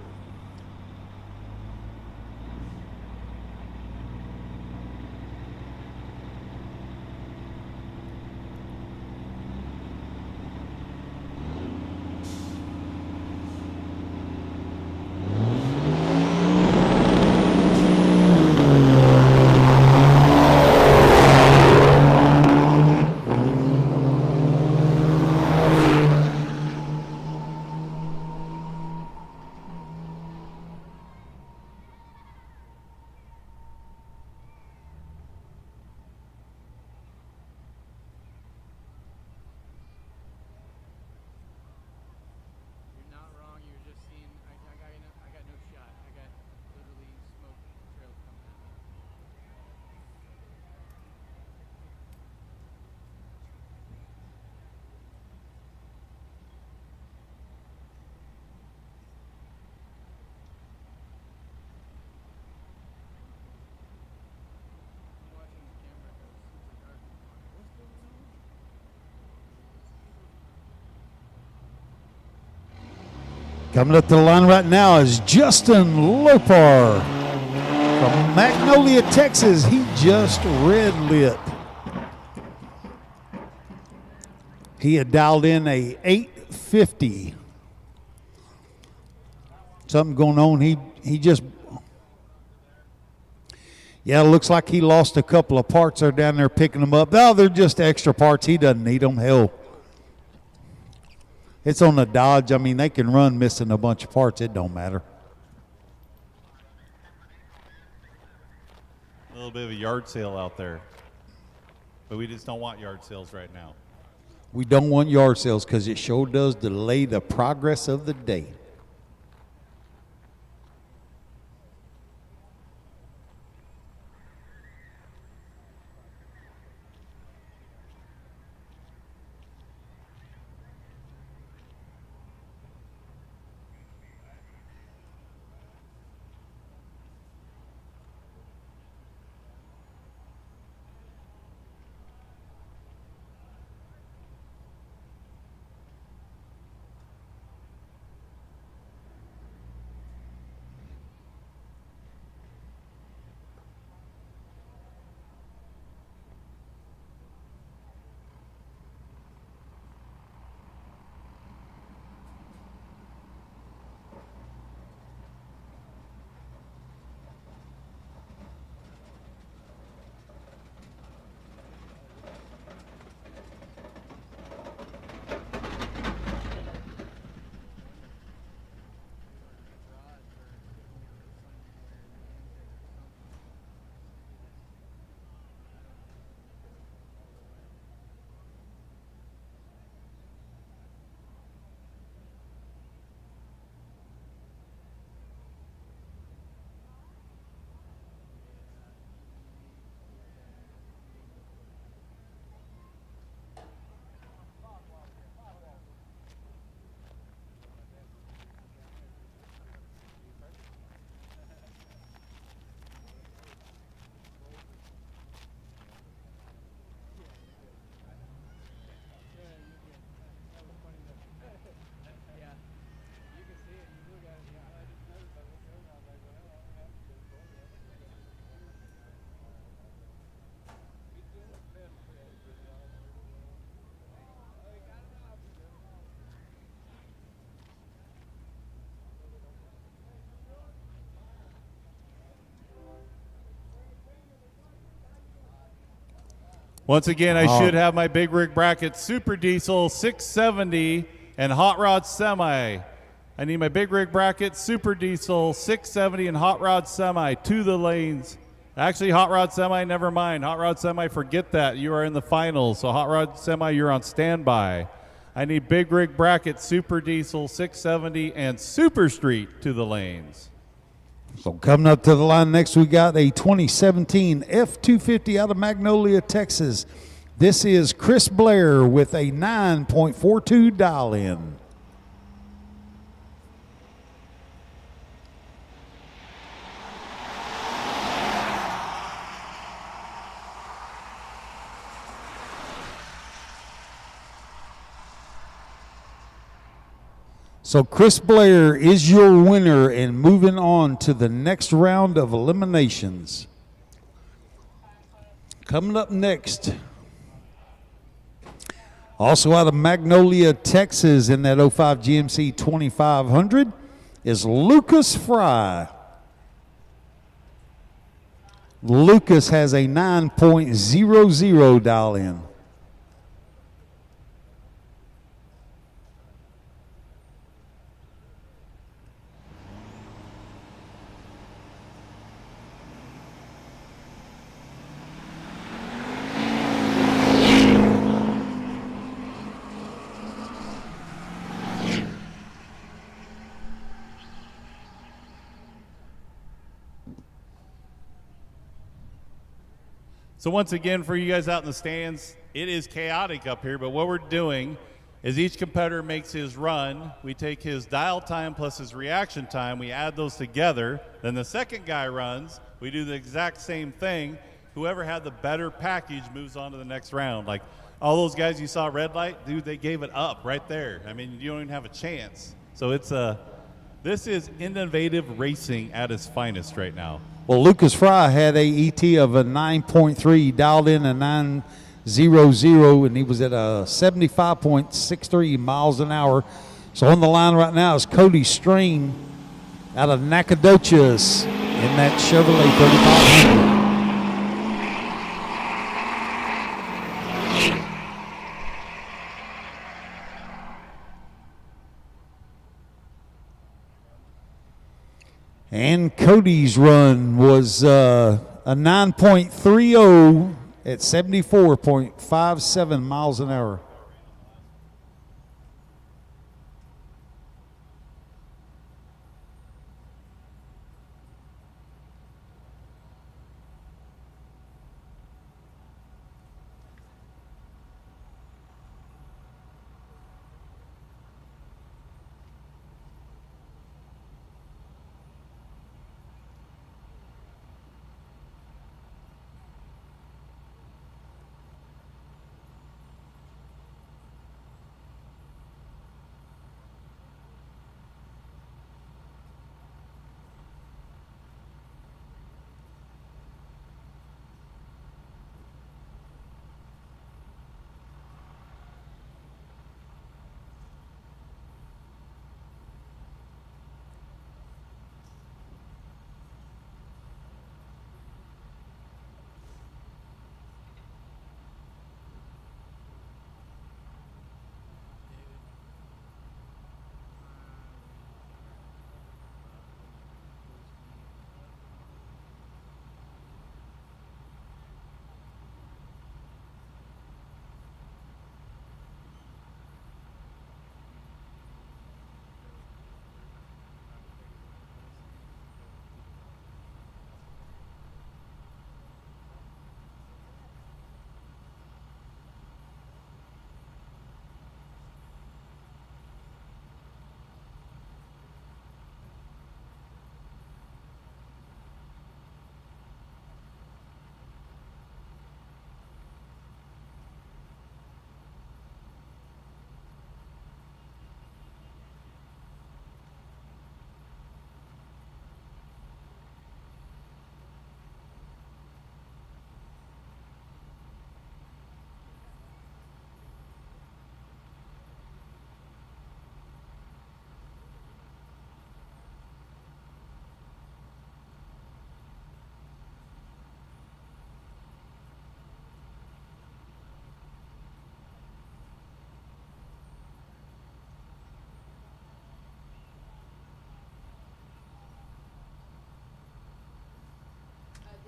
Coming up to the line right now is Justin Lopar from Magnolia, Texas. He just red lit. He had dialed in a 850. something going on. He just, yeah, it looks like he lost a couple of parts. They're down there picking them up. No, they're just extra parts. He doesn't need them. Hell, it's on the Dodge. I mean, they can run missing a bunch of parts. It don't matter. A little bit of a yard sale out there. But we just don't want yard sales right now. We don't want yard sales because it sure does delay the progress of the day. Once again, I should have my big rig bracket Super Diesel 670 and Hot Rod Semi. I need my big rig bracket Super Diesel 670 and Hot Rod Semi to the lanes. Actually, Hot Rod Semi, never mind. Hot Rod Semi, forget that. You are in the finals. So Hot Rod Semi, you're on standby. I need big rig bracket Super Diesel 670 and Super Street to the lanes. So coming up to the line next, we got a 2017 F-250 out of Magnolia, Texas. This is Chris Blair with a 9.42 dial-in. So Chris Blair is your winner and moving on to the next round of eliminations. Coming up next, also out of Magnolia, Texas in that 05 GMC 2500 is Lucas Fry. Lucas has a 9.00 dial-in. So once again, for you guys out in the stands, it is chaotic up here, but what we're doing is each competitor makes his run. We take his dial time plus his reaction time. We add those together. Then the second guy runs. We do the exact same thing. Whoever had the better package moves on to the next round. Like all those guys you saw red light, dude, they gave it up right there. I mean, you don't even have a chance. So this is innovative racing at its finest right now. Well, Lucas Fry had a ET of a 9.3, dialed in a 900, and he was at a 75.63 miles an hour. So on the line right now is Cody Strain out of Nacogdoches in that Chevrolet 3500. And Cody's run was a 9.30 at 74.57 miles an hour.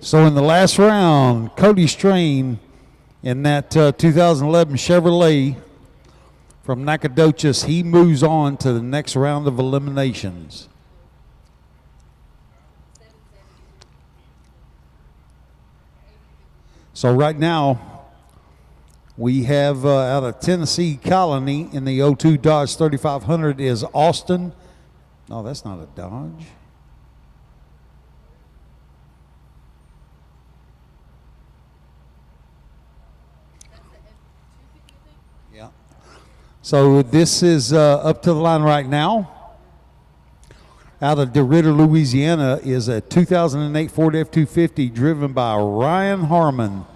So in the last round, Cody Strain in that 2011 Chevrolet from Nacogdoches, he moves on to the next round of eliminations. So right now, we have out of Tennessee Colony in the 02 Dodge 3500 is Austin. No, that's not a Dodge. Yeah. So this is up to the line right now. Out of DeRidder, Louisiana is a 2008 Ford F-250 driven by Ryan Harmon.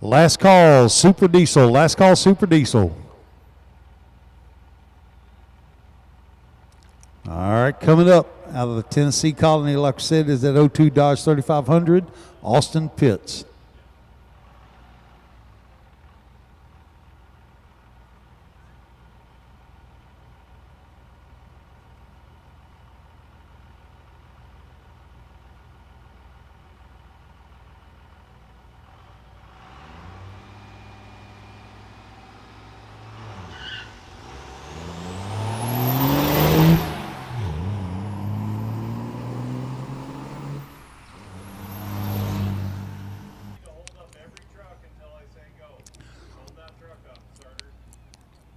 Last call, Super Diesel. Last call, Super Diesel. All right, coming up out of the Tennessee Colony, like I said, is that 02 Dodge 3500, Austin Pitts.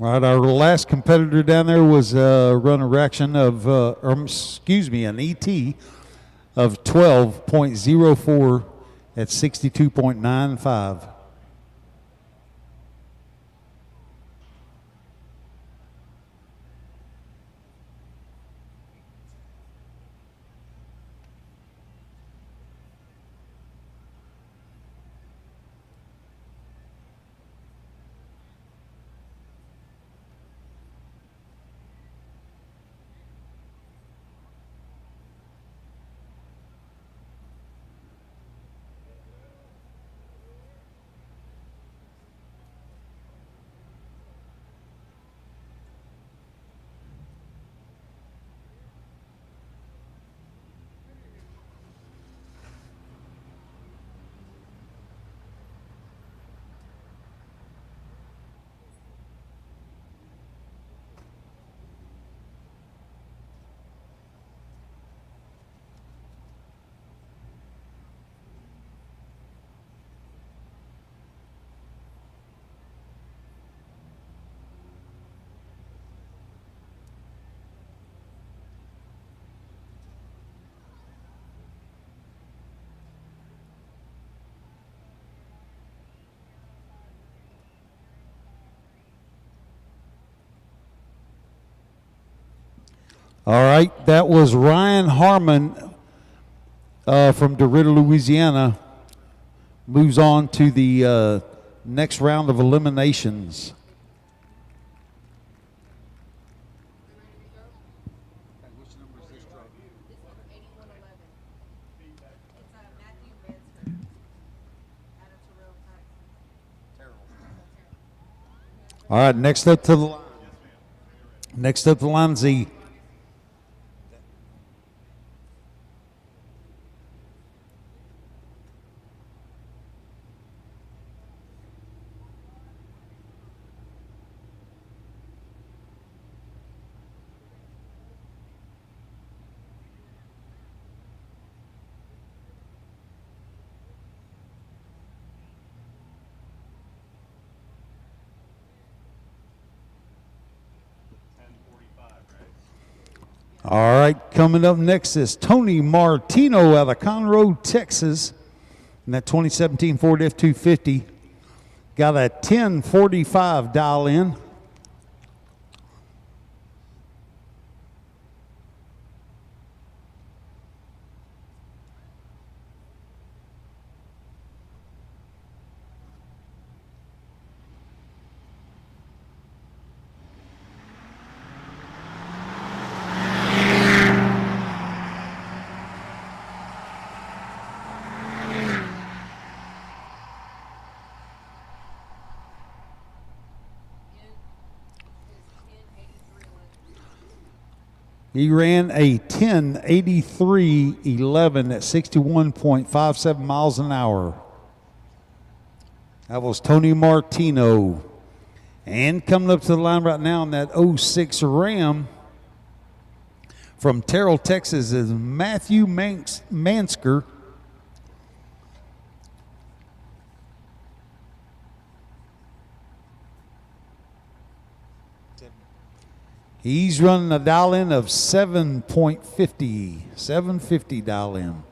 All right, our last competitor down there was run a reaction of, an ET of 12.04 at 62.95. All right, that was Ryan Harmon from DeRidder, Louisiana. Moves on to the next round of eliminations. All right, next up the line is the All right, coming up next is Tony Martino out of Conroe, Texas. In that 2017 Ford F-250. Got a 1045 dial in. He ran a 1083.11 at 61.57 miles an hour. That was Tony Martino. And coming up to the line right now in that 06 Ram from Terrell, Texas is Matthew Mansker. He's running a dial in of 7.50, 750 dial in.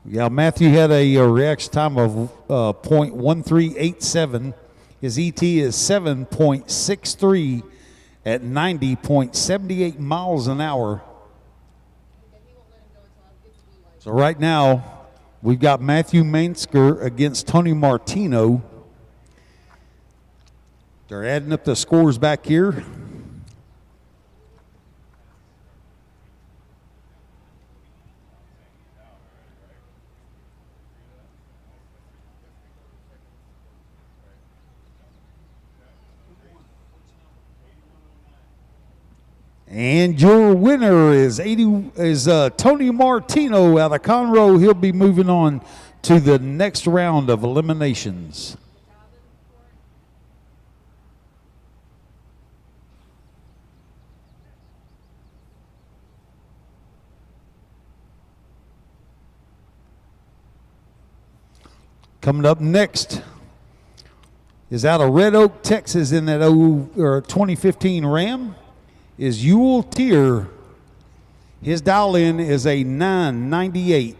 Yeah, Matthew had a reaction time of .1387. His ET is 7.63 at 90.78 miles an hour. So right now, we've got Matthew Mansker against Tony Martino. They're adding up the scores back here. And your winner is Tony Martino out of Conroe. He'll be moving on to the next round of eliminations. Coming up next is out of Red Oak, Texas, in that 2015 Ram, is Yule Tier. His dial-in is a 998.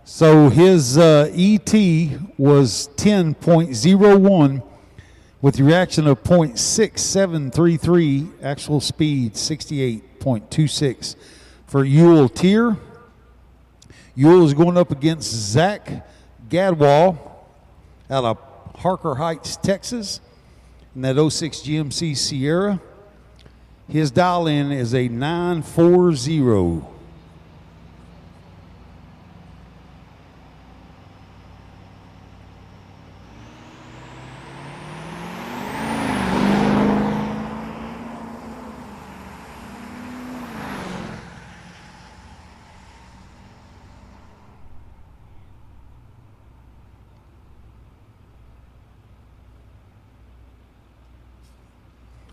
So his ET was 10.01 with reaction of 0.6733, actual speed 68.26 for Yule Tier. Yule is going up against Zach Gadwall out of Harker Heights, Texas, in that 06 GMC Sierra. His dial-in is a 940.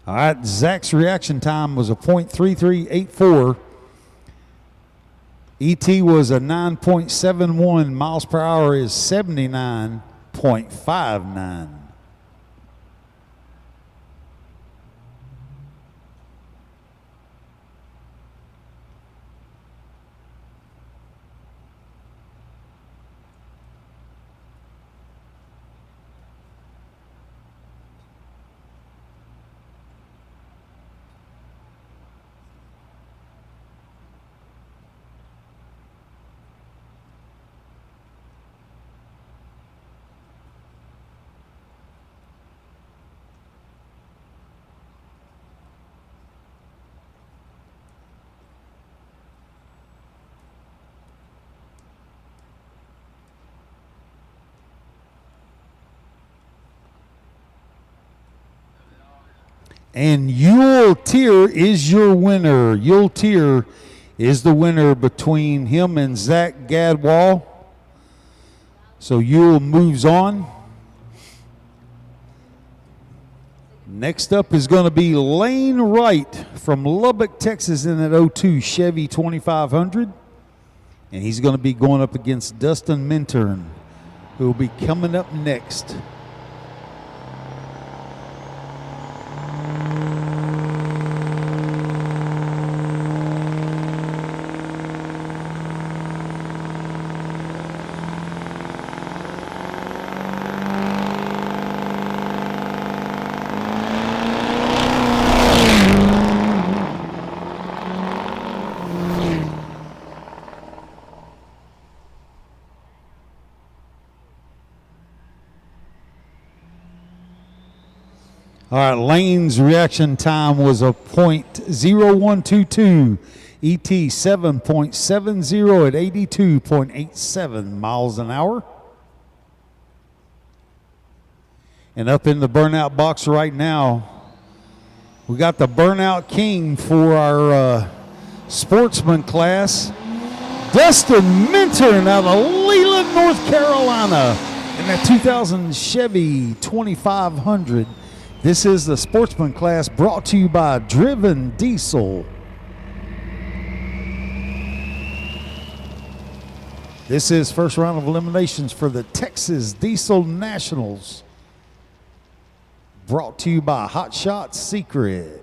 All right, Zach's reaction time was a .3384. ET was a 9.71. Miles per hour is 79.59. And Yule Tier is your winner. Yule Tier is the winner between him and Zach Gadwall. So Yule moves on. Next up is going to be Lane Wright from Lubbock, Texas, in that 02 Chevy 2500. And he's going to be going up against Dustin Minturn, who will be coming up next. All right, Lane's reaction time was a .0122. ET 7.70 at 82.87 miles an hour. And up in the burnout box right now, we got the burnout king for our sportsman class, Dustin Minturn out of Leland, North Carolina, in that 2000 Chevy 2500. This is the sportsman class brought to you by Driven Diesel. This is first round of eliminations for the Texas Diesel Nationals. Brought to you by Hot Shot Secret.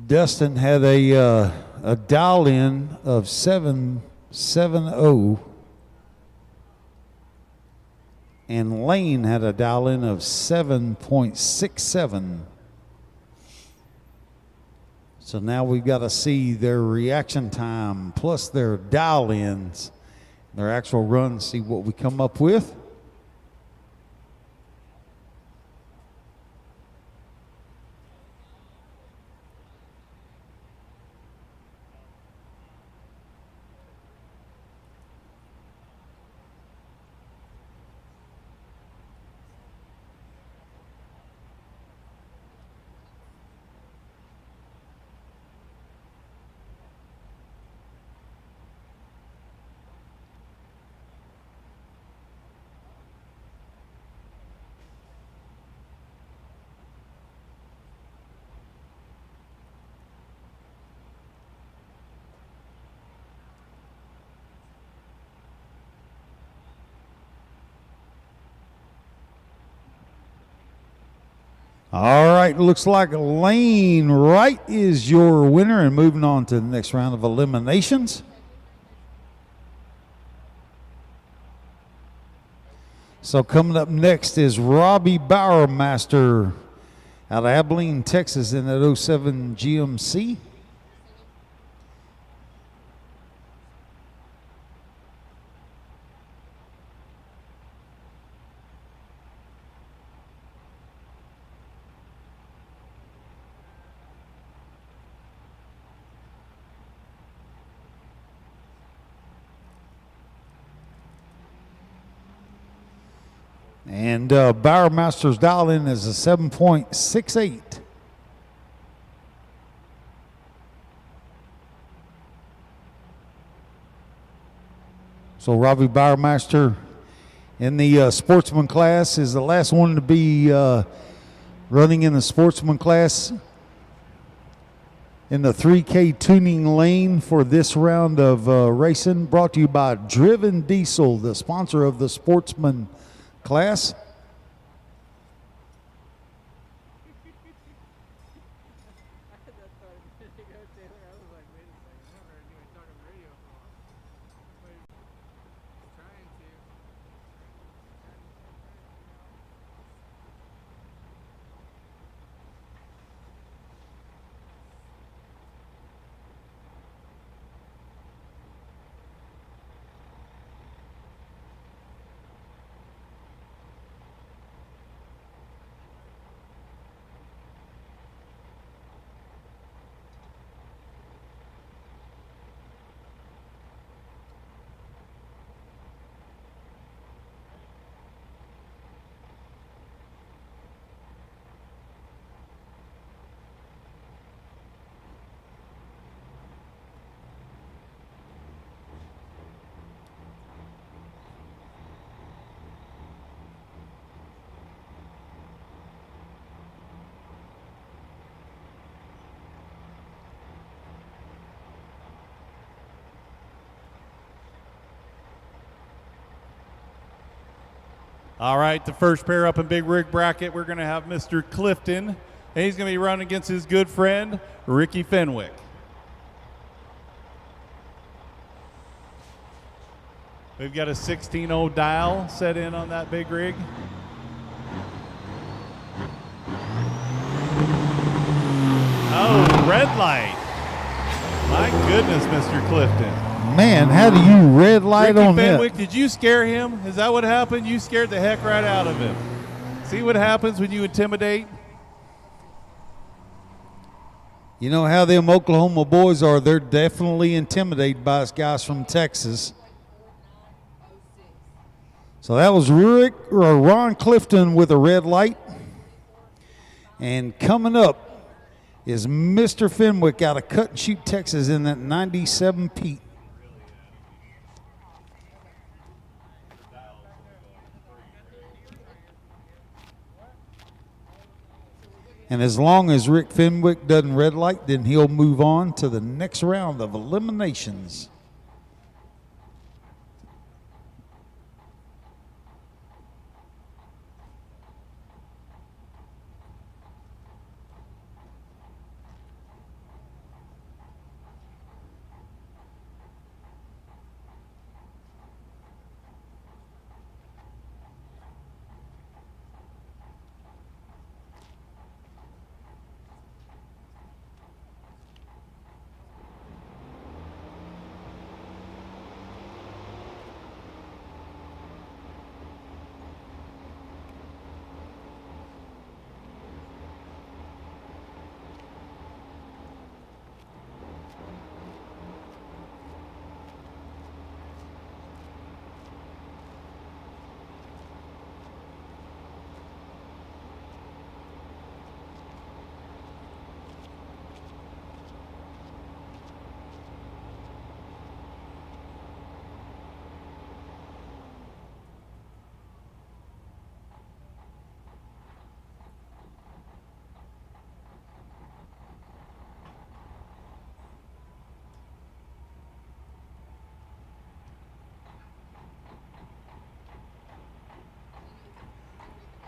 Dustin had a dial in of 770, and Lane had a dial in of 7.67. So now we've got to see their reaction time plus their dial ins, their actual run, see what we come up with. All right, looks like Lane Wright is your winner, and moving on to the next round of eliminations. So coming up next is Robbie Bowermaster out of Abilene, Texas in that 07 GMC. And Bowermaster's dial in is a 7.68. So Robbie Bowermaster in the sportsman class is the last one to be running in the sportsman class in the 3K tuning lane for this round of racing, brought to you by Driven Diesel, the sponsor of the sportsman class. All right, the first pair up in big rig bracket, we're going to have Mr. Clifton, and he's going to be running against his good friend, Ricky Fenwick. We've got a 16-0 dial set in on that big rig. Oh, red light. My goodness, Mr. Clifton. Man, how do you red light Ricky on Fenwick, that? did you scare him? Is that what happened? You scared the heck right out of him. See what happens when you intimidate? You know how them Oklahoma boys are. They're definitely intimidated by us guys from Texas. So that was Ron Clifton with a red light. And coming up is Mr. Fenwick out of Cut and Shoot, Texas in that 97 Pete. And as long as Rick Fenwick doesn't red light, then he'll move on to the next round of eliminations.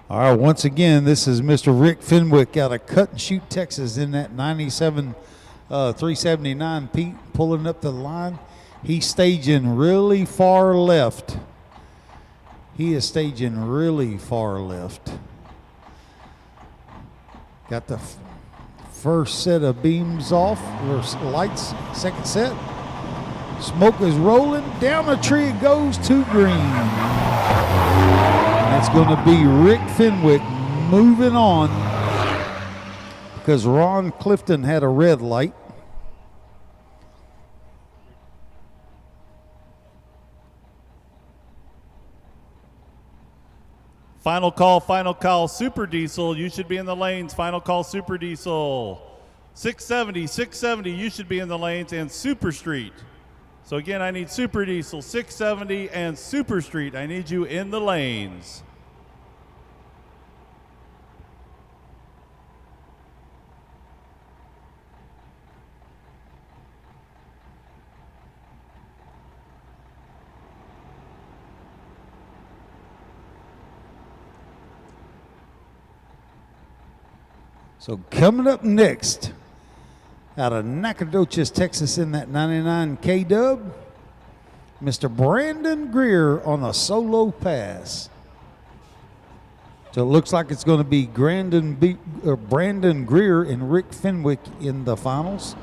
All right, once again, this is Mr. Rick Fenwick out of Cut and Shoot, Texas, in that 97 379 Pete, pulling up the line. He's staging really far left. He is staging really far left. Got the first set of beams off, or lights, second set. Smoke is rolling. Down the tree it goes to green. And it's going to be Rick Fenwick moving on because Ron Clifton had a red light. Final call, Super Diesel. You should be in the lanes. Final call, Super Diesel. 670, you should be in the lanes, and Super Street. So again, I need Super Diesel, 670, and Super Street. I need you in the lanes. So coming up next, out of Nacogdoches, Texas, in that 99 K-Dub, Mr. Brandon Greer on a solo pass. So it looks like it's going to be Brandon Greer and Rick Fenwick in the finals.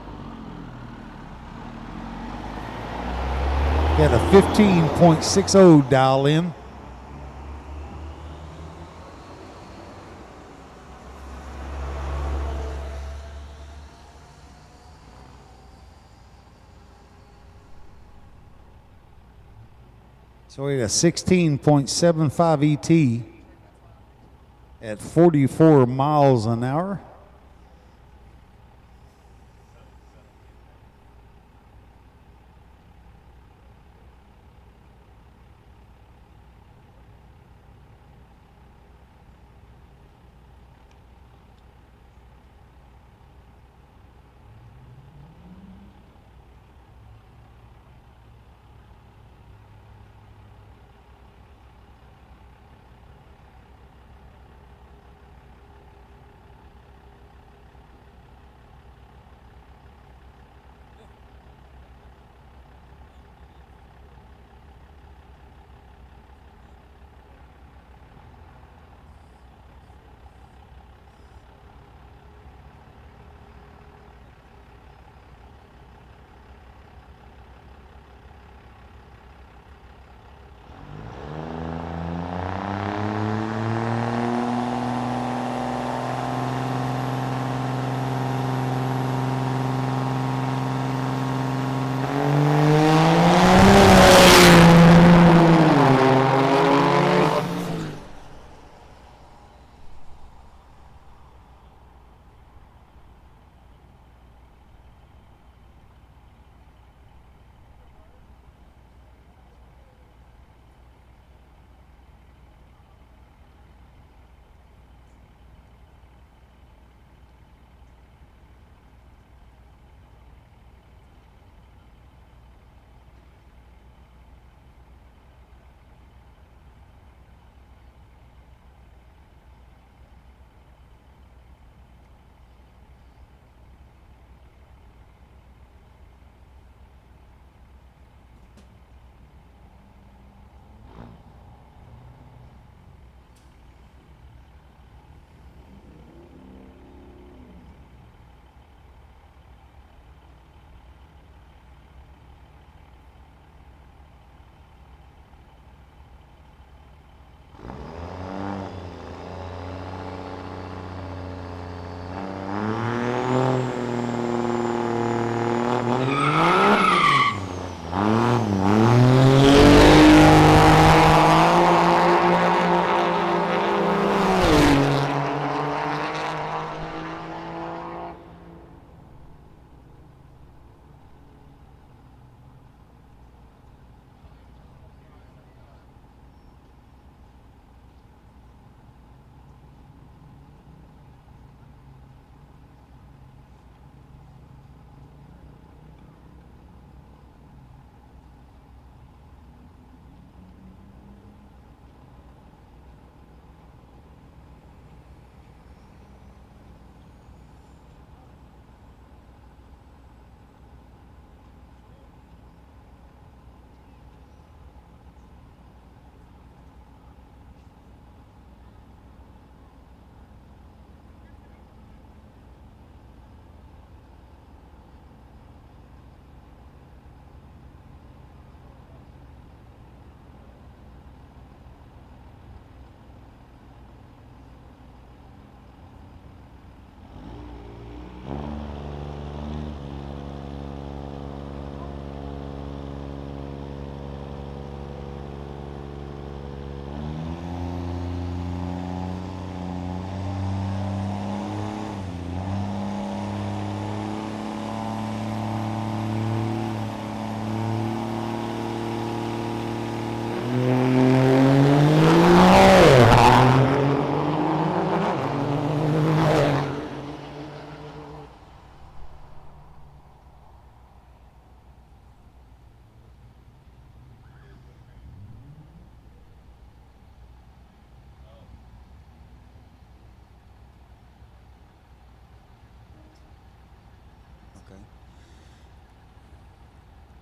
Got a 15.60 dial in. So we had a 16.75 ET at 44 miles an hour.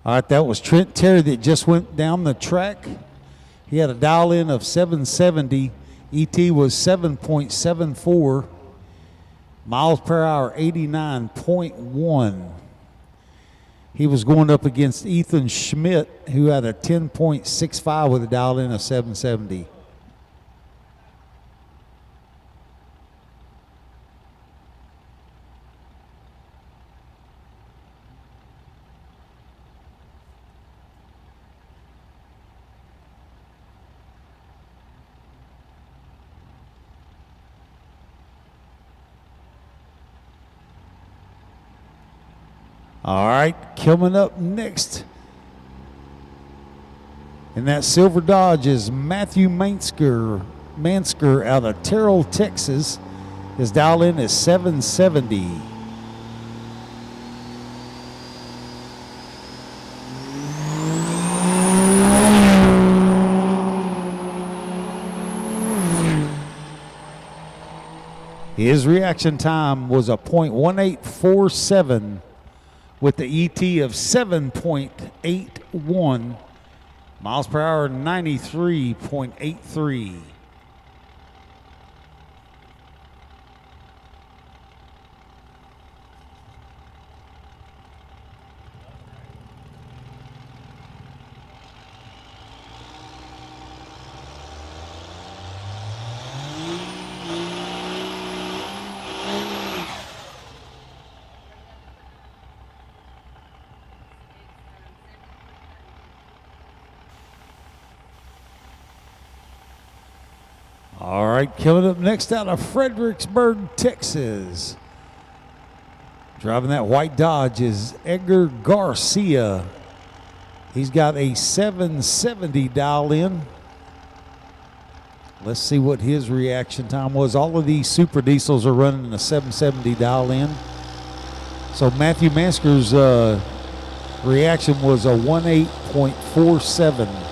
All right, that was Trent Terry that just went down the track. He had a dial in of 770. ET was 7.74. Miles per hour, 89.1. He was going up against Ethan Schmidt, who had a 10.65 with a dial in of 770. All right, coming up next in that silver Dodge is Matthew Mansker out of Terrell, Texas. His dial in is 770. His reaction time was a .1847 with the ET of 7.81. Miles per hour, 93.83. All right, coming up next out of Fredericksburg, Texas. Driving that white Dodge is Edgar Garcia. He's got a 770 dial in. Let's see what his reaction time was. All of these super diesels are running a 770 dial in. So Matthew Mansker's reaction was a 18.47.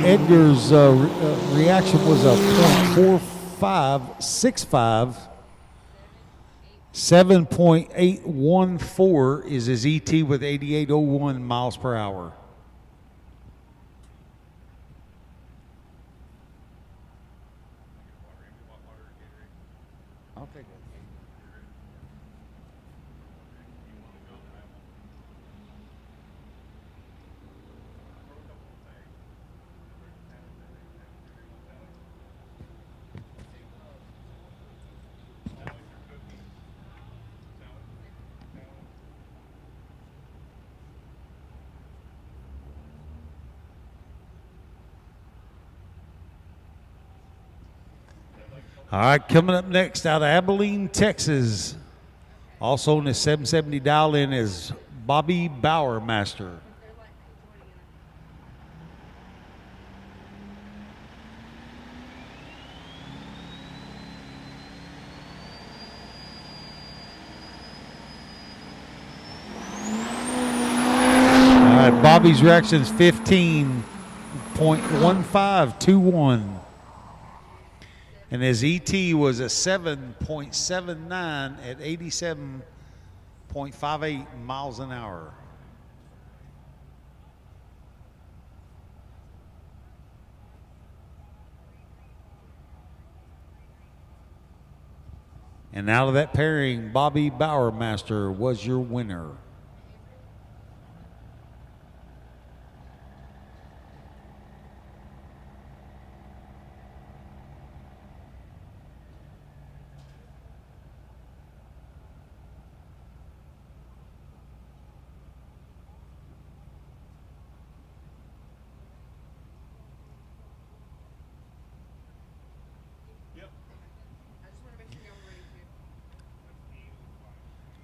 Edgar's reaction was a .4565. 7.814 is his ET with 8801 miles per hour. I'll take it. All right, coming up next out of Abilene, Texas. Also in his 770 dial in is Bobby Bowermaster. All right, Bobby's reaction is 15.1521. And his ET was a 7.79 at 87.58 miles an hour. And out of that pairing, Bobby Bowermaster was your winner.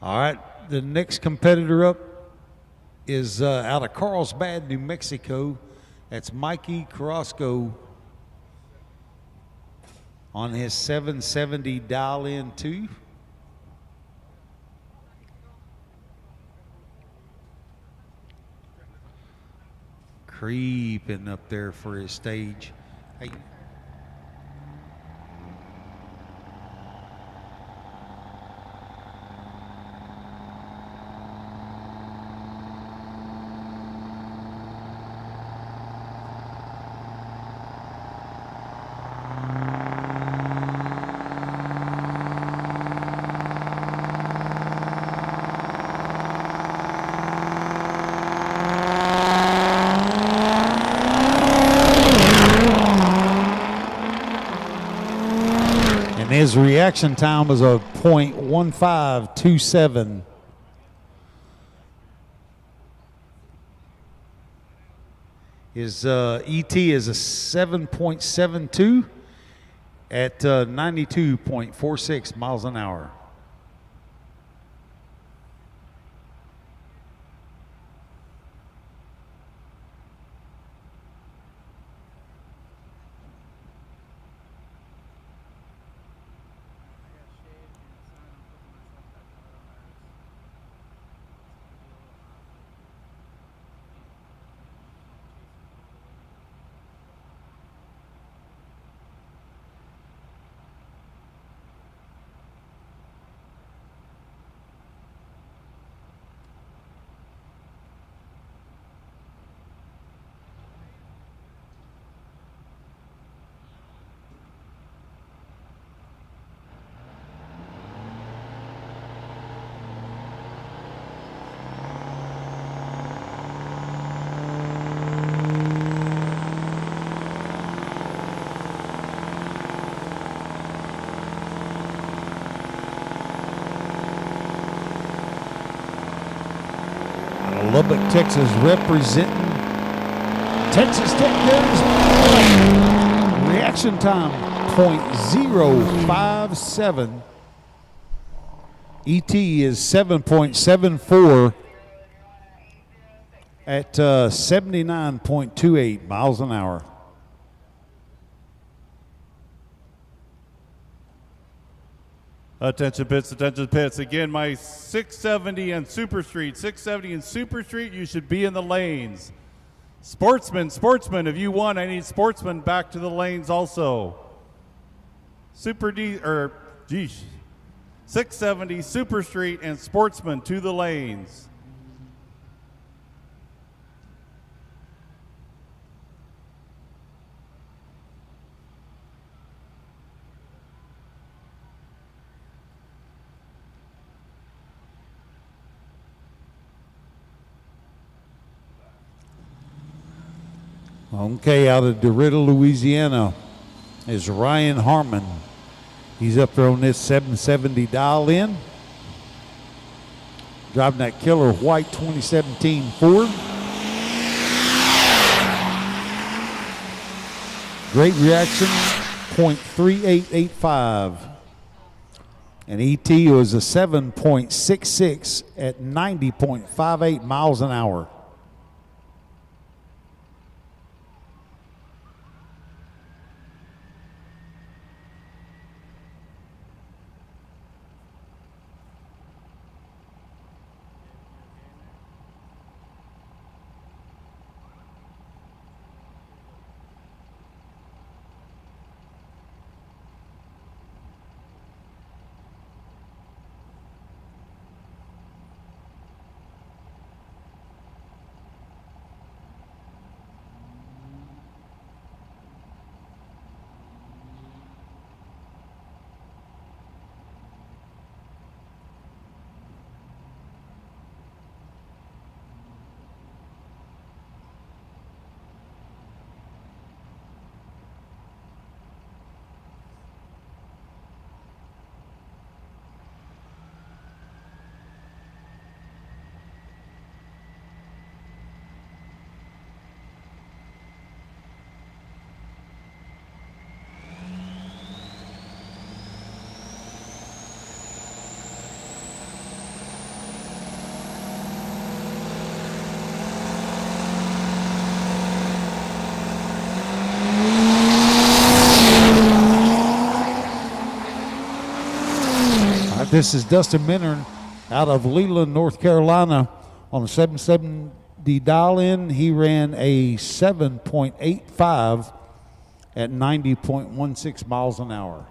All right, the next competitor up is out of Carlsbad, New Mexico. That's Mikey Carrasco on his 770 dial in 2. Creeping up there for his stage. Hey. His reaction time was a .1527. His ET is a 7.72 at 92.46 miles an hour. Lubbock, Texas, representing Texas Tech Gators. Reaction time, .057. ET is 7.74 at 79.28 miles an hour. Attention pits, attention pits. Again, my 670 and Super Street. 670 and Super Street, you should be in the lanes. Sportsman, if you won, I need sportsmen back to the lanes also. 670, Super Street, and sportsman to the lanes. Okay, out of DeRidder, Louisiana is Ryan Harmon. He's up there on this 770 dial in. Driving that killer white 2017 Ford. Great reaction, .3885. And ET was a 7.66 at 90.58 miles an hour. This is Dustin Minner out of Leland, North Carolina on the 770 dial-in. He ran a 7.85 at 90.16 miles an hour.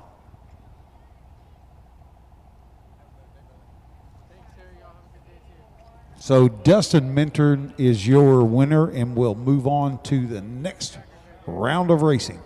So Dustin Minter is your winner, and we'll move on to the next round of racing.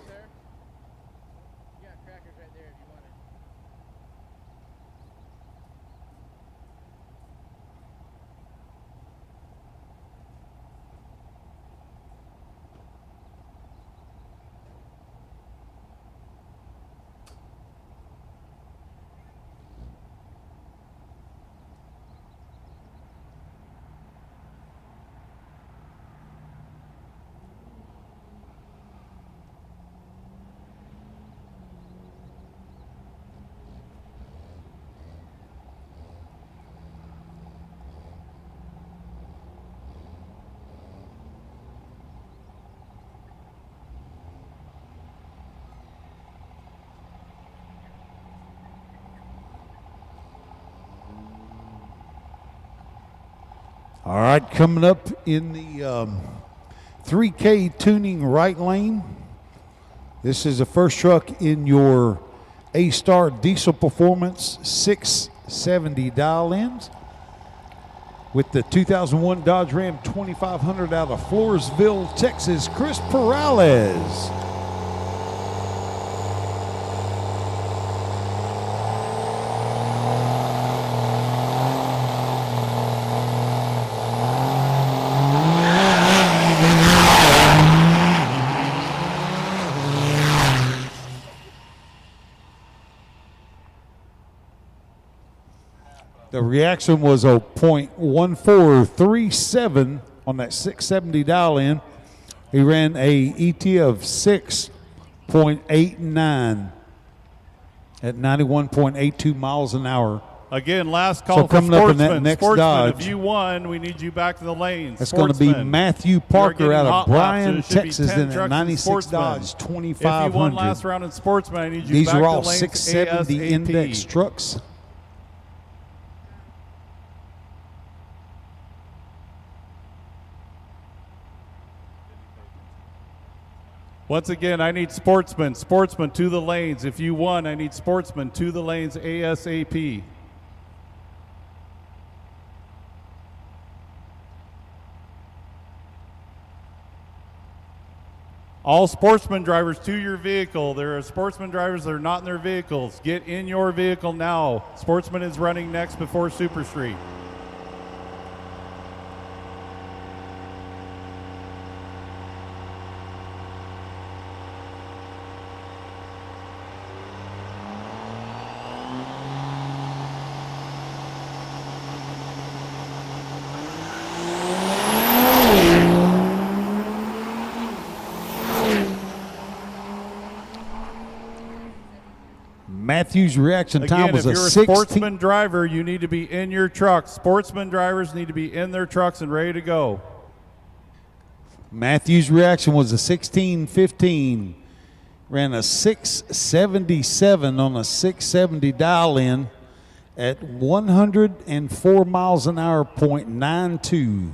All right, coming up in the 3K tuning right lane. This is the first truck in your A-Star Diesel Performance 670 dial-ins with the 2001 Dodge Ram 2500 out of Floresville, Texas, Chris Perales. The reaction was a .1437 on that 670 dial-in. He ran a ET of 6.89 at 91.82 miles an hour. Again, last call So for coming up in that Sportsman. next Sportsman, Dodge. if you won, we need you back to the lanes. That's going to be Sportsman. Matthew You're Parker getting out hot of laps, so Bryan, it should be Texas 10 in that trucks 96 Sportsman. Dodge If you 2500. won last round in Sportsman, I need you These back are to all the lanes 670 ASAP. index trucks. Once again, I need Sportsman. Sportsman to the lanes. If you won, I need Sportsman to the lanes ASAP. All Sportsman drivers to your vehicle. There are Sportsman drivers that are not in their vehicles. Get in your vehicle now. Sportsman is running next before Super Street. Matthew's reaction time Again, was if a you're a 16. Sportsman driver, you need to be in your truck. Sportsman drivers need to be in their trucks and ready to go. Matthew's reaction was a 16:15. Ran a 677 on a 670 dial-in at 104 miles an hour, .92.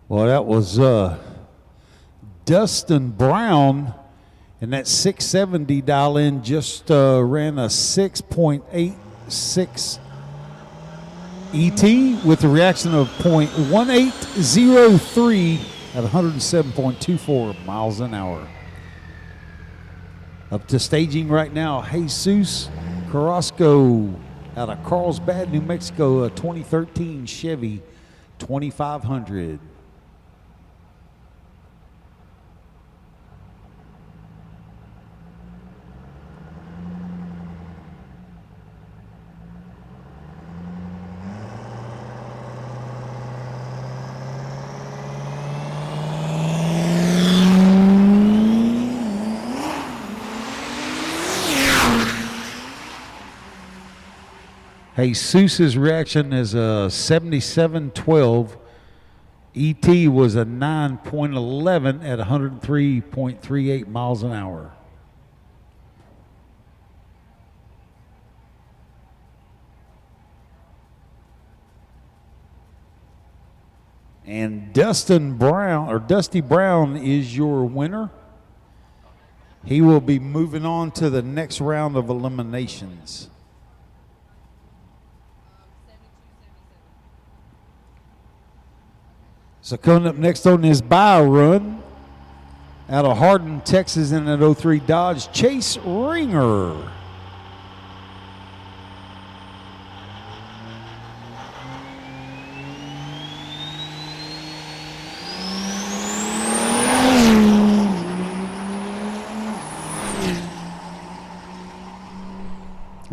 Well, that was Dustin Brown, and that 670 dial-in just ran a 6.86 ET with a reaction of .1803 at 107.24 miles an hour. Up to staging right now, Jesus Carrasco out of Carlsbad, New Mexico, a 2013 Chevy 2500. Jesus' reaction is a 7712. ET was a 9.11 at 103.38 miles an hour. And Dusty Brown is your winner. He will be moving on to the next round of eliminations. So coming up next on this bio run, out of Hardin, Texas, in that 03 Dodge, Chase Ringer.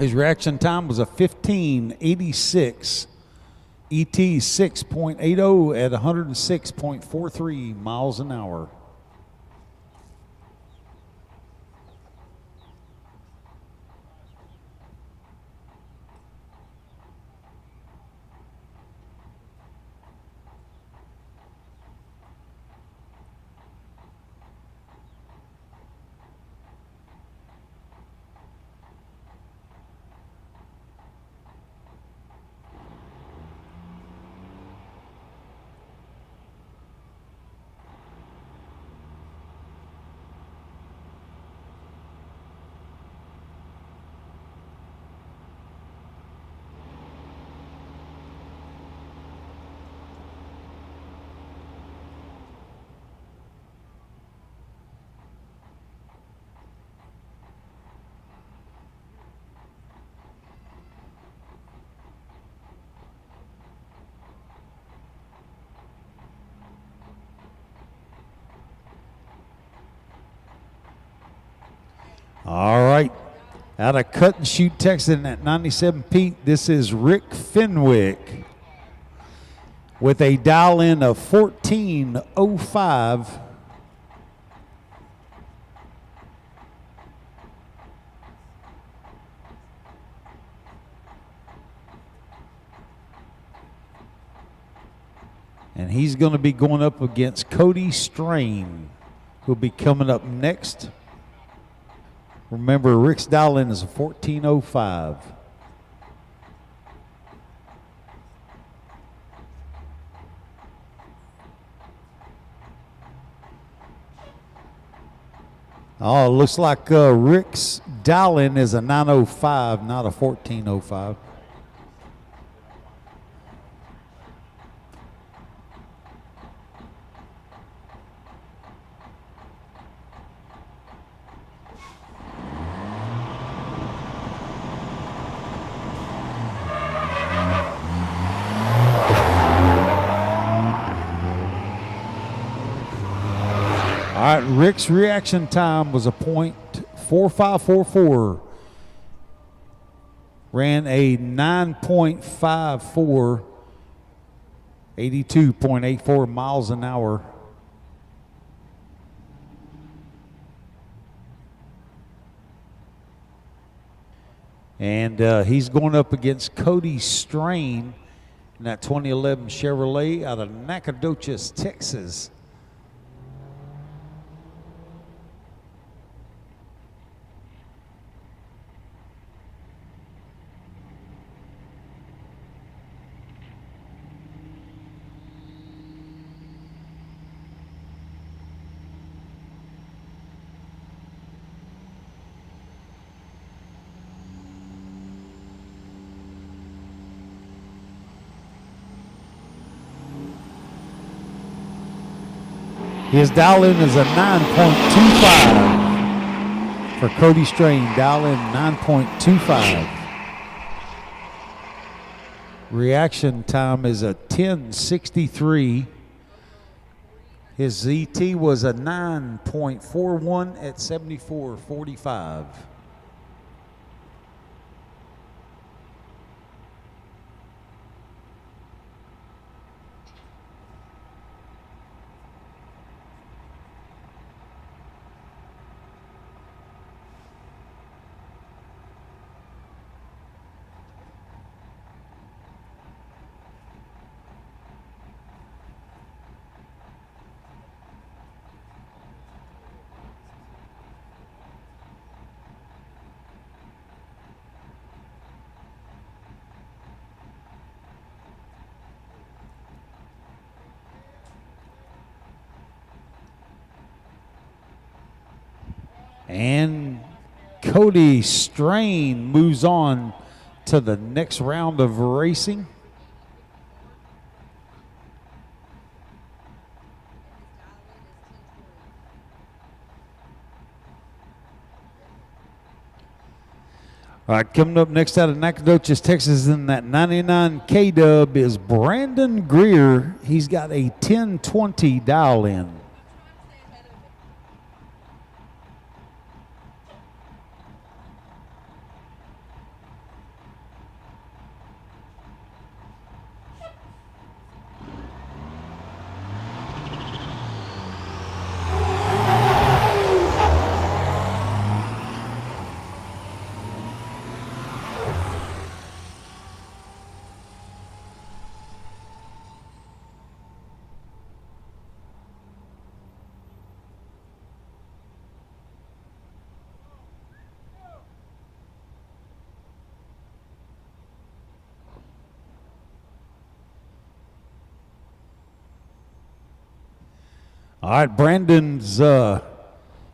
His reaction time was a 15:86. ET 6.80 at 106.43 miles an hour. All right. Out of Cut and Shoot, Texas at 97 Pete, this is Rick Fenwick with a dial in of 14:05. And he's going to be going up against Cody Strain, who'll be coming up next. Remember, Rick's dial-in is a 14:05. Oh, it looks like Rick's dial-in is a 9:05, not a 14:05. All right, Rick's reaction time was a .4544. Ran a 9.54, 82.84 miles an hour. And he's going up against Cody Strain in that 2011 Chevrolet out of Nacogdoches, Texas. His dial-in is a 9.25 for Cody Strain. Dial-in 9.25. Reaction time is a 10:63. His ZT was a 9.41 at 74.45. And Cody Strain moves on to the next round of racing. All right, coming up next out of Nacogdoches, Texas in that 99 K-Dub is Brandon Greer. He's got a 1020 dial-in. All right, Brandon's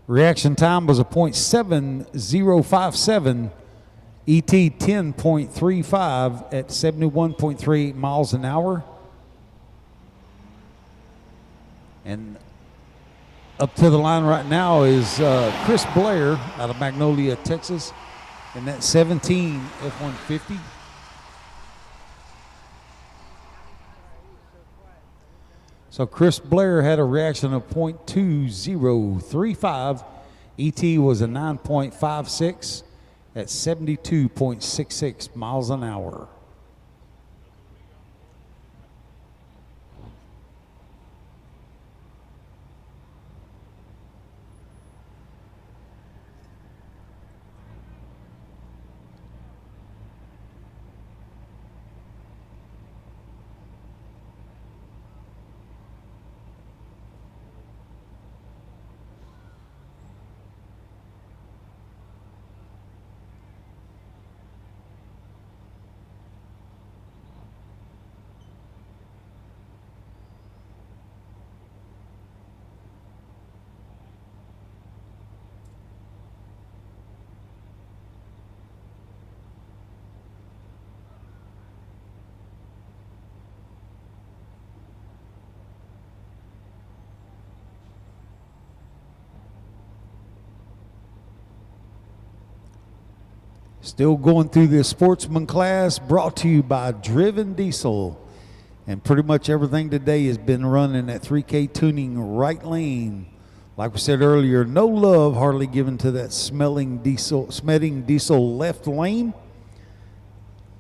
reaction time was a .7057. ET 10.35 at 71.38 miles an hour. And up to the line right now is Chris Blair out of Magnolia, Texas, in that 17 F-150. So Chris Blair had a reaction of .2035. ET was a 9.56 at 72.66 miles an hour. Still going through this sportsman class, brought to you by Driven Diesel. And pretty much everything today has been running at 3K tuning right lane. Like we said earlier, no love hardly given to that smelling diesel left lane.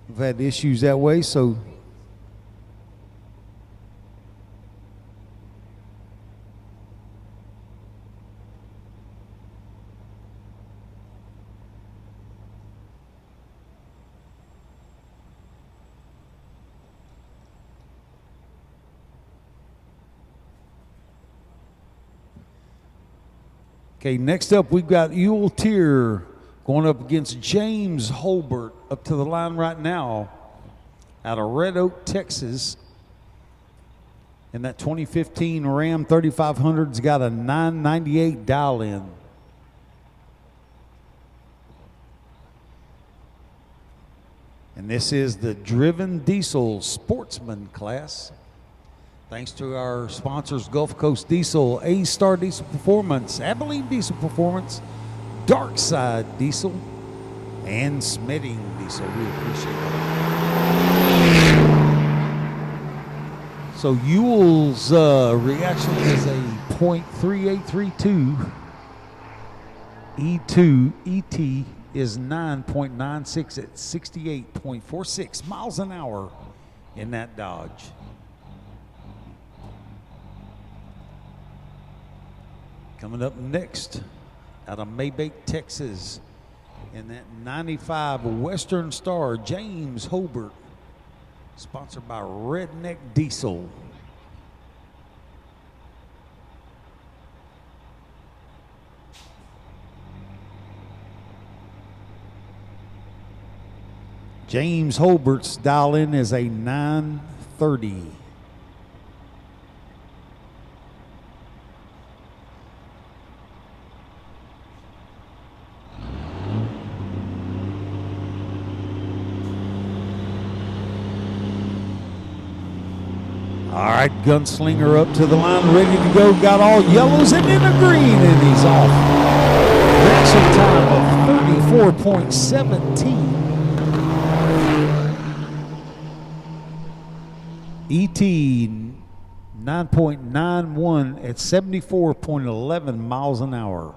We've had issues that way, so okay, next up we've got Ewell Tier going up against James Holbert up to the line right now out of Red Oak, Texas. And that 2015 Ram 3500's got a 998 dial in. And this is the Driven Diesel Sportsman class. Thanks to our sponsors, Gulf Coast Diesel, A-Star Diesel Performance, Abilene Diesel Performance, Dark Side Diesel, and Smitting Diesel. We appreciate it. So Ewell's reaction is a .3832. E2 ET is 9.96 at 68.46 miles an hour in that Dodge. Coming up next, out of Maybach, Texas, in that 95 Western Star, James Holbert, sponsored by Redneck Diesel. James Holbert's dial-in is a 930. All right, Gunslinger up to the line, ready to go. Got all yellows and in a green, and he's off. Reaction time of 34.17. ET 9.91 at 74.11 miles an hour.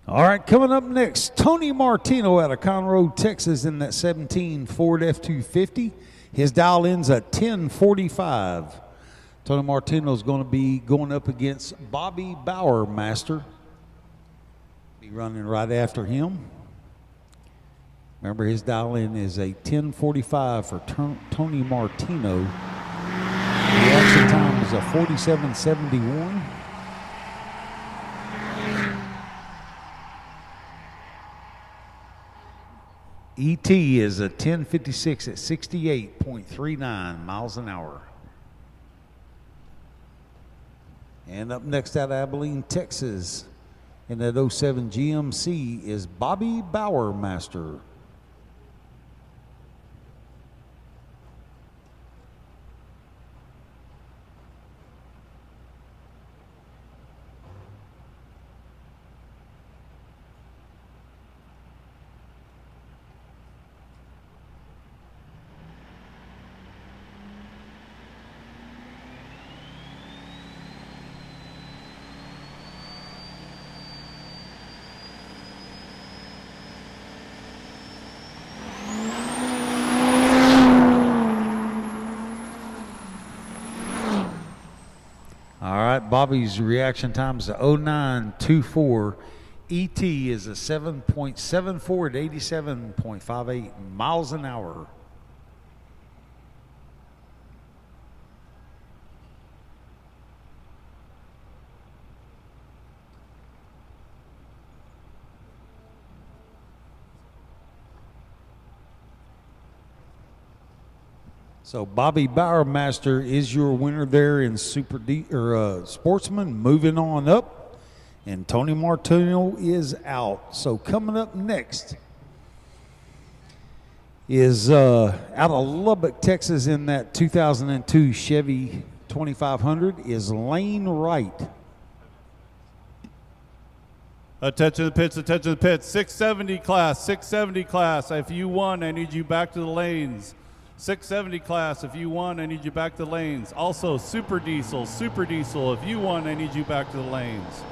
All right, coming up next, Tony Martino out of Conroe, Texas, in that 17 Ford F-250. His dial ends at 1045. Tony Martino is going to be going up against Bobby Bowermaster. Be running right after him. Remember, his dial in is a 1045 for Tony Martino. The action time is a 47:71. ET is a 1056 at 68.39 miles an hour. And up next out of Abilene, Texas, in that 07 GMC is Bobby Bowermaster. Bobby's reaction time is a 0924. ET is a 7.74 at 87.58 miles an hour. So Bobby Bowermaster is your winner there in Sportsman. Moving on up, and Tony Martino is out. So coming up next is out of Lubbock, Texas, in that 2002 Chevy 2500 is Lane Wright. Attention to the pits, attention to the pits. 670 class, 670 class. If you won, I need you back to the lanes. 670 class, if you won, I need you back to the lanes. Also, Super Diesel, if you won, I need you back to the lanes.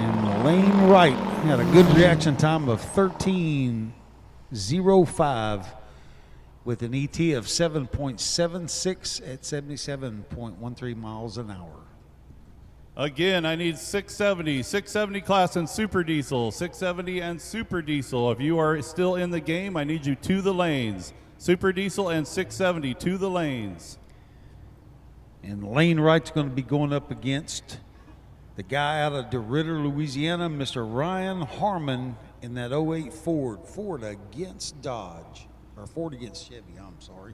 And Lane Wright had a good reaction time of 13:05 with an ET of 7.76 at 77.13 miles an hour. Again, I need 670 class and Super Diesel, 670 and Super Diesel. If you are still in the game, I need you to the lanes. Super Diesel and 670 to the lanes. And Lane Wright's going to be going up against the guy out of DeRidder, Louisiana, Mr. Ryan Harmon, in that 08 Ford. Ford against Dodge, or Ford against Chevy, I'm sorry.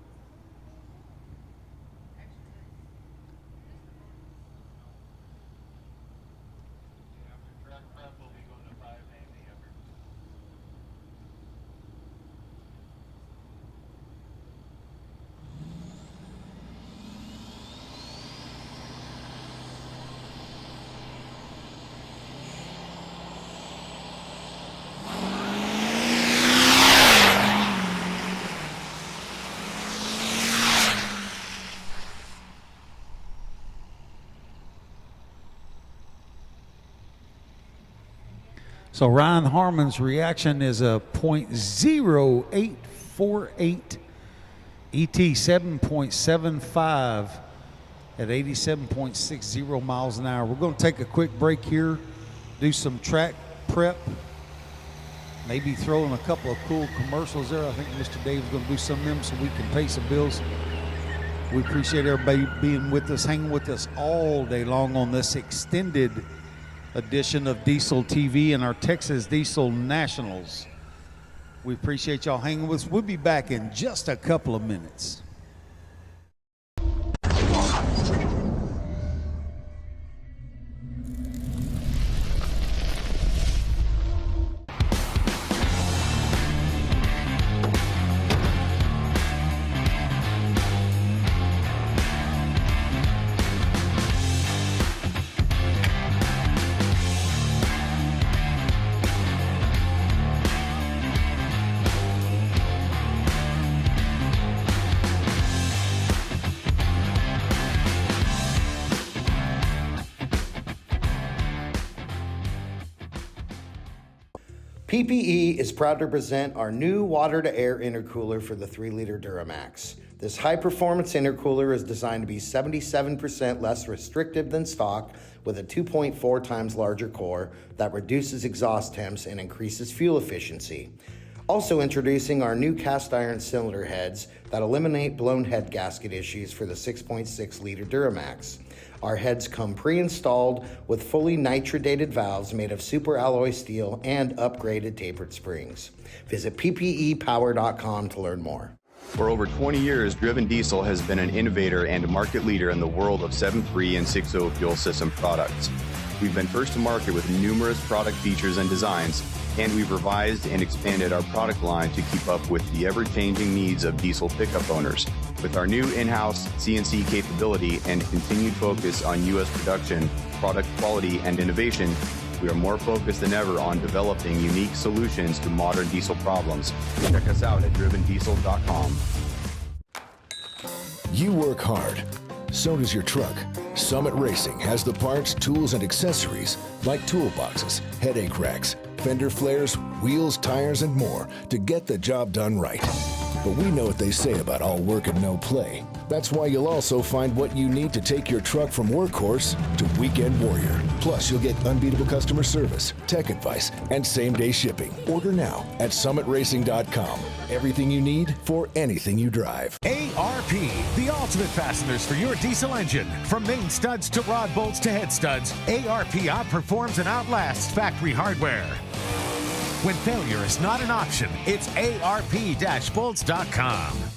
So Ryan Harmon's reaction is a .0848, ET 7.75 at 87.60 miles an hour. We're going to take a quick break here, do some track prep, maybe throw in a couple of cool commercials there. I think Mr. Dave's going to do some of them so we can pay some bills. We appreciate everybody being with us, hanging with us all day long on this extended edition of Diesel TV and our Texas Diesel Nationals. We appreciate y'all hanging with us. We'll be back in just a couple of minutes. PPE is proud to present our new water-to-air intercooler for the 3-liter Duramax. This high-performance intercooler is designed to be 77% less restrictive than stock with a 2.4 times larger core that reduces exhaust temps and increases fuel efficiency. Also introducing our new cast iron cylinder heads that eliminate blown head gasket issues for the 6.6-liter Duramax. Our heads come pre-installed with fully nitrodated valves made of super alloy steel and upgraded tapered springs. Visit ppepower.com to learn more. For over 20 years, Driven Diesel has been an innovator and market leader in the world of 7.3 and 6.0 fuel system products. We've been first to market with numerous product features and designs, and we've revised and expanded our product line to keep up with the ever-changing needs of diesel pickup owners. With our new in-house CNC capability and continued focus on U.S. production, product quality, and innovation, we are more focused than ever on developing unique solutions to modern diesel problems. Check us out at drivendiesel.com. You work hard. So does your truck. Summit Racing has the parts, tools, and accessories like toolboxes, headache racks, fender flares, wheels, tires, and more to get the job done right. But we know what they say about all work and no play. That's why you'll also find what you need to take your truck from workhorse to weekend warrior. Plus, you'll get unbeatable customer service, tech advice, and same-day shipping. Order now at summitracing.com. Everything you need for anything you drive. ARP, the ultimate fasteners for your diesel engine. From main studs to rod bolts to head studs, ARP outperforms and outlasts factory hardware. When failure is not an option, it's ARP-bolts.com.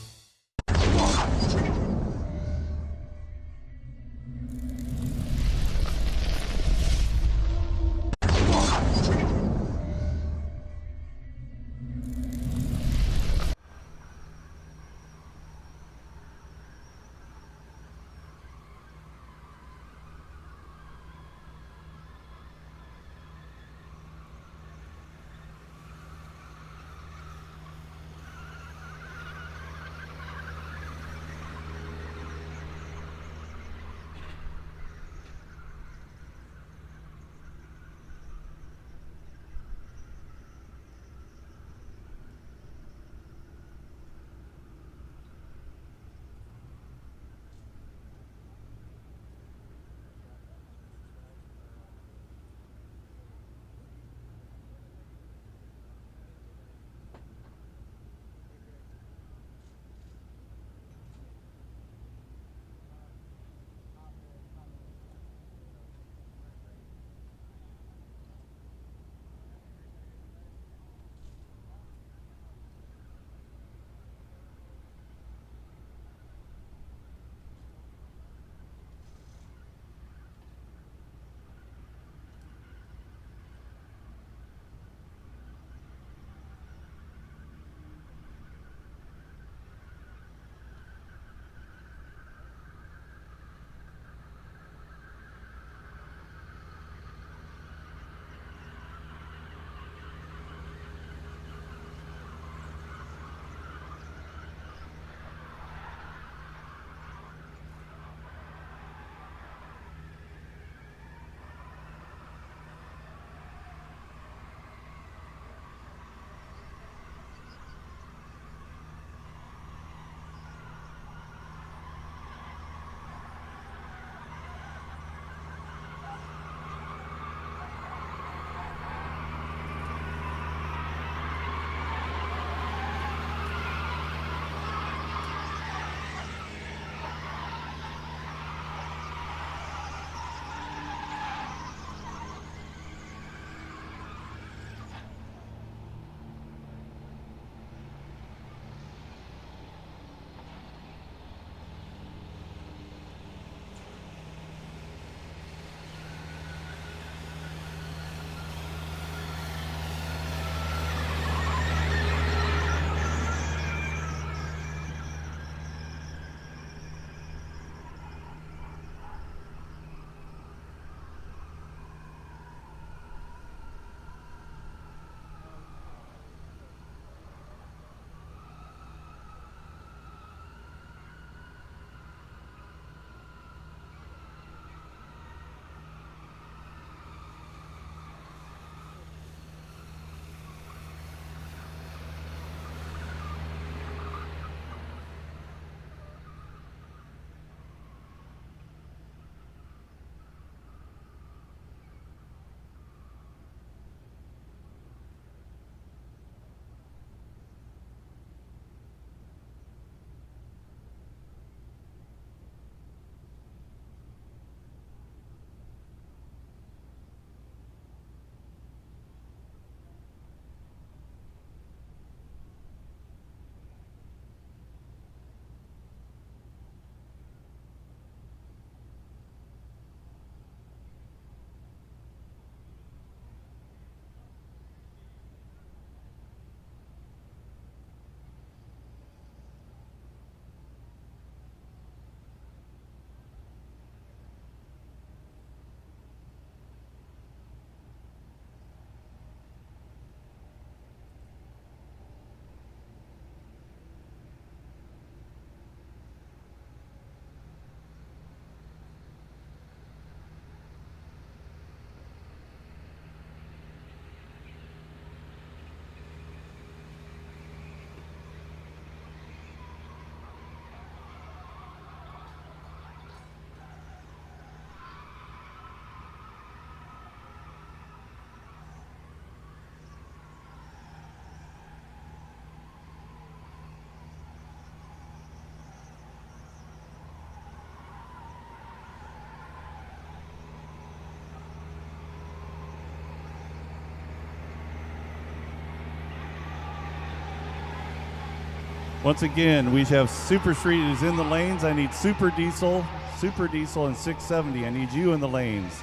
Once again, we have Super Street is in the lanes. I need Super Diesel, and 670. I need you in the lanes.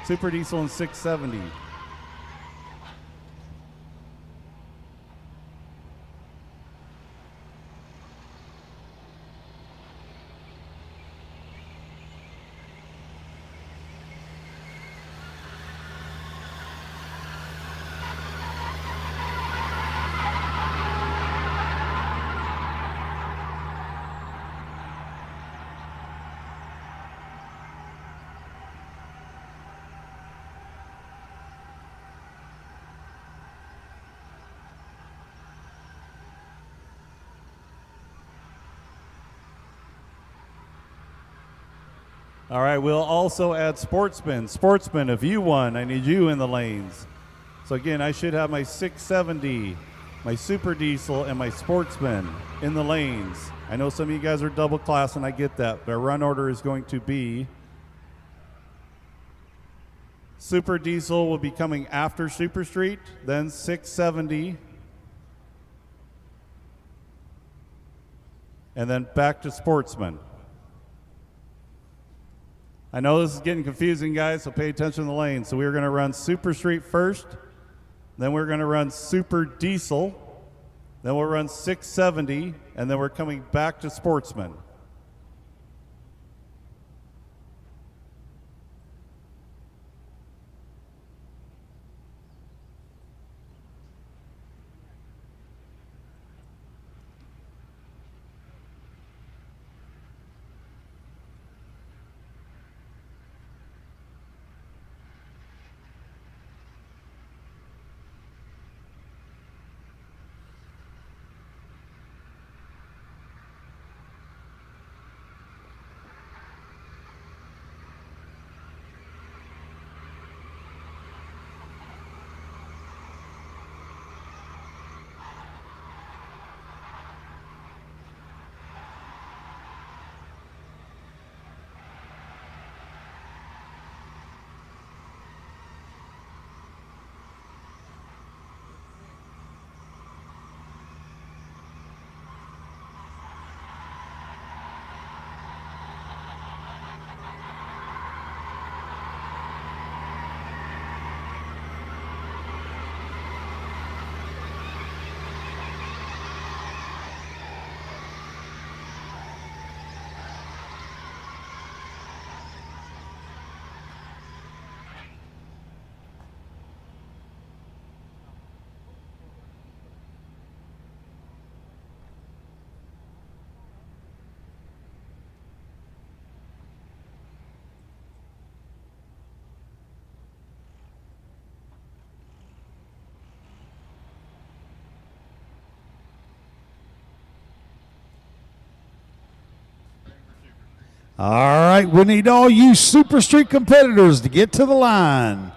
Super Diesel and 670. All right, we'll also add Sportsman. Sportsman, if you won, I need you in the lanes. So again, I should have my 670, my Super Diesel, and my Sportsman in the lanes. I know some of you guys are double class, and I get that, but our run order is going to be Super Diesel will be coming after Super Street, then 670, and then back to Sportsman. I know this is getting confusing, guys, so pay attention to the lane. So we're going to run Super Street first, then we're going to run Super Diesel, then we'll run 670, and then we're coming back to Sportsman. All right, we need all you Super Street competitors to get to the line.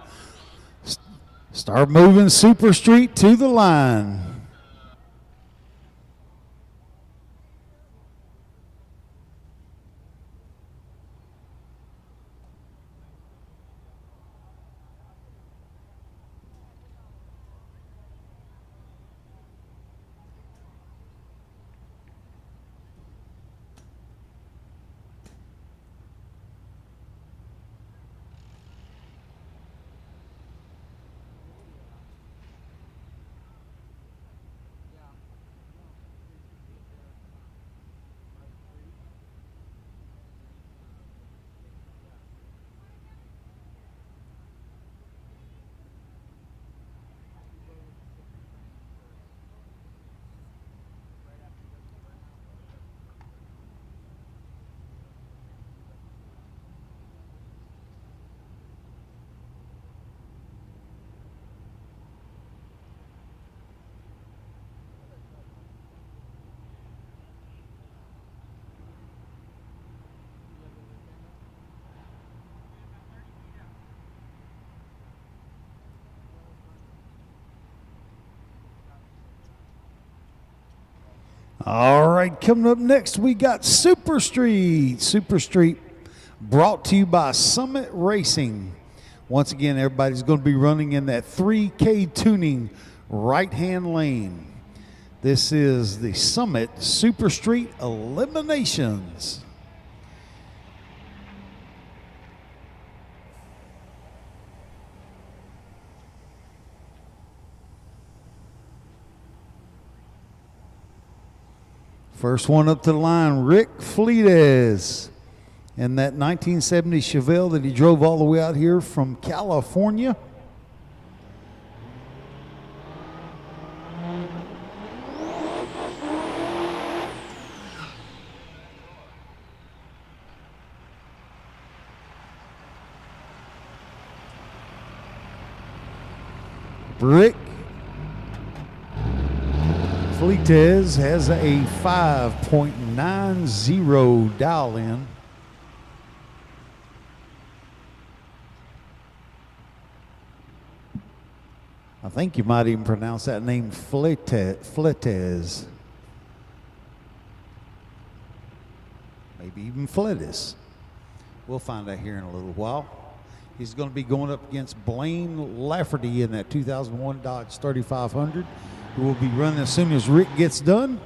Start moving Super Street to the line. All right, coming up next, we got Super Street. Super Street brought to you by Summit Racing. Once again, everybody's going to be running in that 3K tuning right-hand lane. This is the Summit Super Street Eliminations. First one up to the line, Rick Fleetez. And that 1970 Chevelle that he drove all the way out here from California. Rick Fleetez has a 5.90 dial in. I think you might even pronounce that name Fleetez. Maybe even Fletis. We'll find out here in a little while. He's going to be going up against Blaine Lafferty in that 2001 Dodge 3500, who will be running as soon as Rick gets done.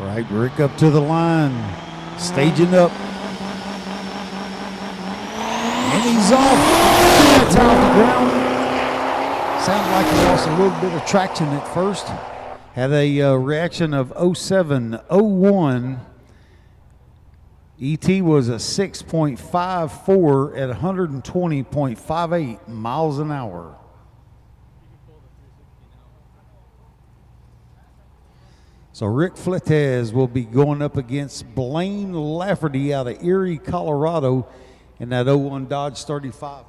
Right, Rick up to the line, staging up. And he's off. That's out of the ground. Sounds like he lost a little bit of traction at first. Had a reaction of 0701. ET was a 6.54 at 120.58 miles an hour. So Rick Fleetez will be going up against Blaine Lafferty out of Erie, Colorado in that 01 Dodge 3500.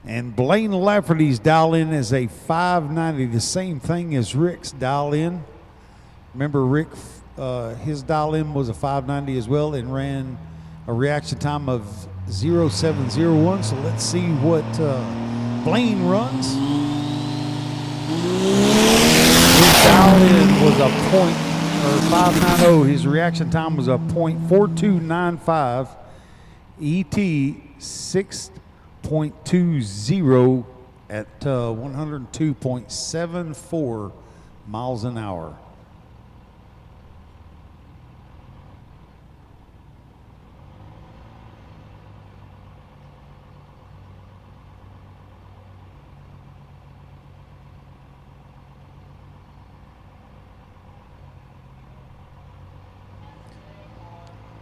And Blaine Lafferty's dial in is a 590, the same thing as Rick's dial in. Remember, Rick, his dial in was a 590 as well and ran a reaction time of 0701. So let's see what Blaine runs. His dial in was a 590. His reaction time was a .4295. ET 6.20 at 102.74 miles an hour.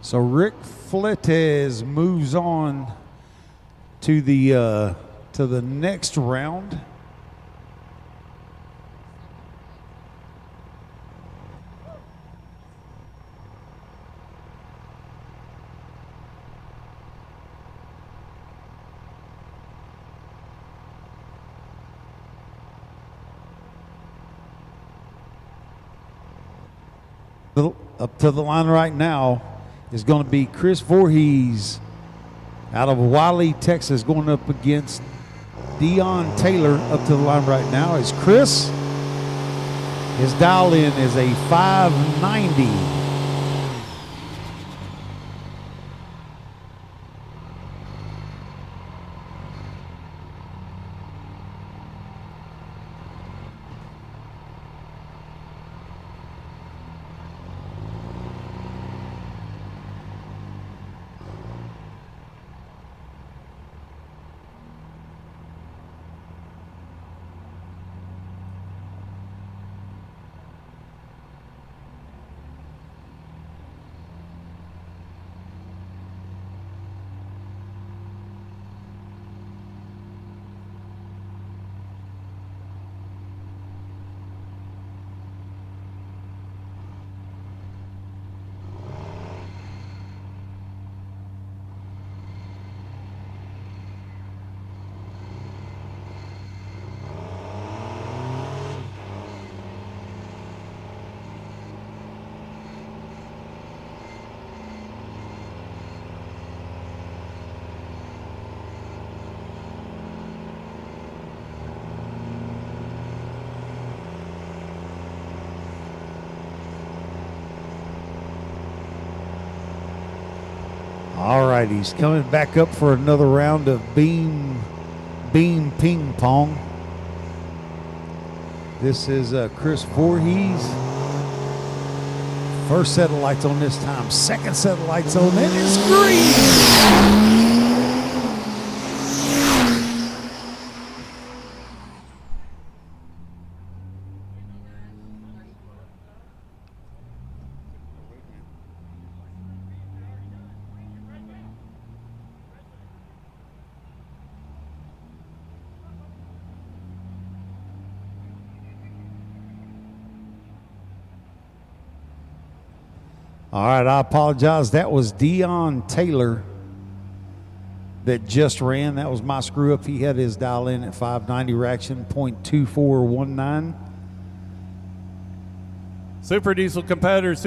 So Rick Fleetez moves on to the next round. Up to the line right now is going to be Chris Voorhees out of Wiley, Texas, going up against Dion Taylor. Up to the line right now is Chris. His dial in is a 590. All right, he's coming back up for another round of beam ping pong. This is Chris Voorhees. First set of lights on this time. Second set of lights on, and it's green. All right, I apologize. That was Dion Taylor that just ran. That was my screw up. He had his dial in at 590 reaction, .2419. Super Diesel competitors,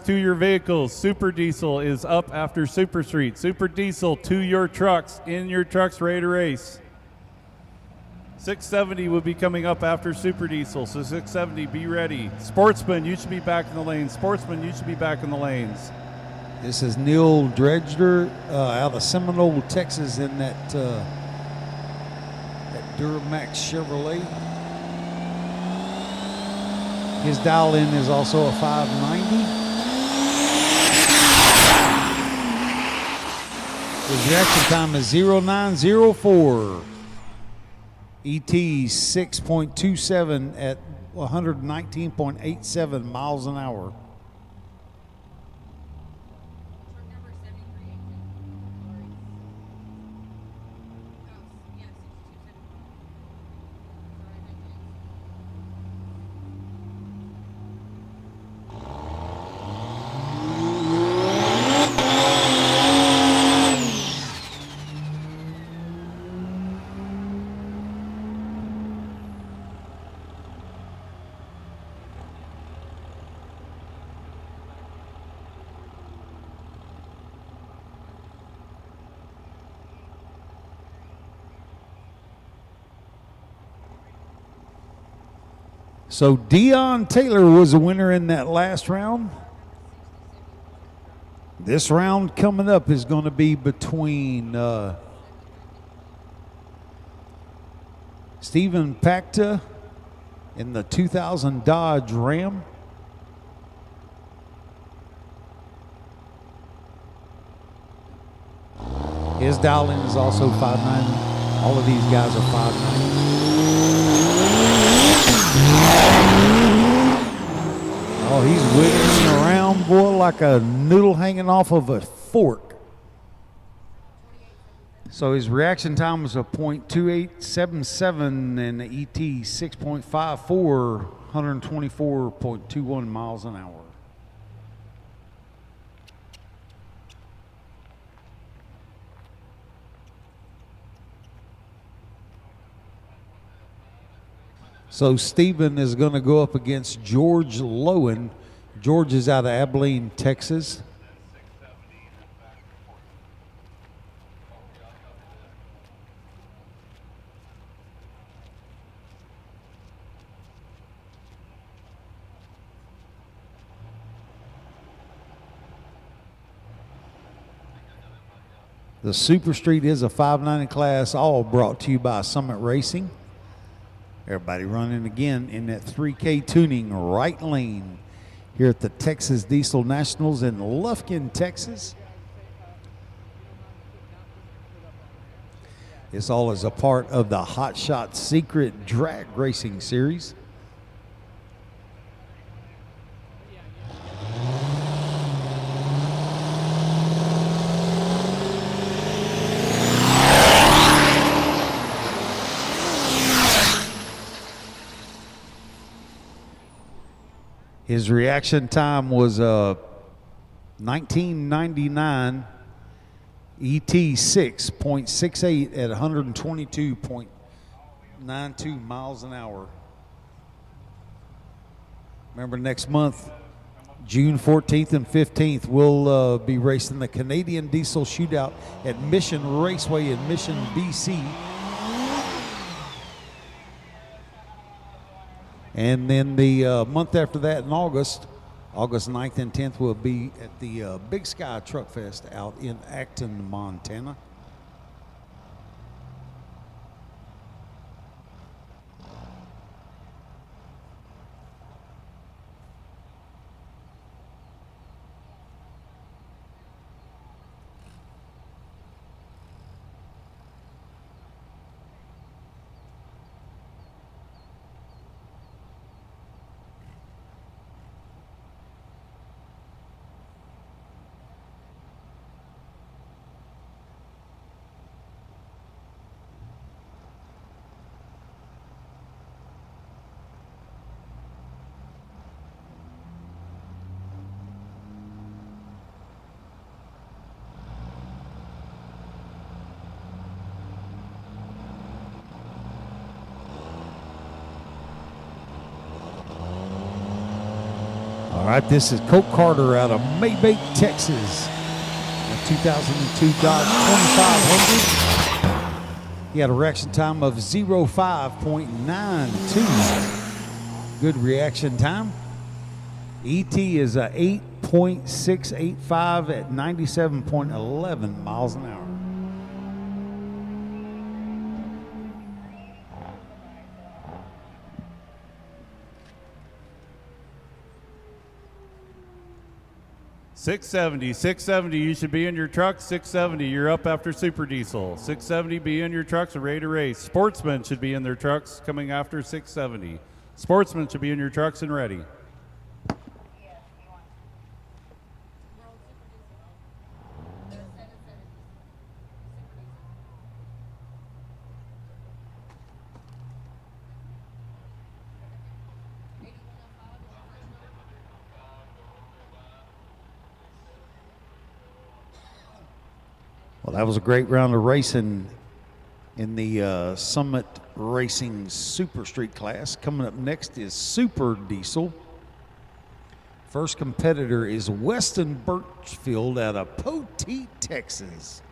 to your vehicles. Super Diesel is up after Super Street. Super Diesel to your trucks, in your trucks, ready to race. 670 will be coming up after Super Diesel, so 670, be ready. Sportsman, you should be back in the lanes. Sportsman, you should be back in the lanes. This is Neil Dredger out of Seminole, Texas, in that Duramax Chevrolet. His dial in is also a 590. His reaction time is 0904. ET 6.27 at 119.87 miles an hour. So Dion Taylor was a winner in that last round. This round coming up is going to be between Stephen Pacta in the 2000 Dodge Ram. His dial-in is also 590. All of these guys are 590. Oh, he's wiggling around, boy, like a noodle hanging off of a fork. So his reaction time was a .2877 and the ET 6.54, 124.21 miles an hour. So Stephen is going to go up against George Lowen. George is out of Abilene, Texas. The Super Street is a 590 class, all brought to you by Summit Racing. Everybody running again in that 3K tuning right lane here at the Texas Diesel Nationals in Lufkin, Texas. This all is a part of the Hot Shot Secret Drag Racing Series. His reaction time was 1999 ET 6.68 at 122.92 miles an hour. Remember, next month, June 14th and 15th, we'll be racing the Canadian Diesel Shootout at Mission Raceway in Mission, BC. And then the month after that, in August, August 9th and 10th will be at the Big Sky Truck Fest out in Acton, Montana. All right, this is Colt Carter out of Maybach, Texas. A 2002 Dodge 2500. He had a reaction time of 05.92. Good reaction time. ET is a 8.685 at 97.11 miles an hour. $670, you should be in your truck. $670, you're up after Super Diesel. $670, be in your trucks and ready to race. Sportsmen should be in their trucks coming after $670. Sportsmen should be in your trucks and ready. Well, that was a great round of racing in the Summit Racing Super Street class. Coming up next is Super Diesel. First competitor is Weston Birchfield out of Poteet, Texas.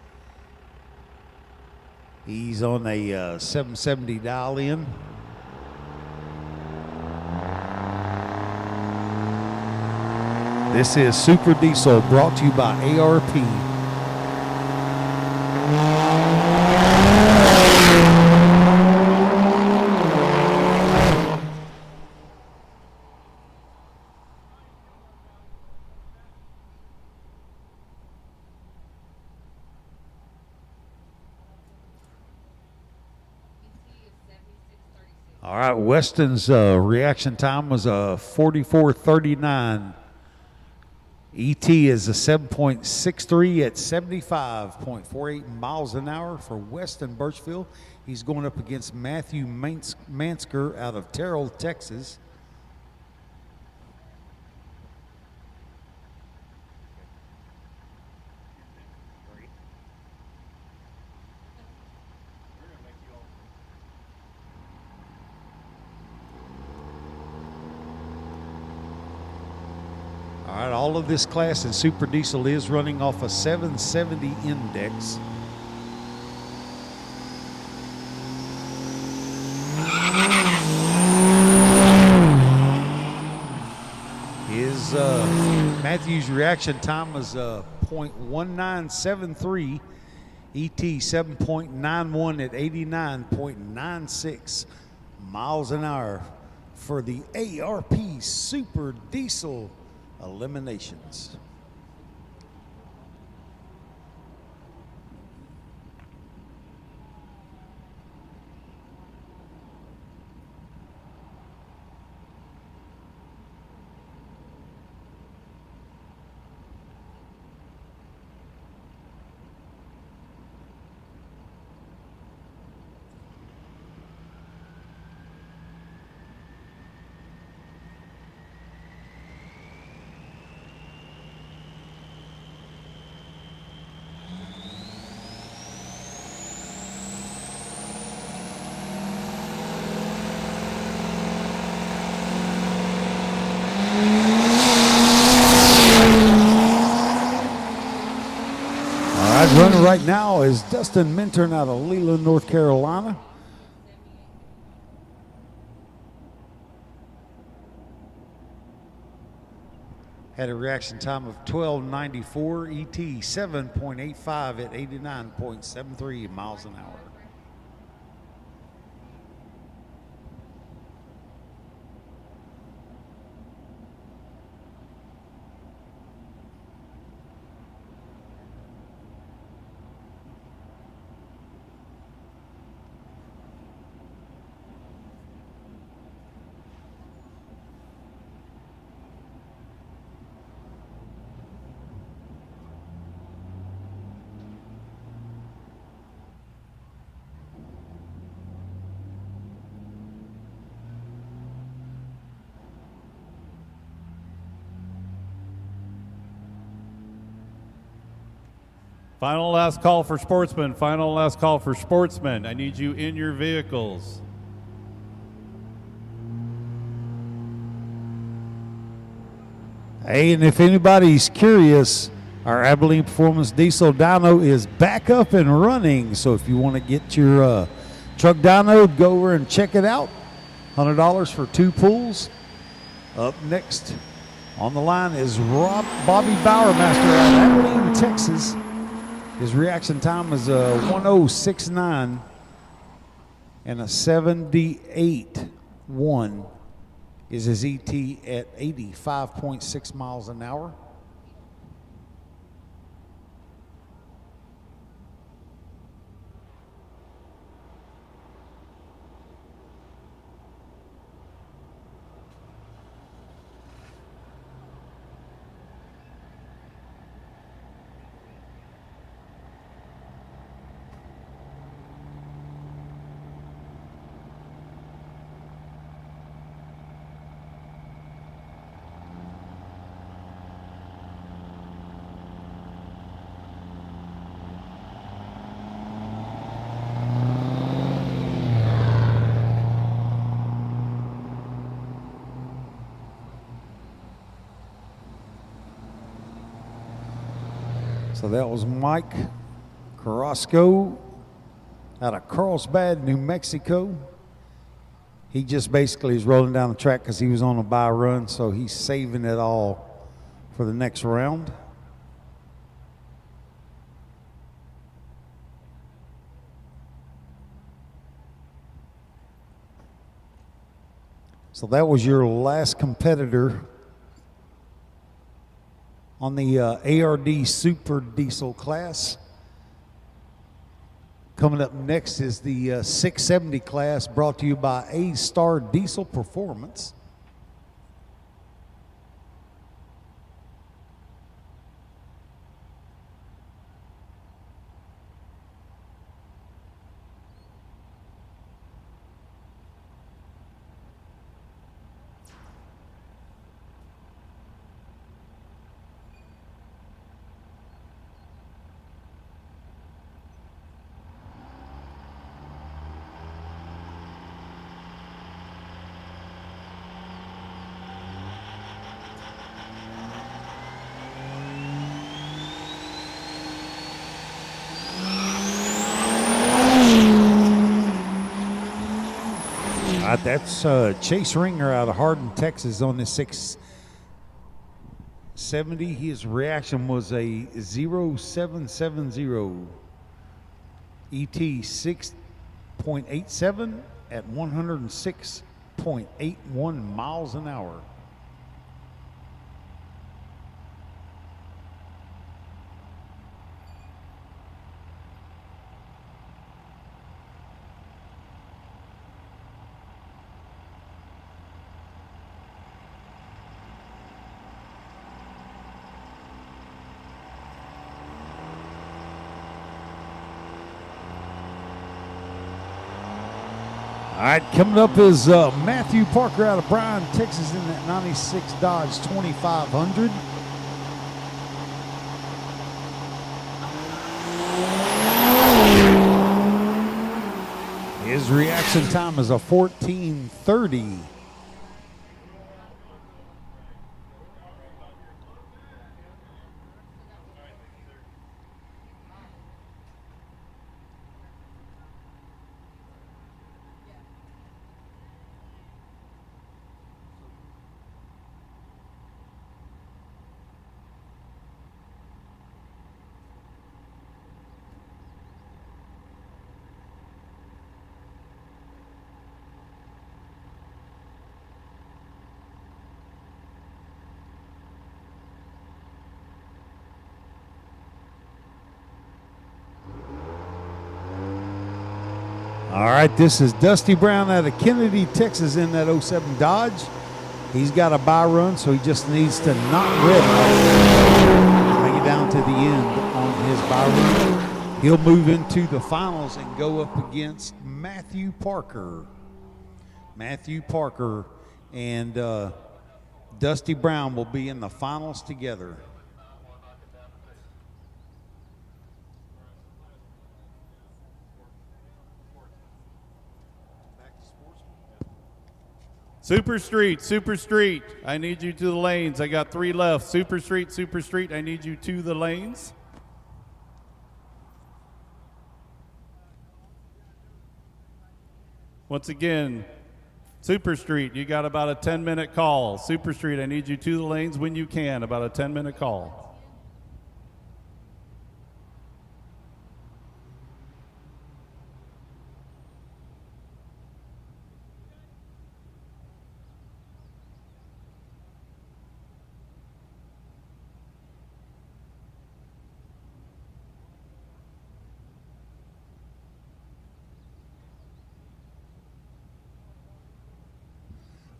He's on a 770 dial-in. This is Super Diesel, brought to you by ARP. All right, Weston's reaction time was a 44.39. ET is a 7.63 at 75.48 miles an hour for Weston Birchfield. He's going up against Matthew Mansker out of Terrell, Texas. All right, all of this class in Super Diesel is running off a 770 index. His Matthew's reaction time was .1973. ET 7.91 at 89.96 miles an hour for the ARP Super Diesel eliminations. Runner right now is Dustin Minturn out of Leland, North Carolina. had a reaction time of 12:94, ET 7.85 at 89.73 miles an hour. Final last call for sportsmen. Final last call for sportsmen. I need you in your vehicles. Hey, and if anybody's curious, our Abilene Performance Diesel dyno is back up and running. So if you want to get your truck dynoed, go over and check it out. $100 for 2 pulls. Up next on the line is Bobby Bowermaster out of Abilene, Texas. His reaction time is a 1069 and a 78.1 is his ET at 85.6 miles an hour. So that was Mike Carrasco out of Carlsbad, New Mexico. He just basically is rolling down the track because he was on a bye run, so he's saving it all for the next round. So that was your last competitor on the ARD Super Diesel class. Coming up next is the 670 class, brought to you by A-Star Diesel Performance. That's Chase Ringer out of Hardin, Texas on the 670. His reaction was a 0770 ET 6.87 at 106.81 miles an hour. All right, coming up is Matthew Parker out of Bryan, Texas in that 96 Dodge 2500. His reaction time is a 14:30. All right, this is Dusty Brown out of Kennedy, Texas in that 07 Dodge. He's got a bye run, so he just needs to not red make it down to the end on his bye run. He'll move into the finals and go up against Matthew Parker. Matthew Parker and Dusty Brown will be in the finals together. Super Street, I need you to the lanes. I got 3 left. Super Street, I need you to the lanes. Once again, Super Street, you got about a 10-minute call. Super Street, I need you to the lanes when you can, about a 10-minute call.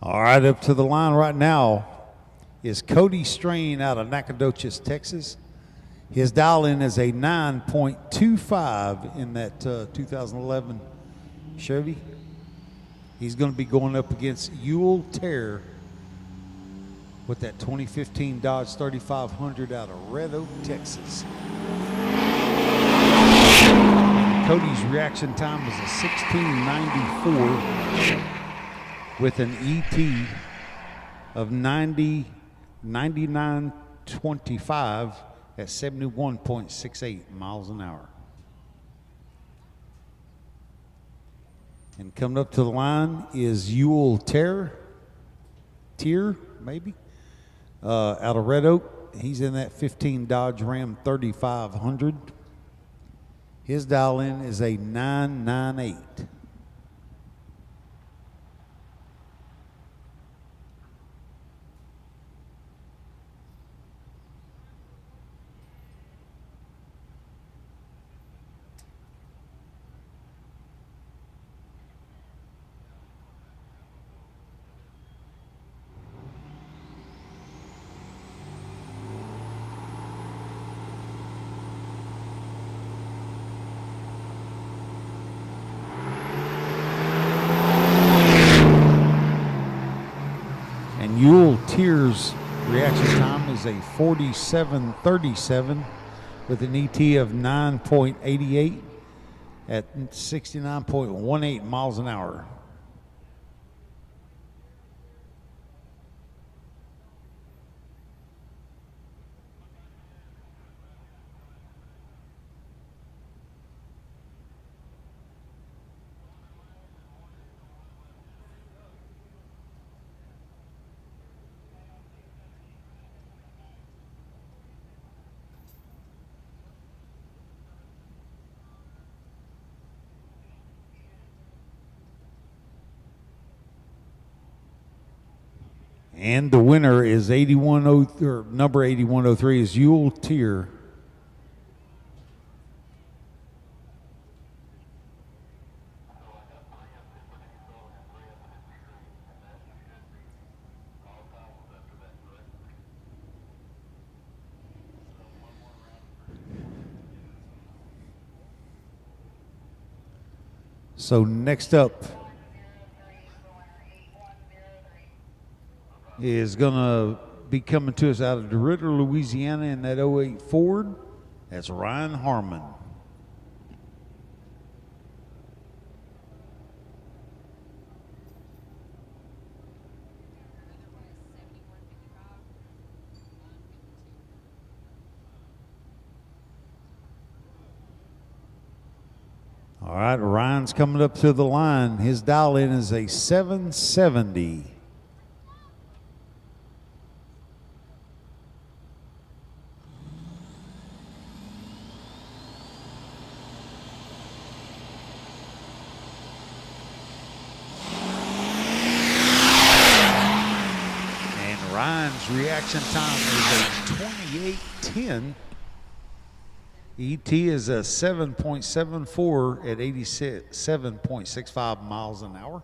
All right, up to the line right now is Cody Strain out of Nacogdoches, Texas. His dial-in is a 9.25 in that 2011 Chevy. He's going to be going up against Ewell Terror with that 2015 Dodge 3500 out of Red Oak, Texas. Cody's reaction time was a 16:94 with an ET of 99.25 at 71.68 miles an hour. And coming up to the line is Ewell Tier, maybe, out of Red Oak. He's in that 15 Dodge Ram 3500. His dial-in is a 998. Ewell Tier's reaction time is a 47:37 with an ET of 9.88 at 69.18 miles an hour. And the winner is number 8103 is Ewell Tier. So next up is going to be coming to us out of DeRidder, Louisiana in that 08 Ford. That's Ryan Harmon. All right, Ryan's coming up to the line. His dial-in is a 770. Ryan's reaction time is a 28:10 ET is a 7.74 at 87.65 miles an hour.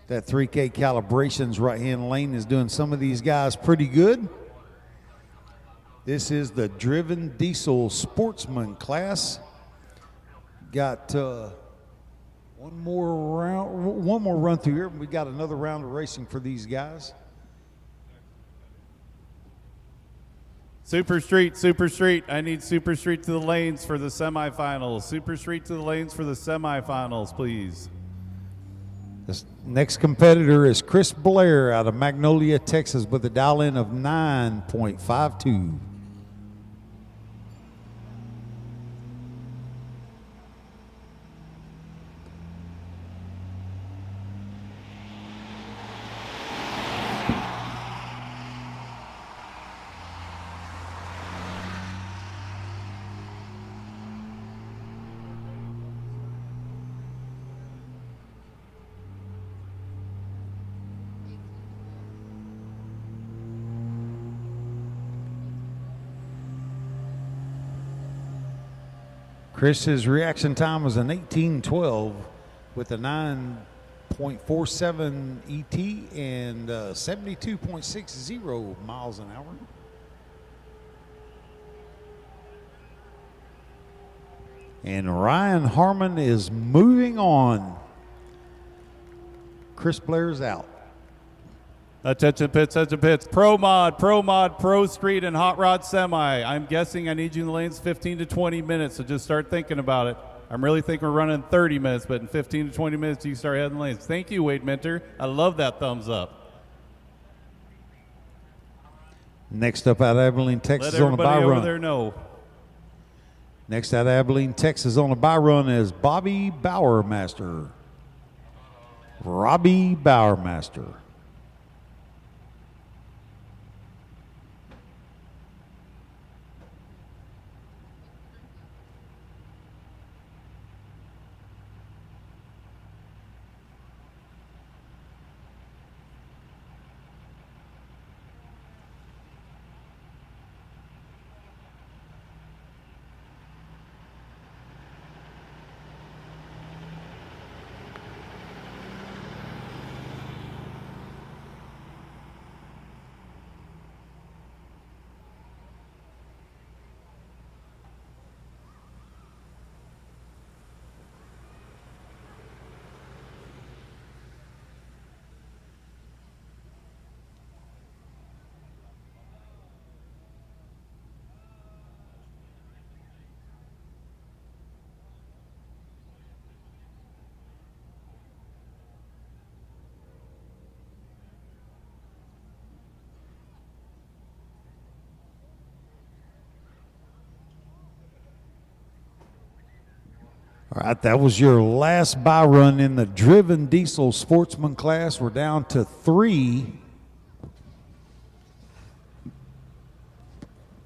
That 3K calibrations right-hand lane is doing some of these guys pretty good. This is the driven diesel sportsman class. Got one more run through here. We got another round of racing for these guys. Super Street. I need Super Street to the lanes for the semifinals. Super Street to the lanes for the semifinals, please. This next competitor is Chris Blair out of Magnolia, Texas, with a dial-in of 9.52. Chris's reaction time was an 18:12 with a 9.47 ET and 72.60 miles an hour. And Ryan Harmon is moving on. Chris Blair's out. Attention pits. Pro Mod, Pro Street, and Hot Rod Semi. I'm guessing I need you in the lanes 15 to 20 minutes, so just start thinking about it. I'm really thinking we're running 30 minutes, but in 15 to 20 minutes, you start heading lanes. Thank you, Wade Minter. I love that thumbs up. Next up out of Abilene, Texas Let on a buy everybody over run. there know. Next out of Abilene, Texas on a buy run is Bobby Bowermaster. Robbie Bowermaster. All right, that was your last buy run in the driven diesel sportsman class. We're down to 3.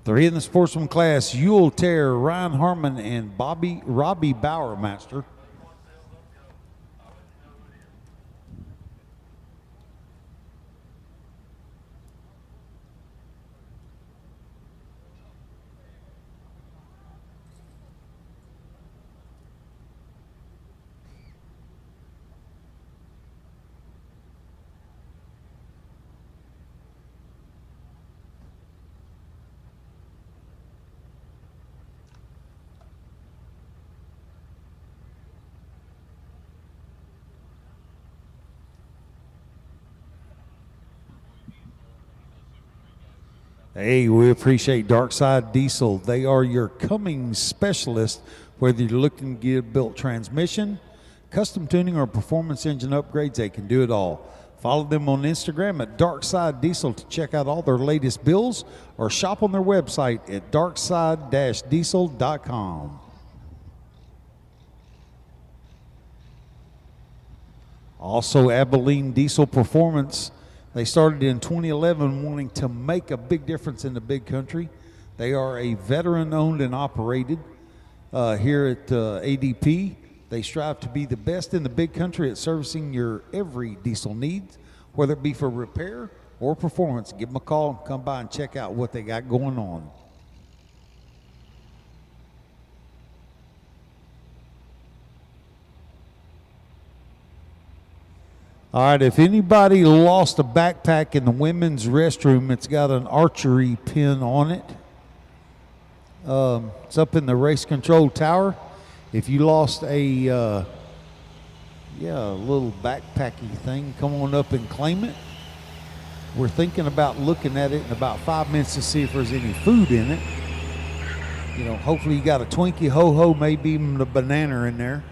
3 in the sportsman class: Yule Terror, Ryan Harmon, and Robbie Bowermaster. Hey, we appreciate Darkside Diesel. They are your Cummings specialist, whether you're looking to get a built transmission, custom tuning, or performance engine upgrades. They can do it all. Follow them on Instagram at Darkside Diesel to check out all their latest bills, or shop on their website at darkside-diesel.com. Also, Abilene Diesel Performance. They started in 2011 wanting to make a big difference in the big country. They are a veteran-owned and operated here at ADP. They strive to be the best in the big country at servicing your every diesel needs, whether it be for repair or performance. Give them a call and come by and check out what they got going on. All right, if anybody lost a backpack in the women's restroom, it's got an archery pin on it. It's up in the race control tower. If you lost a little backpacky thing, come on up and claim it. We're thinking about looking at it in about 5 minutes to see if there's any food in it. You know, hopefully you got a Twinkie, ho-ho, maybe even a banana in there.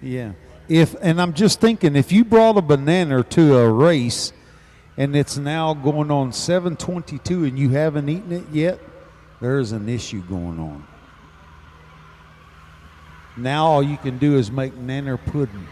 Yeah. And I'm just thinking, if you brought a banana to a race and it's now going on 7:22 and you haven't eaten it yet, there's an issue going on. Now all you can do is make nanner pudding.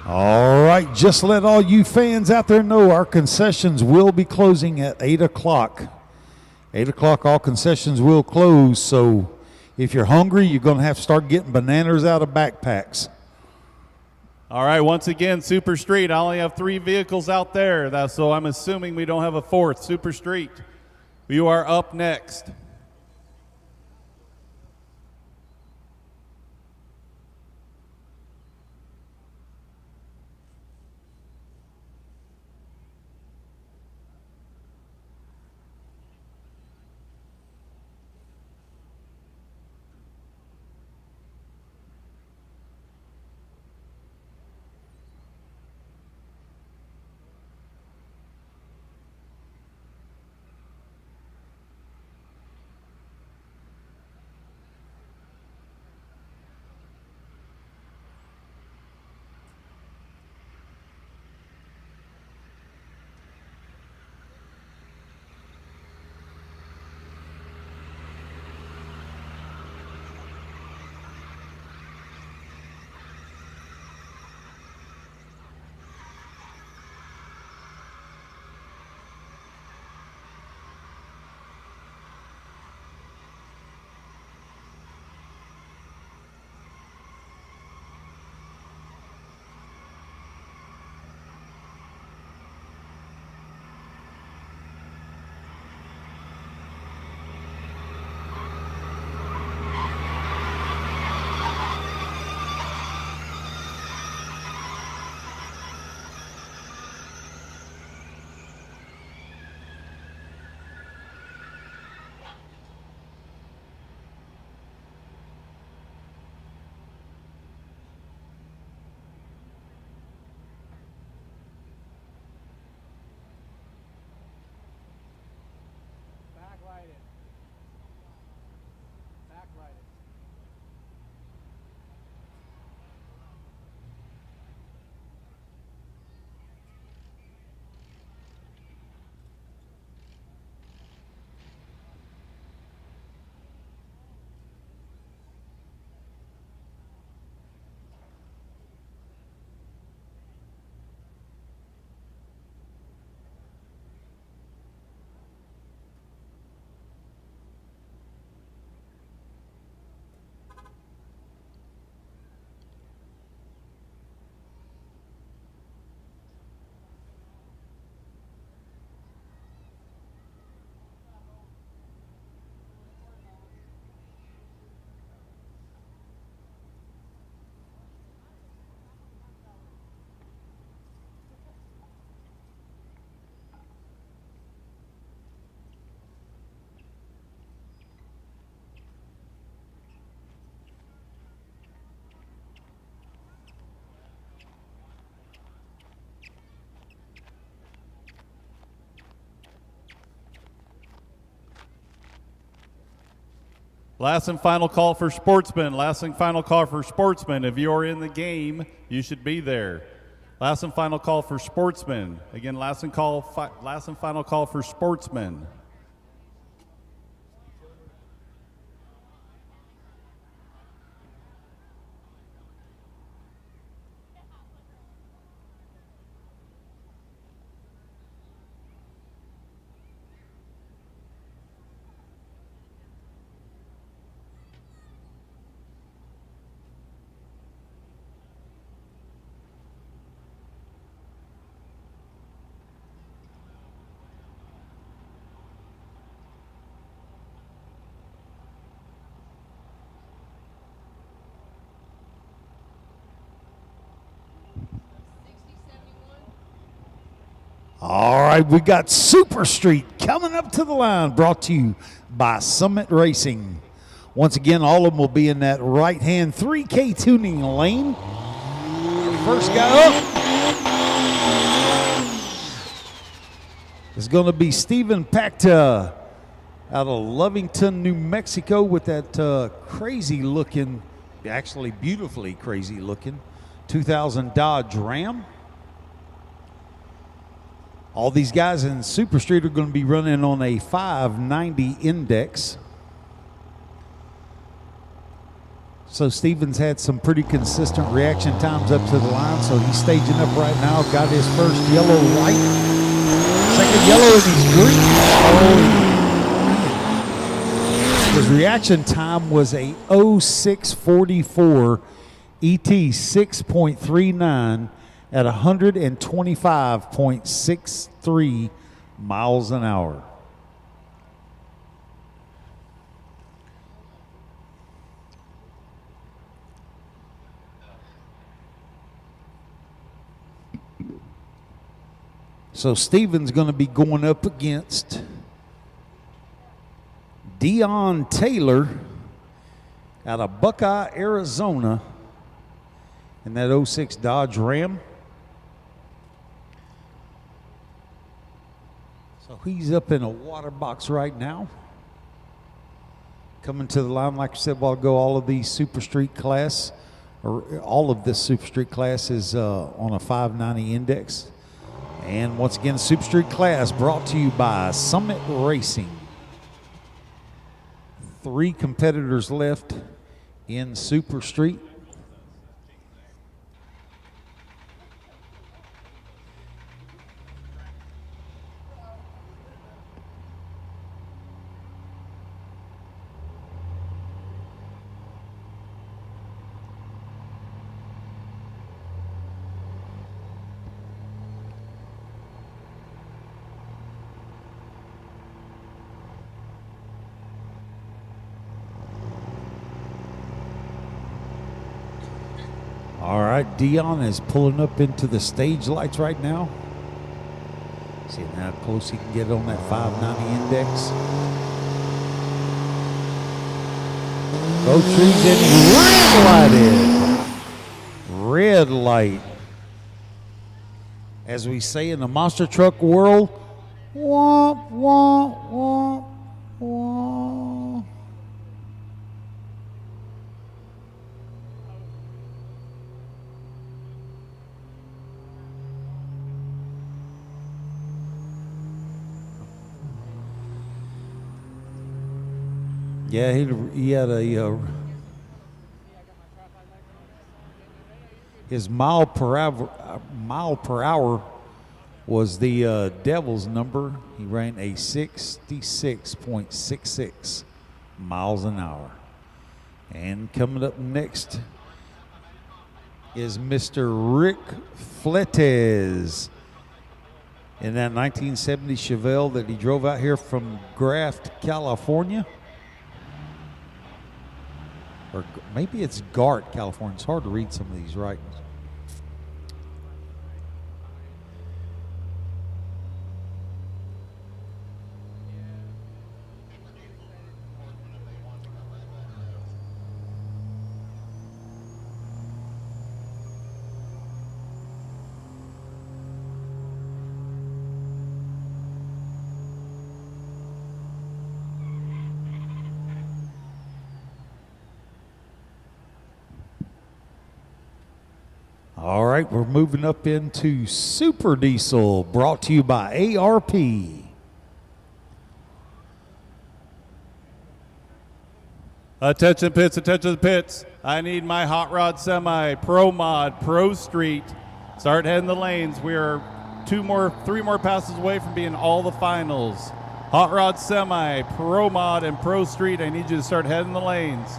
All right, just let all you fans out there know our concessions will be closing at 8 o'clock. 8 o'clock, all concessions will close, so if you're hungry, you're going to have to start getting bananas out of backpacks. All right, once again, Super Street. I only have 3 vehicles out there, so I'm assuming we don't have a 4th. Super Street, you are up next. Backlight it. Backlight it. Last and final call for sportsmen. Last and final call for sportsmen. If you're in the game, you should be there. Last and final call for sportsmen. Again, last and final call for sportsmen. All right, we got Super Street coming up to the line, brought to you by Summit Racing. Once again, all of them will be in that right-hand 3K tuning lane. First guy up is going to be Steven Pacta out of Lovington, New Mexico, with that crazy-looking, actually beautifully crazy-looking 2000 Dodge Ram. All these guys in Super Street are going to be running on a 590 index. So Stevens had some pretty consistent reaction times up to the line, so he's staging up right now. Got his first yellow light, second yellow, and he's green. Oh, his reaction time was a 0644 ET 6.39 at 125.63 miles an hour. So Stevens going to be going up against Dion Taylor out of Buckeye, Arizona, in that 06 Dodge Ram. So he's up in a water box right now. Coming to the line, like I said a while ago, all of these Super Street class, or all of this Super Street class is on a 590 index. And once again, Super Street class brought to you by Summit Racing. 3 competitors left in Super Street. All right, Dion is pulling up into the stage lights right now. Seeing how close he can get on that 590 index. Both trees in red lighted. Red light. As we say in the monster truck world, womp, womp, womp, womp. Yeah, he had a his mile per hour was the devil's number. He ran a 66.66 miles an hour. And coming up next is Mr. Rick Fletes in that 1970 Chevelle that he drove out here from Graft, California. Or maybe it's Gart, California. It's hard to read some of these writings. All right, we're moving up into Super Diesel, brought to you by ARP. Attention pits. I need my Hot Rod Semi, Pro Mod, Pro Street. Start heading the lanes. We are 3 more passes away from being all the finals. Hot Rod Semi, Pro Mod, and Pro Street, I need you to start heading the lanes.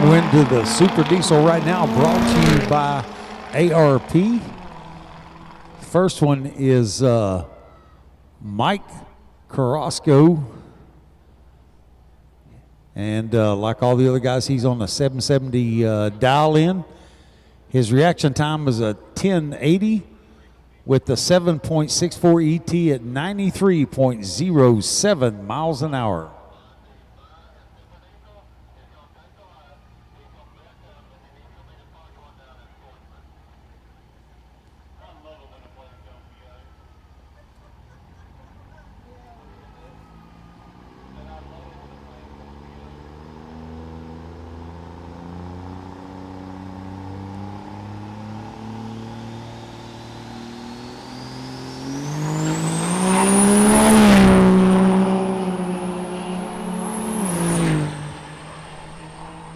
We're into the Super Diesel right now, brought to you by ARP. First one is Mike Carrasco. And like all the other guys, he's on the 770 dial-in. His reaction time is a 1080 with the 7.64 ET at 93.07 miles an hour.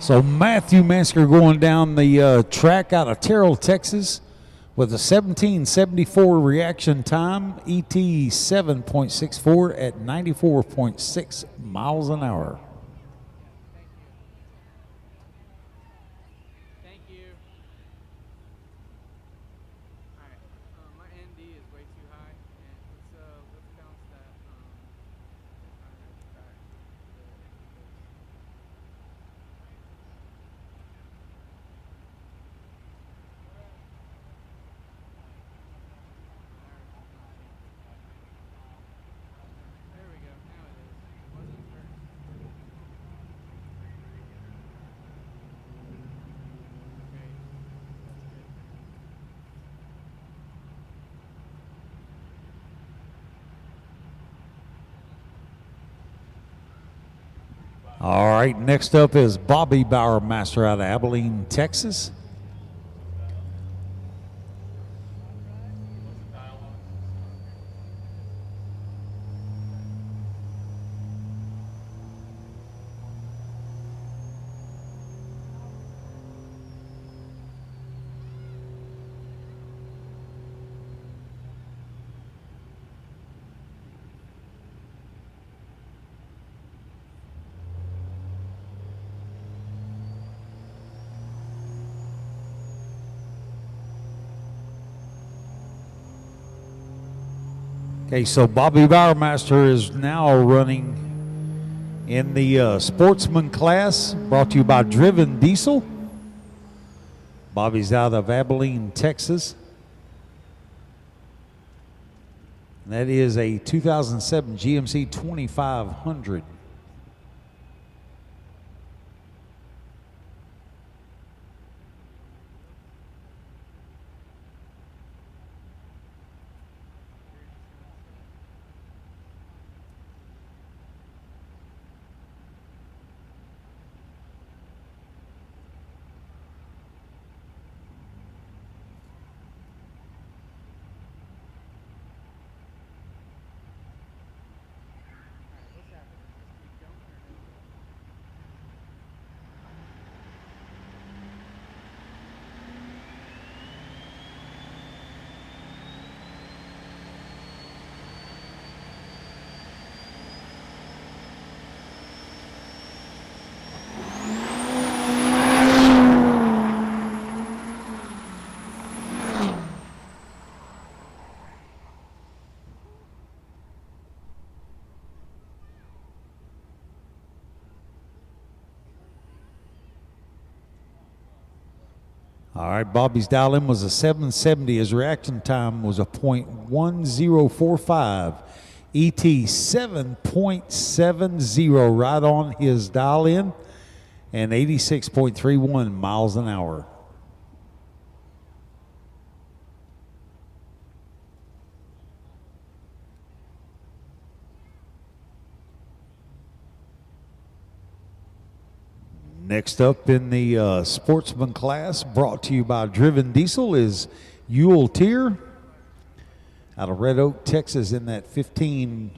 So Matthew Masker going down the track out of Terrell, Texas, with a 17:74 reaction time, ET 7.64 at 94.6 miles an hour. Thank you. All right. My ND is way too high, and let's bounce that. There we go. Now it is. It wasn't at first. Okay. That's good. All right, next up is Bobby Bowermaster out of Abilene, Texas. Okay, so Bobby Bowermaster is now running in the sportsman class, brought to you by Driven Diesel. Bobby's out of Abilene, Texas. And that is a 2007 GMC 2500. All right, Bobby's dial in was a 770. His reaction time was a .1045. ET 7.70 right on his dial in, and 86.31 miles an hour. Next up in the sportsman class, brought to you by Driven Diesel, is Yule Tier out of Red Oak, Texas, in that 15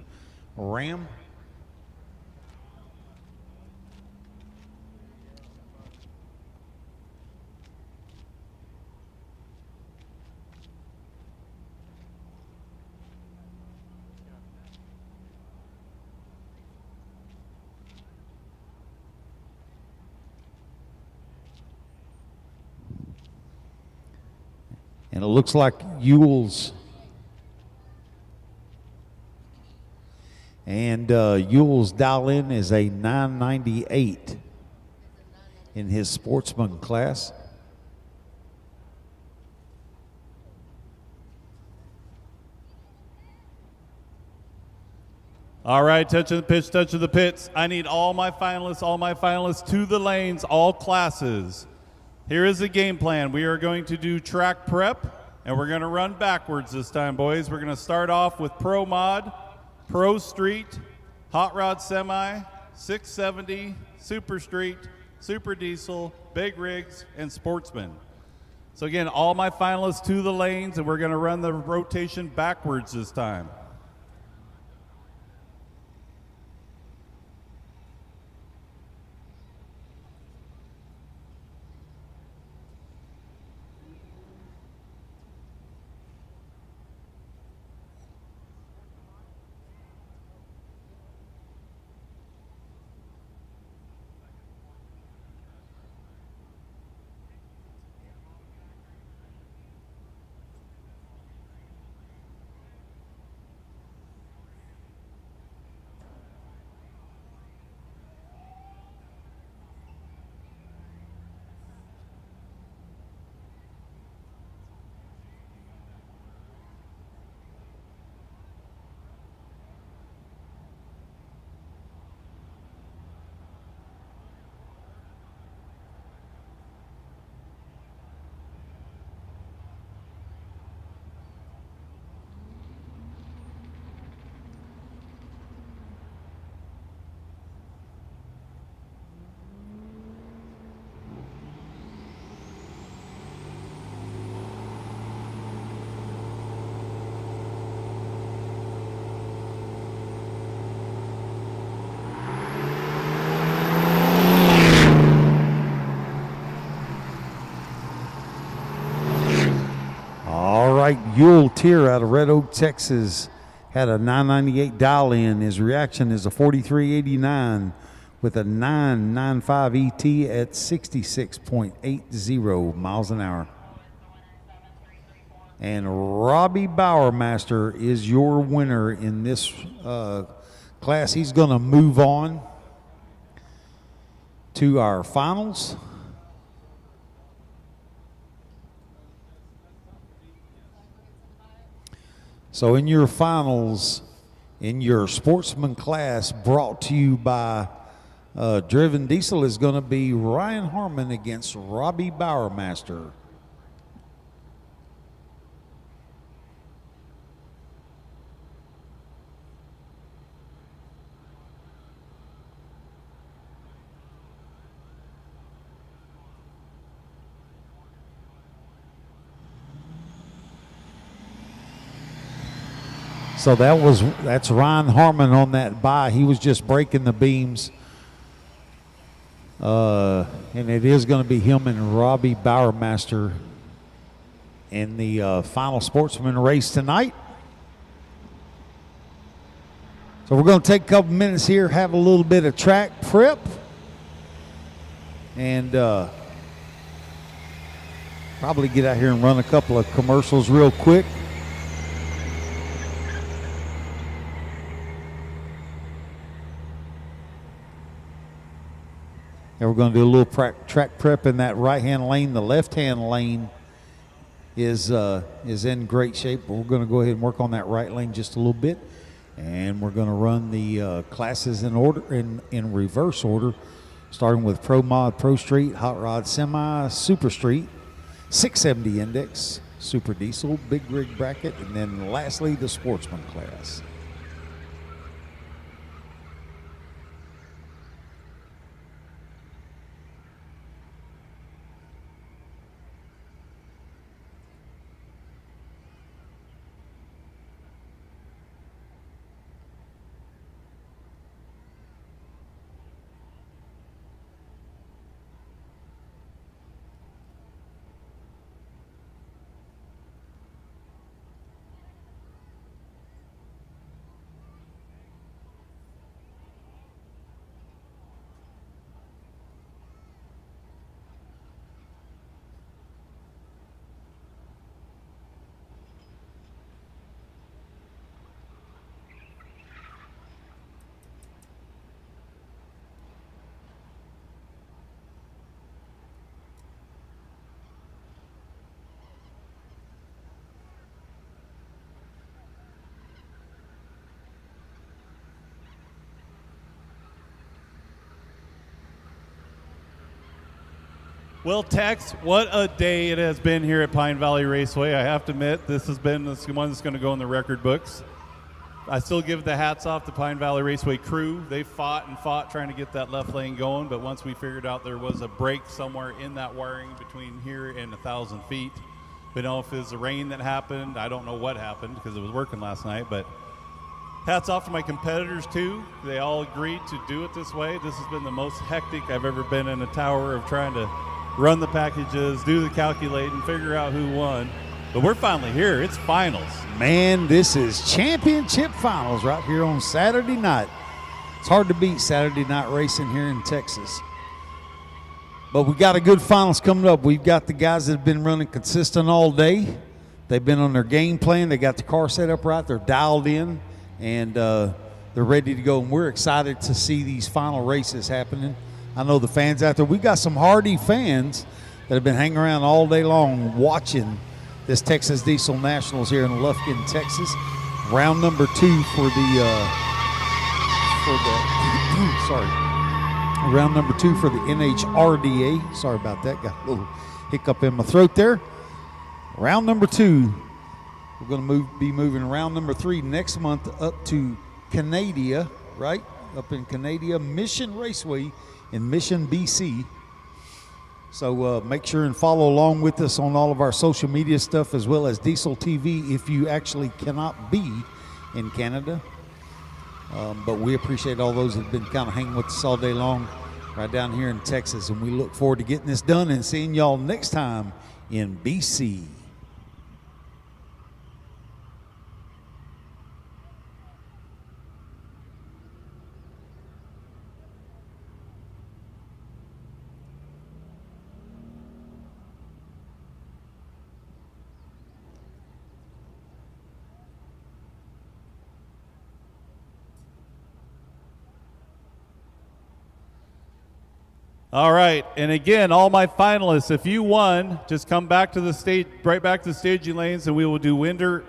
Ram. And it looks like Yule's. And Yule's dial-in is a 998 in his sportsman class. All right, touch of the pitch, touch of the pits. I need all my finalists to the lanes, all classes. Here is the game plan. We are going to do track prep, and we're going to run backwards this time, boys. We're going to start off with Pro Mod, Pro Street, Hot Rod Semi, 670, Super Street, Super Diesel, Big Rigs, and Sportsman. So again, all my finalists to the lanes, and we're going to run the rotation backwards this time. Yule Tier out of Red Oak, Texas, had a 998 dial in. His reaction is a 4389 with a 995 ET at 66.80 miles an hour. And Robbie Bowermaster is your winner in this class. He's going to move on to our finals. So in your finals, in your sportsman class, brought to you by Driven Diesel, is going to be Ryan Harmon against Robbie Bowermaster. So that's Ryan Harmon on that bye. He was just breaking the beams. And it is going to be him and Robbie Bowermaster in the final sportsman race tonight. So we're going to take a couple minutes here, have a little bit of track prep. And probably get out here and run a couple of commercials real quick. And we're going to do a little track prep in that right-hand lane. The left-hand lane is in great shape, but we're going to go ahead and work on that right lane just a little bit. And we're going to run the classes in order, in reverse order, starting with Pro Mod, Pro Street, Hot Rod Semi, Super Street, 670 Index, Super Diesel, Big Rig Bracket, and then lastly the Sportsman class. Well, Tex, what a day it has been here at Pine Valley Raceway. I have to admit, this has been the one that's going to go in the record books. I still give the hats off to Pine Valley Raceway crew. They fought and fought trying to get that left lane going, but once we figured out there was a break somewhere in that wiring between here and 1,000 feet. We don't know if it was the rain that happened. I don't know what happened because it was working last night, but hats off to my competitors too. They all agreed to do it this way. This has been the most hectic I've ever been in a tower of trying to run the packages, do the calculating, figure out who won. But we're finally here. It's finals. Man, this is championship finals right here on Saturday night. It's hard to beat Saturday night racing here in Texas. But we got a good finals coming up. We've got the guys that have been running consistent all day. They've been on their game plan. They got the car set up right. They're dialed in, and they're ready to go. And we're excited to see these final races happening. I know the fans out there, we got some hardy fans that have been hanging around all day long watching this Texas Diesel Nationals here in Lufkin, Texas. Round number 2 for the round number 2 for the NHRDA. Sorry about that, got a little hiccup in my throat there. Round number 2, we're going to be moving round number 3 next month up to Canada, right? Up in Canada, Mission Raceway in Mission, BC. So make sure and follow along with us on all of our social media stuff as well as Diesel TV if you actually cannot be in Canada. But we appreciate all those that have been kind of hanging with us all day long right down here in Texas. And we look forward to getting this done and seeing y'all next time in BC. All right, and again, all my finalists, if you won, just come back to the stage, right back to the staging lanes, and we will do winner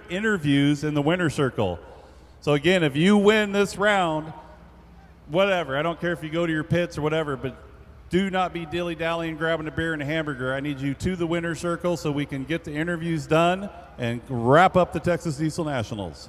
interviews in the winner circle. So again, if you win this round, whatever, I don't care if you go to your pits or whatever, but do not be dilly-dallying, grabbing a beer and a hamburger. I need you to the winner circle so we can get the interviews done and wrap up the Texas Diesel Nationals.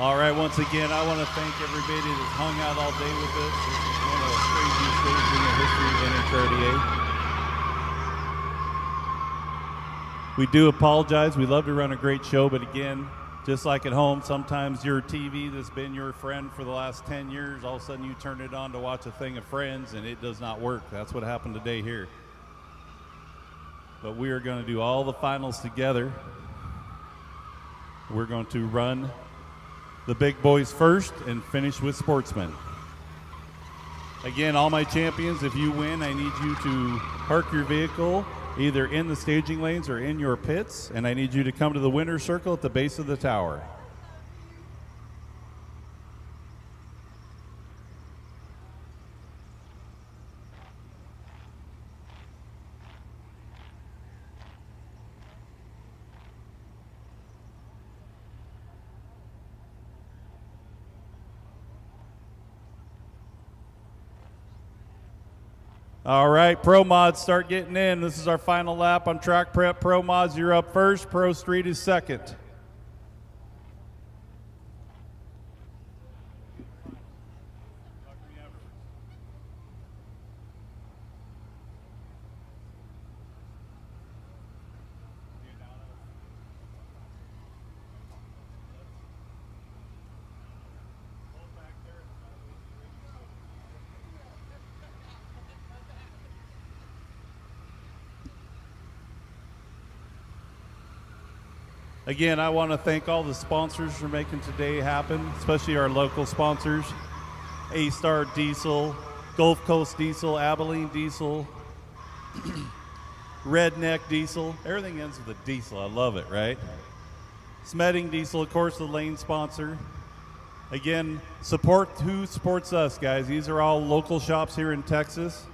All right, once again, I want to thank everybody that's hung out all day with us. This is one of the craziest days in the history of NHRDA. We do apologize. We love to run a great show, but again, just like at home, sometimes your TV that's been your friend for the last 10 years, all of a sudden you turn it on to watch a thing of Friends, and it does not work. That's what happened today here. But we are going to do all the finals together. We're going to run the big boys first and finish with sportsmen. Again, all my champions, if you win, I need you to park your vehicle either in the staging lanes or in your pits, and I need you to come to the winner's circle at the base of the tower. All right, Pro Mods, start getting in. This is our final lap on track prep. Pro Mods, you're up first. Pro Street is second. Again, I want to thank all the sponsors for making today happen, especially our local sponsors, A-Star Diesel, Gulf Coast Diesel, Abilene Diesel, Redneck Diesel. Everything ends with a diesel. I love it, right? Smeding Diesel, of course, the lane sponsor. Again, support who supports us, guys. These are all local shops here in Texas.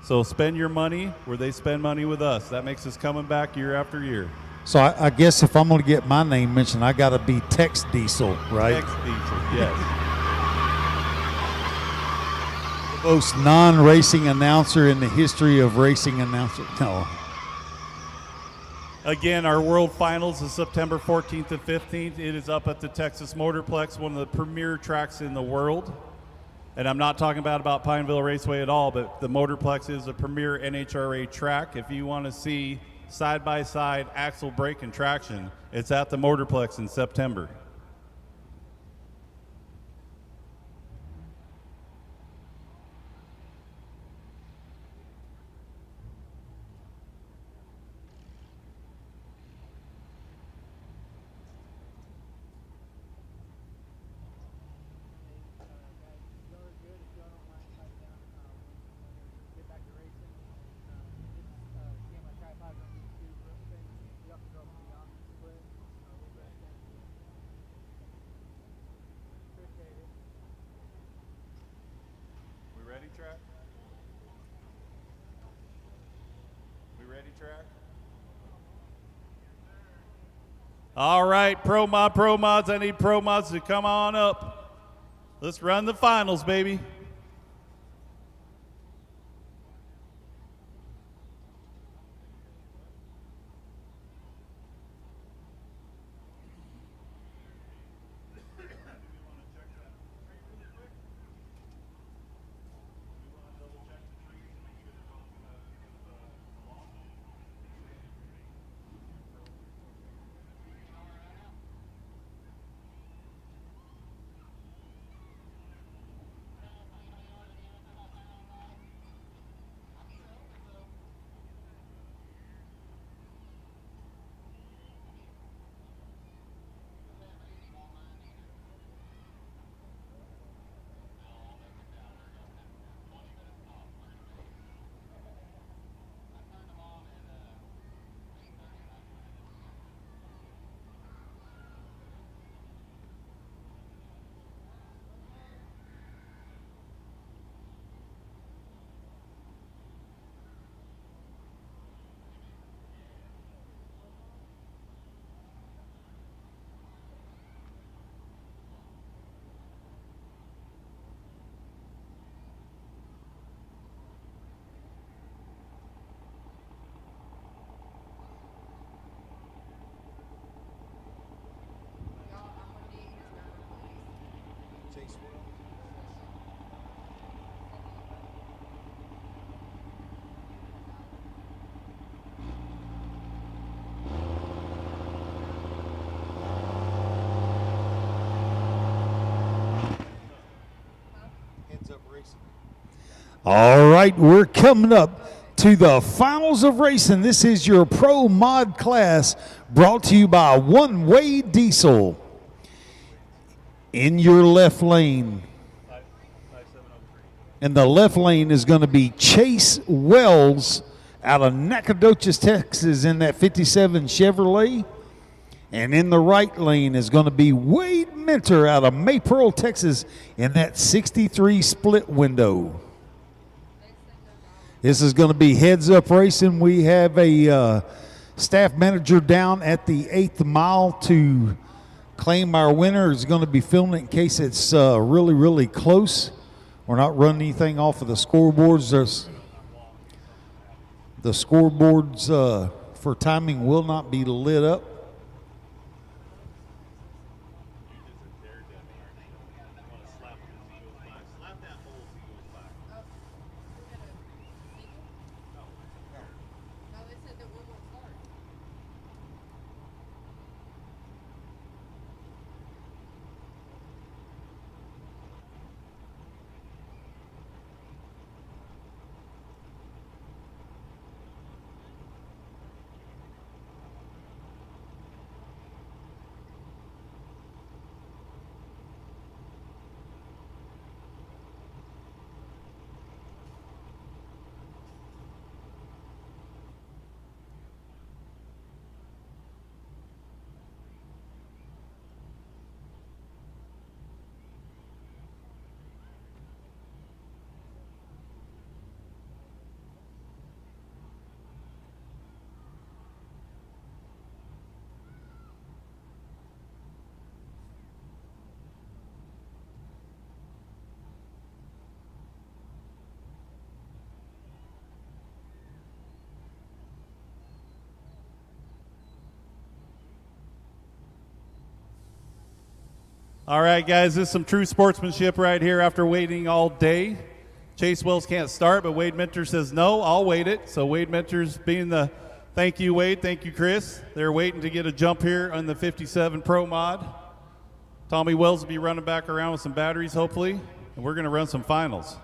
So spend your money where they spend money with us. That makes us coming back year after year. So I guess if I'm going to get my name mentioned, I got to be Tex Diesel, right? Tex Diesel, yes. The most non-racing announcer in the history of racing announcers. No. Again, our World Finals is September 14th and 15th. It is up at the Texas Motorplex, one of the premier tracks in the world. And I'm not talking about Pineville Raceway at all, but the Motorplex is a premier NHRA track. If you want to see side-by-side axle, brake, and traction, it's at the Motorplex in September. All right, Pro Mods, I need Pro Mods to come on up. Let's run the finals, baby. All right, we're coming up to the finals of racing. This is your Pro Mod class brought to you by One Way Diesel. In your left lane, in the left lane is going to be Chase Wells out of Nacogdoches, Texas in that 57 Chevrolet. And in the right lane is going to be Wade Minter out of Maypearl, Texas in that 63 split window. This is going to be heads up racing. We have a staff manager down at the 8th mile to claim our winner. Is going to be filming it in case it's really, really close. We're not running anything off of the scoreboards. The scoreboards for timing will not be lit up. All right, guys, this is some true sportsmanship right here after waiting all day. Chase Wells can't start, but Wade Minter says, no, I'll wait it. So Wade Minter's being the thank you, Wade. Thank you, Chris. They're waiting to get a jump here on the 57 Pro Mod. Tommy Wells will be running back around with some batteries, hopefully, and we're going to run some finals.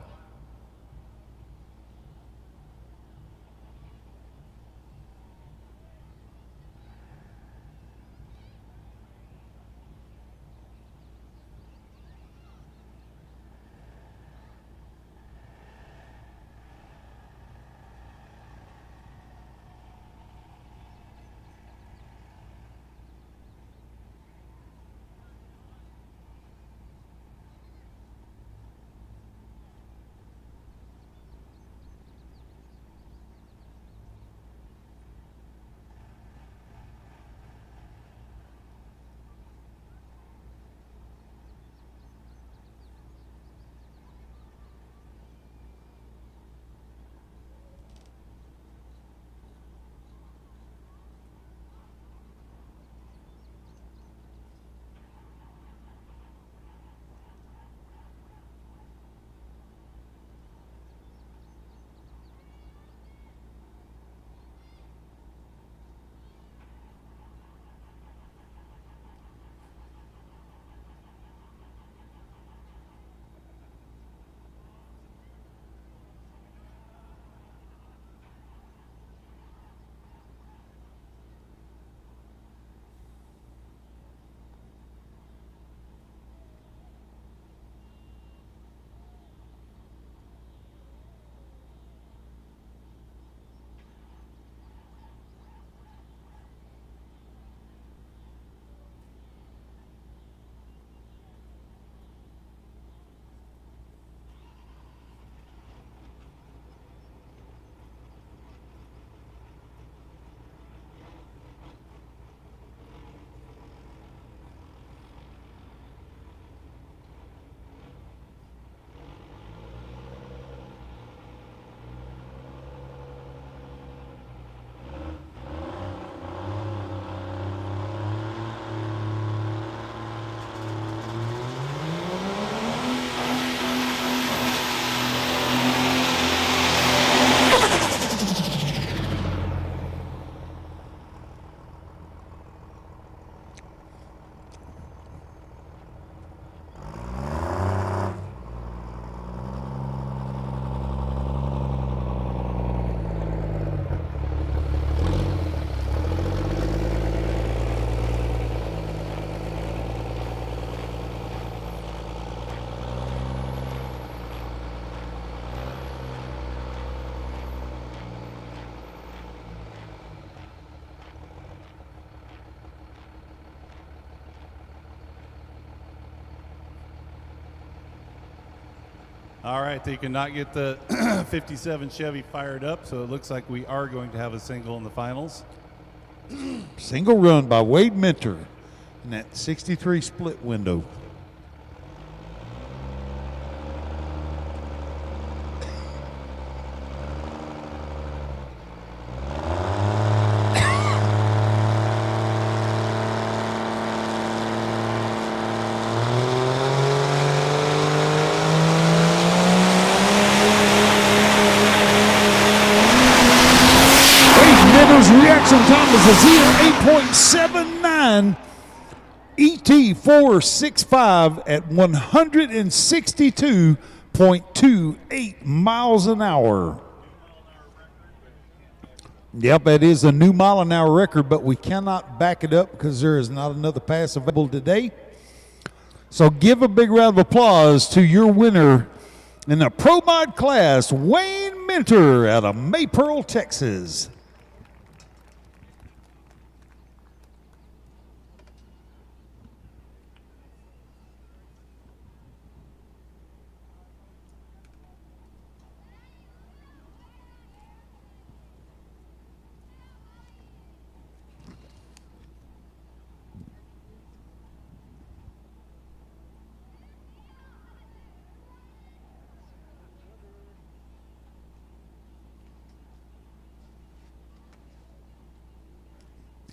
All right, they cannot get the 57 Chevy fired up, so it looks like we are going to have a single in the finals. Single run by Wade Minter in that 63 split window. Reaction time is a 8.79 ET465 at 162.28 miles an hour. Yep, that is a new mile an hour record, but we cannot back it up because there is not another pass available today. So give a big round of applause to your winner in the Pro Mod class, Wayne Minter out of Maypearl, Texas.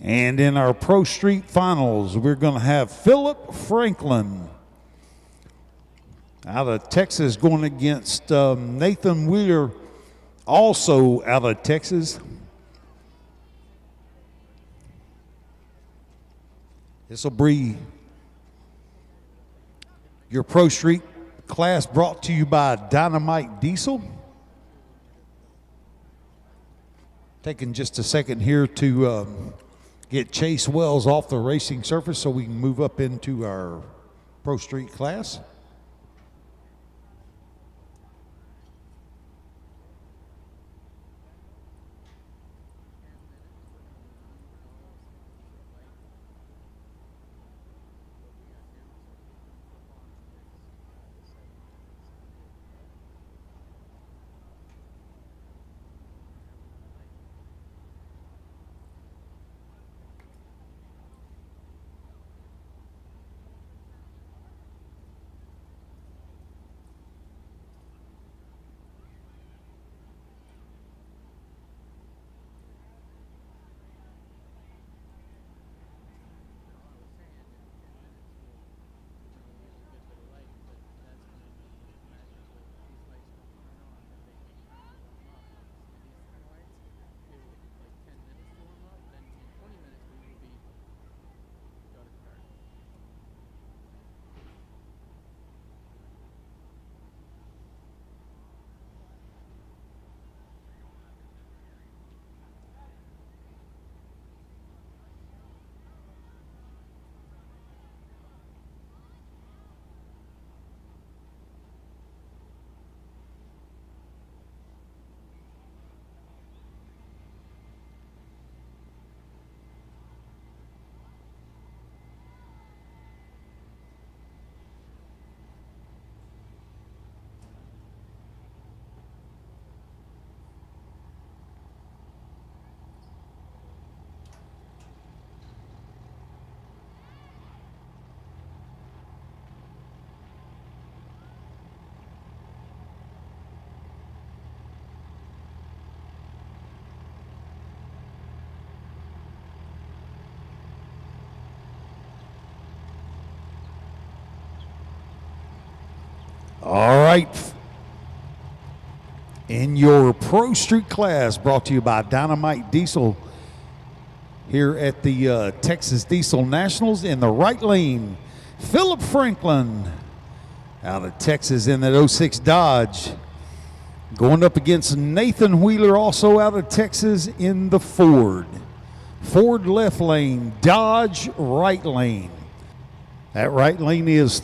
And in our Pro Street Finals, we're going to have Philip Franklin out of Texas going against Nathan Wheeler, also out of Texas. This will be your Pro Street class brought to you by Dynamite Diesel. Taking just a second here to get Chase Wells off the racing surface so we can move up into our Pro Street class. All right. In your Pro Street class, brought to you by Dynamite Diesel here at the Texas Diesel Nationals, in the right lane, Philip Franklin out of Texas in that 06 Dodge. Going up against Nathan Wheeler, also out of Texas, in the Ford. Ford left lane, Dodge right lane. That right lane is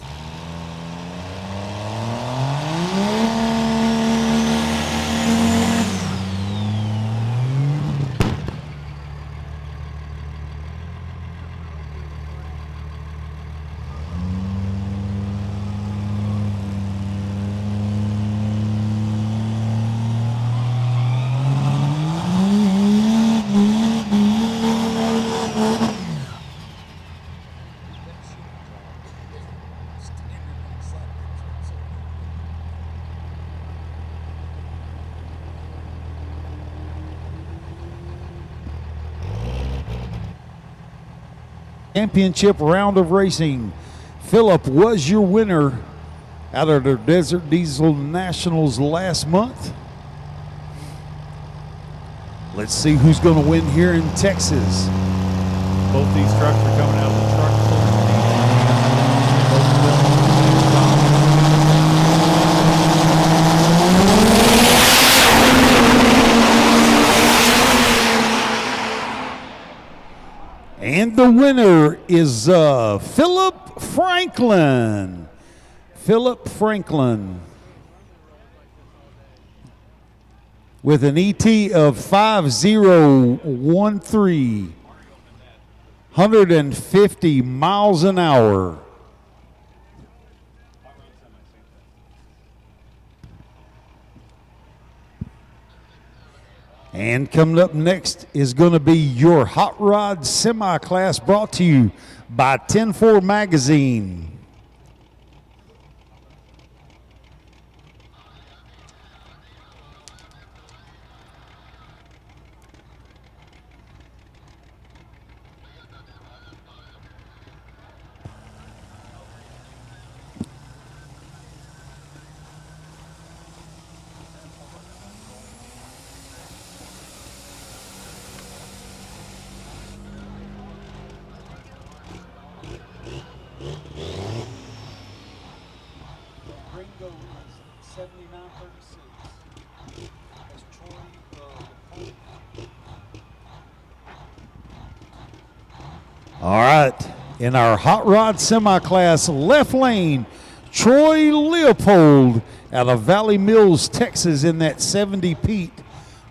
Championship round of racing. Phillip was your winner out of the Desert Diesel Nationals last month. Let's see who's going to win here in Texas. Both these trucks are coming out of the truck pull. And the winner is Phillip Franklin. Phillip Franklin with an ET of 5013, 150 miles an hour. And coming up next is going to be your Hot Rod Semi-Class, brought to you by 10-4 Magazine. All right, in our Hot Rod Semi-Class left lane, Troy Leopold out of Valley Mills, Texas in that 70 Pete,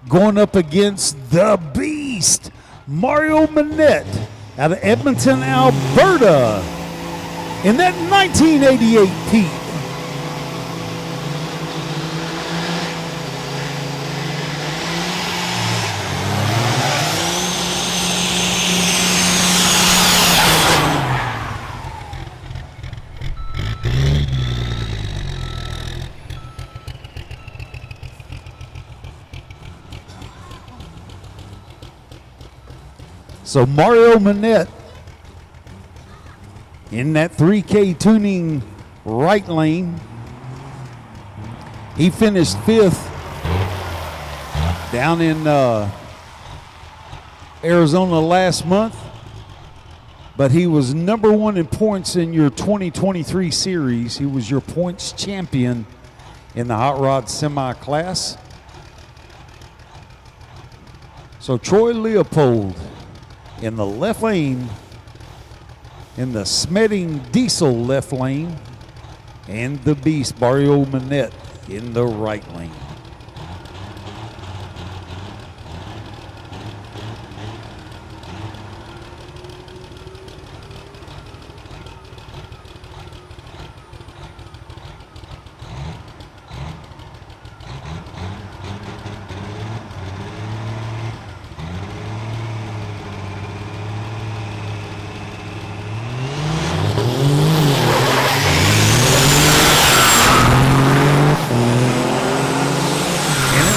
going up against the Beast, Mario Manette out of Edmonton, Alberta in that 1988 Pete. So Mario Manette in that 3K tuning right lane. He finished 5th down in Arizona last month, but he was number 1 in points in your 2023 series. He was your points champion in the Hot Rod Semi-Class. So Troy Leopold in the left lane, in the Smedding Diesel left lane, and the Beast, Mario Manette, in the right lane.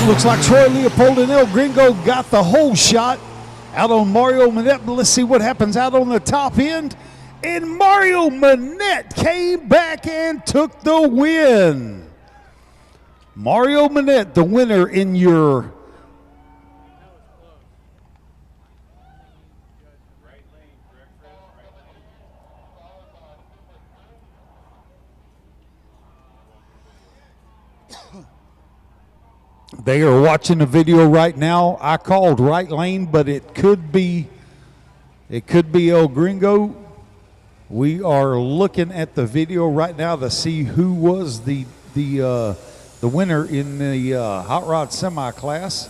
Looks like Troy Leopold and El Gringo got the whole shot out on Mario Manette. But let's see what happens out on the top end. And Mario Manette came back and took the win. Mario Manette, the winner in your They are watching the video right now. I called right lane, but it could be El Gringo. We are looking at the video right now to see who was the winner in the Hot Rod Semi-Class.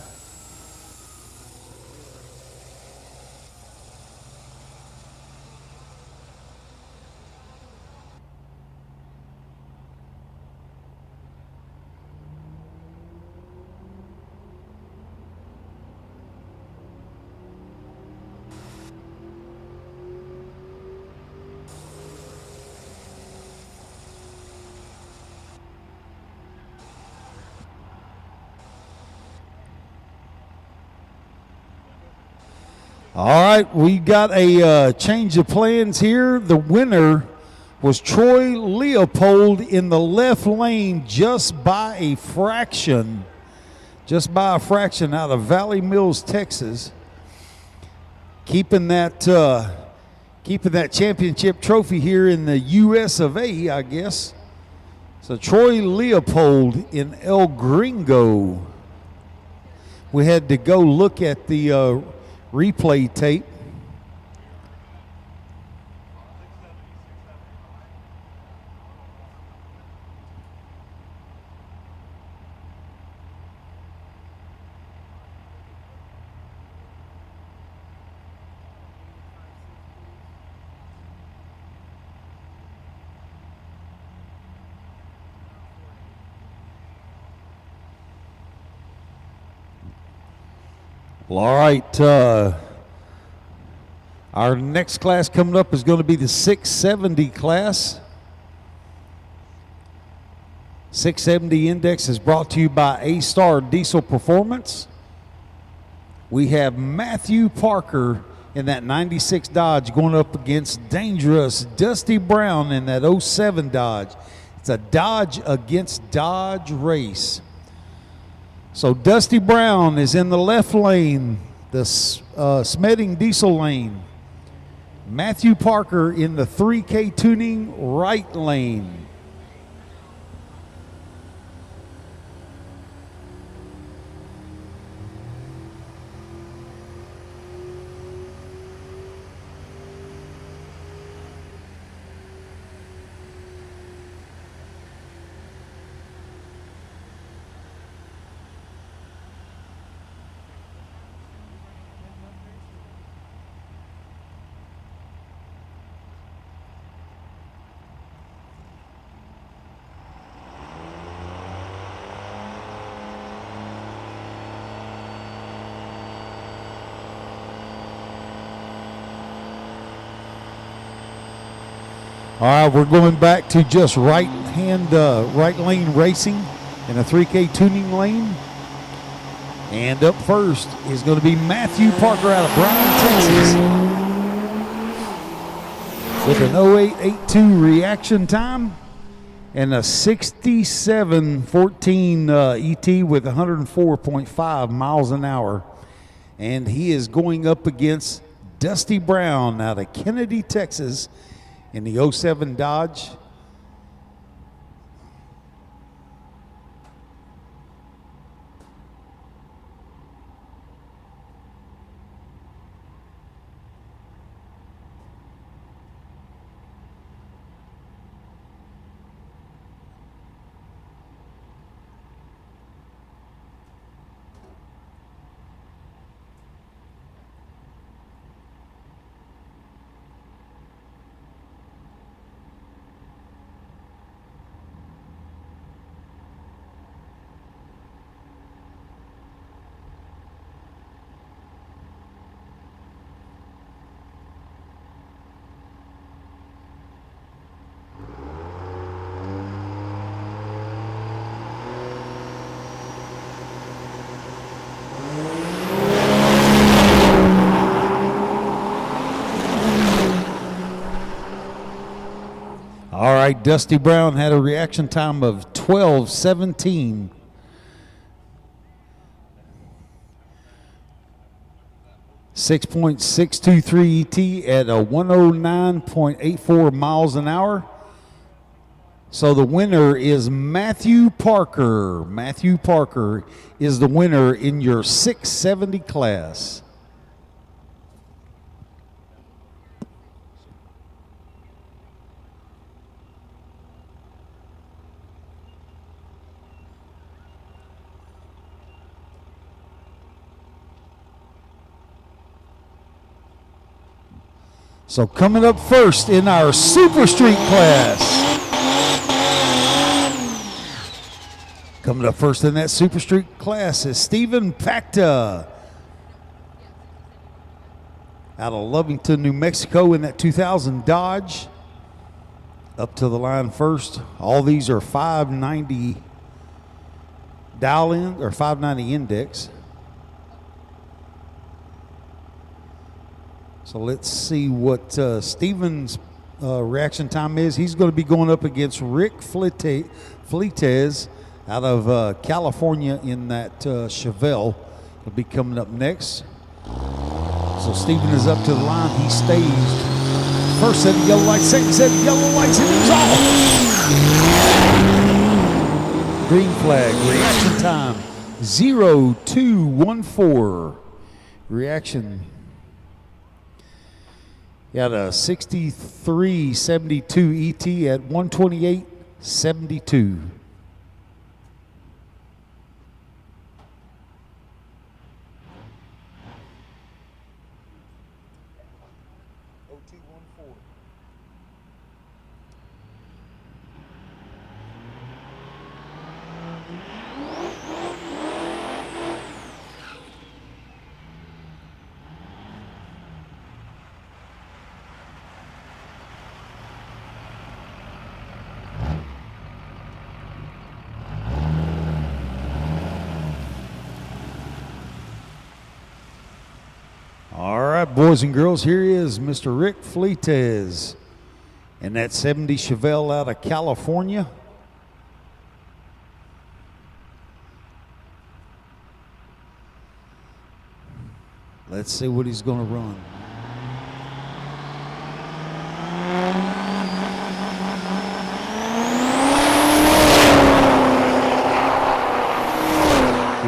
All right, we got a change of plans here. The winner was Troy Leopold in the left lane just by a fraction. Just by a fraction out of Valley Mills, Texas. Keeping that championship trophy here in the US of A, I guess. So Troy Leopold in El Gringo. We had to go look at the replay tape. Well, all right. Our next class coming up is going to be the 670 class. 670 Index is brought to you by A-Star Diesel Performance. We have Matthew Parker in that 96 Dodge going up against dangerous Dusty Brown in that 07 Dodge. It's a Dodge against Dodge race. So Dusty Brown is in the left lane, the Smeding Diesel lane. Matthew Parker in the 3K Tuning right lane. All right, we're going back to just right lane racing in a 3K tuning lane. And up first is going to be Matthew Parker out of Bryan, Texas, with an 0882 reaction time and a 6714 ET with 104.5 miles an hour. And he is going up against Dusty Brown out of Kennedy, Texas, in the 07 Dodge. All right, Dusty Brown had a reaction time of 12:17. .623 ET at a 109.84 miles an hour. So the winner is Matthew Parker. Matthew Parker is the winner in your 670 class. So coming up first in our Super Street class. Coming up first in that Super Street class is Stephen Pacta out of Lovington, New Mexico in that 2000 Dodge. Up to the line first. All these are 590 dial in or 590 index. So let's see what Steven's reaction time is. He's going to be going up against Rick Fleetez out of California in that Chevelle. He'll be coming up next. So Steven is up to the line. He staged. First set of yellow lights, second set of yellow lights, and it's off. Green flag. Reaction time 0214. Reaction. Got a 63.72 ET at 128.72. All right, boys and girls, here is Mr. Rick Fleetez in that 70 Chevelle out of California. Let's see what he's going to run.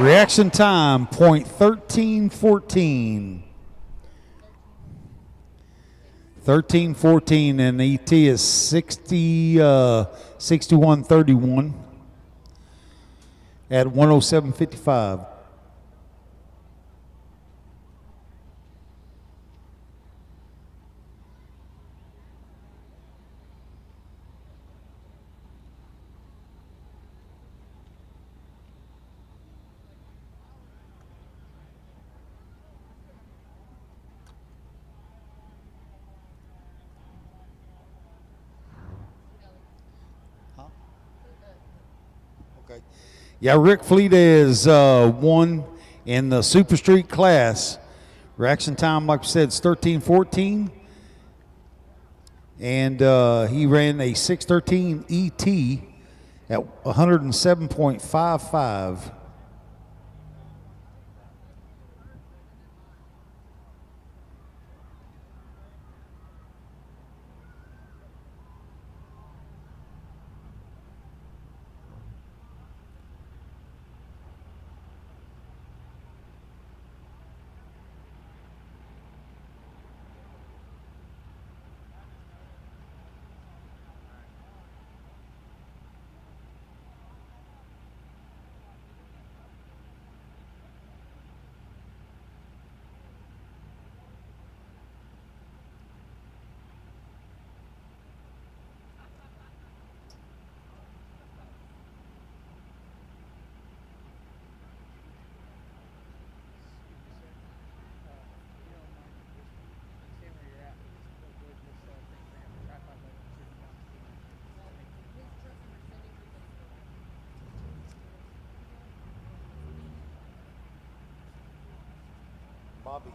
Reaction time, .1314. 1314, and the ET is 6131 at 107.55. Okay. Yeah, Rick Fleetez won in the Super Street class. Reaction time, like I said, is 13:14. And he ran a 6:13 ET at 107.55. Bobby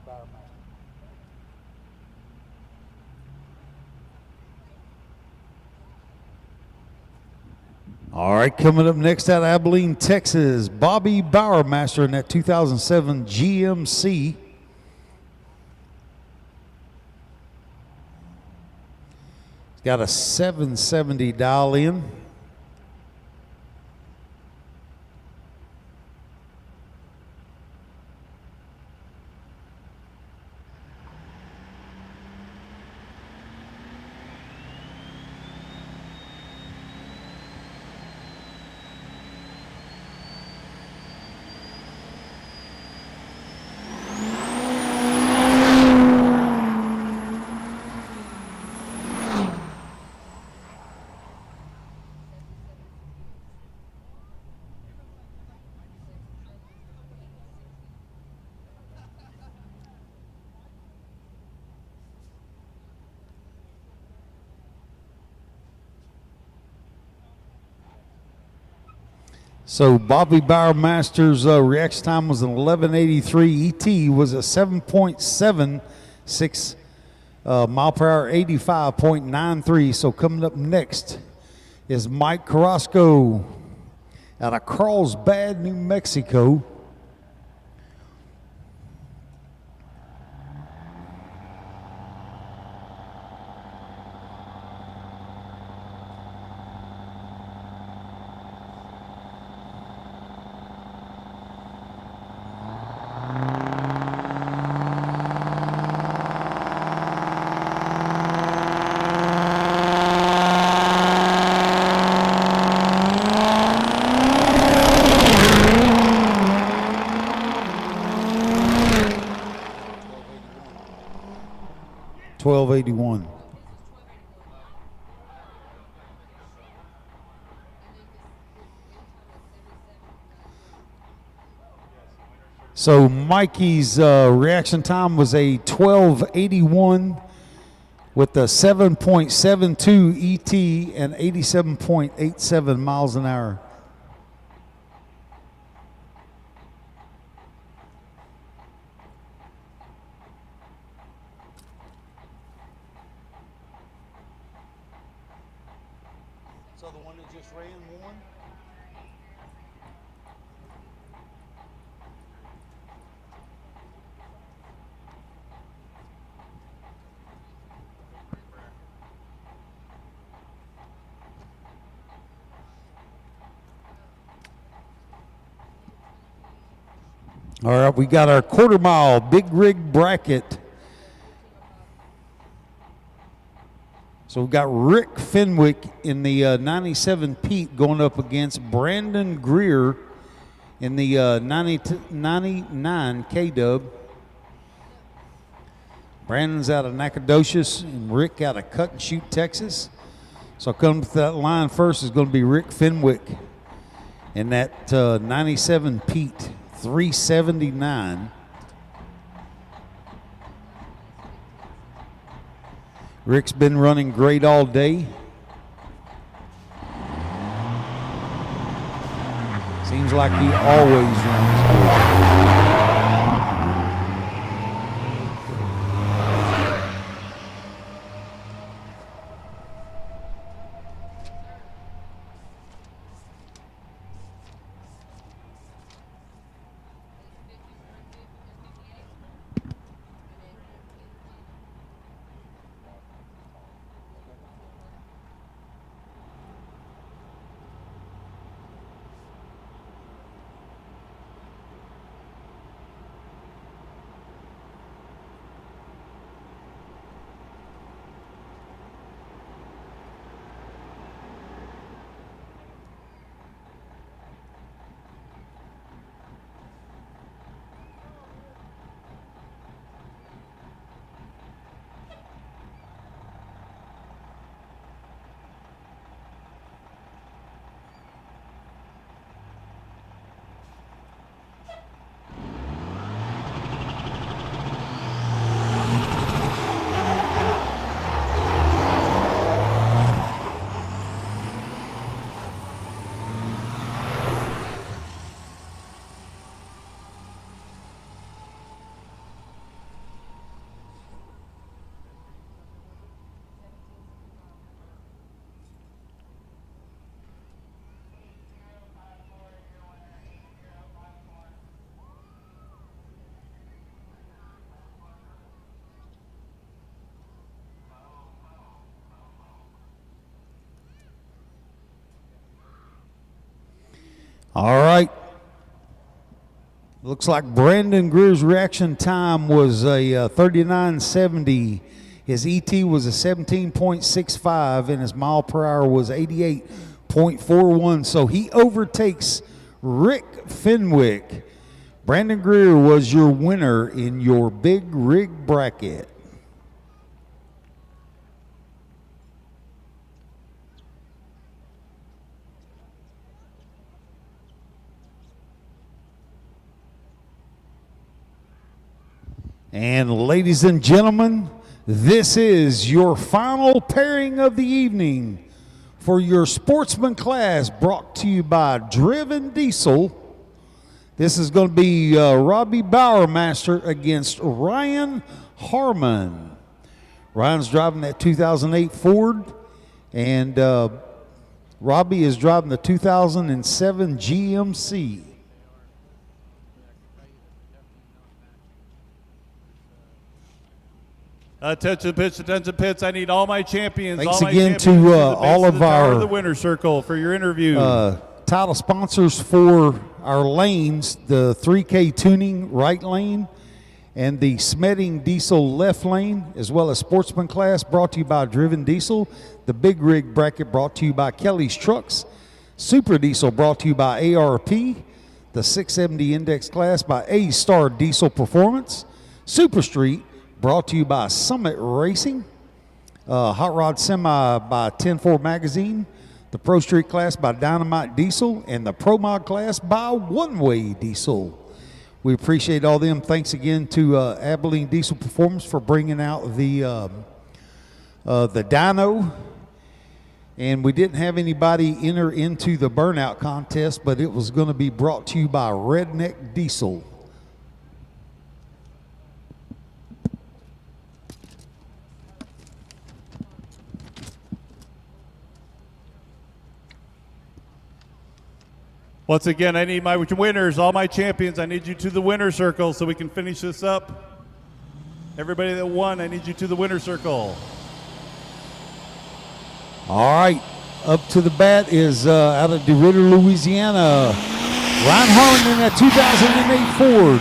Bowermaster. All right, coming up next out of Abilene, Texas, Bobby Bowermaster in that 2007 GMC. He's got a 770 dial in. So Bobby Bowermaster's reaction time was an 11:83. ET was a 7.7 6 mile per hour, 85.93. So coming up next is Mike Carrasco out of Carlsbad, New Mexico. $12.81. So Mikey's reaction time was a 12.81 with a 7.72 ET and 87.87 miles an hour. So the one that just ran won? All right, we got our quarter mile big rig bracket. So we've got Rick Fenwick in the 97 Pete going up against Brandon Greer in the 99 K-Dub. Brandon's out of Nacogdoches and Rick out of Cut and Shoot, Texas. So coming to that line first is going to be Rick Fenwick in that 97 Pete, 379. Rick's been running great all day. Seems like he always runs good. All right. Looks like Brandon Greer's reaction time was a 39.70. His ET was a 17.65 and his mile per hour was 88.41. So he overtakes Rick Fenwick. Brandon Greer was your winner in your big rig bracket. And ladies and gentlemen, this is your final pairing of the evening for your sportsman class, brought to you by Driven Diesel. This is going to be Robbie Bowermaster against Ryan Harmon. Ryan's driving that 2008 Ford, and Robbie is driving the 2007 GMC. Attention pits. I need all my champions. Thanks all my again champions to the base all of of the tower our of the winner's circle for your interview. Title sponsors for our lanes, the 3K tuning right lane and the Smedding Diesel left lane, as well as Sportsman class brought to you by Driven Diesel. The Big Rig bracket brought to you by Kelly's Trucks. Super Diesel brought to you by ARP. The 670 Index class by A-Star Diesel Performance. Super Street brought to you by Summit Racing. Hot Rod Semi by 10-4 Magazine. The Pro Street class by Dynamite Diesel. And the Pro Mod class by One Way Diesel. We appreciate all them. Thanks again to Abilene Diesel Performance for bringing out the dyno. And we didn't have anybody enter into the burnout contest, but it was going to be brought to you by Redneck Diesel. Once again, I need my winners, all my champions. I need you to the winner circle so we can finish this up. Everybody that won, I need you to the winner circle. All right, up to the bat is out of DeRidder, Louisiana, Ryan Harmon in that 2008 Ford.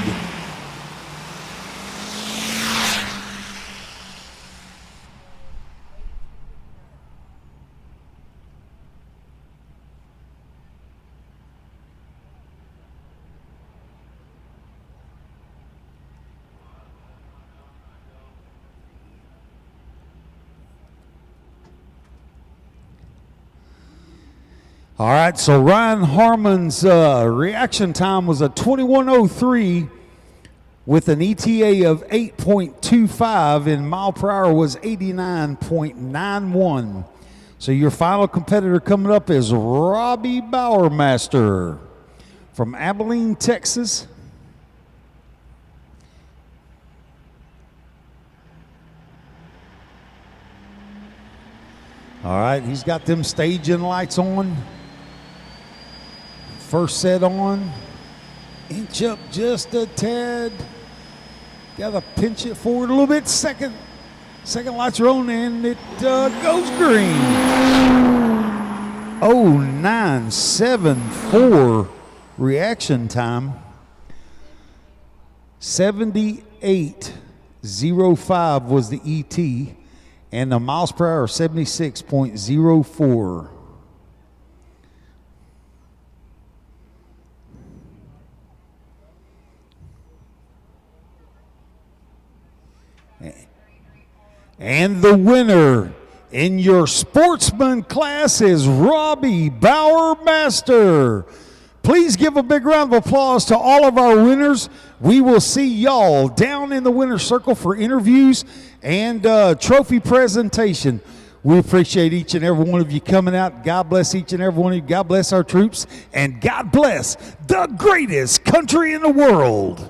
All right, so Ryan Harmon's reaction time was a 21:03 with an ETA of 8.25 and mile per hour was 89.91. So your final competitor coming up is Robbie Bowermaster from Abilene, Texas. All right, he's got them staging lights on. First set on, inch up just a tad. Got to pinch it forward a little bit. Second lights are on and it goes green. 0974 reaction time. 78.05 was the ET and the miles per hour 76.04. And the winner in your sportsman class is Robbie Bowermaster. Please give a big round of applause to all of our winners. We will see y'all down in the winner's circle for interviews and trophy presentation. We appreciate each and every one of you coming out. God bless each and every one of you. God bless our troops. And God bless the greatest country in the world.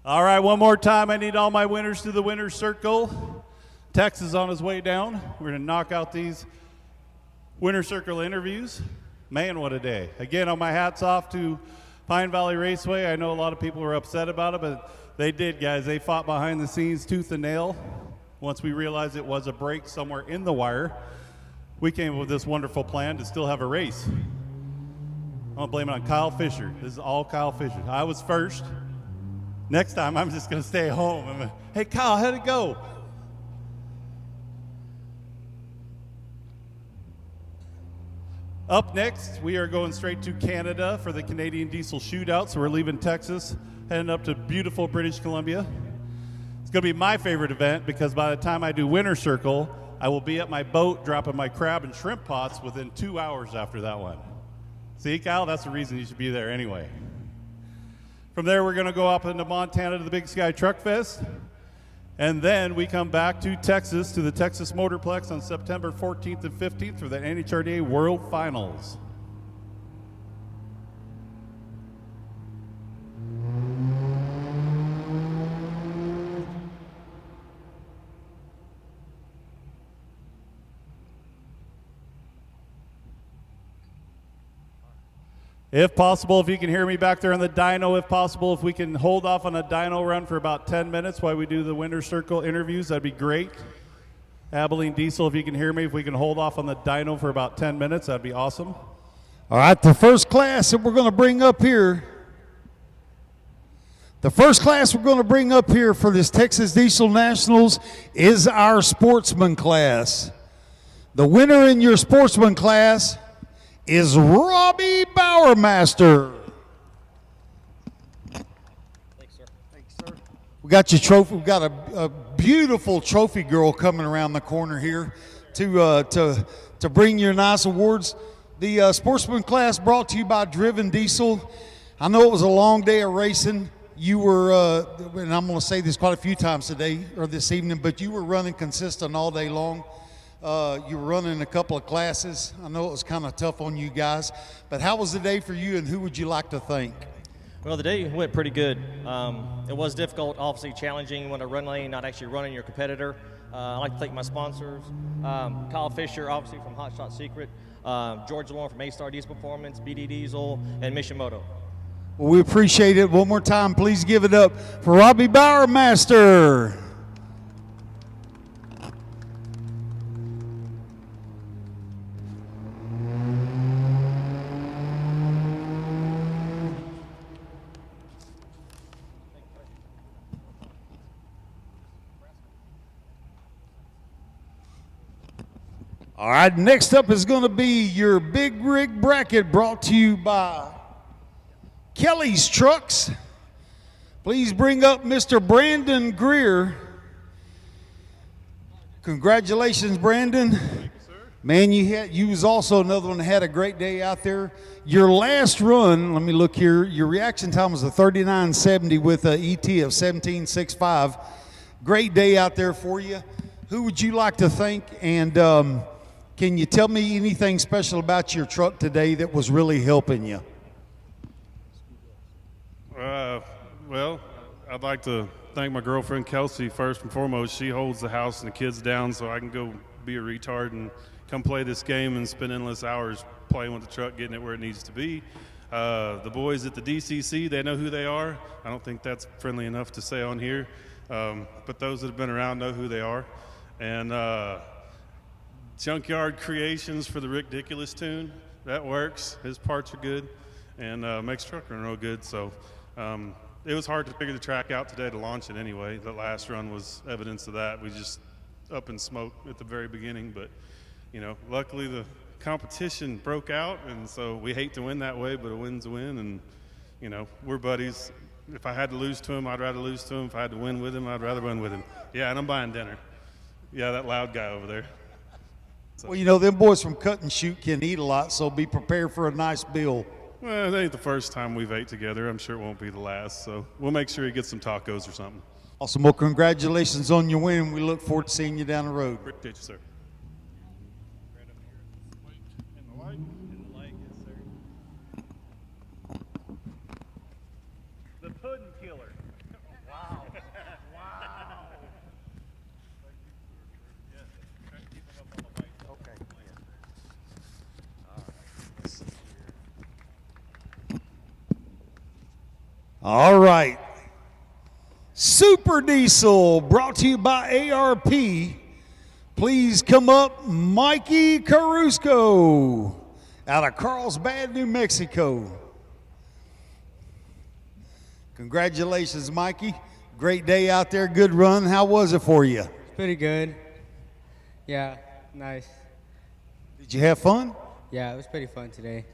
All right, one more time. I need all my winners to the winner's circle. Tex is on his way down. We're going to knock out these winner circle interviews. Man, what a day. Again, on my hats off to Pine Valley Raceway. I know a lot of people were upset about it, but they did, guys. They fought behind the scenes tooth and nail. Once we realized it was a break somewhere in the wire, we came up with this wonderful plan to still have a race. I'm going to blame it on Kyle Fisher. This is all Kyle Fisher. I was first. Next time, I'm just going to stay home. Hey, Kyle, how'd it go? Up next, we are going straight to Canada for the Canadian Diesel Shootout. So we're leaving Texas, heading up to beautiful British Columbia. It's going to be my favorite event because by the time I do Winter Circle, I will be at my boat dropping my crab and shrimp pots within 2 hours after that one. See, Kyle, that's the reason you should be there anyway. From there, we're going to go up into Montana to the Big Sky Truck Fest. And then we come back to Texas, to the Texas Motorplex on September 14th and 15th for the NHRDA World Finals. If possible, if you can hear me back there on the dyno, if possible, if we can hold off on a dyno run for about 10 minutes while we do the Winter Circle interviews, that'd be great. Abilene Diesel, if you can hear me, if we can hold off on the dyno for about 10 minutes, that'd be awesome. All right, the first class that we're going to bring up here, for this Texas Diesel Nationals is our sportsman class. The winner in your sportsman class is Robbie Bowermaster. Thanks, sir. Thanks, sir. We got your trophy. We've got a beautiful trophy girl coming around the corner here to bring you nice awards. The sportsman class brought to you by Driven Diesel. I know it was a long day of racing. You were, and I'm going to say this quite a few times today or this evening, but you were running consistent all day long. You were running a couple of classes. I know it was kind of tough on you guys, but how was the day for you, and who would you like to thank? Well, the day went pretty good. It was difficult, obviously challenging when a run lane, not actually running your competitor. I'd like to thank my sponsors, Kyle Fisher, obviously from Hot Shot Secret, George Lauren from A-Star Diesel Performance, BD Diesel, and Mission Moto. Well, we appreciate it. One more time, please give it up for Robbie Bowermaster. All right, next up is going to be your big rig bracket brought to you by Kelly's Trucks. Please bring up Mr. Brandon Greer. Congratulations, Brandon. Thank you, sir. Man, you was also another one that had a great day out there. Your last run, let me look here, your reaction time was a 39.70 with an ET of 17.65. Great day out there for you. Who would you like to thank, and can you tell me anything special about your truck today that was really helping you? Well, I'd like to thank my girlfriend Kelsey first and foremost. She holds the house and the kids down so I can go be a retard and come play this game and spend endless hours playing with the truck, getting it where it needs to be. The boys at the DCC, they know who they are. I don't think that's friendly enough to say on here, but those that have been around know who they are. And Junkyard Creations for the Ridiculous tune, that works. His parts are good and makes truck run real good. So it was hard to figure the track out today to launch it anyway. The last run was evidence of that. We just up in smoke at the very beginning, but you know, luckily the competition broke out, and so we hate to win that way, but a win's a win, and you know, we're buddies. If I had to lose to him, I'd rather lose to him. If I had to win with him, I'd rather win with him. Yeah, and I'm buying dinner. Yeah, that loud guy over there. Well, you know, them boys from Cut and Shoot can eat a lot, so be prepared for a nice bill. Well, it ain't the first time we've ate together. I'm sure it won't be the last, so we'll make sure he gets some tacos or something. Awesome. Well, congratulations on your win. We look forward to seeing you down the road. Appreciate you, sir. The pudding killer. Wow. All right. Super Diesel brought to you by ARP. Please come up, Mikey Carusco out of Carlsbad, New Mexico. Congratulations, Mikey. Great day out there, good run. How was it for you? Pretty good. Yeah, nice. Did you have fun? Yeah, it was pretty fun today.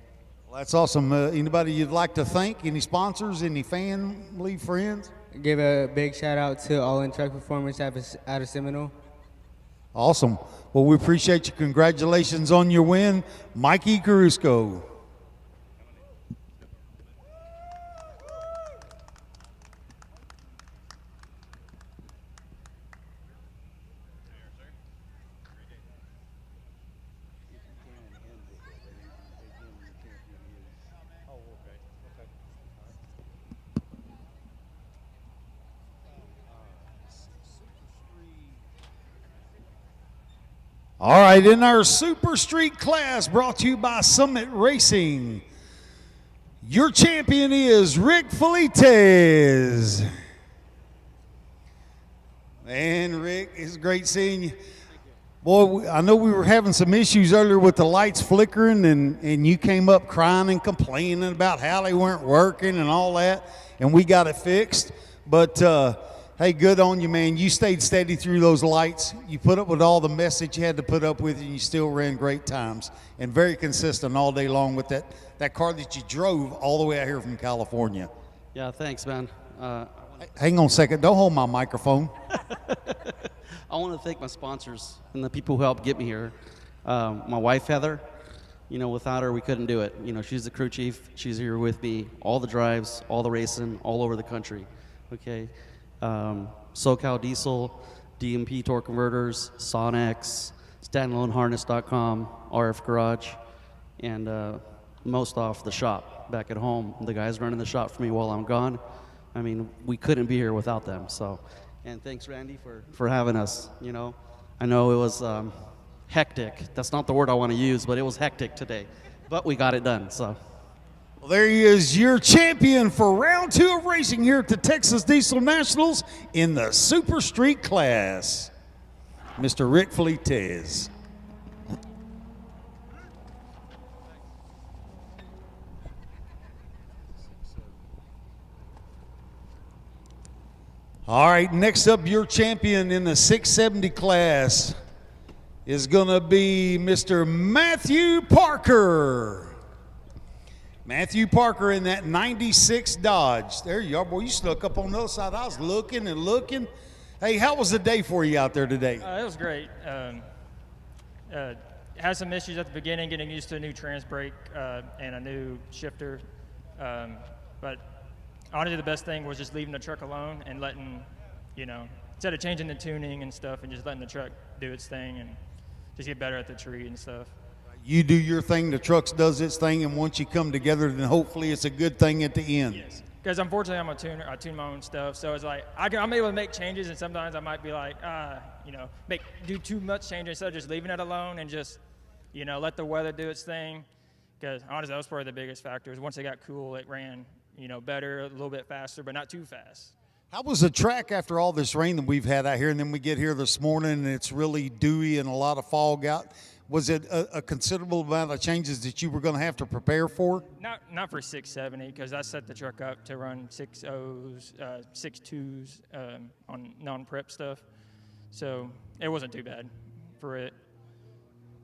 Well, that's awesome. Anybody you'd like to thank? Any sponsors, any family, friends? Give a big shout out to All In Truck Performance out of Seminole. Awesome. Well, we appreciate you. Congratulations on your win, Mikey Carusco. All right, in our Super Street class brought to you by Summit Racing, your champion is Rick Felites. And Rick, it's great seeing you. Boy, I know we were having some issues earlier with the lights flickering, and you came up crying and complaining about how they weren't working and all that, and we got it fixed. But hey, good on you, man. You stayed steady through those lights. You put up with all the mess that you had to put up with, and you still ran great times and very consistent all day long with that car that you drove all the way out here from California. Yeah, thanks, man. Hang on a second. Don't hold my microphone. I want to thank my sponsors and the people who helped get me here. My wife, Heather. You know, without her, we couldn't do it. You know, she's the crew chief. She's here with me, all the drives, all the racing, all over the country. Okay. SoCal Diesel, DMP Torque Converters, Sonex, StandaloneHarness.com, RF Garage, and most off the shop back at home. The guys running the shop for me while I'm gone. I mean, we couldn't be here without them. So, and thanks, Randy, for having us. You know, I know it was hectic. That's not the word I want to use, but it was hectic today. But we got it done. So. Well, there he is, your champion for round 2 of racing here at the Texas Diesel Nationals in the Super Street class, Mr. Rick Felites. All right, next up, your champion in the 670 class is going to be Mr. Matthew Parker. Matthew Parker in that 96 Dodge. There you are, boy. You snuck up on the other side. I was looking and looking. Hey, how was the day for you out there today? It was great. Had some issues at the beginning, getting used to a new trans brake and a new shifter. But honestly, the best thing was just leaving the truck alone and letting, you know, instead of changing the tuning and stuff, and just letting the truck do its thing and just get better at the tree and stuff. You do your thing, the truck does its thing, and once you come together, then hopefully it's a good thing at the end. Yes. Because unfortunately, I'm a tuner. I tune my own stuff, so it's like I'm able to make changes, and sometimes I might be like, you know, do too much changes instead of just leaving it alone and just, you know, let the weather do its thing. Because honestly, that was probably the biggest factor. Is once it got cool, it ran, you know, better, a little bit faster, but not too fast. How was the track after all this rain that we've had out here, and then we get here this morning and it's really dewy and a lot of fog out? Was it a considerable amount of changes that you were going to have to prepare for? Not for 670, because I set the truck up to run 6.0s, 6.2s on non-prep stuff. So it wasn't too bad for it.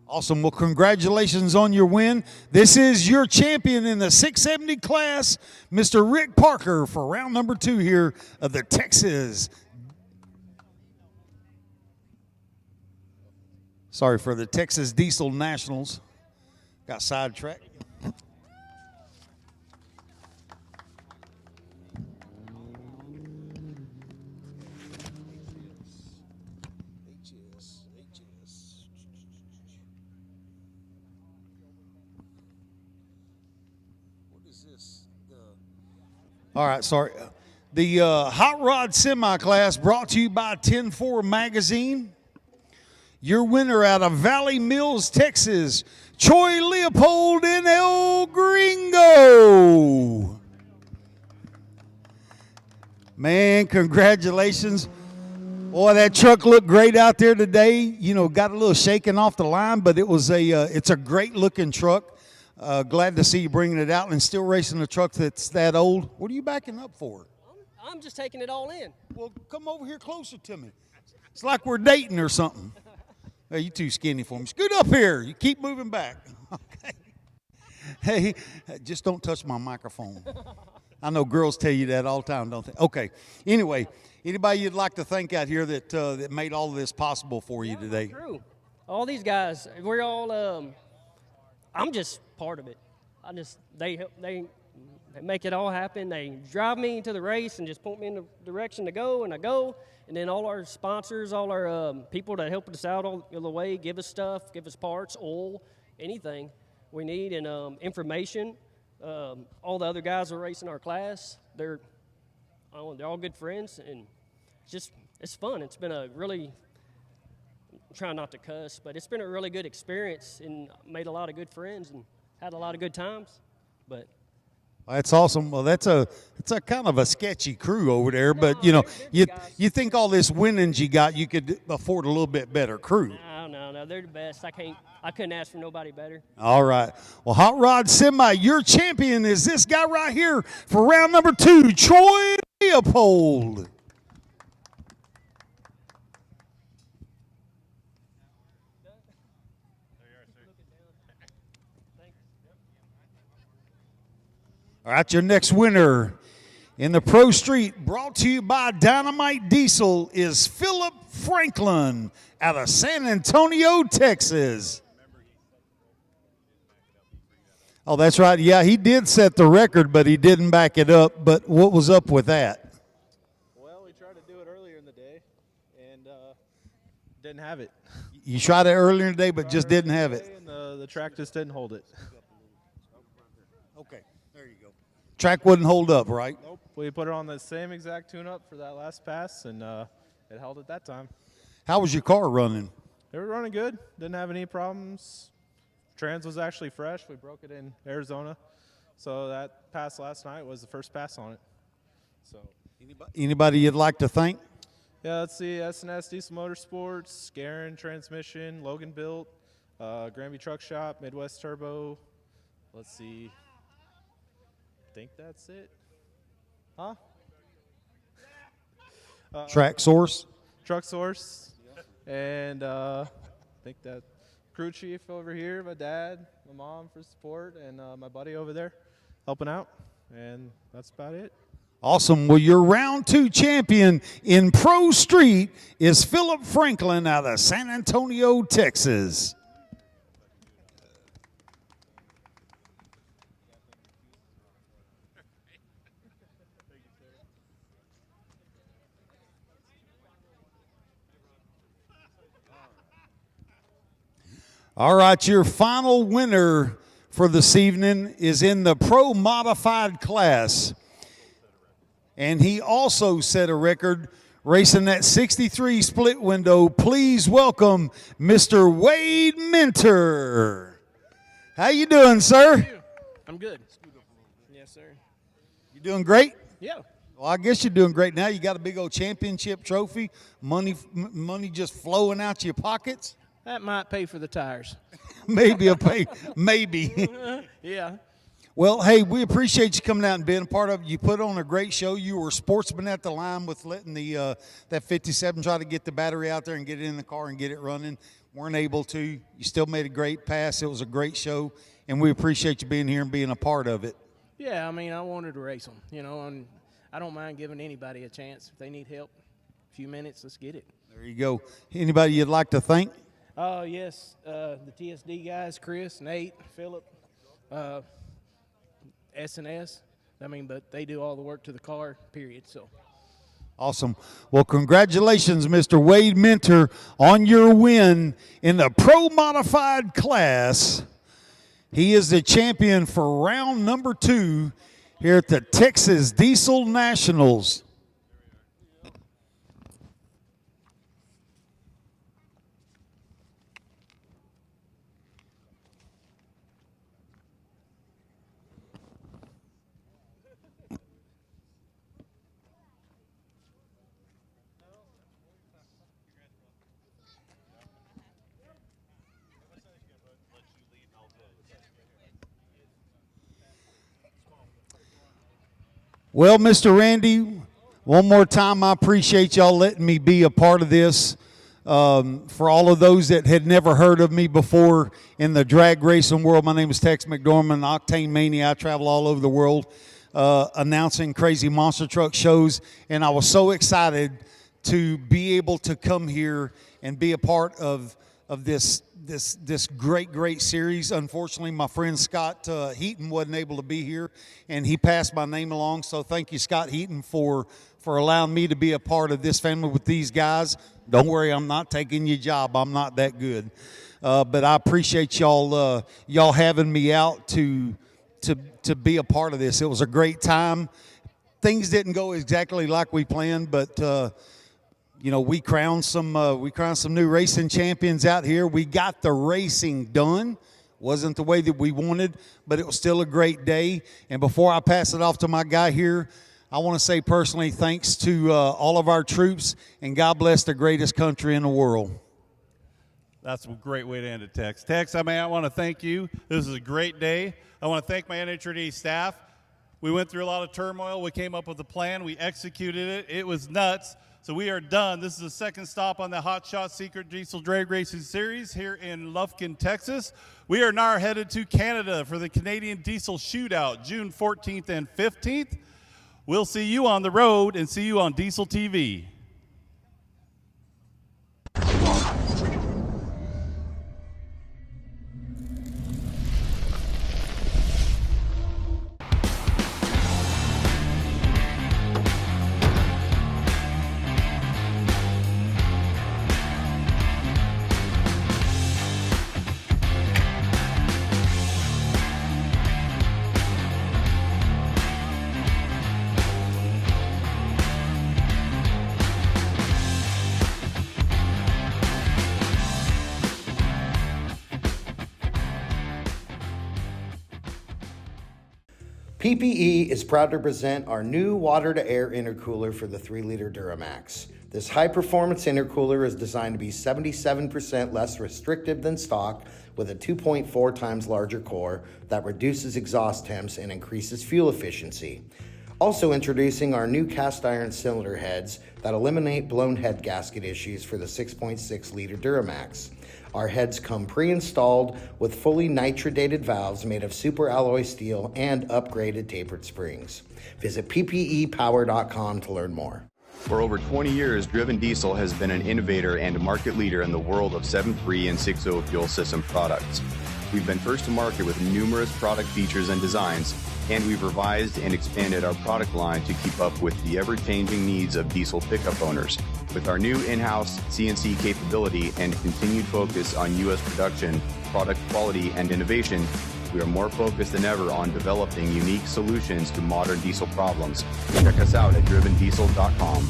Awesome. Well, congratulations on your win. This is your champion in the 670 class, Mr. Rick Parker, for round number 2 here of the Texas. Sorry, for the Texas Diesel Nationals. Got sidetracked. All right, sorry. The Hot Rod Semi Class brought to you by 10-4 Magazine. Your winner out of Valley Mills, Texas, Troy Leopold in El Gringo. Man, congratulations. Boy, that truck looked great out there today. You know, got a little shaken off the line, but it's a great looking truck. Glad to see you bringing it out and still racing a truck that's that old. What are you backing up for? I'm just taking it all in. Well, come over here closer to me. It's like we're dating or something. Hey, you too skinny for me. Scoot up here. You keep moving back. Okay. Hey, just don't touch my microphone. I know girls tell you that all the time, don't they? Okay. Anyway, anybody you'd like to thank out here that made all of this possible for you today? True. All these guys, we're all. I'm just part of it. They make it all happen. They drive me to the race and just point me in the direction to go, and I go. And then all our sponsors, all our people that help us out all the way, give us stuff, give us parts, oil, anything we need, and information. All the other guys are racing our class. They're all good friends, and it's fun. It's been a really, I'm trying not to cuss, but it's been a really good experience, and made a lot of good friends and had a lot of good times. But that's awesome. Well, it's a kind of a sketchy crew over there, but you know, you think all this winnings you got, you could afford a little bit better crew. No, they're the best. I couldn't ask for nobody better. All right. Well, Hot Rod Semi, your champion is this guy right here for round number 2, Troy Leopold. All right, your next winner in the Pro Street, brought to you by Dynamite Diesel, is Philip Franklin out of San Antonio, Texas. Oh, that's right. Yeah, he did set the record, but he didn't back it up. But what was up with that? Well, we tried to do it earlier in the day, and didn't have it. You tried it earlier in the day, but just didn't have it. And the track just didn't hold it. Okay, there you go. Track wouldn't hold up, right? Nope. We put it on the same exact tune-up for that last pass, and it held at that time. How was your car running? It was running good. Didn't have any problems. Trans was actually fresh. We broke it in Arizona. So that pass last night was the first pass on it. So Anybody you'd like to thank? yeah, let's see. S&S Diesel Motorsports, Garen Transmission, Logan Built, Granby Truck Shop, Midwest Turbo. Let's see. I think that's it. Huh? Track Source? Truck Source. And I think that crew chief over here, my dad, my mom for support, and my buddy over there helping out. And that's about it. Awesome. Well, your round 2 champion in Pro Street is Philip Franklin out of San Antonio, Texas. All right, your final winner for this evening is in the Pro Modified class. And he also set a record racing that 63 split window. Please welcome Mr. Wade Minter. How you doing, sir? I'm good. Yes, sir. You doing great? Yeah. Well, I guess you're doing great now. You got a big old championship trophy, money just flowing out your pockets. That might pay for the tires. Maybe maybe. Yeah. Well, hey, we appreciate you coming out and being a part of it. You put on a great show. You were a sportsman at the line with letting the that 57 try to get the battery out there and get it in the car and get it running. Weren't able to. You still made a great pass. It was a great show, and we appreciate you being here and being a part of it. Yeah, I mean, I wanted to race them, and I don't mind giving anybody a chance. If they need help, a few minutes, let's get it. There you go. Anybody you'd like to thank? Oh, yes, the TSD guys, Chris, Nate, Philip, S&S. I mean, but they do all the work to the car, period. So. Awesome. Well, congratulations, Mr. Wade Minter, on your win in the Pro Modified class. He is the champion for round number 2 here at the Texas Diesel Nationals. Well, Mr. Randy, one more time, I appreciate y'all letting me be a part of this. For all of those that had never heard of me before in the drag racing world, my name is Tex McDormand, Octane Mania. I travel all over the world announcing crazy monster truck shows, and I was so excited to be able to come here and be a part of this great series. Unfortunately, my friend Scott Heaton wasn't able to be here, and he passed my name along. So thank you, Scott Heaton, for allowing me to be a part of this family with these guys. Don't worry, I'm not taking your job. I'm not that good, but I appreciate y'all having me out to be a part of this. It was a great time. Things didn't go exactly like we planned, but we crowned some new racing champions out here. We got the racing done. Wasn't the way that we wanted, but it was still a great day. And before I pass it off to my guy here, I want to say personally thanks to all of our troops, and God bless the greatest country in the world. That's a great way to end it, Tex. Tex, I want to thank you. This is a great day. I want to thank my NHRDA staff. We went through a lot of turmoil. We came up with a plan. We executed it. It was nuts. So we are done. This is the second stop on the Hot Shot Secret Diesel Drag Racing Series here in Lufkin, Texas. We are now headed to Canada for the Canadian Diesel Shootout, June 14th and 15th. We'll see you on the road and see you on Diesel TV. PPE is proud to present our new water-to-air intercooler for the 3-liter Duramax. This high-performance intercooler is designed to be 77% less restrictive than stock with a 2.4 times larger core that reduces exhaust temps and increases fuel efficiency. Also introducing our new cast iron cylinder heads that eliminate blown head gasket issues for the 6.6-liter Duramax. Our heads come pre-installed with fully nitrodated valves made of super alloy steel and upgraded tapered springs. Visit ppepower.com to learn more. For over 20 years, Driven Diesel has been an innovator and market leader in the world of 7.3 and 6.0 fuel system products. We've been first to market with numerous product features and designs, and we've revised and expanded our product line to keep up with the ever-changing needs of diesel pickup owners. With our new in-house CNC capability and continued focus on U.S. production, product quality, and innovation, we are more focused than ever on developing unique solutions to modern diesel problems. Check us out at drivendiesel.com.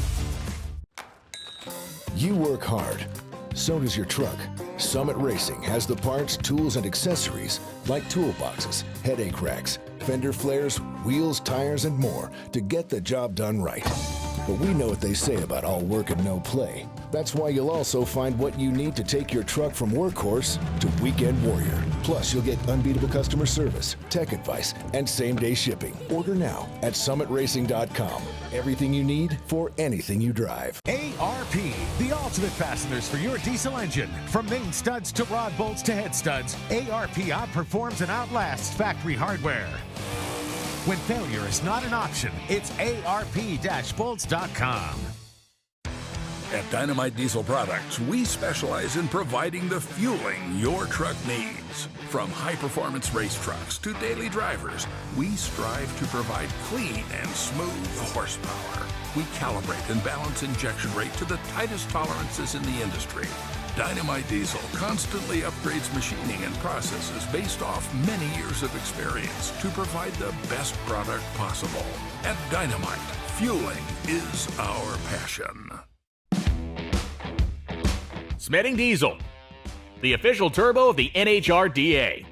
You work hard. So does your truck. Summit Racing has the parts, tools, and accessories like toolboxes, headache racks, fender flares, wheels, tires, and more to get the job done right. But we know what they say about all work and no play. That's why you'll also find what you need to take your truck from workhorse to weekend warrior. Plus, you'll get unbeatable customer service, tech advice, and same-day shipping. Order now at summitracing.com. Everything you need for anything you drive. ARP, the ultimate fasteners for your diesel engine. From main studs to rod bolts to head studs, ARP outperforms and outlasts factory hardware. When failure is not an option, it's ARP-bolts.com. At Dynamite Diesel Products, we specialize in providing the fueling your truck needs. From high-performance race trucks to daily drivers, we strive to provide clean and smooth horsepower. We calibrate and balance injection rate to the tightest tolerances in the industry. Dynamite Diesel constantly upgrades machining and processes based off many years of experience to provide the best product possible. At Dynamite, fueling is our passion. Smedding Diesel, the official turbo of the NHRDA.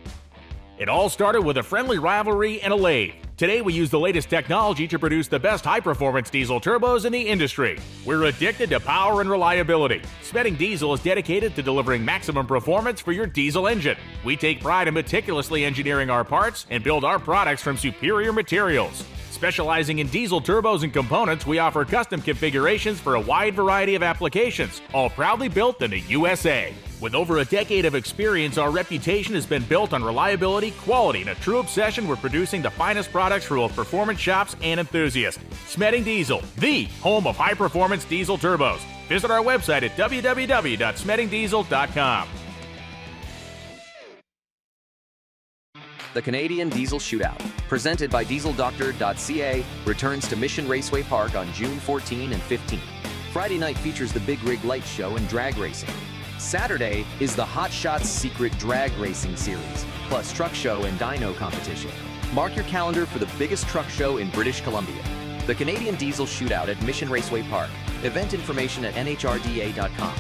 It all started with a friendly rivalry and a lathe. Today we use the latest technology to produce the best high-performance diesel turbos in the industry. We're addicted to power and reliability. Smedding Diesel is dedicated to delivering maximum performance for your diesel engine. We take pride in meticulously engineering our parts and build our products from superior materials. Specializing in diesel turbos and components, we offer custom configurations for a wide variety of applications, all proudly built in the USA. With over a decade of experience, our reputation has been built on reliability, quality, and a true obsession with producing the finest products for both performance shops and enthusiasts. Smeding Diesel, the home of high-performance diesel turbos. Visit our website at www.smedingdiesel.com. The Canadian Diesel Shootout, presented by DieselDoctor.ca, returns to Mission Raceway Park on June 14 and 15. Friday night features the Big Rig Light Show and drag racing. Saturday is the Hot Shots Secret Drag Racing Series, plus truck show and dyno competition. Mark your calendar for the biggest truck show in British Columbia. The Canadian Diesel Shootout at Mission Raceway Park. Event information at NHRDA.com.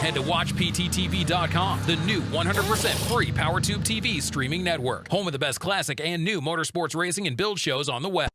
Head to WatchPTTV.com, the new 100% free PowerTube TV streaming network. Home of the best classic and new motorsports racing and build shows on the web.